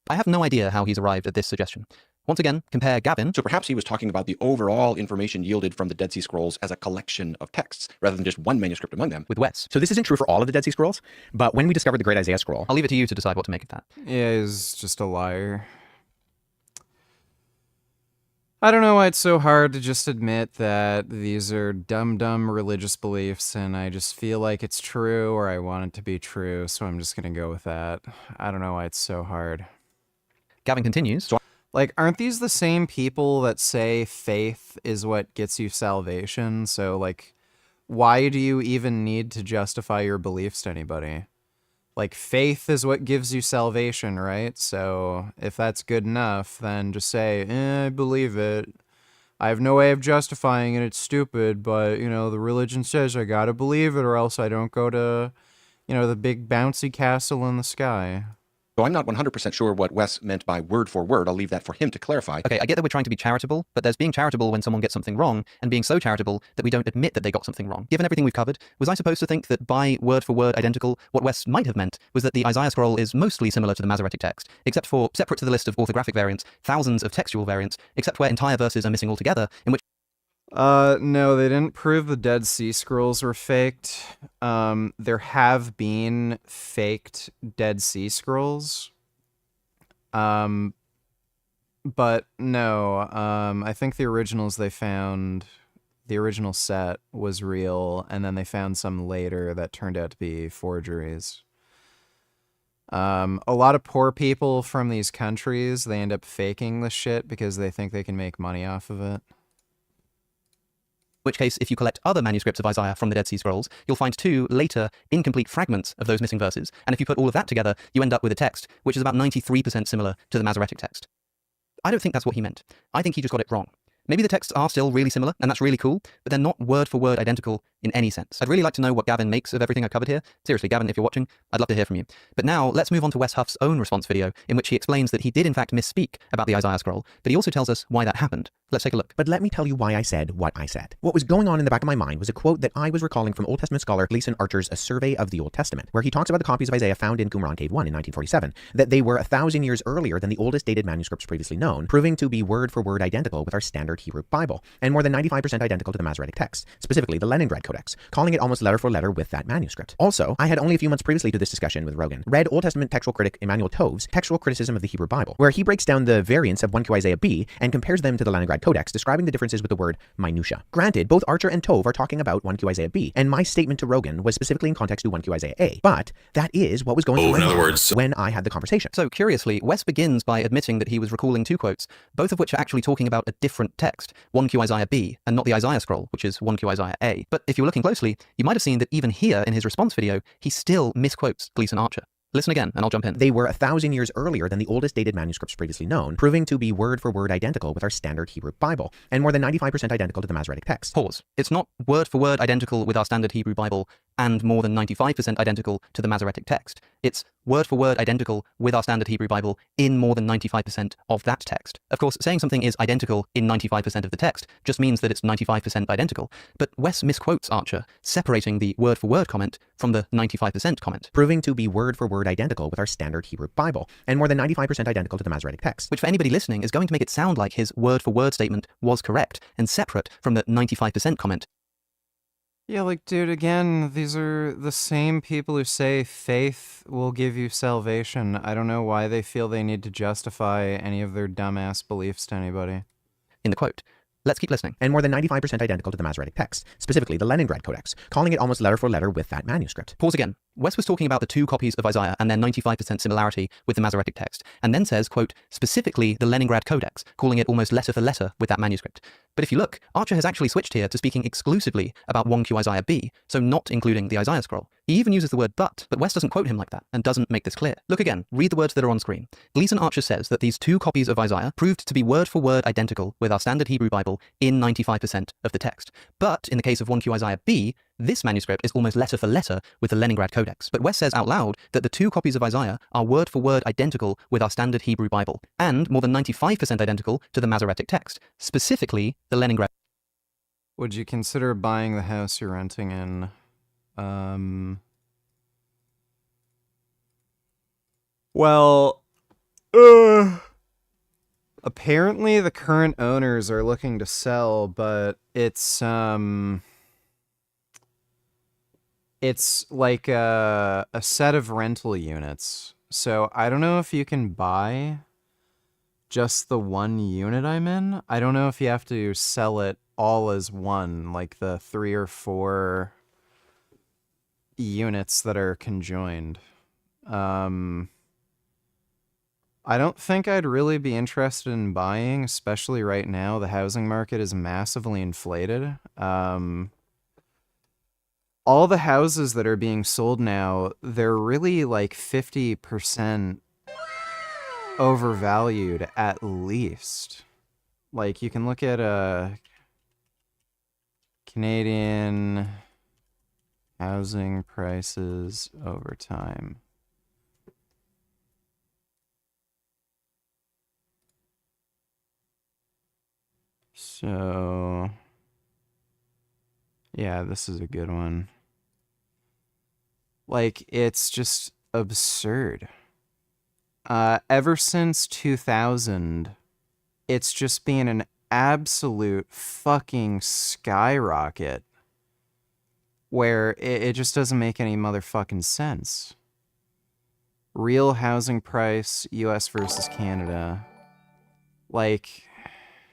I have no idea how he's arrived at this suggestion. Once again, compare Gavin. So perhaps he was talking about the overall information yielded from the Dead Sea Scrolls as a collection of texts, rather than just one manuscript among them. With Wes. So this isn't true for all of the Dead Sea Scrolls, but when we discovered the Great Isaiah Scroll... I'll leave it to you to decide what to make of that. Yeah, he's just a liar. I don't know why it's so hard to just admit that these are dumb religious beliefs, and I just feel like it's true, or I want it to be true, so I'm just gonna go with that. I don't know why it's so hard. Gavin continues. Like, aren't these the same people that say faith is what gets you salvation? So, like, why do you even need to justify your beliefs to anybody? Like, faith is what gives you salvation, right? So, if that's good enough, then just say, I believe it. I have no way of justifying it, it's stupid, but, you know, the religion says I gotta believe it or else I don't go to, you know, the big bouncy castle in the sky. So I'm not 100% sure what Wes meant by word for word. I'll leave that for him to clarify. Okay, I get that we're trying to be charitable, but there's being charitable when someone gets something wrong, and being so charitable that we don't admit that they got something wrong. Given everything we've covered, was I supposed to think that by word for word identical, what Wes might have meant was that the Isaiah scroll is mostly similar to the Masoretic text, except for, separate to the list of orthographic variants, thousands of textual variants, except where entire verses are missing altogether, in which... No, they didn't prove the Dead Sea Scrolls were faked. There have been faked Dead Sea Scrolls. But no, I think the originals they found, the original set was real, and then they found some later that turned out to be forgeries. A lot of poor people from these countries, they end up faking the shit because they think they can make money off of it. In which case, if you collect other manuscripts of Isaiah from the Dead Sea Scrolls, you'll find 2 later, incomplete fragments of those missing verses, and if you put all of that together, you end up with a text which is about 93% similar to the Masoretic text. I don't think that's what he meant. I think he just got it wrong. Maybe the texts are still really similar, and that's really cool, but they're not word for word identical in any sense. I'd really like to know what Gavin makes of everything I covered here. Seriously, Gavin, if you're watching, I'd love to hear from you. But now, let's move on to Wes Huff's own response video, in which he explains that he did in fact misspeak about the Isaiah scroll, but he also tells us why that happened. Let's take a look. But let me tell you why I said what I said. What was going on in the back of my mind was a quote that I was recalling from Old Testament scholar Gleason Archer's A Survey of the Old Testament, where he talks about the copies of Isaiah found in Qumran Cave 1 in 1947, that they were 1,000 years earlier than the oldest dated manuscripts previously known, proving to be word for word identical with our standard Hebrew Bible, and more than 95% identical to the Masoretic text, specifically the Leningrad Codex, calling it almost letter for letter with that manuscript. Also, I had only a few months previously to this discussion with Rogan read Old Testament textual critic Emmanuel Tove's Textual Criticism of the Hebrew Bible, where he breaks down the variants of 1Q Isaiah B and compares them to the Leningrad Codex, describing the differences with the word minutia. Granted, both Archer and Tove are talking about 1Q Isaiah B, and my statement to Rogan was specifically in context to 1Q Isaiah A, but that is what was going through my mind when I had the conversation. So, curiously, Wes begins by admitting that he was recalling two quotes, both of which are actually talking about a different text, 1Q Isaiah B, and not the Isaiah scroll, which is 1Q Isaiah A. But if you were looking closely, you might have seen that even here in his response video, he still misquotes Gleason Archer. Listen again, and I'll jump in. They were 1,000 years earlier than the oldest dated manuscripts previously known, proving to be word for word identical with our standard Hebrew Bible, and more than 95% identical to the Masoretic text. Pause. It's not word for word identical with our standard Hebrew Bible and more than 95% identical to the Masoretic text. It's word for word identical with our standard Hebrew Bible in more than 95% of that text. Of course, saying something is identical in 95% of the text just means that it's 95% identical. But Wes misquotes Archer, separating the word for word comment from the 95% comment, proving to be word for word identical with our standard Hebrew Bible, and more than 95% identical to the Masoretic text. Which for anybody listening is going to make it sound like his word for word statement was correct and separate from the 95% comment. Yeah, like, dude, again, these are the same people who say faith will give you salvation. I don't know why they feel they need to justify any of their dumbass beliefs to anybody. In the quote, let's keep listening. And more than 95% identical to the Masoretic text, specifically the Leningrad Codex, calling it almost letter for letter with that manuscript. Pause again. Wes was talking about the two copies of Isaiah and their 95% similarity with the Masoretic text, and then says, quote, specifically the Leningrad Codex, calling it almost letter for letter with that manuscript. But if you look, Archer has actually switched here to speaking exclusively about 1Q Isaiah B, so not including the Isaiah scroll. He even uses the word but Wes doesn't quote him like that and doesn't make this clear. Look again, read the words that are on screen. Gleason Archer says that these two copies of Isaiah proved to be word for word identical with our standard Hebrew Bible in 95% of the text. But in the case of 1Q Isaiah B, this manuscript is almost letter for letter with the Leningrad Codex. But Wes says out loud that the two copies of Isaiah are word for word identical with our standard Hebrew Bible, and more than 95% identical to the Masoretic text, specifically the Leningrad. Would you consider buying the house you're renting in? Well, apparently the current owners are looking to sell, but it's like a set of rental units. So I don't know if you can buy just the one unit I'm in. I don't know if you have to sell it all as one, like the 3 or 4 units that are conjoined. I don't think I'd really be interested in buying, especially right now. The housing market is massively inflated. All the houses that are being sold now, they're really like 50% overvalued at least. Like, you can look at Canadian housing prices over time. So, yeah, this is a good one. Like, it's just absurd. Ever since 2000, it's just been an absolute fucking skyrocket where it just doesn't make any motherfucking sense. Real housing price, US versus Canada. Like...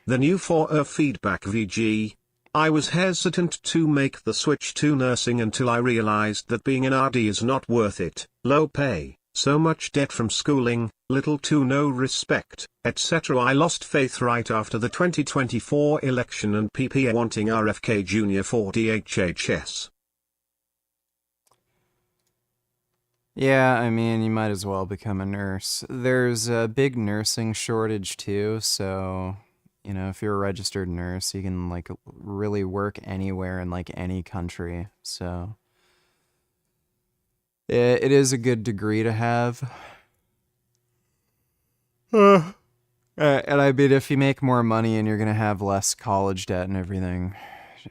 The new for feedback VG. I was hesitant to make the switch to nursing until I realized that being an RD is not worth it. Low pay, so much debt from schooling, little to no respect, etc. I lost faith right after the 2024 election and PPA wanting RFK Jr. for DHHS. Yeah, I mean, you might as well become a nurse. There's a big nursing shortage too, so... You know, if you're a registered nurse, you can like really work anywhere in like any country. So it is a good degree to have. And I mean, if you make more money and you're going to have less college debt and everything,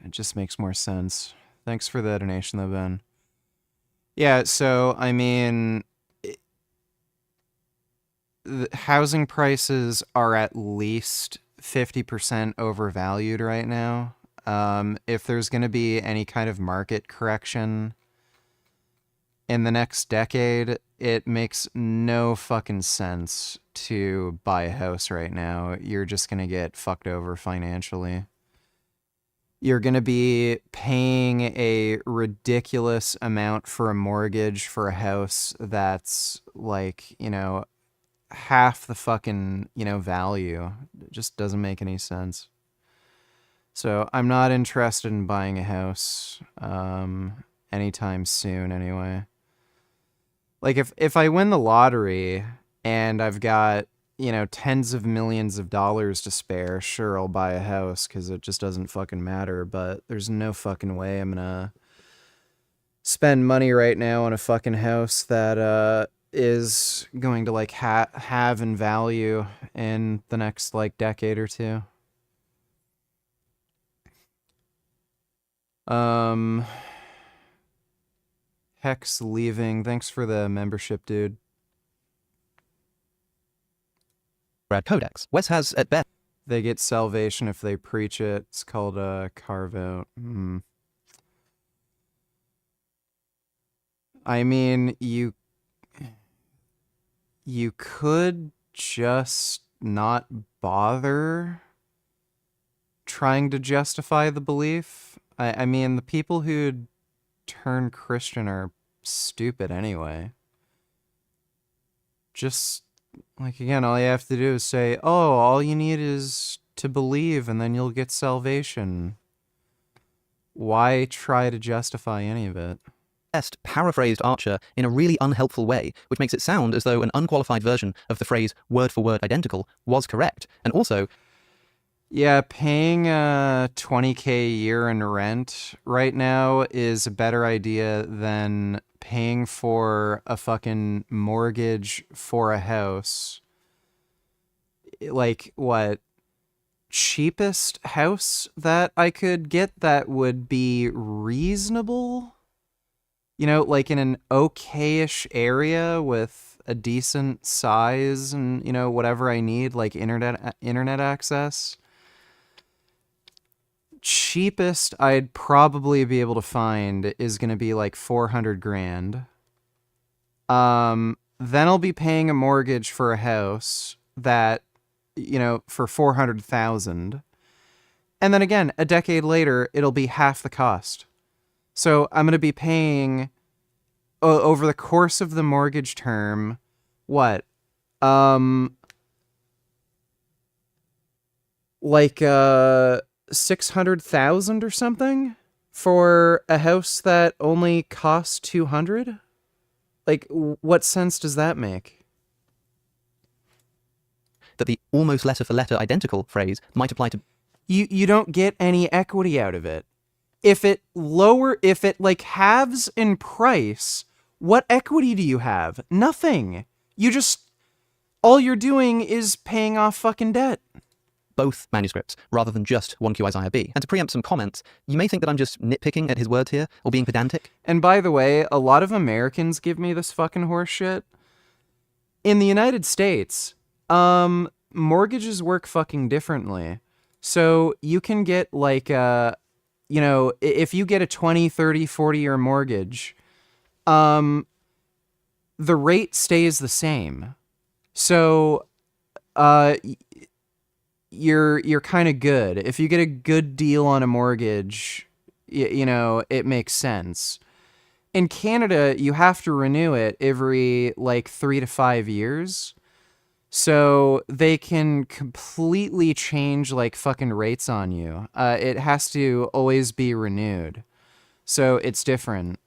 it just makes more sense. Thanks for the donation, though, Ben. Yeah, so, I mean, the housing prices are at least 50% overvalued right now. If there's going to be any kind of market correction in the next decade, it makes no fucking sense to buy a house right now. You're just going to get fucked over financially. You're going to be paying a ridiculous amount for a mortgage for a house that's like, you know, half the fucking, you know, value. It just doesn't make any sense. So I'm not interested in buying a house anytime soon anyway. Like if I win the lottery and I've got, you know, tens of millions of dollars to spare, sure, I'll buy a house because it just doesn't fucking matter. But there's no fucking way I'm gonna spend money right now on a fucking house that is going to like have in value in the next like decade or two. Hex leaving. Thanks for the membership, dude. Brad Codex. Wes has at best. They get salvation if they preach it. It's called a carve out. I mean, you could just not bother trying to justify the belief. I mean, the people who turn Christian are stupid anyway. Just, like, again, all you have to do is say, oh, all you need is to believe and then you'll get salvation. Why try to justify any of it? Best paraphrased Archer in a really unhelpful way, which makes it sound as though an unqualified version of the phrase word for word identical was correct. And also, yeah, paying $20K a year in rent right now is a better idea than paying for a fucking mortgage for a house. Like, what? Cheapest house that I could get that would be reasonable? You know, like in an okay-ish area with a decent size and, you know, whatever I need, like internet access. Cheapest I'd probably be able to find is going to be like 400 grand. Then I'll be paying a mortgage for a house that, you know, for 400,000. And then again, a decade later, it'll be half the cost. So I'm going to be paying over the course of the mortgage term, what? Like 600,000 or something for a house that only costs 200? Like, what sense does that make? That the almost letter for letter identical phrase might apply to... You don't get any equity out of it. If it like halves in price, what equity do you have? Nothing. All you're doing is paying off fucking debt. Both manuscripts, rather than just 1Q Isaiah B. And to preempt some comments, you may think that I'm just nitpicking at his words here, or being pedantic. And by the way, a lot of Americans give me this fucking horse shit. In the United States, mortgages work fucking differently. So you can get like, you know, if you get a 20, 30, 40-year mortgage, the rate stays the same. So, you're kind of good. If you get a good deal on a mortgage, you know, it makes sense. In Canada, you have to renew it every like 3 to 5 years. So they can completely change like fucking rates on you. It has to always be renewed. So it's different.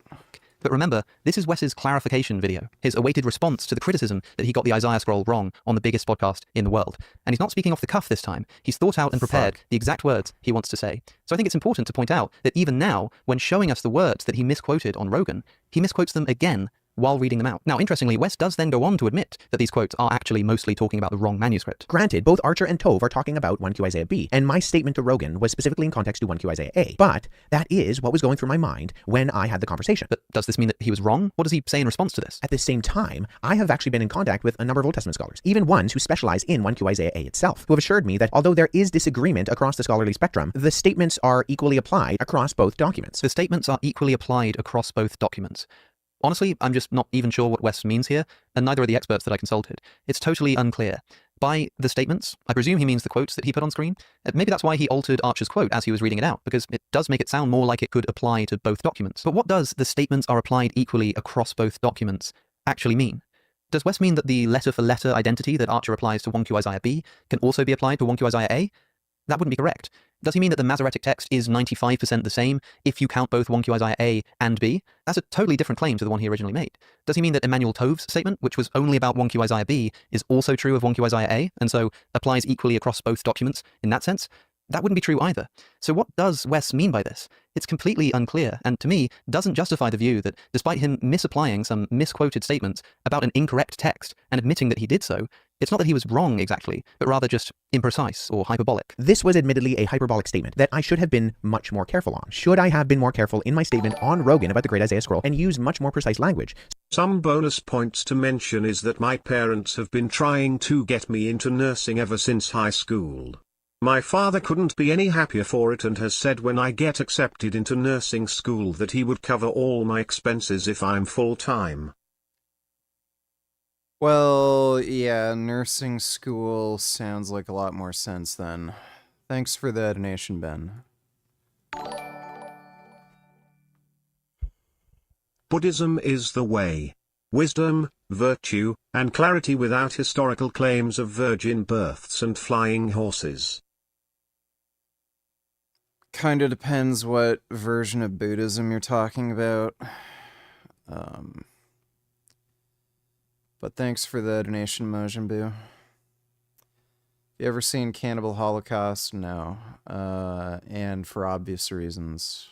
But remember, this is Wes's clarification video, his awaited response to the criticism that he got the Isaiah scroll wrong on the biggest podcast in the world. And he's not speaking off the cuff this time. He's thought out and prepared the exact words he wants to say. So I think it's important to point out that even now, when showing us the words that he misquoted on Rogan, he misquotes them again while reading them out. Now, interestingly, Wes does then go on to admit that these quotes are actually mostly talking about the wrong manuscript. Granted, both Archer and Tove are talking about 1Q Isaiah B, and my statement to Rogan was specifically in context to 1Q Isaiah A, but that is what was going through my mind when I had the conversation. But does this mean that he was wrong? What does he say in response to this? At the same time, I have actually been in contact with a number of Old Testament scholars, even ones who specialize in 1Q Isaiah A itself, who have assured me that although there is disagreement across the scholarly spectrum, the statements are equally applied across both documents. The statements are equally applied across both documents. Honestly, I'm just not even sure what Wes means here, and neither are the experts that I consulted. It's totally unclear. By the statements, I presume he means the quotes that he put on screen. Maybe that's why he altered Archer's quote as he was reading it out, because it does make it sound more like it could apply to both documents. But what does the statements are applied equally across both documents actually mean? Does Wes mean that the letter-for-letter identity that Archer applies to 1Q Isaiah B can also be applied to 1Q Isaiah A? That wouldn't be correct. Does he mean that the Masoretic text is 95% the same if you count both 1Q Isaiah A and B? That's a totally different claim to the one he originally made. Does he mean that Emmanuel Tove's statement, which was only about 1Q Isaiah B, is also true of 1Q Isaiah A, and so applies equally across both documents in that sense? That wouldn't be true either. So what does Wes mean by this? It's completely unclear, and to me, doesn't justify the view that despite him misapplying some misquoted statements about an incorrect text and admitting that he did so, it's not that he was wrong exactly, but rather just imprecise or hyperbolic. This was admittedly a hyperbolic statement that I should have been much more careful on. Should I have been more careful in my statement on Rogan about the Great Isaiah Scroll and used much more precise language? Some bonus points to mention is that my parents have been trying to get me into nursing ever since high school. My father couldn't be any happier for it and has said when I get accepted into nursing school that he would cover all my expenses if I'm full-time. Well, yeah, nursing school sounds like a lot more sense then. Thanks for the donation, Ben. Buddhism is the way. Wisdom, virtue, and clarity without historical claims of virgin births and flying horses. Kinda depends what version of Buddhism you're talking about. But thanks for the donation, Mojimbu. You ever seen Cannibal Holocaust? No. And for obvious reasons.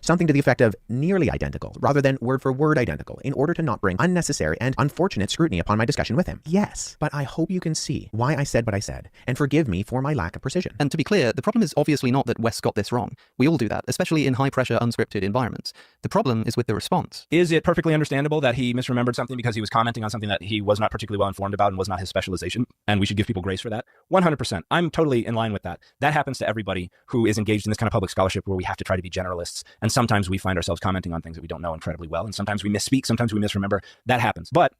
Something to the effect of nearly identical, rather than word for word identical, in order to not bring unnecessary and unfortunate scrutiny upon my discussion with him. Yes, but I hope you can see why I said what I said, and forgive me for my lack of precision. And to be clear, the problem is obviously not that Wes got this wrong. We all do that, especially in high-pressure, unscripted environments. The problem is with the response. Is it perfectly understandable that he misremembered something because he was commenting on something that he was not particularly well informed about and was not his specialization? And we should give people grace for that? 100%. I'm totally in line with that. That happens to everybody who is engaged in this kind of public scholarship where we have to try to be generalists. And sometimes we find ourselves commenting on things that we don't know incredibly well. And sometimes we misspeak, sometimes we misremember. That happens. But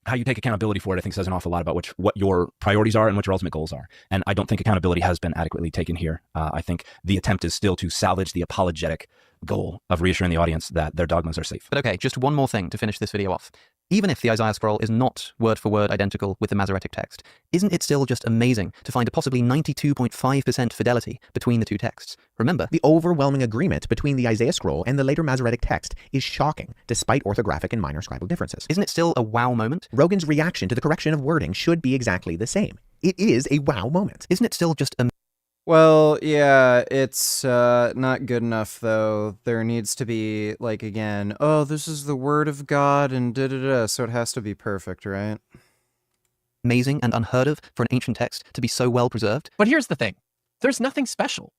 how you take accountability for it, I think, says an awful lot about what your priorities are and what your ultimate goals are. And I don't think accountability has been adequately taken here. I think the attempt is still to salvage the apologetic goal of reassuring the audience that their dogmas are safe. But okay, just one more thing to finish this video off. Even if the Isaiah scroll is not word for word identical with the Masoretic text, isn't it still just amazing to find a possibly 92.5% fidelity between the two texts? Remember, the overwhelming agreement between the Isaiah scroll and the later Masoretic text is shocking, despite orthographic and minor scribal differences. Isn't it still a wow moment? Rogan's reaction to the correction of wording should be exactly the same. It is a wow moment. Isn't it still just Well, yeah, it's not good enough, though. There needs to be, like, again, oh, this is the word of God, and da-da-da, so it has to be perfect, right? Amazing and unheard of for an ancient text to be so well preserved? But here's the thing. There's nothing special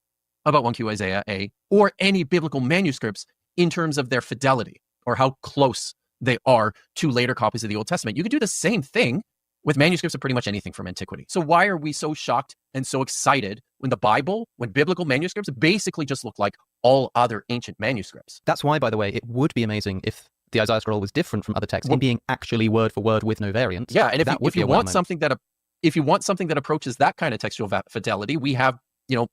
about 1Q Isaiah A or any biblical manuscripts in terms of their fidelity or how close they are to later copies of the Old Testament. You could do the same thing with manuscripts of pretty much anything from antiquity. So why are we so shocked and so excited when the Bible, when biblical manuscripts basically just look like all other ancient manuscripts? That's why, by the way, it would be amazing if the Isaiah scroll was different from other texts in being actually word for word with no variants. Yeah, and if you want something that approaches that kind of textual fidelity, we have,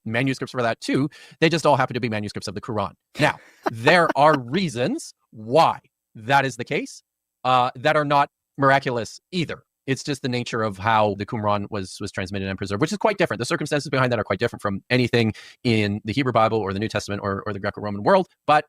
manuscripts for that too. They just all happen to be manuscripts of the Quran. Now, there are reasons why that is the case that are not miraculous either. It's just the nature of how the Qumran was transmitted and preserved, which is quite different. The circumstances behind that are quite different from anything in the Hebrew Bible or the New Testament or the Greco-Roman world. But,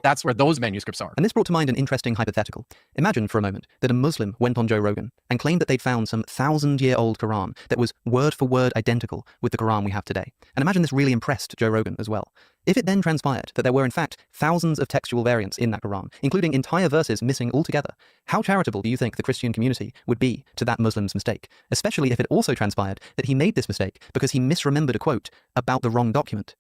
that's where those manuscripts are. And this brought to mind an interesting hypothetical. Imagine for a moment that a Muslim went on Joe Rogan and claimed that they'd found some 1,000-year-old Quran that was word for word identical with the Quran we have today. And imagine this really impressed Joe Rogan as well. If it then transpired that there were in fact thousands of textual variants in that Quran, including entire verses missing altogether, how charitable do you think the Christian community would be to that Muslim's mistake? Especially if it also transpired that he made this mistake because he misremembered a quote about the wrong document.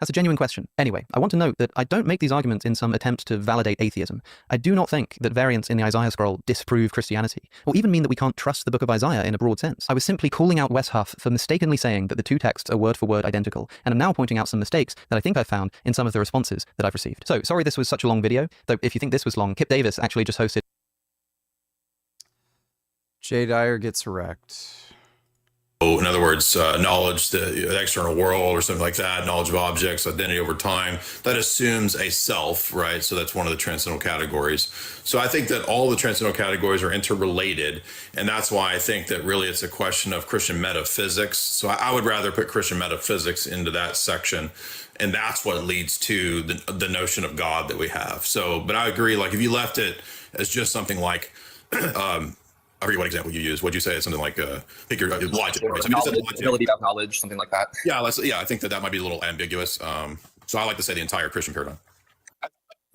That's a genuine question. Anyway, I want to note that I don't make these arguments in some attempt to validate atheism. I do not think that variants in the Isaiah scroll disprove Christianity, or even mean that we can't trust the book of Isaiah in a broad sense. I was simply calling out Wes Huff for mistakenly saying that the two texts are word for word identical, and I'm now pointing out some mistakes that I think I found in some of the responses that I've received. So, sorry this was such a long video, though if you think this was long, Kip Davis actually just hosted... Jay Dyer gets wrecked. In other words, knowledge, the external world or something like that, knowledge of objects, identity over time, that assumes a self, right? So that's one of the transcendental categories. So I think that all the transcendental categories are interrelated. And that's why I think that really it's a question of Christian metaphysics. So I would rather put Christian metaphysics into that section. And that's what leads to the notion of God that we have. So, but I agree, like if you left it as just something like, I forget what example you use. What'd you say? It's something like pick your logic. Right? So ability to have knowledge, something like that. Yeah, I think that might be a little ambiguous. So I like to say the entire Christian paradigm.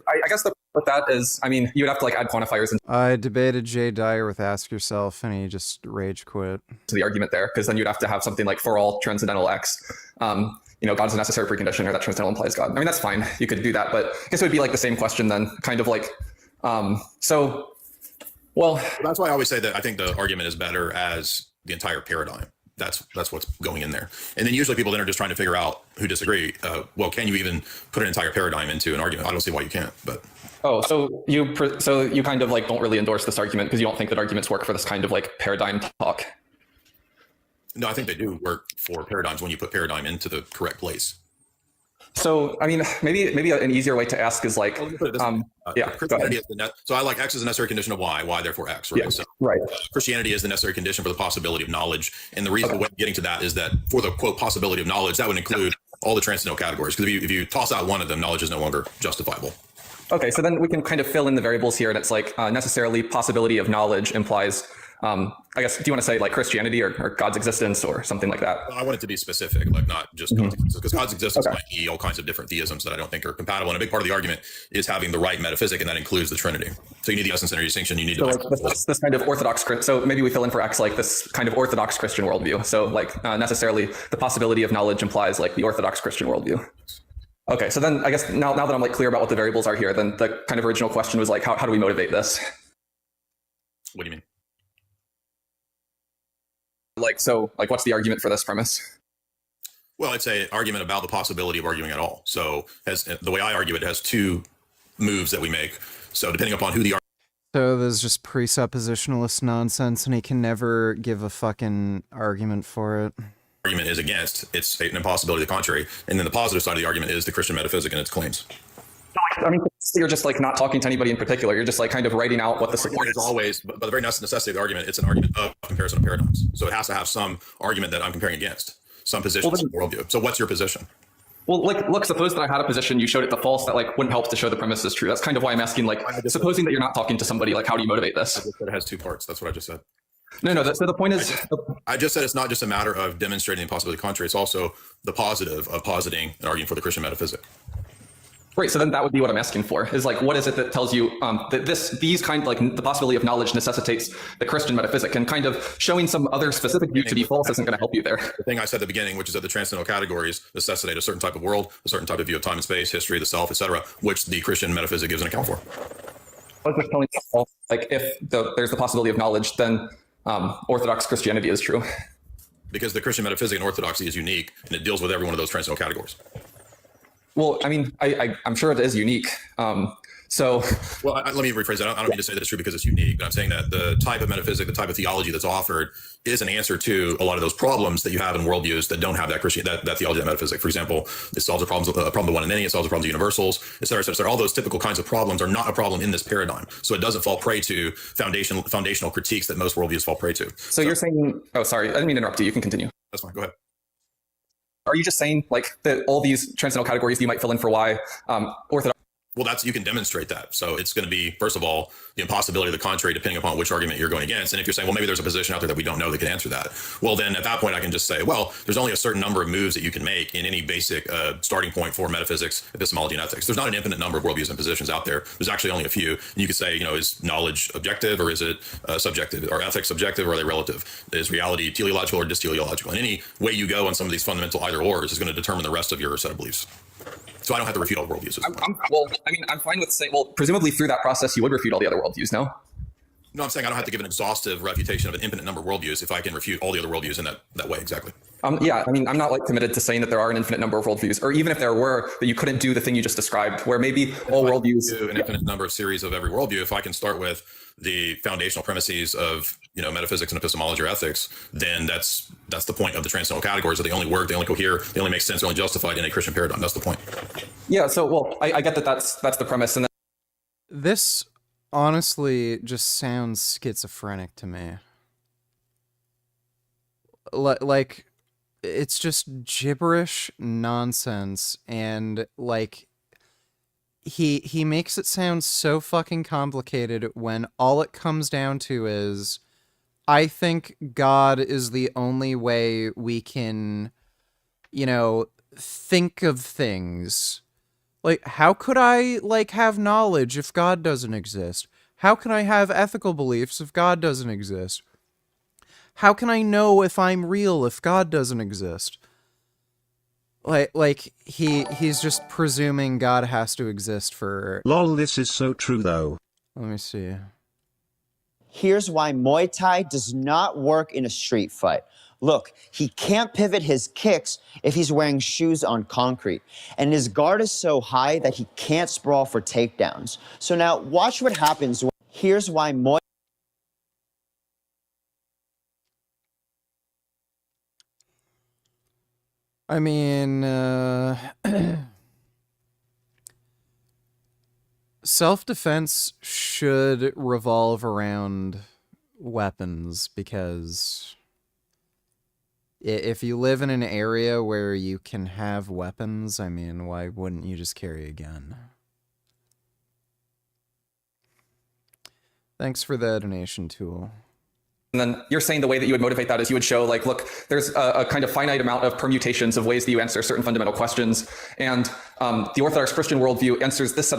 I guess with that is, you would have to add quantifiers into I debated Jay Dyer with Ask Yourself, and he just rage quit. the argument there, because then you'd have to have something like for all transcendental X. God's a necessary precondition, or that transcendental implies God. That's fine. You could do that, but I guess it would be the same question then, kind of Well, that's why I always say that I think the argument is better as the entire paradigm. That's what's going in there. And then usually people then are just trying to figure out who disagree. Well, can you even put an entire paradigm into an argument? I don't see why you can't. But so you kind of don't really endorse this argument because you don't think that arguments work for this kind of paradigm talk. No, I think they do work for paradigms when you put paradigm into the correct place. So, maybe an easier way to ask is Christianity is so I like X is a necessary condition of Y therefore X, right? Yeah, so right. Christianity is the necessary condition for the possibility of knowledge. And the reason we're getting to that is that for the quote possibility of knowledge, that would include all the transcendental categories. Because if you toss out one of them, knowledge is no longer justifiable. Okay, so then we can kind of fill in the variables here, and it's necessarily possibility of knowledge implies I guess, do you want to say Christianity or God's existence or something like that? I want it to be specific, not just God's existence, because God's existence might be all kinds of different theisms that I don't think are compatible. And a big part of the argument is having the right metaphysic, and that includes the Trinity. So you need the essence and distinction. You need this kind of orthodox. So maybe we fill in for X this kind of orthodox Christian worldview. So necessarily the possibility of knowledge implies the orthodox Christian worldview. Okay, so then I guess now that I'm clear about what the variables are here, then the kind of original question was how do we motivate this? What do you mean? What's the argument for this premise? Well, it's an argument about the possibility of arguing at all. So the way I argue it has two moves that we make. So depending upon who the So there's just presuppositionalist nonsense, and he can never give a fucking argument for it. Argument is against, it's an impossibility to the contrary. And then the positive side of the argument is the Christian metaphysic and its claims. You're just not talking to anybody in particular. You're just kind of writing out what the support is. Always, but the very necessity of the argument, it's an argument of comparison of paradigms. So it has to have some argument that I'm comparing against, some position, some worldview. So what's your position? Well, look, suppose that I had a position, you showed it to false, that wouldn't help to show the premise is true. That's kind of why I'm asking, supposing that you're not talking to somebody, how do you motivate this? I just said it has two parts. That's what I just said. No. So the point is, I just said it's not just a matter of demonstrating the impossibility of the contrary. It's also the positive of positing and arguing for the Christian metaphysic. Right. So then that would be what I'm asking for is what is it that tells you that these kind the possibility of knowledge necessitates the Christian metaphysic, and kind of showing some other specific view to be false isn't going to help you there. The thing I said at the beginning, which is that the transcendental categories necessitate a certain type of world, a certain type of view of time and space, history, the self, etc., which the Christian metaphysic gives an account for. I was just telling you, if there's the possibility of knowledge, then Orthodox Christianity is true. Because the Christian metaphysic and orthodoxy is unique, and it deals with every one of those transcendental categories. Well, I'm sure it is unique. So, well, let me rephrase that. I don't mean to say that it's true because it's unique, but I'm saying that the type of metaphysics, the type of theology that's offered is an answer to a lot of those problems that you have in worldviews that don't have that that theology, that metaphysic. For example, it solves the problem of one and many, it solves the problem of universals, et cetera, et cetera. All those typical kinds of problems are not a problem in this paradigm. So it doesn't fall prey to foundational critiques that most worldviews fall prey to. So you're saying, oh, sorry, I didn't mean to interrupt you. You can continue. That's fine. Go ahead. Are you just saying like that all these transcendental categories you might fill in for why Orthodox? Well, you can demonstrate that. So it's going to be, first of all, the impossibility of the contrary, depending upon which argument you're going against. And if you're saying, well, maybe there's a position out there that we don't know that can answer that. Well, then at that point, I can just say, well, there's only a certain number of moves that you can make in any basic starting point for metaphysics, epistemology, and ethics. There's not an infinite number of worldviews and positions out there. There's actually only a few. And you could say, is knowledge objective or is it subjective? Are ethics subjective or are they relative? Is reality teleological or disteleological? And any way you go on some of these fundamental either-ors is going to determine the rest of your set of beliefs. So I don't have to refute all worldviews. I'm fine with saying, well, presumably through that process, you would refute all the other worldviews, no? No, I'm saying I don't have to give an exhaustive refutation of an infinite number of worldviews if I can refute all the other worldviews in that way, exactly. Yeah, I mean, I'm not like committed to saying that there are an infinite number of worldviews, or even if there were, that you couldn't do the thing you just described, where maybe all worldviews. Do an infinite number of series of every worldview. If I can start with the foundational premises of metaphysics and epistemology or ethics, then that's the point of the transcendental categories. That they only work, they only cohere, they only make sense, they're only justified in a Christian paradigm. That's the point. Yeah. So, well, I get that that's the premise, and this honestly just sounds schizophrenic to me. Like, it's just gibberish nonsense, and like he makes it sound so fucking complicated when all it comes down to is, I think God is the only way we can, think of things. Like, how could I, have knowledge if God doesn't exist? How can I have ethical beliefs if God doesn't exist? How can I know if I'm real if God doesn't exist? He's just presuming God has to exist for... Lol, this is so true though. Let me see. Here's why Muay Thai does not work in a street fight. Look, he can't pivot his kicks if he's wearing shoes on concrete. And his guard is so high that he can't sprawl for takedowns. So now watch what happens. Here's why Muay... I mean, self-defense should revolve around weapons, because if you live in an area where you can have weapons, I mean, why wouldn't you just carry a gun? Thanks for the donation, Tool. And then you're saying the way that you would motivate that is you would show, like, look, there's a kind of finite amount of permutations of ways that you answer certain fundamental questions. And the Orthodox Christian worldview answers this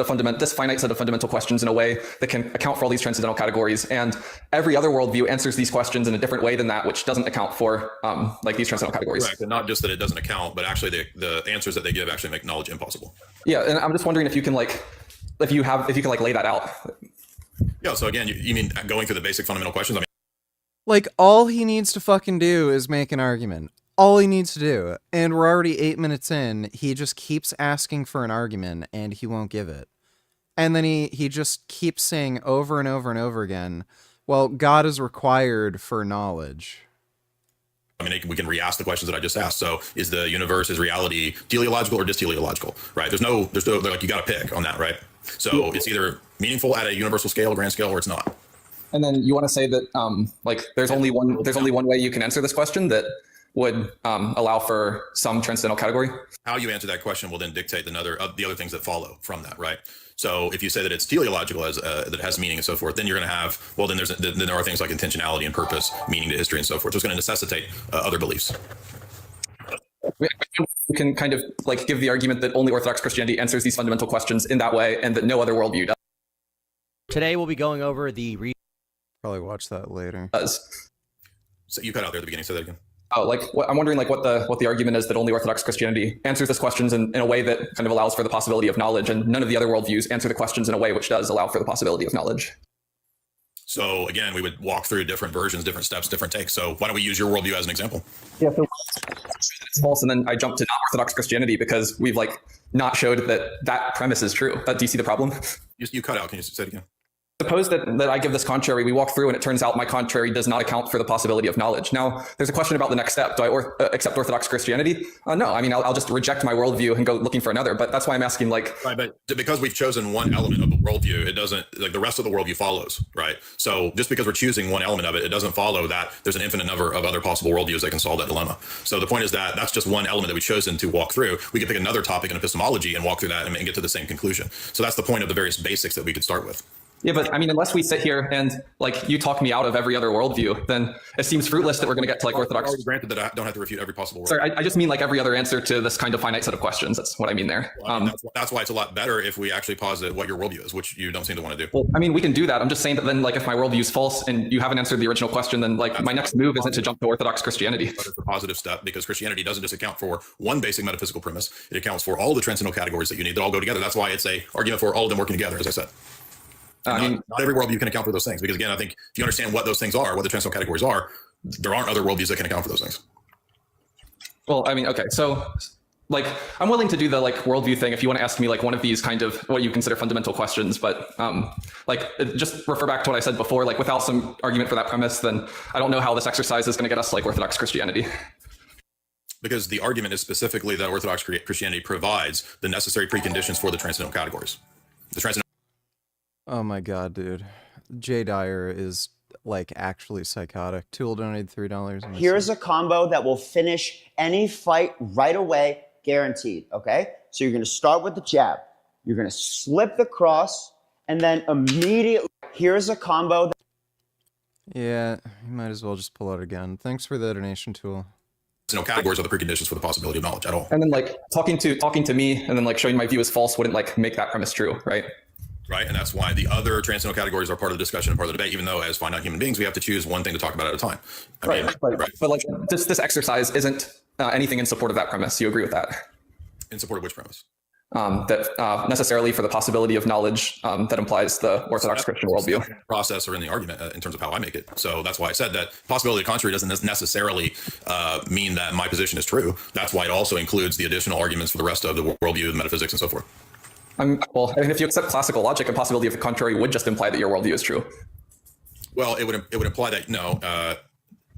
finite set of fundamental questions in a way that can account for all these transcendental categories. And every other worldview answers these questions in a different way than that, which doesn't account for these transcendental categories. Correct. And not just that it doesn't account, but actually the answers that they give actually make knowledge impossible. Yeah, and I'm just wondering if you can lay that out. Yeah. So again, you mean going through the basic fundamental questions? I mean, like, all he needs to fucking do is make an argument. All he needs to do. And we're already 8 minutes in. He just keeps asking for an argument, and he won't give it. And then he just keeps saying over and over and over again, well, God is required for knowledge. I mean, we can re-ask the questions that I just asked. So is the universe, is reality teleological or disteleological, right? There's no, like, you got to pick on that, right? So it's either meaningful at a universal scale, grand scale, or it's not. And then you want to say that there's only one way you can answer this question that would allow for some transcendental category. How you answer that question will then dictate the other things that follow from that, right? So if you say that it's teleological, as that it has meaning and so forth, then you're going to have, well, then there are things like intentionality and purpose, meaning to history and so forth. So it's going to necessitate other beliefs. We can kind of give the argument that only Orthodox Christianity answers these fundamental questions in that way, and that no other worldview does. Today we'll be going over the probably watch that later. So you cut out there at the beginning. Say that again. Oh, I'm wondering what the argument is that only Orthodox Christianity answers these questions in a way that kind of allows for the possibility of knowledge, and none of the other worldviews answer the questions in a way which does allow for the possibility of knowledge. So again, we would walk through different versions, different steps, different takes. So why don't we use your worldview as an example? Yeah. So it's false, and then I jump to not Orthodox Christianity because we've not showed that premise is true. Do you see the problem? You cut out. Can you say it again? Suppose that I give this contrary, we walk through and it turns out my contrary does not account for the possibility of knowledge. Now, there's a question about the next step. Do I accept Orthodox Christianity? No, I mean, I'll just reject my worldview and go looking for another. But that's why I'm asking, like... Right, but because we've chosen one element of the worldview, it doesn't, like the rest of the worldview follows, right? So just because we're choosing one element of it, it doesn't follow that there's an infinite number of other possible worldviews that can solve that dilemma. So the point is that that's just one element that we've chosen to walk through. We could pick another topic in epistemology and walk through that and get to the same conclusion. So that's the point of the various basics that we could start with. Yeah, but I mean, unless we sit here and like you talk me out of every other worldview, then it seems fruitless that we're going to get to like Orthodox. Granted that I don't have to refute every possible worldview. Sorry, I just mean like every other answer to this kind of finite set of questions. That's what I mean there. Well, I mean, that's why it's a lot better if we actually posit what your worldview is, which you don't seem to want to do. Well, I mean, we can do that. I'm just saying that then, like, if my worldview is false and you haven't answered the original question, then like my next move isn't to jump to Orthodox Christianity. But it's a positive step because Christianity doesn't just account for one basic metaphysical premise; it accounts for all the transcendental categories that you need that all go together. That's why it's a argument for all of them working together, as I said. I mean, not every worldview can account for those things because, again, I think if you understand what those things are, what the transcendental categories are, there aren't other worldviews that can account for those things. Well, I mean, okay, so like I'm willing to do the like worldview thing if you want to ask me like one of these kind of what you consider fundamental questions, but like just refer back to what I said before. Like without some argument for that premise, then I don't know how this exercise is going to get us like Orthodox Christianity. Because the argument is specifically that Orthodox Christianity provides the necessary preconditions for the transcendental categories. The transcendental. Oh my god, dude. Jay Dyer is like actually psychotic. Tool donated $3. Here's a combo that will finish any fight right away, guaranteed, okay? So you're gonna start with the jab. You're gonna slip the cross, and then immediately, here's a combo. Yeah, you might as well just pull out again. Thanks for the donation, Tool. Categories are the preconditions for the possibility of knowledge at all. And then like talking to me and then like showing my view is false wouldn't like make that premise true, right? Right, and that's why the other transcendental categories are part of the discussion and part of the debate, even though as finite human beings, we have to choose one thing to talk about at a time. Right. But like this exercise isn't anything in support of that premise. You agree with that? In support of which premise? That necessarily for the possibility of knowledge that implies the Orthodox Christian worldview. Process or in the argument in terms of how I make it. So that's why I said that possibility of contrary doesn't necessarily mean that my position is true. That's why it also includes the additional arguments for the rest of the worldview, the metaphysics, and so forth. Well, I mean, if you accept classical logic, a possibility of the contrary would just imply that your worldview is true. Well, it would imply that no.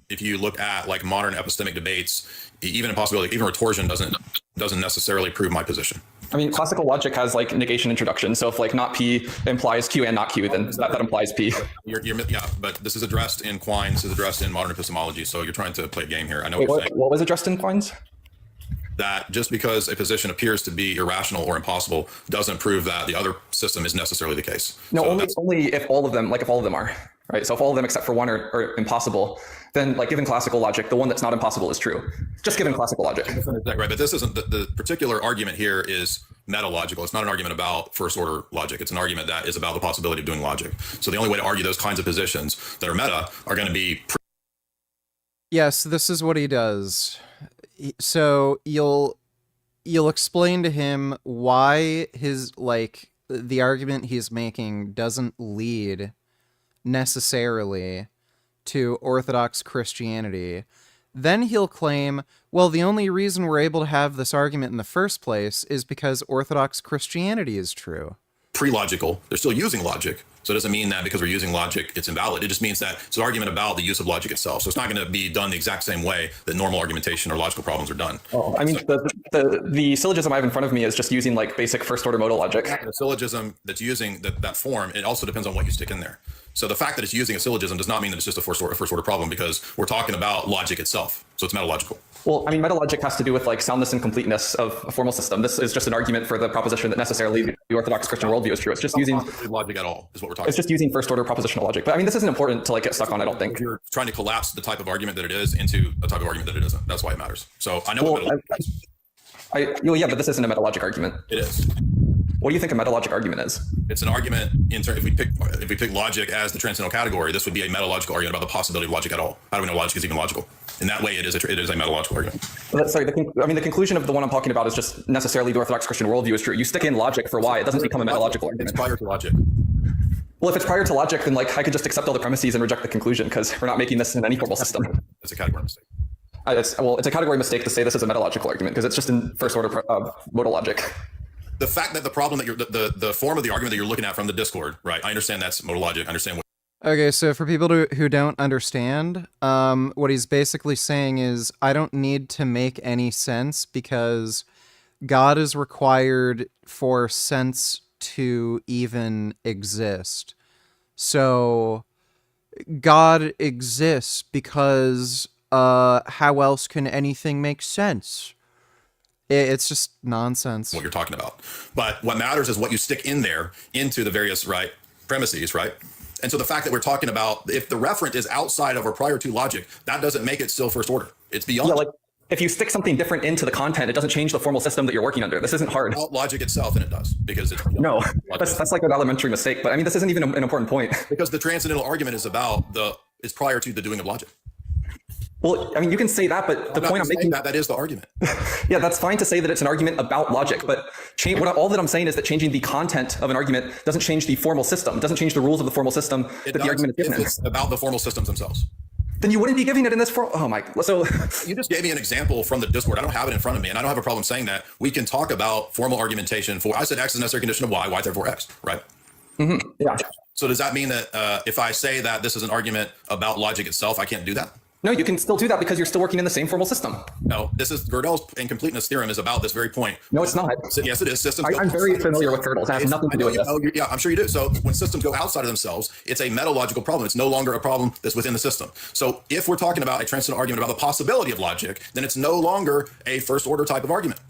If you look at like modern epistemic debates, even impossibility, even retorsion doesn't necessarily prove my position. I mean, classical logic has like negation introduction. So if like not P implies Q and not Q, then that implies P. Yeah, but this is addressed in Quine. This is addressed in modern epistemology. So you're trying to play a game here. I know. Wait, what was addressed in Quine's? That just because a position appears to be irrational or impossible doesn't prove that the other system is necessarily the case. No, so only if all of them, like if all of them are, right? So if all of them except for one are impossible, then like given classical logic, the one that's not impossible is true. Just given classical logic. Right, but this isn't, the particular argument here is metalogical. It's not an argument about first order logic. It's an argument that is about the possibility of doing logic. So the only way to argue those kinds of positions that are meta are going to be... Yes, this is what he does. So you'll explain to him why his like the argument he's making doesn't lead necessarily to Orthodox Christianity. Then he'll claim, well, the only reason we're able to have this argument in the first place is because Orthodox Christianity is true. Pre-logical. They're still using logic. So it doesn't mean that because we're using logic, it's invalid. It just means that it's an argument about the use of logic itself. So it's not going to be done the exact same way that normal argumentation or logical problems are done. Oh, I mean, the syllogism I have in front of me is just using like basic first order modal logic. The syllogism that's using that form, it also depends on what you stick in there. So the fact that it's using a syllogism does not mean that it's just a first order problem because we're talking about logic itself. So it's metalogical. Well, I mean, metalogic has to do with like soundness and completeness of a formal system. This is just an argument for the proposition that necessarily the Orthodox Christian worldview is true. It's just using logic at all is what we're talking about. It's just using first order propositional logic. But I mean, this isn't important to like get stuck on, I don't think. You're trying to collapse the type of argument that it is into a type of argument that it isn't. That's why it matters. So I know what metalogic is. Yeah, but this isn't a metalogic argument. It is. What do you think a metalogic argument is? It's an argument in terms, if we pick logic as the transcendental category, this would be a metalogical argument about the possibility of logic at all. How do we know logic is even logical? In that way, it is a metalogical argument. Sorry, the conclusion of the one I'm talking about is just necessarily the Orthodox Christian worldview is true. You stick in logic for why, it doesn't become a metalogical argument. It's prior to logic. Well, if it's prior to logic, then like I could just accept all the premises and reject the conclusion because we're not making this in any formal system. It's a category mistake. It's a category mistake to say this is a metalogical argument because it's just in first order modal logic. the fact that the problem that you're the form of the argument that you're looking at from the Discord, right? I understand that's modal logic. I understand what. Okay, so for people who don't understand, what he's basically saying is, I don't need to make any sense because God is required for sense to even exist. So God exists because how else can anything make sense? It's just nonsense. What you're talking about. But what matters is what you stick in there into the various premises, right? And so the fact that we're talking about if the referent is outside of or prior to logic, that doesn't make it still first order. It's beyond. Yeah, like if you stick something different into the content, it doesn't change the formal system that you're working under. This isn't hard. About logic itself, and it does because it's no. That's like an elementary mistake. But I mean, this isn't even an important point. Because the transcendental argument is about is prior to the doing of logic. Well, I mean, you can say that, but the point I'm making that is the argument. Yeah, that's fine to say that it's an argument about logic, but all that I'm saying is that changing the content of an argument doesn't change the formal system, doesn't change the rules of the formal system that the argument is given in. It's about the formal systems themselves. Then you wouldn't be giving it in this form. Oh my! So you just gave me an example from the Discord. I don't have it in front of me, and I don't have a problem saying that. We can talk about formal argumentation for. I said X is a necessary condition of Y therefore X, right? Mm-hmm. Yeah. So does that mean that if I say that this is an argument about logic itself, I can't do that? No, you can still do that because you're still working in the same formal system. No, this is Gödel's incompleteness theorem is about this very point. No, it's not. Yes, it is. Systems. I'm very familiar with Gödel's. It has nothing to do with this. Yeah, I'm sure you do. So when systems go outside of themselves, it's a metalogical problem. It's no longer a problem that's within the system. So if we're talking about a transcendental argument about the possibility of logic, then it's no longer a first order type of argument.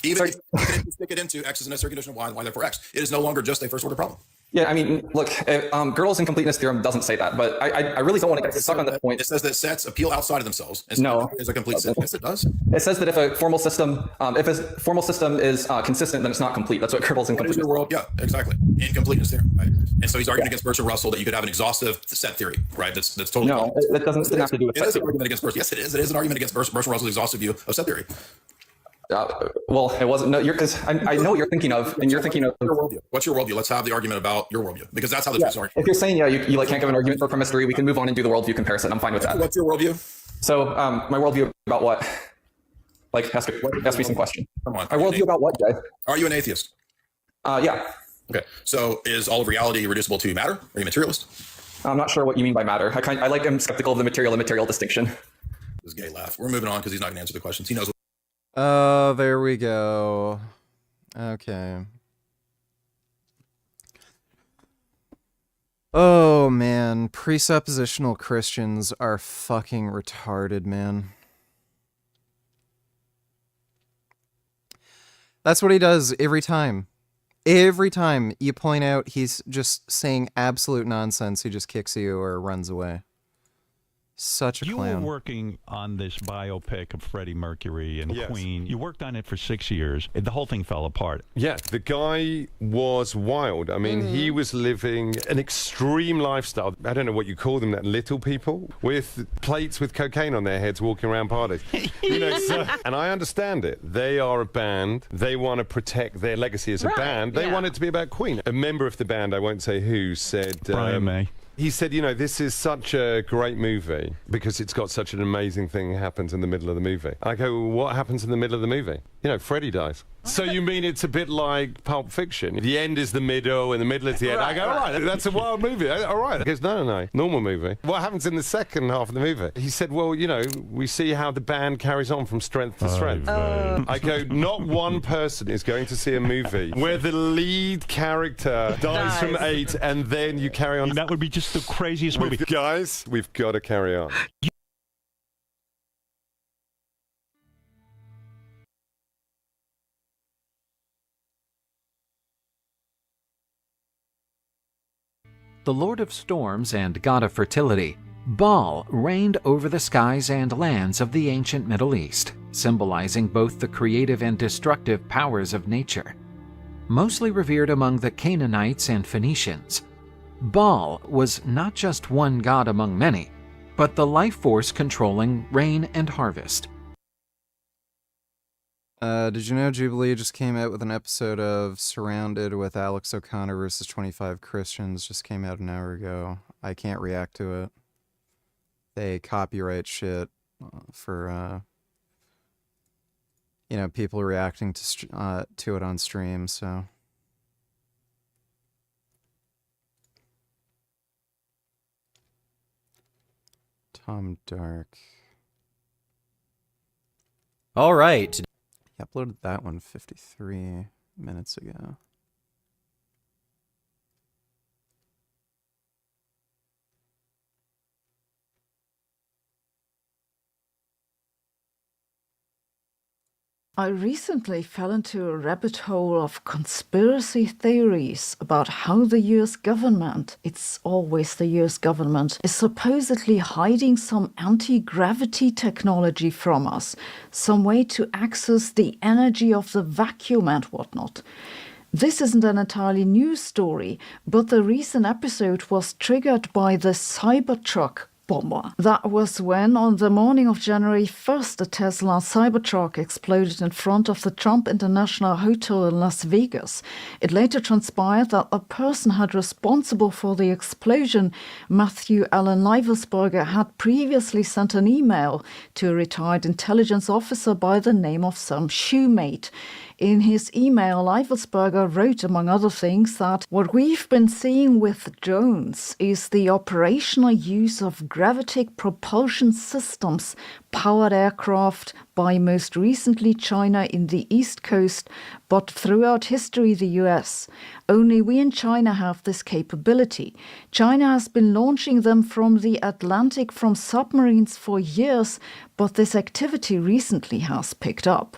Even if you stick it into X is a necessary condition of Y therefore X, it is no longer just a first order problem. Yeah, I mean, look, Gödel's incompleteness theorem doesn't say that, but I really don't want to get stuck on this point. It says that sets appeal outside of themselves. No, is a complete set. Yes, it does. It says that if a formal system, is consistent, then it's not complete. That's what Gödel's incompleteness. Yeah, exactly. Incompleteness theorem, right? And so he's arguing against Bertrand Russell that you could have an exhaustive set theory, right? That's totally no. That doesn't have to do with. It is an argument against Bertrand. Yes, it is. It is an argument against Bertrand Russell's exhaustive view of set theory. Well, it wasn't. No, because I know what you're thinking of, and you're thinking of your worldview. What's your worldview? Let's have the argument about your worldview, because that's how the truth argument. If you're saying you like can't give an argument for premise 3, we can move on and do the worldview comparison. I'm fine with that. What's your worldview? So my worldview about what? Like, ask me some question. Come on. My worldview about what, Jay? Are you an atheist? Yeah. Okay. So is all of reality reducible to matter? Are you a materialist? I'm not sure what you mean by matter. I'm skeptical of the material and material distinction. This gay laugh. We're moving on because he's not going to answer the questions. He knows. Oh, there we go. Okay. Oh, man. Presuppositional Christians are fucking retarded, man. That's what he does every time. Every time you point out he's just saying absolute nonsense, he just kicks you or runs away. Such a clown. You were working on this biopic of Freddie Mercury and Queen. You worked on it for 6 years. The whole thing fell apart. Yeah, the guy was wild. I mean, he was living an extreme lifestyle. I don't know what you call them, that little people with plates with cocaine on their heads walking around parties. And I understand it. They are a band. They want to protect their legacy as a band. They want it to be about Queen. A member of the band, I won't say who, said... Brian May. He said, this is such a great movie because it's got such an amazing thing happens in the middle of the movie. I go, what happens in the middle of the movie? Freddie dies. So you mean it's a bit like Pulp Fiction? The end is the middle and the middle is the end. I go, all right, that's a wild movie. All right. He goes, no, normal movie. What happens in the second half of the movie? He said, well, we see how the band carries on from strength to strength. I go, not one person is going to see a movie where the lead character dies from 8 and then you carry on. That would be just the craziest movie. Guys, we've got to carry on. The Lord of Storms and God of Fertility, Baal reigned over the skies and lands of the ancient Middle East, symbolizing both the creative and destructive powers of nature. Mostly revered among the Canaanites and Phoenicians, Baal was not just one god among many, but the life force controlling rain and harvest. Did you know Jubilee just came out with an episode of Surrounded with Alex O'Connor versus 25 Christians? Just came out an hour ago. I can't react to it. They copyright shit for you know, people reacting to it on stream, so. Tom Dark. All right. He uploaded that one 53 minutes ago. I recently fell into a rabbit hole of conspiracy theories about how the US government, it's always the US government, is supposedly hiding some anti-gravity technology from us, some way to access the energy of the vacuum and whatnot. This isn't an entirely new story, but the recent episode was triggered by the Cybertruck bomber. That was when, on the morning of January 1st, a Tesla Cybertruck exploded in front of the Trump International Hotel in Las Vegas. It later transpired that the person had responsible for the explosion, Matthew Allen Leivelsberger, had previously sent an email to a retired intelligence officer by the name of some shoemate. In his email, Leivelsberger wrote, among other things, that what we've been seeing with drones is the operational use of gravitic propulsion systems, powered aircraft by most recently China in the East Coast, but throughout history the US. Only we in China have this capability. China has been launching them from the Atlantic from submarines for years, but this activity recently has picked up.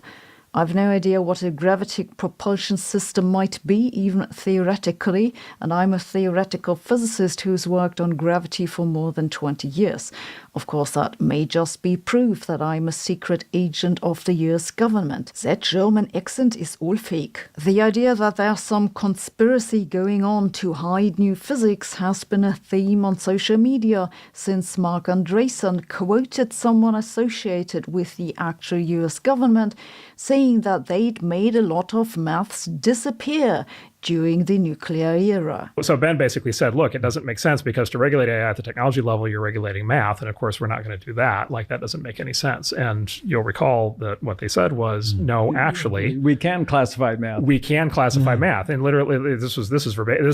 I've no idea what a gravitic propulsion system might be, even theoretically, and I'm a theoretical physicist who's worked on gravity for more than 20 years. Of course, that may just be proof that I'm a secret agent of the US government. That German accent is all fake. The idea that there's some conspiracy going on to hide new physics has been a theme on social media since Mark Andreessen quoted someone associated with the actual US government saying that they'd made a lot of maths disappear during the nuclear era. So Ben basically said, look, it doesn't make sense because to regulate AI at the technology level, you're regulating math. And of course, we're not going to do that. Like, that doesn't make any sense. And you'll recall that what they said was, no, actually, we can classify math. We can classify math. And literally, this is verbatim.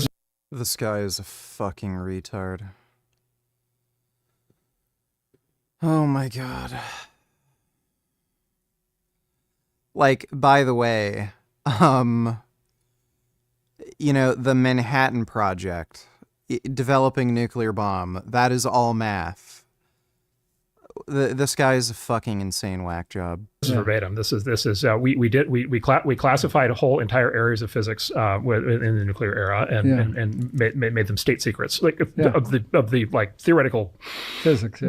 This guy is a fucking retard. Oh my God. Like, by the way, you know, the Manhattan Project, developing nuclear bomb, that is all math. This guy is a fucking insane whack job. This is verbatim. This is we classified whole entire areas of physics in the nuclear era and made them state secrets, like of the like theoretical physics,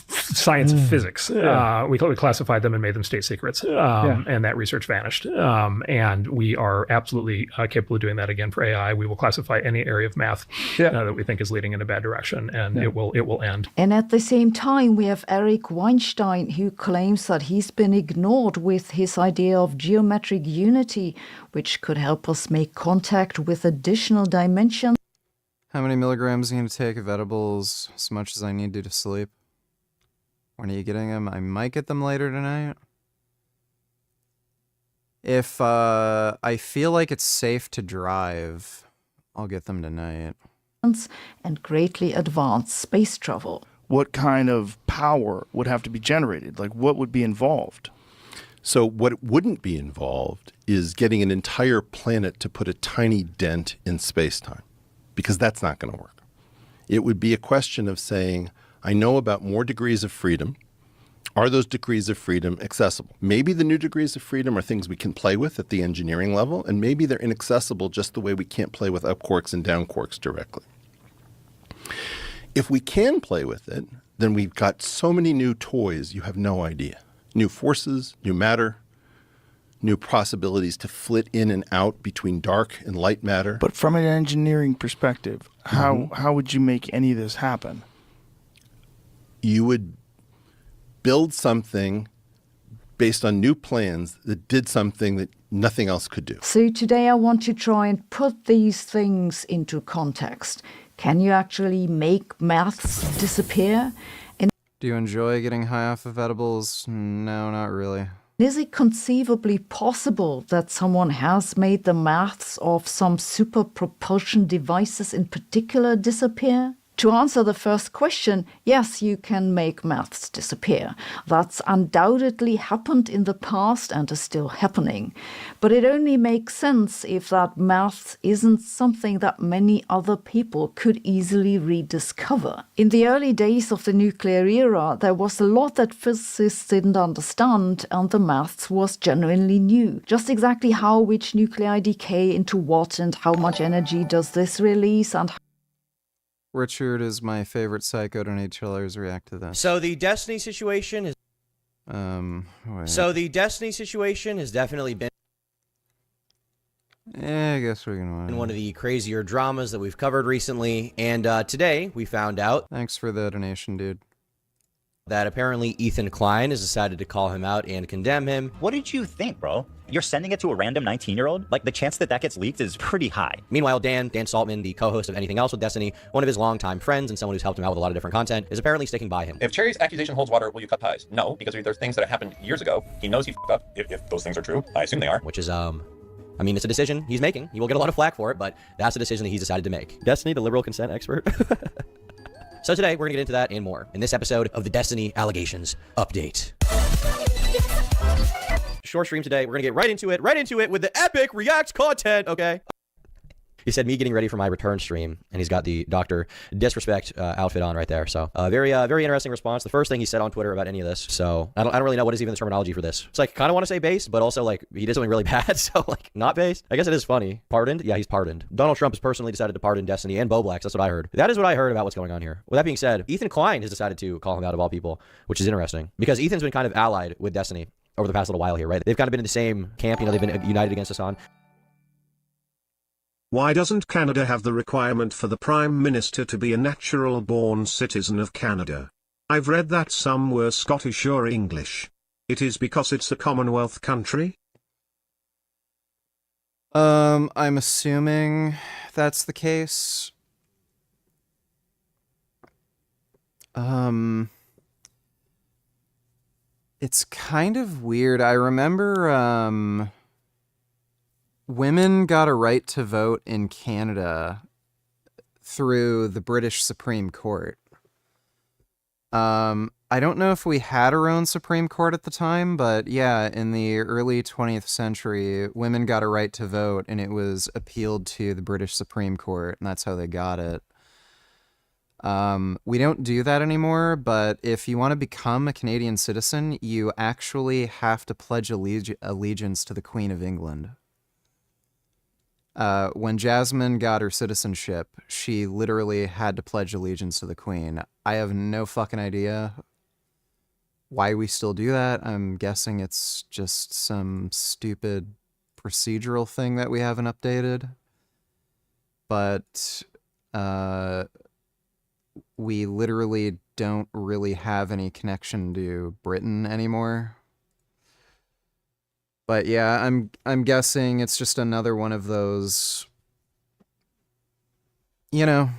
science of physics. We classified them and made them state secrets, and that research vanished. And we are absolutely capable of doing that again for AI. We will classify any area of math that we think is leading in a bad direction, and it will end. And at the same time, we have Eric Weinstein, who claims that he's been ignored with his idea of geometric unity, which could help us make contact with additional dimensions. How many milligrams are you going to take of edibles? As much as I need to sleep. When are you getting them? I might get them later tonight. If I feel like it's safe to drive, I'll get them tonight. And greatly advance space travel. What kind of power would have to be generated? Like, what would be involved? So what wouldn't be involved is getting an entire planet to put a tiny dent in space-time, because that's not going to work. It would be a question of saying, I know about more degrees of freedom. Are those degrees of freedom accessible? Maybe the new degrees of freedom are things we can play with at the engineering level, and maybe they're inaccessible just the way we can't play with up quarks and down quarks directly. If we can play with it, then we've got so many new toys, you have no idea. New forces, new matter, new possibilities to flit in and out between dark and light matter. But from an engineering perspective, how would you make any of this happen? You would build something based on new plans that did something that nothing else could do. So today I want to try and put these things into context. Can you actually make maths disappear? Do you enjoy getting high off of edibles? No, not really. Is it conceivably possible that someone has made the maths of some super propulsion devices in particular disappear? To answer the first question, yes, you can make maths disappear. That's undoubtedly happened in the past and is still happening. But it only makes sense if that maths isn't something that many other people could easily rediscover. In the early days of the nuclear era, there was a lot that physicists didn't understand, and the maths was genuinely new. Just exactly how which nuclei decay into what and how much energy does this release and Richard is my favorite psycho. Don't need chillers react to this. So the Destiny situation is. Wait. So the Destiny situation has definitely been. Yeah, I guess we can. In one of the crazier dramas that we've covered recently, and today we found out. Thanks for the donation, dude. That apparently Ethan Klein has decided to call him out and condemn him. What did you think, bro? You're sending it to a random 19-year-old? Like, the chance that that gets leaked is pretty high. Meanwhile, Dan Saltman, the co-host of Anything Else with Destiny, one of his longtime friends and someone who's helped him out with a lot of different content, is apparently sticking by him. If Cherry's accusation holds water, will you cut ties? No, because there's things that happened years ago. He knows he f***ed up. If those things are true, I assume they are. Which is, I mean, it's a decision he's making. He will get a lot of flack for it, but that's a decision that he's decided to make. Destiny, the liberal consent expert. So today, we're going to get into that and more in this episode of the Destiny Allegations Update. Short stream today. We're going to get right into it with the epic React content, okay? He said me getting ready for my return stream, and he's got the Dr. Disrespect outfit on right there. So very interesting response. The first thing he said on Twitter about any of this. So I don't really know what is even the terminology for this. It's like, kind of want to say based, but also like he did something really bad. So like not based. I guess it is funny. Pardoned? Yeah, he's pardoned. Donald Trump has personally decided to pardon Destiny and Boblax. That's what I heard. That is what I heard about what's going on here. With that being said, Ethan Klein has decided to call him out of all people, which is interesting because Ethan's been kind of allied with Destiny over the past little while here, right? They've kind of been in the same camp. You know, they've been united against Hassan. Why doesn't Canada have the requirement for the Prime Minister to be a natural-born citizen of Canada? I've read that some were Scottish or English. It is because it's a Commonwealth country? I'm assuming that's the case. It's kind of weird. I remember, women got a right to vote in Canada through the British Supreme Court. I don't know if we had our own Supreme Court at the time, but yeah, in the early 20th century, women got a right to vote, and it was appealed to the British Supreme Court, and that's how they got it. We don't do that anymore, but if you want to become a Canadian citizen, you actually have to pledge allegiance to the Queen of England. When Jasmine got her citizenship, she literally had to pledge allegiance to the Queen. I have no fucking idea why we still do that. I'm guessing it's just some stupid procedural thing that we haven't updated. But, we literally don't really have any connection to Britain anymore. But yeah, I'm guessing it's just another one of those, you know,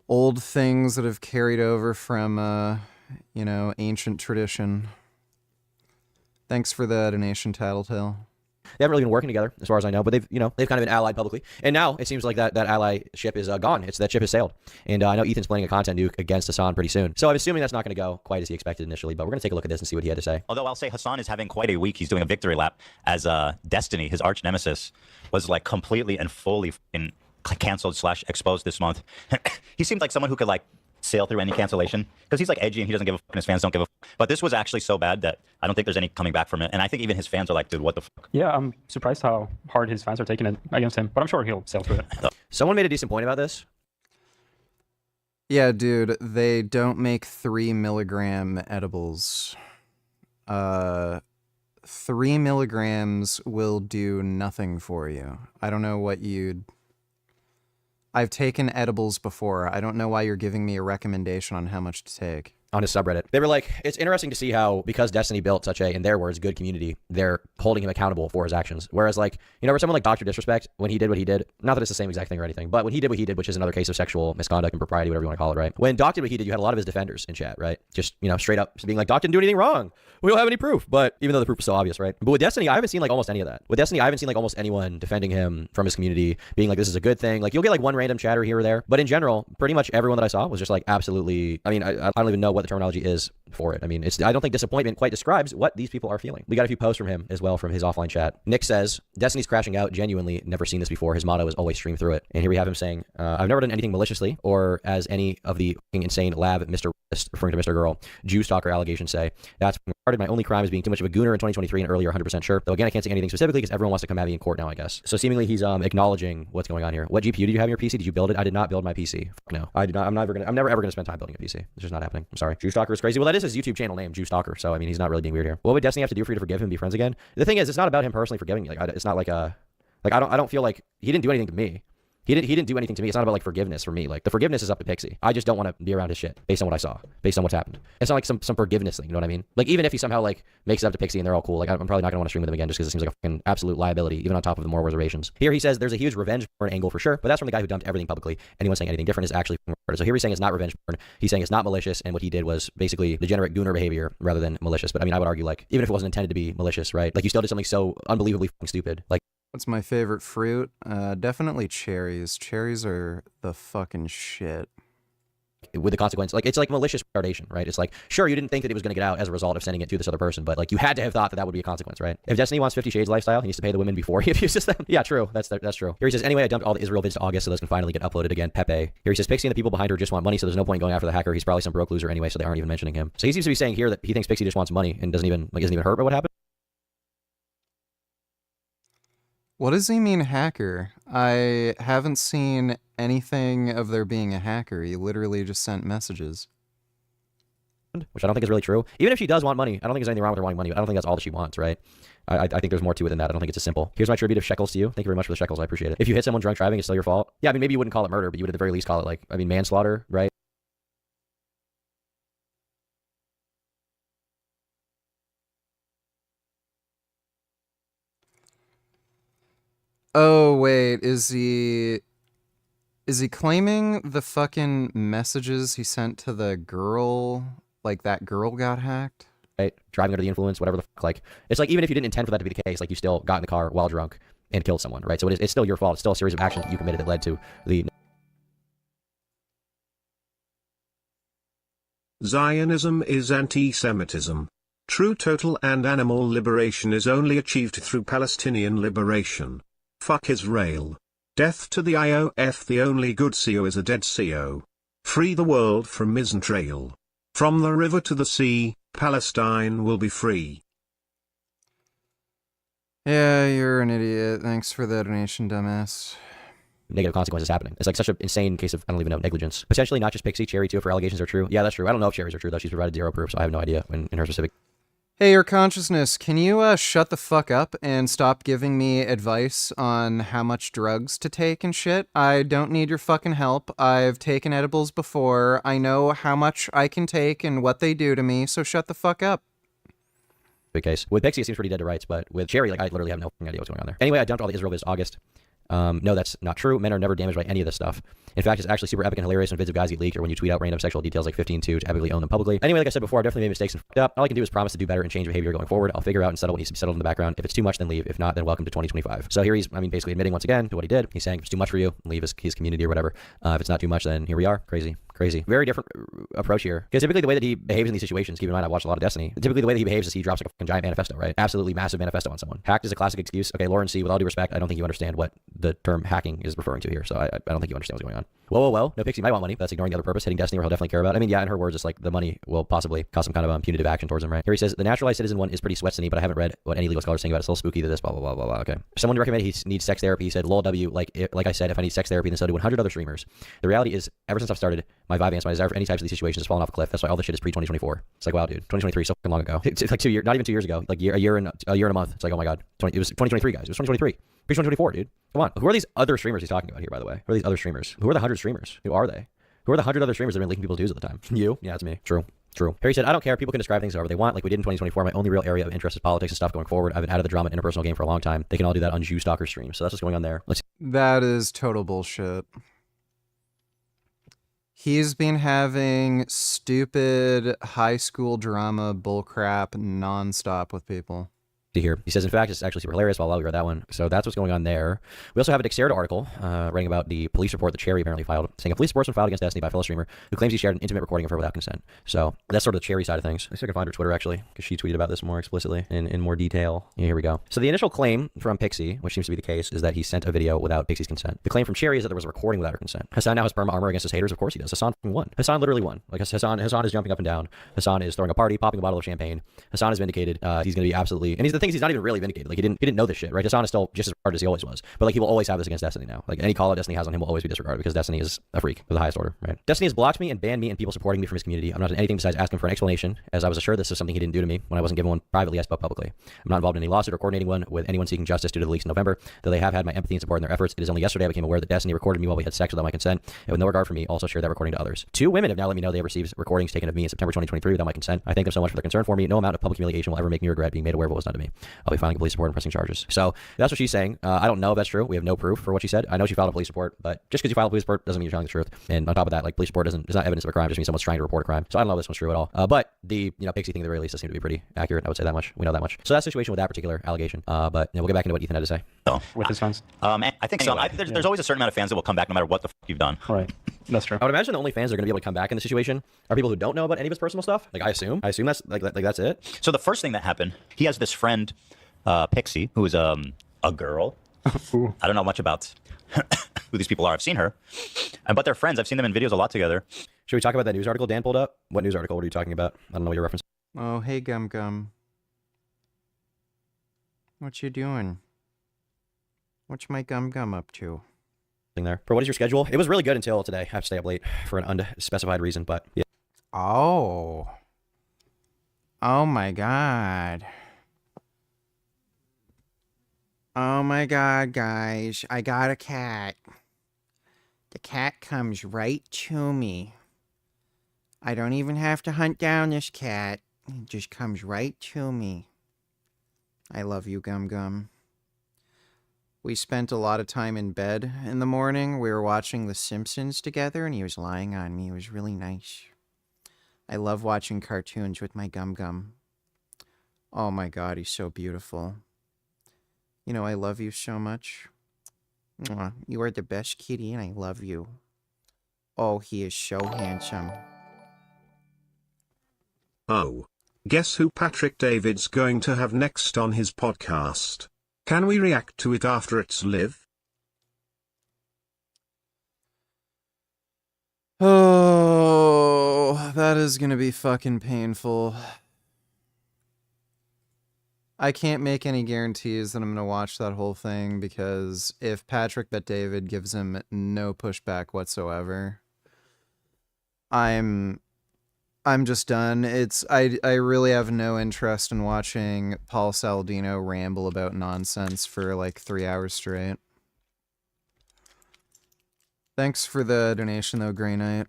old things that have carried over from, you know, ancient tradition. Thanks for the donation, Tattletale. They haven't really been working together, as far as I know, but they've kind of been allied publicly. And now it seems like that allyship is gone. That ship has sailed. And I know Ethan's planning a content nuke against Hassan pretty soon. So I'm assuming that's not going to go quite as he expected initially, but we're going to take a look at this and see what he had to say. Although I'll say Hassan is having quite a week. He's doing a victory lap as Destiny, his arch nemesis, was like completely and fully canceled / exposed this month. He seemed like someone who could like sail through any cancellation because he's like edgy and he doesn't give a fuck and his fans don't give a fuck. But this was actually so bad that I don't think there's any coming back from it. And I think even his fans are like, dude, what the fuck? Yeah, I'm surprised how hard his fans are taking it against him, but I'm sure he'll sail through it. Someone made a decent point about this. Yeah, dude, they don't make 3 milligram edibles. 3 milligrams will do nothing for you. I don't know what I've taken edibles before. I don't know why you're giving me a recommendation on how much to take. on his subreddit. They were like, it's interesting to see how, because Destiny built such a, in their words, good community, they're holding him accountable for his actions. Whereas like, you know, where someone like Dr. Disrespect, when he did what he did, not that it's the same exact thing or anything, but when he did what he did, which is another case of sexual misconduct and propriety, whatever you want to call it, right? When Doc did what he did, you had a lot of his defenders in chat, right? Just, you know, straight up being like, Doc didn't do anything wrong. We don't have any proof. But even though the proof is so obvious, right? But with Destiny, I haven't seen like almost any of that. With Destiny, I haven't seen like almost anyone defending him from his community, being like, this is a good thing. Like you'll get like one random chatter here or there. But in general, pretty much everyone that I saw was just like absolutely, I mean, I don't even know what the terminology is for it. I mean, I don't think disappointment quite describes what these people are feeling. We got a few posts from him as well from his offline chat. Nick says, Destiny's crashing out. Genuinely never seen this before. His motto is always stream through it. And here we have him saying, I've never done anything maliciously or as any of the insane lab Mr. referring to Mr. Girl, Jew stalker allegations say. That's retarded. My only crime is being too much of a gooner in 2023 and earlier 100% sure. Though again, I can't say anything specifically because everyone wants to come at me in court now, I guess. So seemingly he's acknowledging what's going on here. What GPU did you have in your PC? Did you build it? I did not build my PC. No, I did not. I'm never ever gonna spend time building a PC. It's just not happening. I'm sorry. Jew stalker is crazy. Well, that is his YouTube channel name, Jew stalker. So I mean, he's not really being weird here. What would Destiny have to do for you to forgive him and be friends again? The thing is, it's not about him personally forgiving me. Like it's not like I don't feel like he didn't do anything to me. He didn't do anything to me. It's not about like forgiveness for me. Like the forgiveness is up to Pixie. I just don't want to be around his shit based on what I saw, based on what's happened. It's not like some forgiveness thing. You know what I mean? Like even if he somehow like makes it up to Pixie and they're all cool, like I'm probably not gonna want to stream with him again just because it seems like a fucking absolute liability, even on top of the moral reservations. Here he says there's a huge revenge porn angle for sure, but that's from the guy who dumped everything publicly. Anyone saying anything different is actually murder. So here he's saying it's not revenge porn. He's saying it's not malicious, and what he did was basically degenerate gooner behavior rather than malicious. But I mean, I would argue like even if it wasn't intended to be malicious, right? Like you still did something so unbelievably fucking stupid. Like. What's my favorite fruit? Definitely cherries. Cherries are the fucking shit. With the consequence, like it's like malicious retardation, right? It's like, sure, you didn't think that it was going to get out as a result of sending it to this other person, but like you had to have thought that that would be a consequence, right? If Destiny wants 50 Shades lifestyle, he needs to pay the women before he abuses them. Yeah, true. That's true. Here he says, anyway, I dumped all the Israel vids to August so those can finally get uploaded again. Pepe. Here he says, Pixie and the people behind her just want money, so there's no point going after the hacker. He's probably some broke loser anyway, so they aren't even mentioning him. So he seems to be saying here that he thinks Pixie just wants money and isn't even hurt by what happened. What does he mean hacker? I haven't seen anything of there being a hacker. He literally just sent messages. Which I don't think is really true. Even if she does want money, I don't think there's anything wrong with her wanting money. I don't think that's all that she wants, right? I think there's more to it than that. I don't think it's as simple. Here's my tribute of shekels to you. Thank you very much for the shekels. I appreciate it. If you hit someone drunk driving, it's still your fault. Yeah, I mean, maybe you wouldn't call it murder, but you would at the very least call it like, I mean, manslaughter, right? Oh, wait, is he claiming the fucking messages he sent to the girl, like that girl got hacked? Right? Driving under the influence, whatever the fuck, like, it's like, even if you didn't intend for that to be the case, like, you still got in the car while drunk and killed someone, right? So it's still your fault. It's still a series of actions that you committed that led to the... Zionism is anti-Semitism. True total and animal liberation is only achieved through Palestinian liberation. Fuck Israel. Death to the IOF. The only good CO is a dead CO. Free the world from Misrael. From the river to the sea, Palestine will be free. Yeah, you're an idiot. Thanks for the donation, dumbass. Negative consequences happening. It's like such an insane case of, I don't even know, negligence. Potentially not just Pixie, Cherry too, if her allegations are true. Yeah, that's true. I don't know if Cherry's are true, though. She's provided zero proof, so I have no idea in her specific... Hey, your consciousness, can you shut the fuck up and stop giving me advice on how much drugs to take and shit? I don't need your fucking help. I've taken edibles before. I know how much I can take and what they do to me, so shut the fuck up. Big case. With Pixie, it seems pretty dead to rights, but with Cherry, like, I literally have no idea what's going on there. Anyway, I dumped all the Israel vids August. No, that's not true. Men are never damaged by any of this stuff. In fact, it's actually super epic and hilarious when vids of guys get leaked or when you tweet out random sexual details like 15-2 to epically own them publicly. Anyway, like I said before, I've definitely made mistakes and fucked up. All I can do is promise to do better and change behavior going forward. I'll figure out and settle what needs to be settled in the background. If it's too much, then leave. If not, then welcome to 2025. So here he's, I mean, basically admitting once again to what he did. He's saying if it's too much for you, leave his community or whatever. If it's not too much, then here we are. Crazy. Very different approach here. Because typically the way that he behaves in these situations, keep in mind I watched a lot of Destiny, typically the way that he behaves is he drops like a fucking giant manifesto, right? Absolutely massive manifesto on someone. Hacked is a classic excuse. Okay, Lauren C., with all due respect, I don't think you understand what the term hacking is referring to here, so I don't think you understand what's going on. Whoa. No, Pixie might want money, but that's ignoring the other purpose. Hitting Destiny where he'll definitely care about. I mean, yeah, in her words, it's like the money will possibly cause some kind of punitive action towards him, right? Here he says, the naturalized citizen one is pretty sweatsy, but I haven't read what any legal scholars saying about it. It's a little spooky to this, blah, blah, blah, blah, blah. Okay. Someone recommended he needs sex therapy. He said, lol W, like I said, if I need sex therapy, then so do 100 other streamers. The reality is, ever since I've started, my vibe and my desire for any types of these situations has fallen off a cliff. That's why all this shit is pre-2024. It's like, wow, dude, 2023 is so fucking long ago. It's like 2 years, not even 2 years ago, like a year and a month. It's like, oh my God, it was 2023, guys. It was 2023. Pre-2024, dude. Come on. Who are these other streamers he's talking about here, by the way? Who are these other streamers? Who are the 100 streamers? Who are they? Who are the 100 other streamers that have been leaking people's dues at the time? You? Yeah, it's me. True. True. Harry said, I don't care. People can describe things however they want, like we did in 2024. My only real area of interest is politics and stuff going forward. I've been out of the drama and interpersonal game for a long time. They can all do that on Jew Stalker stream. So that's what's going on there. Let's see. That is total bullshit. He's been having stupid high school drama bullcrap nonstop with people. Here. He says, in fact, it's actually super hilarious. Well, we read that one. So that's what's going on there. We also have a Dexterity article writing about the police report that Cherry apparently filed, saying a police report was filed against Destiny by a fellow streamer who claims he shared an intimate recording of her without consent. So that's sort of the Cherry side of things. I see if I can find her Twitter, actually, because she tweeted about this more explicitly in more detail. Yeah, here we go. So the initial claim from Pixie, which seems to be the case, is that he sent a video without Pixie's consent. The claim from Cherry is that there was a recording without her consent. Hassan now has perma armor against his haters. Of course he does. Hassan won. Hassan literally won. Like Hassan is jumping up and down. Hassan is throwing a party, popping a bottle of champagne. Hassan is vindicated. He's going to be absolutely... And the thing is, he's not even really vindicated. Like he didn't know this shit, right? Hassan is still just as hard as he always was. But like he will always have this against Destiny now. Like any call out Destiny has on him will always be disregarded because Destiny is a freak of the highest order, right? Destiny has blocked me and banned me and people supporting me from his community. I'm not doing anything besides asking for an explanation, as I was assured this is something he didn't do to me when I wasn't given one privately, I spoke publicly. I'm not involved in any lawsuit or coordinating one with anyone seeking justice due to the leaks in November, though they have had my empathy and support in their efforts. It is only yesterday I became aware that Destiny recorded me while we had sex without my consent, and with no regard for me, also shared that recording to others. 2 women have now let me know they have received recordings taken of me in September 2023 without my consent. I thank them so much for their concern for me. No amount of public humiliation will ever make me regret being made aware of what was done to me. I'll be filing a police report and pressing charges. So that's what she's saying. I don't know if that's true. We have no proof for what she said. I know she filed a police report, but just because you file a police report doesn't mean you're telling the truth. And on top of that, like police report is not evidence of a crime. It just means someone's trying to report a crime. So I don't know if this one's true at all. But the Pixie thing at the very least does seem to be pretty accurate. I would say that much. We know that much. So that's the situation with that particular allegation. But we'll get back into what Ethan had to say. So, with his fans. I think anyway, so. There's always a certain amount of fans that will come back no matter what the fuck you've done. Right. That's true. I would imagine the only fans that are going to be able to come back in the situation are people who don't know about any of his personal stuff. Like I assume that's that's it. So the first thing that happened, he has this friend, Pixie, who is a girl. I don't know much about who these people are. I've seen her, but they're friends. I've seen them in videos a lot together. Should we talk about that news article Dan pulled up? What news article? What are you talking about? I don't know what you're referencing. Oh, hey, Gum Gum. What you doing? What's my Gum Gum up to? There. For what is your schedule? It was really good until today. I have to stay up late for an unspecified reason, but yeah. Oh. Oh my god. Oh my god, guys. I got a cat. The cat comes right to me. I don't even have to hunt down this cat. It just comes right to me. I love you, Gum Gum. We spent a lot of time in bed in the morning. We were watching The Simpsons together, and he was lying on me. It was really nice. I love watching cartoons with my Gum Gum. Oh my god, he's so beautiful. You know, I love you so much. Mwah. You are the best kitty, and I love you. Oh, he is so handsome. Oh. Guess who Patrick David's going to have next on his podcast? Can we react to it after it's live? Oh, that is gonna be fucking painful. I can't make any guarantees that I'm gonna watch that whole thing because if Patrick Bet David gives him no pushback whatsoever, I'm just done. I really have no interest in watching Paul Saladino ramble about nonsense for like 3 hours straight. Thanks for the donation though, Grey Knight.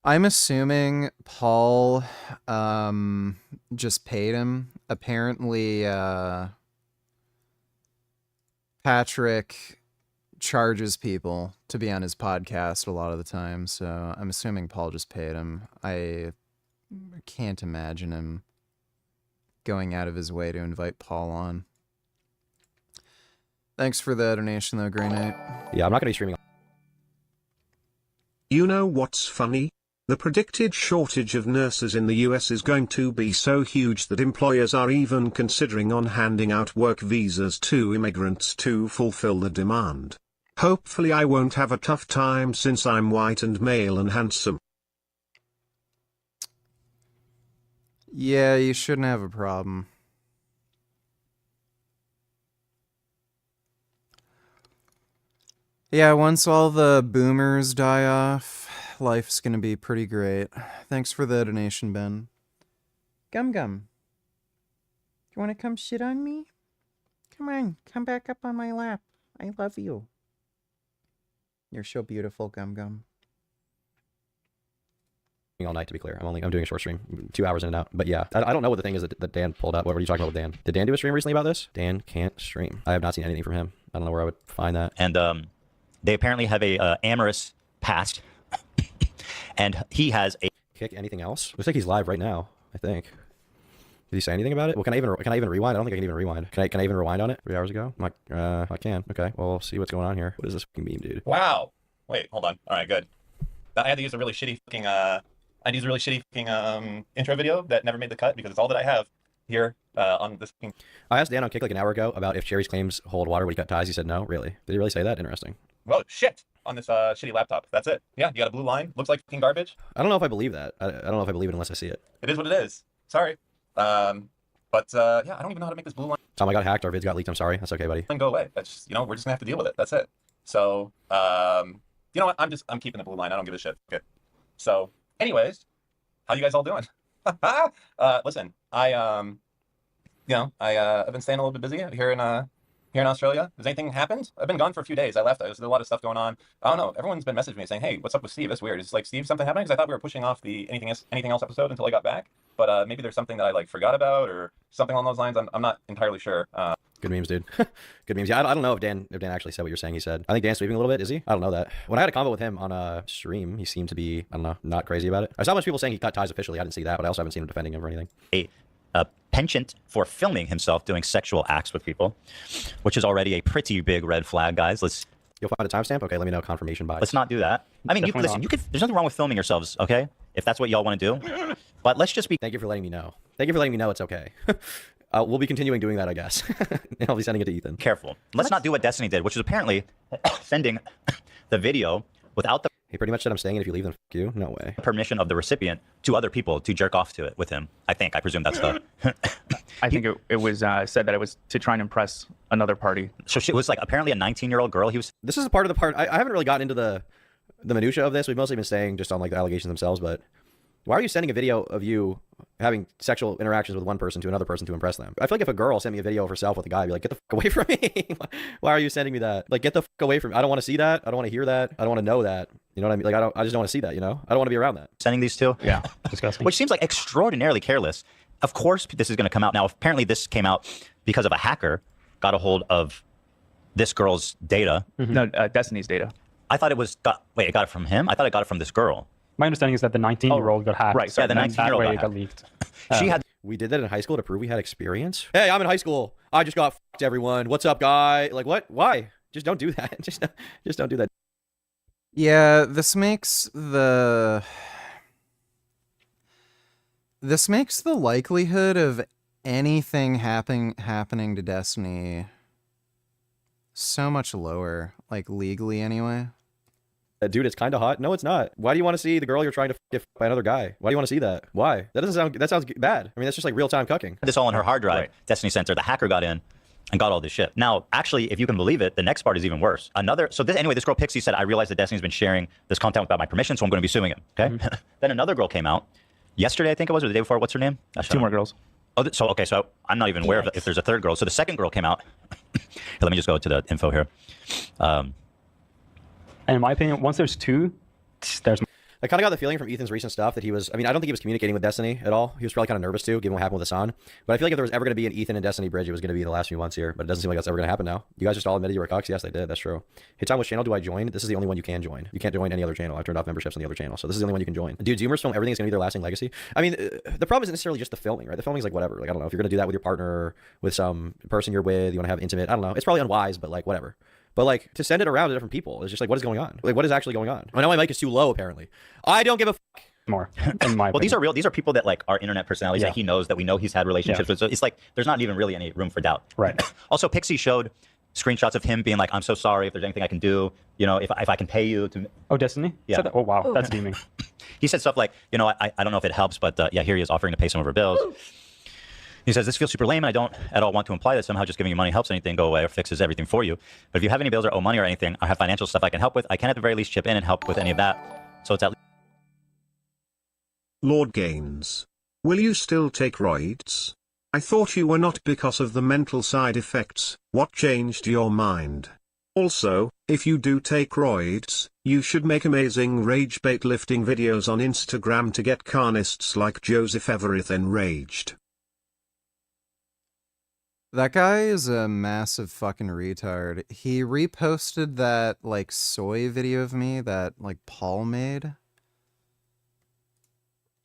I'm assuming Paul just paid him. Apparently Patrick charges people to be on his podcast a lot of the time, so I'm assuming Paul just paid him. I can't imagine him going out of his way to invite Paul on. Thanks for the donation though, Grey Knight. Yeah, I'm not going to be streaming. You know what's funny? The predicted shortage of nurses in the US is going to be so huge that employers are even considering on handing out work visas to immigrants to fulfill the demand. Hopefully I won't have a tough time since I'm white and male and handsome. Yeah, you shouldn't have a problem. Yeah, once all the boomers die off, life's gonna be pretty great. Thanks for the donation, Ben. Gum Gum. Do you want to come sit on me? Come on, come back up on my lap. I love you. You're so beautiful, Gum Gum. all night, to be clear. I'm doing a short stream, 2 hours in and out. But yeah, I don't know what the thing is that Dan pulled up. What were you talking about with Dan? Did Dan do a stream recently about this? Dan can't stream. I have not seen anything from him. I don't know where I would find that. And they apparently have a amorous past, and he has a kick. Anything else? Looks like he's live right now, I think. Did he say anything about it? Well, can I even rewind? I don't think I can even rewind. Can I even rewind on it 3 hours ago? I'm like, I can. Okay, well, we'll see what's going on here. What is this fucking meme, dude? Wow. Wait, hold on. All right, good. I had to use a really shitty fucking intro video that never made the cut because it's all that I have here on this. I asked Dan on Kick like an hour ago about if Cherry's claims hold water when he cut ties. He said no. Really? Did he really say that? Interesting. Well, shit. On this shitty laptop. That's it. Yeah, you got a blue line. Looks like fucking garbage. I don't know if I believe that. I don't know if I believe it unless I see it. It is what it is. Sorry. Yeah, I don't even know how to make this blue line. Tom, I got hacked. Our vids got leaked. I'm sorry. That's okay, buddy. Go away. That's just, we're just gonna have to deal with it. That's it. So, you know what? I'm keeping the blue line. I don't give a shit. Okay. So, anyways, how you guys all doing? Listen, I've been staying a little bit busy here in Australia. Has anything happened? I've been gone for a few days. I left. There's a lot of stuff going on. I don't know. Everyone's been messaging me saying, "Hey, what's up with Steve? It's weird. Is like Steve something happening?" Because I thought we were pushing off the anything else episode until I got back. But maybe there's something that I forgot about or something along those lines. I'm not entirely sure. Good memes, dude. Good memes. Yeah, I don't know if Dan actually said what you're saying. He said. I think Dan's sweeping a little bit. Is he? I don't know that. When I had a combo with him on a stream, he seemed to be, I don't know, not crazy about it. I saw a bunch of people saying he cut ties officially. I didn't see that, but I also haven't seen him defending him or anything. A penchant for filming himself doing sexual acts with people, which is already a pretty big red flag, guys. You'll find a timestamp? Okay, let me know confirmation bias. Let's not do that. I mean, there's nothing wrong with filming yourselves, okay? If that's what y'all want to do. But let's just be... Thank you for letting me know. Thank you for letting me know it's okay. We'll be continuing doing that, I guess. And I'll be sending it to Ethan. Careful. Let's not do what Destiny did, which is apparently sending the video without the... He pretty much said I'm staying, and if you leave, then f you. No way. Permission of the recipient to other people to jerk off to it with him. I presume that's the... I think it was said that it was to try and impress another party. So she was apparently a 19-year-old girl. This is a part of the part... I haven't really gotten into the minutia of this. We've mostly been staying just on the allegations themselves, but... Why are you sending a video of you having sexual interactions with one person to another person to impress them? I feel like if a girl sent me a video of herself with a guy, I'd be like, get the fuck away from me. Why are you sending me that? Get the fuck away from me. I don't want to see that. I don't want to hear that. I don't want to know that. You know what I mean? I just don't want to see that, I don't want to be around that. Sending these two? Yeah, disgusting. Which seems like extraordinarily careless. Of course, this is going to come out. Now, apparently this came out because of a hacker got a hold of this girl's data. Mm-hmm. No, Destiny's data. I thought it got it from him? I thought it got it from this girl. My understanding is that the 19-year-old got hacked. Right, so yeah, the 19-year-old got leaked. We did that in high school to prove we had experience. Hey, I'm in high school. I just got fucked, everyone. What's up, guy? What? Why? Just don't do that. Just don't do that. Yeah, this makes the likelihood of anything happening to Destiny so much lower, legally anyway. Dude, it's kind of hot. No, it's not. Why do you want to see the girl you're trying to get by another guy? Why do you want to see that? Why? That sounds bad. I mean, that's just real-time cucking. This all on her hard drive. Right. Destiny Center. The hacker got in and got all this shit. Now, actually, if you can believe it, the next part is even worse. This girl Pixie said, I realized that Destiny's been sharing this content without my permission, so I'm going to be suing him. Okay. Mm-hmm. Then another girl came out yesterday, I think it was, or the day before. What's her name? Two more girls. Oh, so I'm not even aware of if there's a third girl. So the second girl came out. Let me just go to the info here. And in my opinion, once there's two, there's... I kind of got the feeling from Ethan's recent stuff that he was, I don't think he was communicating with Destiny at all. He was probably kind of nervous too, given what happened with Hassan. But I feel like if there was ever going to be an Ethan and Destiny bridge, it was going to be the last few months here. But it doesn't seem like that's ever going to happen now. You guys just all admitted you were cucks? Yes, I did. That's true. Hey, Tom, which channel do I join? This is the only one you can join. You can't join any other channel. I've turned off memberships on the other channel. So this is the only one you can join. Dude, Zoomers film everything is going to be their lasting legacy. The problem isn't necessarily just the filming, right? The filming is whatever. I don't know. If you're going to do that with your partner, or with some person you're with, you want to have intimate, I don't know. It's probably unwise, but whatever. But to send it around to different people is just what is going on? What is actually going on? I know my mic is too low, apparently. I don't give a fuck. More. In my well, these are real. These are people that are internet personalities that he knows, that we know he's had relationships with. So it's there's not even really any room for doubt. Right. Also, Pixie showed screenshots of him being I'm so sorry if there's anything I can do. If I can pay you to. Oh, Destiny? Yeah. Oh, wow. That's steaming. He said stuff like, I don't know if it helps, but here he is offering to pay some of her bills. He says, this feels super lame, and I don't at all want to imply that somehow just giving you money helps anything go away or fixes everything for you. But if you have any bills or owe money or anything, or have financial stuff I can help with, I can at the very least chip in and help with any of that. So it's at least... Lord Gaines. Will you still take roids? I thought you were not because of the mental side effects. What changed your mind? Also, if you do take roids, you should make amazing rage bait lifting videos on Instagram to get carnists like Joseph Everett enraged. That guy is a massive fucking retard. He reposted that, like, soy video of me that, like, Paul made.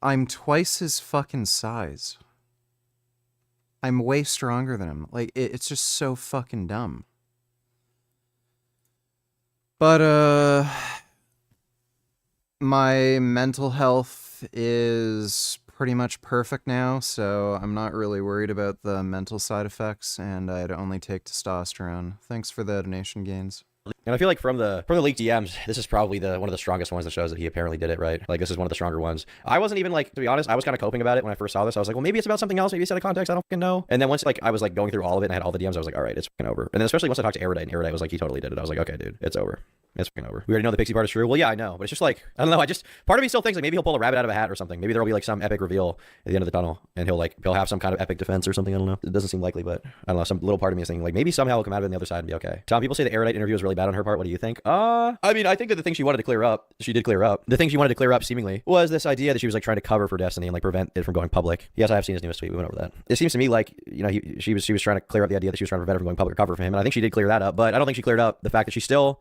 I'm twice his fucking size. I'm way stronger than him. Like, it's just so fucking dumb. But, my mental health is pretty much perfect now, so I'm not really worried about the mental side effects, and I'd only take testosterone. Thanks for the donation gains. And I feel like from the leaked DMs, this is probably one of the strongest ones that shows that he apparently did it, right? Like, this is one of the stronger ones. I wasn't even, like, to be honest, I was kind of coping about it when I first saw this. I was like, well, maybe it's about something else. Maybe it's out of context. I don't fucking know. And then once, like, I was, like, going through all of it and I had all the DMs, I was like, all right, it's fucking over. And then especially once I talked to Erudite, and Erudite was like, he totally did it. I was like, okay, dude, it's over. It's fucking over. We already know the Pixie part is true. Well, yeah, I know. But it's just like, I don't know. Part of me still thinks, like, maybe he'll pull a rabbit out of a hat or something. Maybe there'll be, like, some epic reveal at the end of the tunnel. And he'll have some kind of epic defense or something. I don't know. It doesn't seem likely, but I don't know. Some little part of me is thinking, like, maybe somehow he'll come out of it on the other side and be okay. Tom, people say the Erudite interview was really bad on her part. What do you think? I mean, I think that the thing she wanted to clear up, she did clear up. The thing she wanted to clear up, seemingly, was this idea that she was, like, trying to cover for Destiny and, like, prevent it from going public. Yes, I have seen his newest tweet. We went over that. It seems to me like, you know, she was trying to clear up the idea that she was trying to prevent it from going public or cover for him. And I think she did clear that up, but I don't think she cleared up the fact that she's still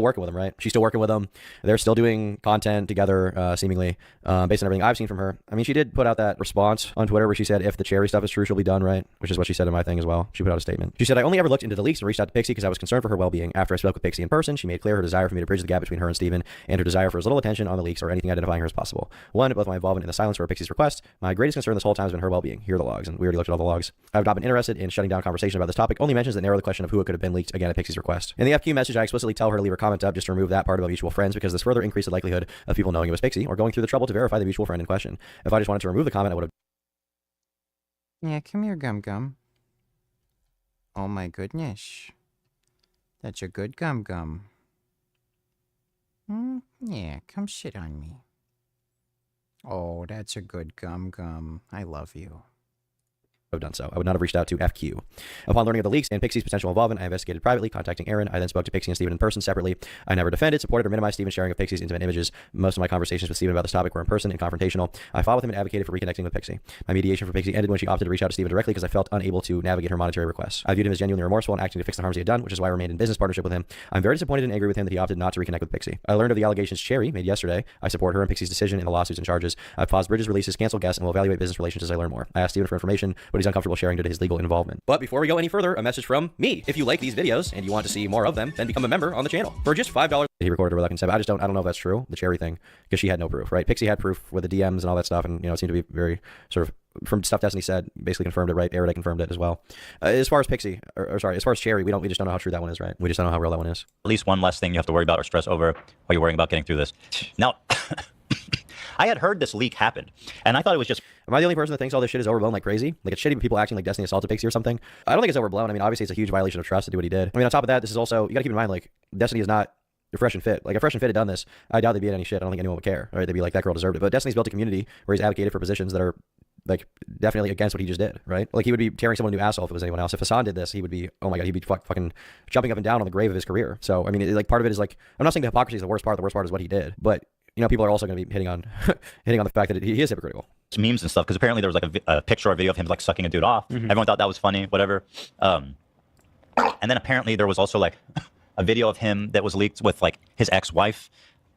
working with him, right? She's still working with him. They're still doing content together, seemingly, based on everything I've seen from her. I mean, she did put out that response on Twitter where she said, if the Cherry stuff is true, she'll be done, right? Which is what she said in my thing as well. She put out a statement. She said, I only ever looked into the leaks and reached out to Pixie because I was concerned for her well-being. After I spoke with Pixie in person, she made clear her desire for me to bridge the gap between her and Steven, and her desire for as little attention on the leaks or anything identifying her as possible. One, both my involvement in the silence for Pixie's request. My greatest concern this whole time has been her well-being. Here are the logs, and we already looked at all the logs. I've not been interested in shutting down conversation about this topic, only mentions that narrow the question of who it could have been leaked again at Pixie's request. In the FQ message, I explicitly tell her to leave her comment up just to remove that part about mutual friends because this further increased the likelihood of people knowing it was Pixie or going through the trouble to verify the mutual friend in question. If I just wanted to remove the comment, I would have. Yeah, come here, Gum Gum. Oh my goodness. That's a good Gum Gum. Yeah, come sit on me. Oh, that's a good Gum Gum. I love you. Have done so. I would not have reached out to FQ. Upon learning of the leaks and Pixie's potential involvement, I investigated privately, contacting Aaron. I then spoke to Pixie and Steven in person separately. I never defended, supported, or minimized Steven's sharing of Pixie's intimate images. Most of my conversations with Steven about this topic were in person and confrontational. I fought with him and advocated for reconnecting with Pixie. My mediation for Pixie ended when she opted to reach out to Steven directly because I felt unable to navigate her monetary requests. I viewed him as genuinely remorseful and acting to fix the harms he had done, which is why I remained in business partnership with him. I'm very disappointed and angry with him that he opted not to reconnect with Pixie. I learned of the allegations Cherry made yesterday. I support her and Pixie's decision in the lawsuits and charges. I've paused Bridges releases, canceled guests, and will evaluate business relations as I learn more. I asked Steven for information, but he's uncomfortable sharing due to his legal involvement. But before we go any further, a message from me. If you like these videos and you want to see more of them, then become a member on the channel for just $5. He recorded her reluctant 7. I don't know if that's true, the Cherry thing, because she had no proof, right? Pixie had proof with the DMs and all that stuff, and you know, it seemed to be very sort of from stuff Destiny said, basically confirmed it, right? Erudite confirmed it as well. As far as Pixie, or sorry, as far as Cherry, we just don't know how true that one is, right? We just don't know how real that one is. At least one less thing you have to worry about or stress over while you're worrying about getting through this. Now, I had heard this leak happened, and I thought it was just... Am I the only person that thinks all this shit is overblown like crazy? Like, it's shitty people acting like Destiny assaulted Pixie or something? I don't think it's overblown. I mean, obviously, it's a huge violation of trust to do what he did. I mean, on top of that, this is also... You gotta keep in mind, like, Destiny is not Fresh and Fit. Like, if Fresh and Fit had done this, I doubt they'd be in any shit. I don't think anyone would care, right? They'd be like, that girl deserved it. But Destiny's built a community where he's advocated for positions that are like definitely against what he just did, right? Like, he would be tearing someone a new asshole if it was anyone else. If Hassan did this, he would be, oh my god, he'd be fucking jumping up and down on the grave of his career. So, I mean, like, part of it is like, I'm not saying the hypocrisy is the worst part. The worst part is what he did. But, you know, people are also going to be hitting on the fact that he is hypocritical. Memes and stuff, because apparently there was like a picture or video of him like sucking a dude off. Everyone thought that was funny, whatever. And then apparently there was also like a video of him that was leaked with like his ex-wife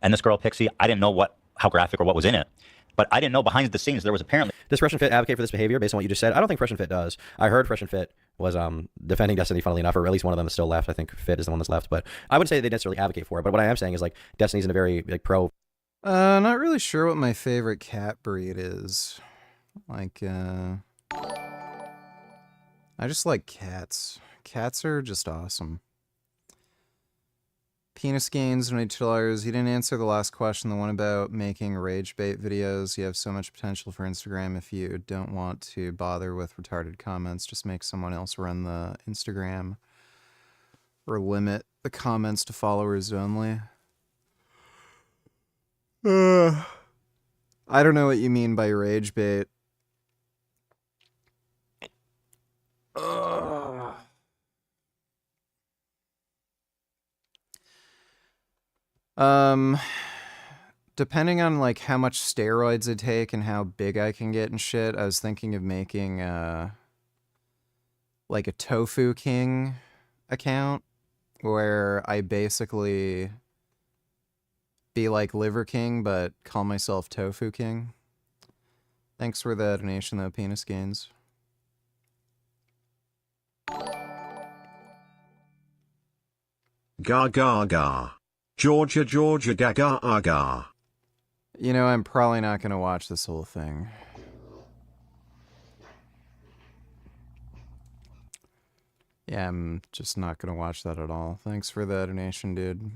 and this girl Pixie. I didn't know how graphic or what was in it. But I didn't know behind the scenes there was apparently... Does Fresh and Fit advocate for this behavior based on what you just said? I don't think Fresh and Fit does. I heard Fresh and Fit was defending Destiny, funnily enough, or at least one of them is still left. I think Fit is the one that's left. But I wouldn't say they necessarily advocate for it. But what I am saying is, like, Destiny's in a very like pro... Not really sure what my favorite cat breed is. Like, I just like cats. Cats are just awesome. Penis Gains, $22. You didn't answer the last question, the one about making rage bait videos. You have so much potential for Instagram. If you don't want to bother with retarded comments, just make someone else run the Instagram. Or limit the comments to followers only. I don't know what you mean by rage bait. Depending on like how much steroids I take and how big I can get and shit, I was thinking of making like a Tofu King account where I basically be like Liver King but call myself Tofu King. Thanks for the donation though, Penis Gains. Ga ga ga. Georgia Georgia ga ga ga. You know, I'm probably not going to watch this whole thing. Yeah, I'm just not going to watch that at all. Thanks for the donation, dude.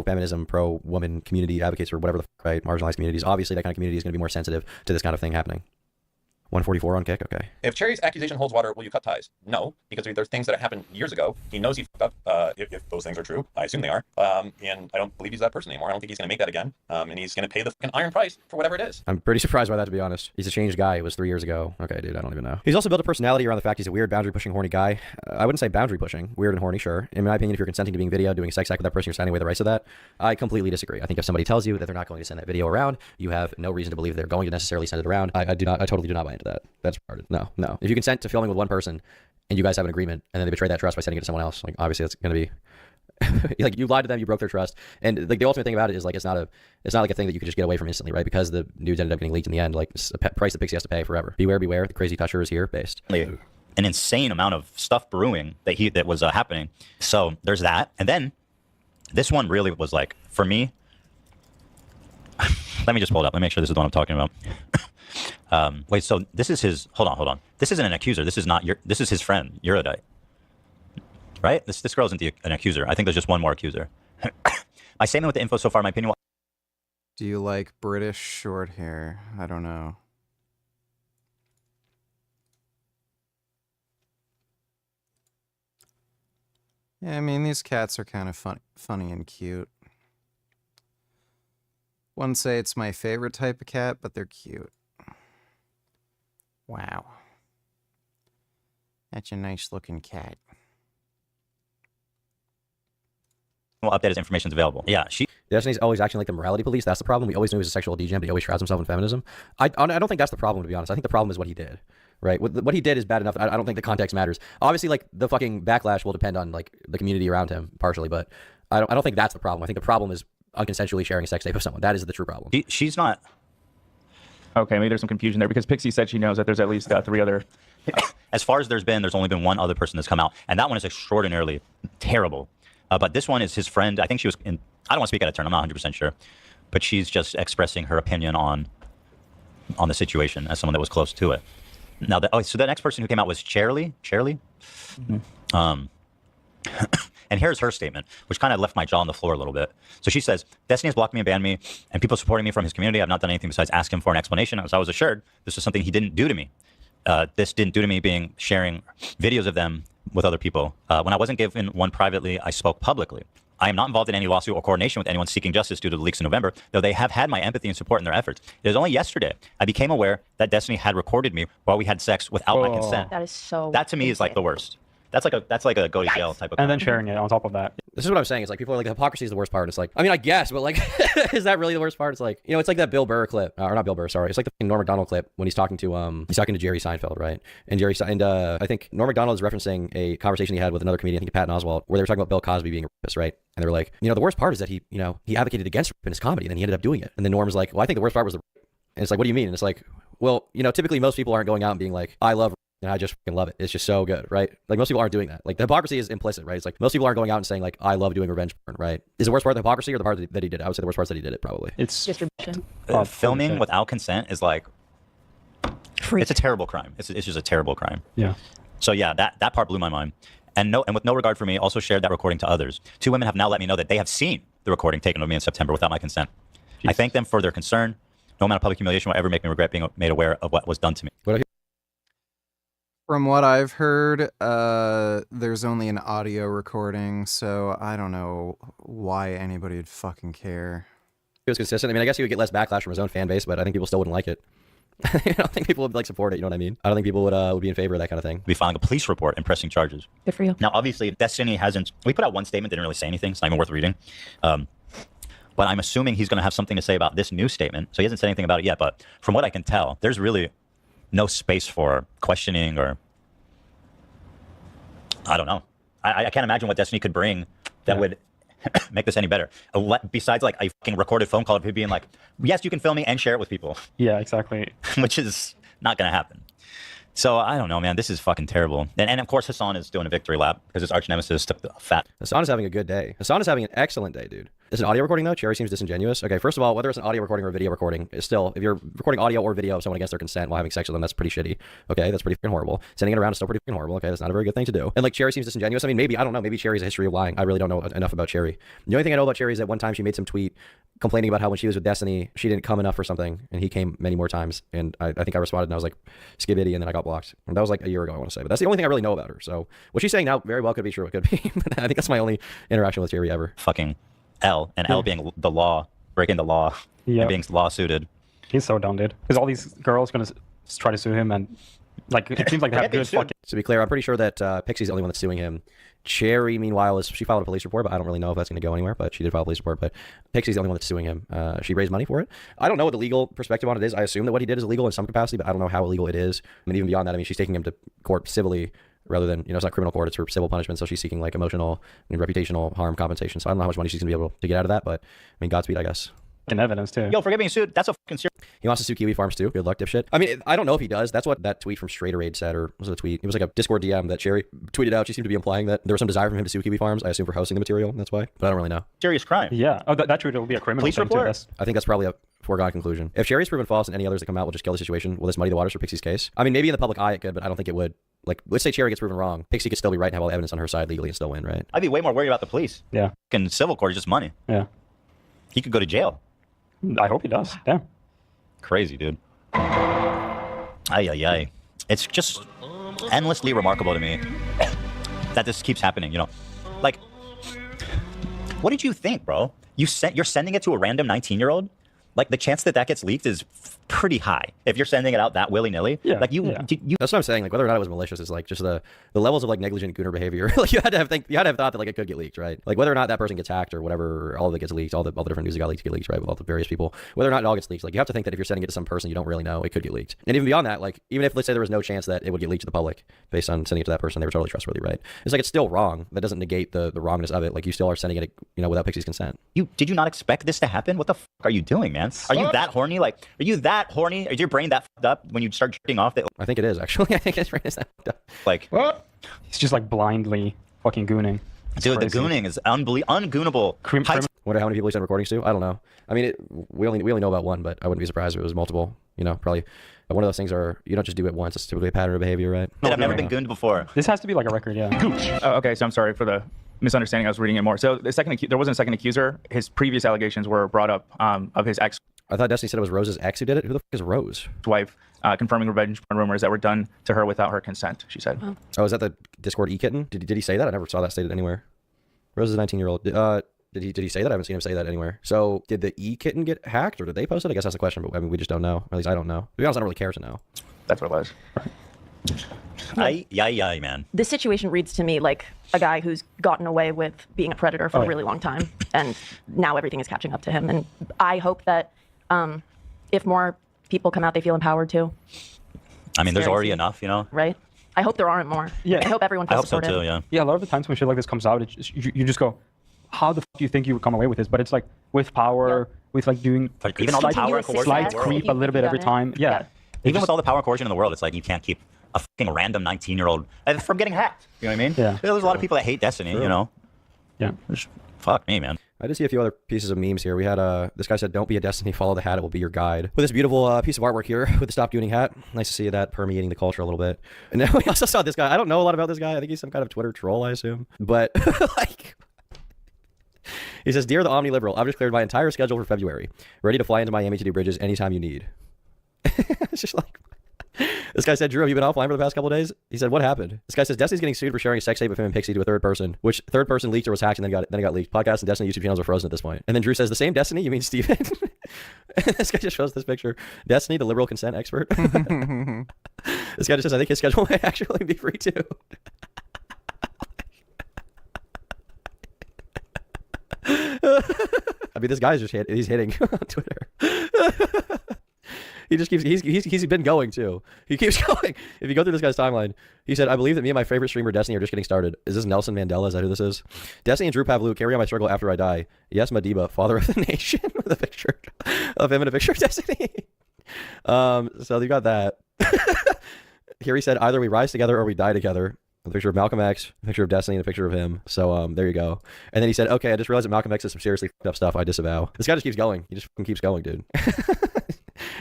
Feminism, pro-woman community advocates for whatever the right, marginalized communities. Obviously, that kind of community is going to be more sensitive to this kind of thing happening. 144 on Kick, okay. If Cherry's accusation holds water, will you cut ties? No, because there's things that happened years ago. He knows he fucked up, if those things are true. I assume they are. And I don't believe he's that person anymore. I don't think he's going to make that again. And he's going to pay the fucking iron price for whatever it is. I'm pretty surprised by that, to be honest. He's a changed guy. It was 3 years ago. Okay, dude, I don't even know. He's also built a personality around the fact he's a weird, boundary-pushing, horny guy. I wouldn't say boundary-pushing. Weird and horny, sure. In my opinion, if you're consenting to being videoed, doing a sex act with that person, you're signing away the rights of that. I completely disagree. I think if somebody tells you that they're not going to send that video around, you have no reason to believe they're going to necessarily send it around. I totally do not buy into that. That's retarded. No. If you consent to filming with one person and you guys have an agreement and then they betray that trust by sending it to someone else, like obviously that's going to be like you lied to them, you broke their trust. And like the ultimate thing about it is like it's not like a thing that you can just get away from instantly, right? Because the news ended up getting leaked in the end, like it's a price that Pixie has to pay forever. Beware, the crazy toucher is here based. An insane amount of stuff brewing that was happening. So there's that. And then this one really was like, for me, let me just pull it up. Let me make sure this is the one I'm talking about. Wait, so this is his, hold on. This isn't an accuser. This is his friend, Eurodite. Right? This girl isn't an accuser. I think there's just one more accuser. My statement with the info so far, my opinion. Do you like British short hair? I don't know. Yeah, I mean, these cats are kind of funny and cute. Wouldn't say it's my favorite type of cat, but they're cute. Wow. That's a nice looking cat. Well, update as information is available. Yeah, Destiny's always acting like the morality police. That's the problem. We always knew he was a sexual degen, but he always shrouds himself in feminism. I don't think that's the problem, to be honest. I think the problem is what he did. Right? What he did is bad enough. I don't think the context matters. Obviously, like the fucking backlash will depend on like the community around him partially, but I don't think that's the problem. I think the problem is unconsensually sharing a sex tape with someone. That is the true problem. She's not. Okay, maybe there's some confusion there because Pixie said she knows that there's at least 3 other. As far as there's only been one other person that's come out, and that one is extraordinarily terrible. But this one is his friend. I think she was in. I don't want to speak out of turn. I'm not 100% sure, but she's just expressing her opinion on the situation as someone that was close to it. Now, so the next person who came out was Charlie. Mm-hmm. And here's her statement, which kind of left my jaw on the floor a little bit. So she says, Destiny has blocked me and banned me, and people supporting me from his community. I've not done anything besides ask him for an explanation. As I was assured, this was something he didn't do to me. This didn't do to me being sharing videos of them with other people. When I wasn't given one privately, I spoke publicly. I am not involved in any lawsuit or coordination with anyone seeking justice due to the leaks in November, though they have had my empathy and support in their efforts. It was only yesterday I became aware that Destiny had recorded me while we had sex without my consent. That is so. That to me is like the worst. That's like a go to jail type of. And then sharing it on top of that. This is what I'm saying. It's like people are like the hypocrisy is the worst part. It's like, I mean, I guess, but like, is that really the worst part? It's like, you know, it's like that Bill Burr clip, or not Bill Burr, sorry. It's like the Norm Macdonald clip when he's talking to Jerry Seinfeld, right? And I think Norm Macdonald is referencing a conversation he had with another comedian, I think Patton Oswalt, where they were talking about Bill Cosby being a rapist, right? And they were like, you know, the worst part is that he advocated against rape in his comedy, and then he ended up doing it. And then Norm was like, well, I think the worst part was the rape. And it's like, what do you mean? And it's like, well, you know, typically most people aren't going out and being like, I love and I just fucking love it. It's just so good, right? Like most people aren't doing that. Like the hypocrisy is implicit, right? It's like most people aren't going out and saying like, I love doing revenge porn, right? Is the worst part the hypocrisy or the part that he did it? I would say the worst part is that he did it, probably. It's distribution. Filming without consent is like, it's a terrible crime. It's just a terrible crime. Yeah. So yeah, that part blew my mind. And with no regard for me, also shared that recording to others. 2 women have now let me know that they have seen the recording taken of me in September without my consent. Jeez. I thank them for their concern. No amount of public humiliation will ever make me regret being made aware of what was done to me. From what I've heard, there's only an audio recording, so I don't know why anybody would fucking care. It was consistent. I mean, I guess he would get less backlash from his own fan base, but I think people still wouldn't like it. I don't think people would like support it. You know what I mean? I don't think people would be in favor of that kind of thing. Be filing a police report and pressing charges. Good for you. Now, obviously, Destiny hasn't. We put out one statement, didn't really say anything. It's not even worth reading. but I'm assuming he's going to have something to say about this new statement. So he hasn't said anything about it yet, but from what I can tell, there's really no space for questioning or I don't know. I can't imagine what Destiny could bring that would make this any better. Besides like a fucking recorded phone call of him being like, yes, you can film me and share it with people. Yeah, exactly. Which is not going to happen. So I don't know, man. This is fucking terrible. And of course, Hassan is doing a victory lap because his arch nemesis took the fat. Hassan is having a good day. Hassan is having an excellent day, dude. Is it an audio recording though? Cherry seems disingenuous. Okay, first of all, whether it's an audio recording or a video recording, is still, if you're recording audio or video of someone against their consent while having sex with them, that's pretty shitty. Okay, that's pretty fucking horrible. Sending it around is still pretty fucking horrible. Okay, that's not a very good thing to do. And like Cherry seems disingenuous. I mean, maybe, I don't know, maybe Cherry's a history of lying. I really don't know enough about Cherry. The only thing I know about Cherry is that one time she made some tweet complaining about how when she was with Destiny, she didn't come enough or something, and he came many more times. And I think I responded and I was like, skibidi, and then I got blocked. And that was like a year ago, I want to say. But that's the only thing I really know about her. So what she's saying now very well could be true. It could be. I think that's my only interaction with Cherry ever. Fucking L, and L being the law, breaking the law, and being law-suited. He's so dumb, dude. Because all these girls gonna try to sue him, and like it seems like they have good fucking. To be clear, I'm pretty sure that Pixie's the only one that's suing him. Cherry, meanwhile, she filed a police report, but I don't really know if that's going to go anywhere. But she did file a police report. But Pixie's the only one that's suing him. She raised money for it. I don't know what the legal perspective on it is. I assume that what he did is illegal in some capacity, but I don't know how illegal it is. I mean, even beyond that, I mean, she's taking him to court civilly rather than, it's not criminal court, it's for civil punishment. So she's seeking like emotional and reputational harm compensation. So I don't know how much money she's going to be able to get out of that, but I mean, Godspeed, I guess. And evidence too. Yo, forget being sued. That's a fucking serious. He wants to sue Kiwi Farms too. Good luck, dipshit. I mean, I don't know if he does. That's what that tweet from Sv3rige said, or was it a tweet? It was like a Discord DM that Cherry tweeted out. She seemed to be implying that there was some desire from him to sue Kiwi Farms. I assume for hosting the material. That's why, but I don't really know. Serious crime. Yeah. Oh, that tweet will be a criminal. Police report. I think that's probably a foregone conclusion. If Cherry's proven false and any others that come out will just kill the situation, will this muddy the waters for Pixie's case? I mean, maybe in the public eye it could, but I don't think it would. Like, let's say Cherry gets proven wrong. Pixie could still be right and have all the evidence on her side legally and still win, right? I'd be way more worried about the police. Yeah. In civil court is just money. Yeah. He could go to jail. I hope he does. Damn. Crazy, dude. Ay. It's just endlessly remarkable to me that this keeps happening, Like, what did you think, bro? You're sending it to a random 19-year-old? Like, the chance that gets leaked is pretty high if you're sending it out that willy-nilly. Yeah, like that's what I'm saying. Like, whether or not it was malicious is like just the levels of like negligent gooner behavior. Like, you had to have thought that like it could get leaked, right? Like, whether or not that person gets hacked or whatever, all of it gets leaked, all the different news that got leaked get leaked, right? With all the various people, whether or not it all gets leaked, like you have to think that if you're sending it to some person you don't really know, it could get leaked. And even beyond that, like even if let's say there was no chance that it would get leaked to the public based on sending it to that person, they were totally trustworthy, right? It's like it's still wrong. That doesn't negate the wrongness of it. Like you still are sending it, without Pixie's consent. Did you not expect this to happen? What the fuck are you doing, man? Are you that horny? Like, are you that horny? Is your brain that fucked up when you start jerking off? I think it is actually. I think his brain is that fucked up. Like, what? He's just like blindly fucking gooning. Dude, the gooning is ungoonable. Wonder how many people he sent recordings to? I don't know. I mean, we only know about one, but I wouldn't be surprised if it was multiple. Probably one of those things are you don't just do it once. It's typically a pattern of behavior, right? I've never been gooned before. This has to be like a record, yeah. Okay, so I'm sorry for the misunderstanding. I was reading it more. So there wasn't a second accuser. His previous allegations were brought up of his ex. I thought Destiny said it was Rose's ex who did it. Who the fuck is Rose? Wife, confirming revenge porn rumors that were done to her without her consent. She said. Oh, is that the Discord e-kitten? Did he say that? I never saw that stated anywhere. Rose is a 19-year-old. Did he say that? I haven't seen him say that anywhere. So did the e-kitten get hacked or did they post it? I guess that's the question, but I mean we just don't know. Or at least I don't know. To be honest, I don't really care to know. That's what it was. Ay, man. This situation reads to me like a guy who's gotten away with being a predator for a really long time, and now everything is catching up to him. And I hope that if more people come out, they feel empowered too. I mean, there's already enough, Right? I hope there aren't more. Yeah. I hope everyone feels supported. I hope so too, yeah. Yeah, a lot of the times when shit like this comes out, you just go, how the fuck do you think you would come away with this? But it's like with power, with like doing even all the power slight creep a little bit every time. Yeah. Even with all the power and coercion in the world, it's like you can't keep a fucking random 19-year-old from getting hacked. You know what I mean? Yeah. There's a lot of people that hate Destiny, Yeah. Fuck me, man. I did see a few other pieces of memes here. We had this guy said, "Don't be a Destiny, follow the hat. It will be your guide." With this beautiful piece of artwork here with the Stop Gooning hat. Nice to see that permeating the culture a little bit. And then we also saw this guy. I don't know a lot about this guy. I think he's some kind of Twitter troll, I assume. But like, he says, "Dear the Omni Liberal, I've just cleared my entire schedule for February. Ready to fly into Miami to do bridges anytime you need." It's just like. This guy said, "Drew, have you been offline for the past couple of days?" He said, "What happened?" This guy says, "Destiny's getting sued for sharing a sex tape of him and Pixie to a third person, which third person leaked or was hacked and then it got leaked. Podcasts and Destiny YouTube channels are frozen at this point." And then Drew says, "The same Destiny? You mean Steven?" And this guy just shows this picture. Destiny, the liberal consent expert. This guy just says, "I think his schedule might actually be free too." I mean, this guy's just he's hitting on Twitter. He just keeps, he's been going too. He keeps going. If you go through this guy's timeline, he said, I believe that me and my favorite streamer Destiny are just getting started. Is this Nelson Mandela? Is that who this is? Destiny and Drew Pavlou carry on my struggle after I die. Yes, Madiba, father of the nation, with a picture of him and a picture of Destiny. So you got that. Here he said, either we rise together or we die together. A picture of Malcolm X, a picture of Destiny, and a picture of him. So there you go. And then he said, okay, I just realized that Malcolm X is some seriously fucked up stuff. I disavow. This guy just keeps going. He just fucking keeps going, dude.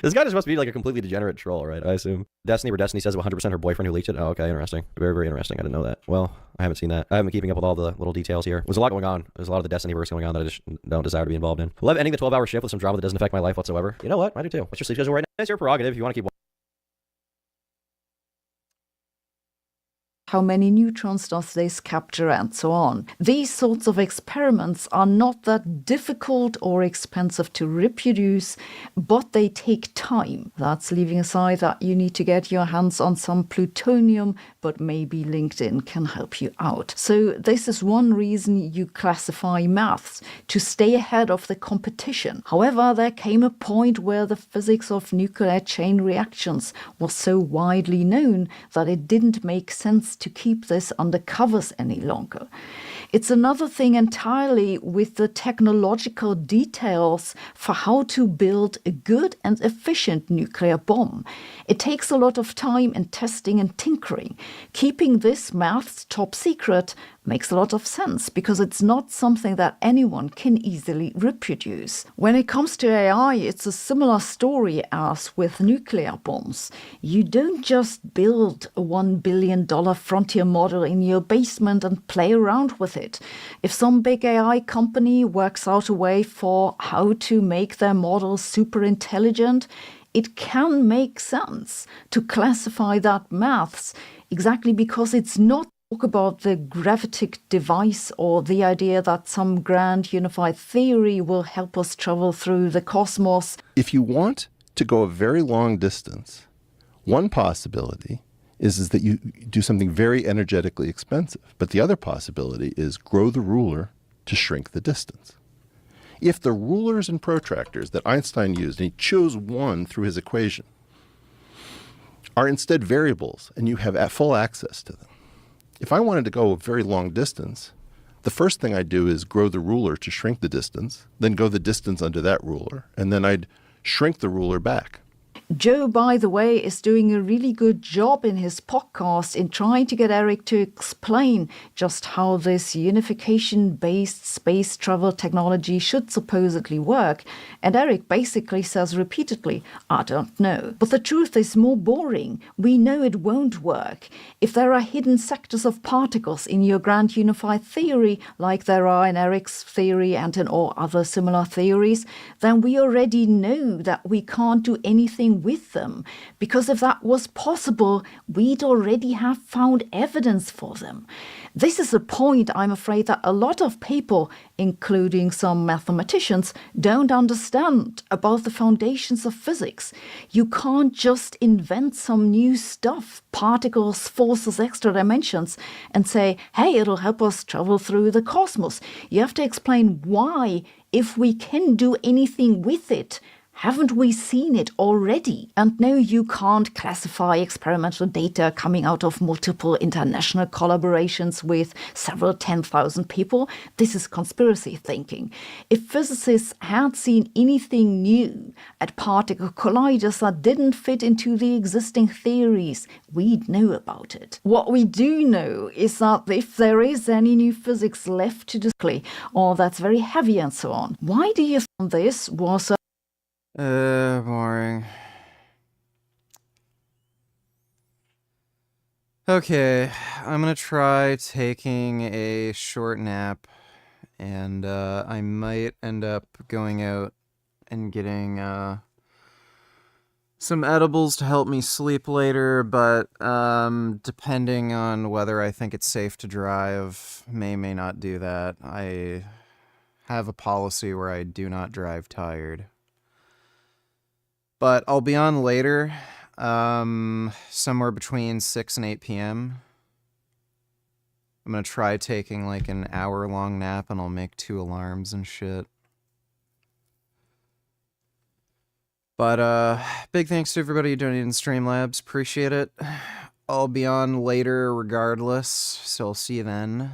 This guy just must be like a completely degenerate troll, right? I assume. Destiny, where Destiny says 100% her boyfriend who leaked it. Oh, okay, interesting. Very, very interesting. I didn't know that. Well, I haven't seen that. I haven't been keeping up with all the little details here. There's a lot going on. There's a lot of the Destiny-verse going on that I just don't desire to be involved in. Love ending the 12-hour shift with some drama that doesn't affect my life whatsoever. You know what? I do too. What's your sleep schedule right now? It's your prerogative if you want to keep how many neutrons does this capture, and so on. These sorts of experiments are not that difficult or expensive to reproduce, but they take time. That's leaving aside that you need to get your hands on some plutonium, but maybe LinkedIn can help you out. So this is one reason you classify maths, to stay ahead of the competition. However, there came a point where the physics of nuclear chain reactions was so widely known that it didn't make sense to keep this under covers any longer. It's another thing entirely with the technological details for how to build a good and efficient nuclear bomb. It takes a lot of time and testing and tinkering. Keeping this maths top secret makes a lot of sense because it's not something that anyone can easily reproduce. When it comes to AI, it's a similar story as with nuclear bombs. You don't just build a $1 billion frontier model in your basement and play around with it. If some big AI company works out a way for how to make their models super intelligent, it can make sense to classify that maths exactly because it's not talk about the gravitic device or the idea that some grand unified theory will help us travel through the cosmos. If you want to go a very long distance, one possibility is that you do something very energetically expensive. But the other possibility is grow the ruler to shrink the distance. If the rulers and protractors that Einstein used, and he chose one through his equation, are instead variables and you have full access to them, if I wanted to go a very long distance, the first thing I'd do is grow the ruler to shrink the distance, then go the distance under that ruler, and then I'd shrink the ruler back. Joe, by the way, is doing a really good job in his podcast in trying to get Eric to explain just how this unification-based space travel technology should supposedly work. And Eric basically says repeatedly, I don't know. But the truth is more boring. We know it won't work. If there are hidden sectors of particles in your grand unified theory, like there are in Eric's theory and in all other similar theories, then we already know that we can't do anything with them, because if that was possible, we'd already have found evidence for them. This is a point I'm afraid that a lot of people, including some mathematicians, don't understand about the foundations of physics. You can't just invent some new stuff, particles, forces, extra dimensions, and say, hey, it'll help us travel through the cosmos. You have to explain why, if we can do anything with it. Haven't we seen it already? And no, you can't classify experimental data coming out of multiple international collaborations with several 10,000 people. This is conspiracy thinking. If physicists had seen anything new at particle colliders that didn't fit into the existing theories, we'd know about it. What we do know is that if there is any new physics left to display, or that's very heavy and so on, why do you think this was boring. Okay, I'm gonna try taking a short nap, and I might end up going out and getting some edibles to help me sleep later, but depending on whether I think it's safe to drive, may not do that. I have a policy where I do not drive tired. But I'll be on later, somewhere between 6 and 8 p.m. I'm going to try taking like an hour-long nap, and I'll make 2 alarms and shit. But big thanks to everybody who donated in Streamlabs. Appreciate it. I'll be on later regardless, so I'll see you then.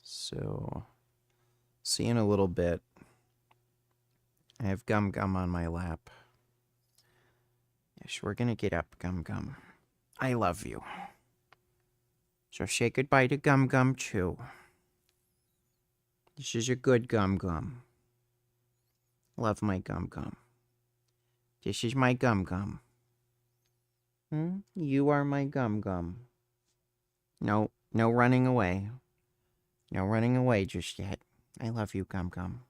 So, see you in a little bit. I have Gum Gum on my lap. Yes, we're gonna get up, Gum Gum. I love you. So say goodbye to Gum Gum too. This is a good Gum Gum. Love my Gum Gum. This is my Gum Gum. You are my Gum Gum. No running away. No running away just yet. I love you, Gum Gum.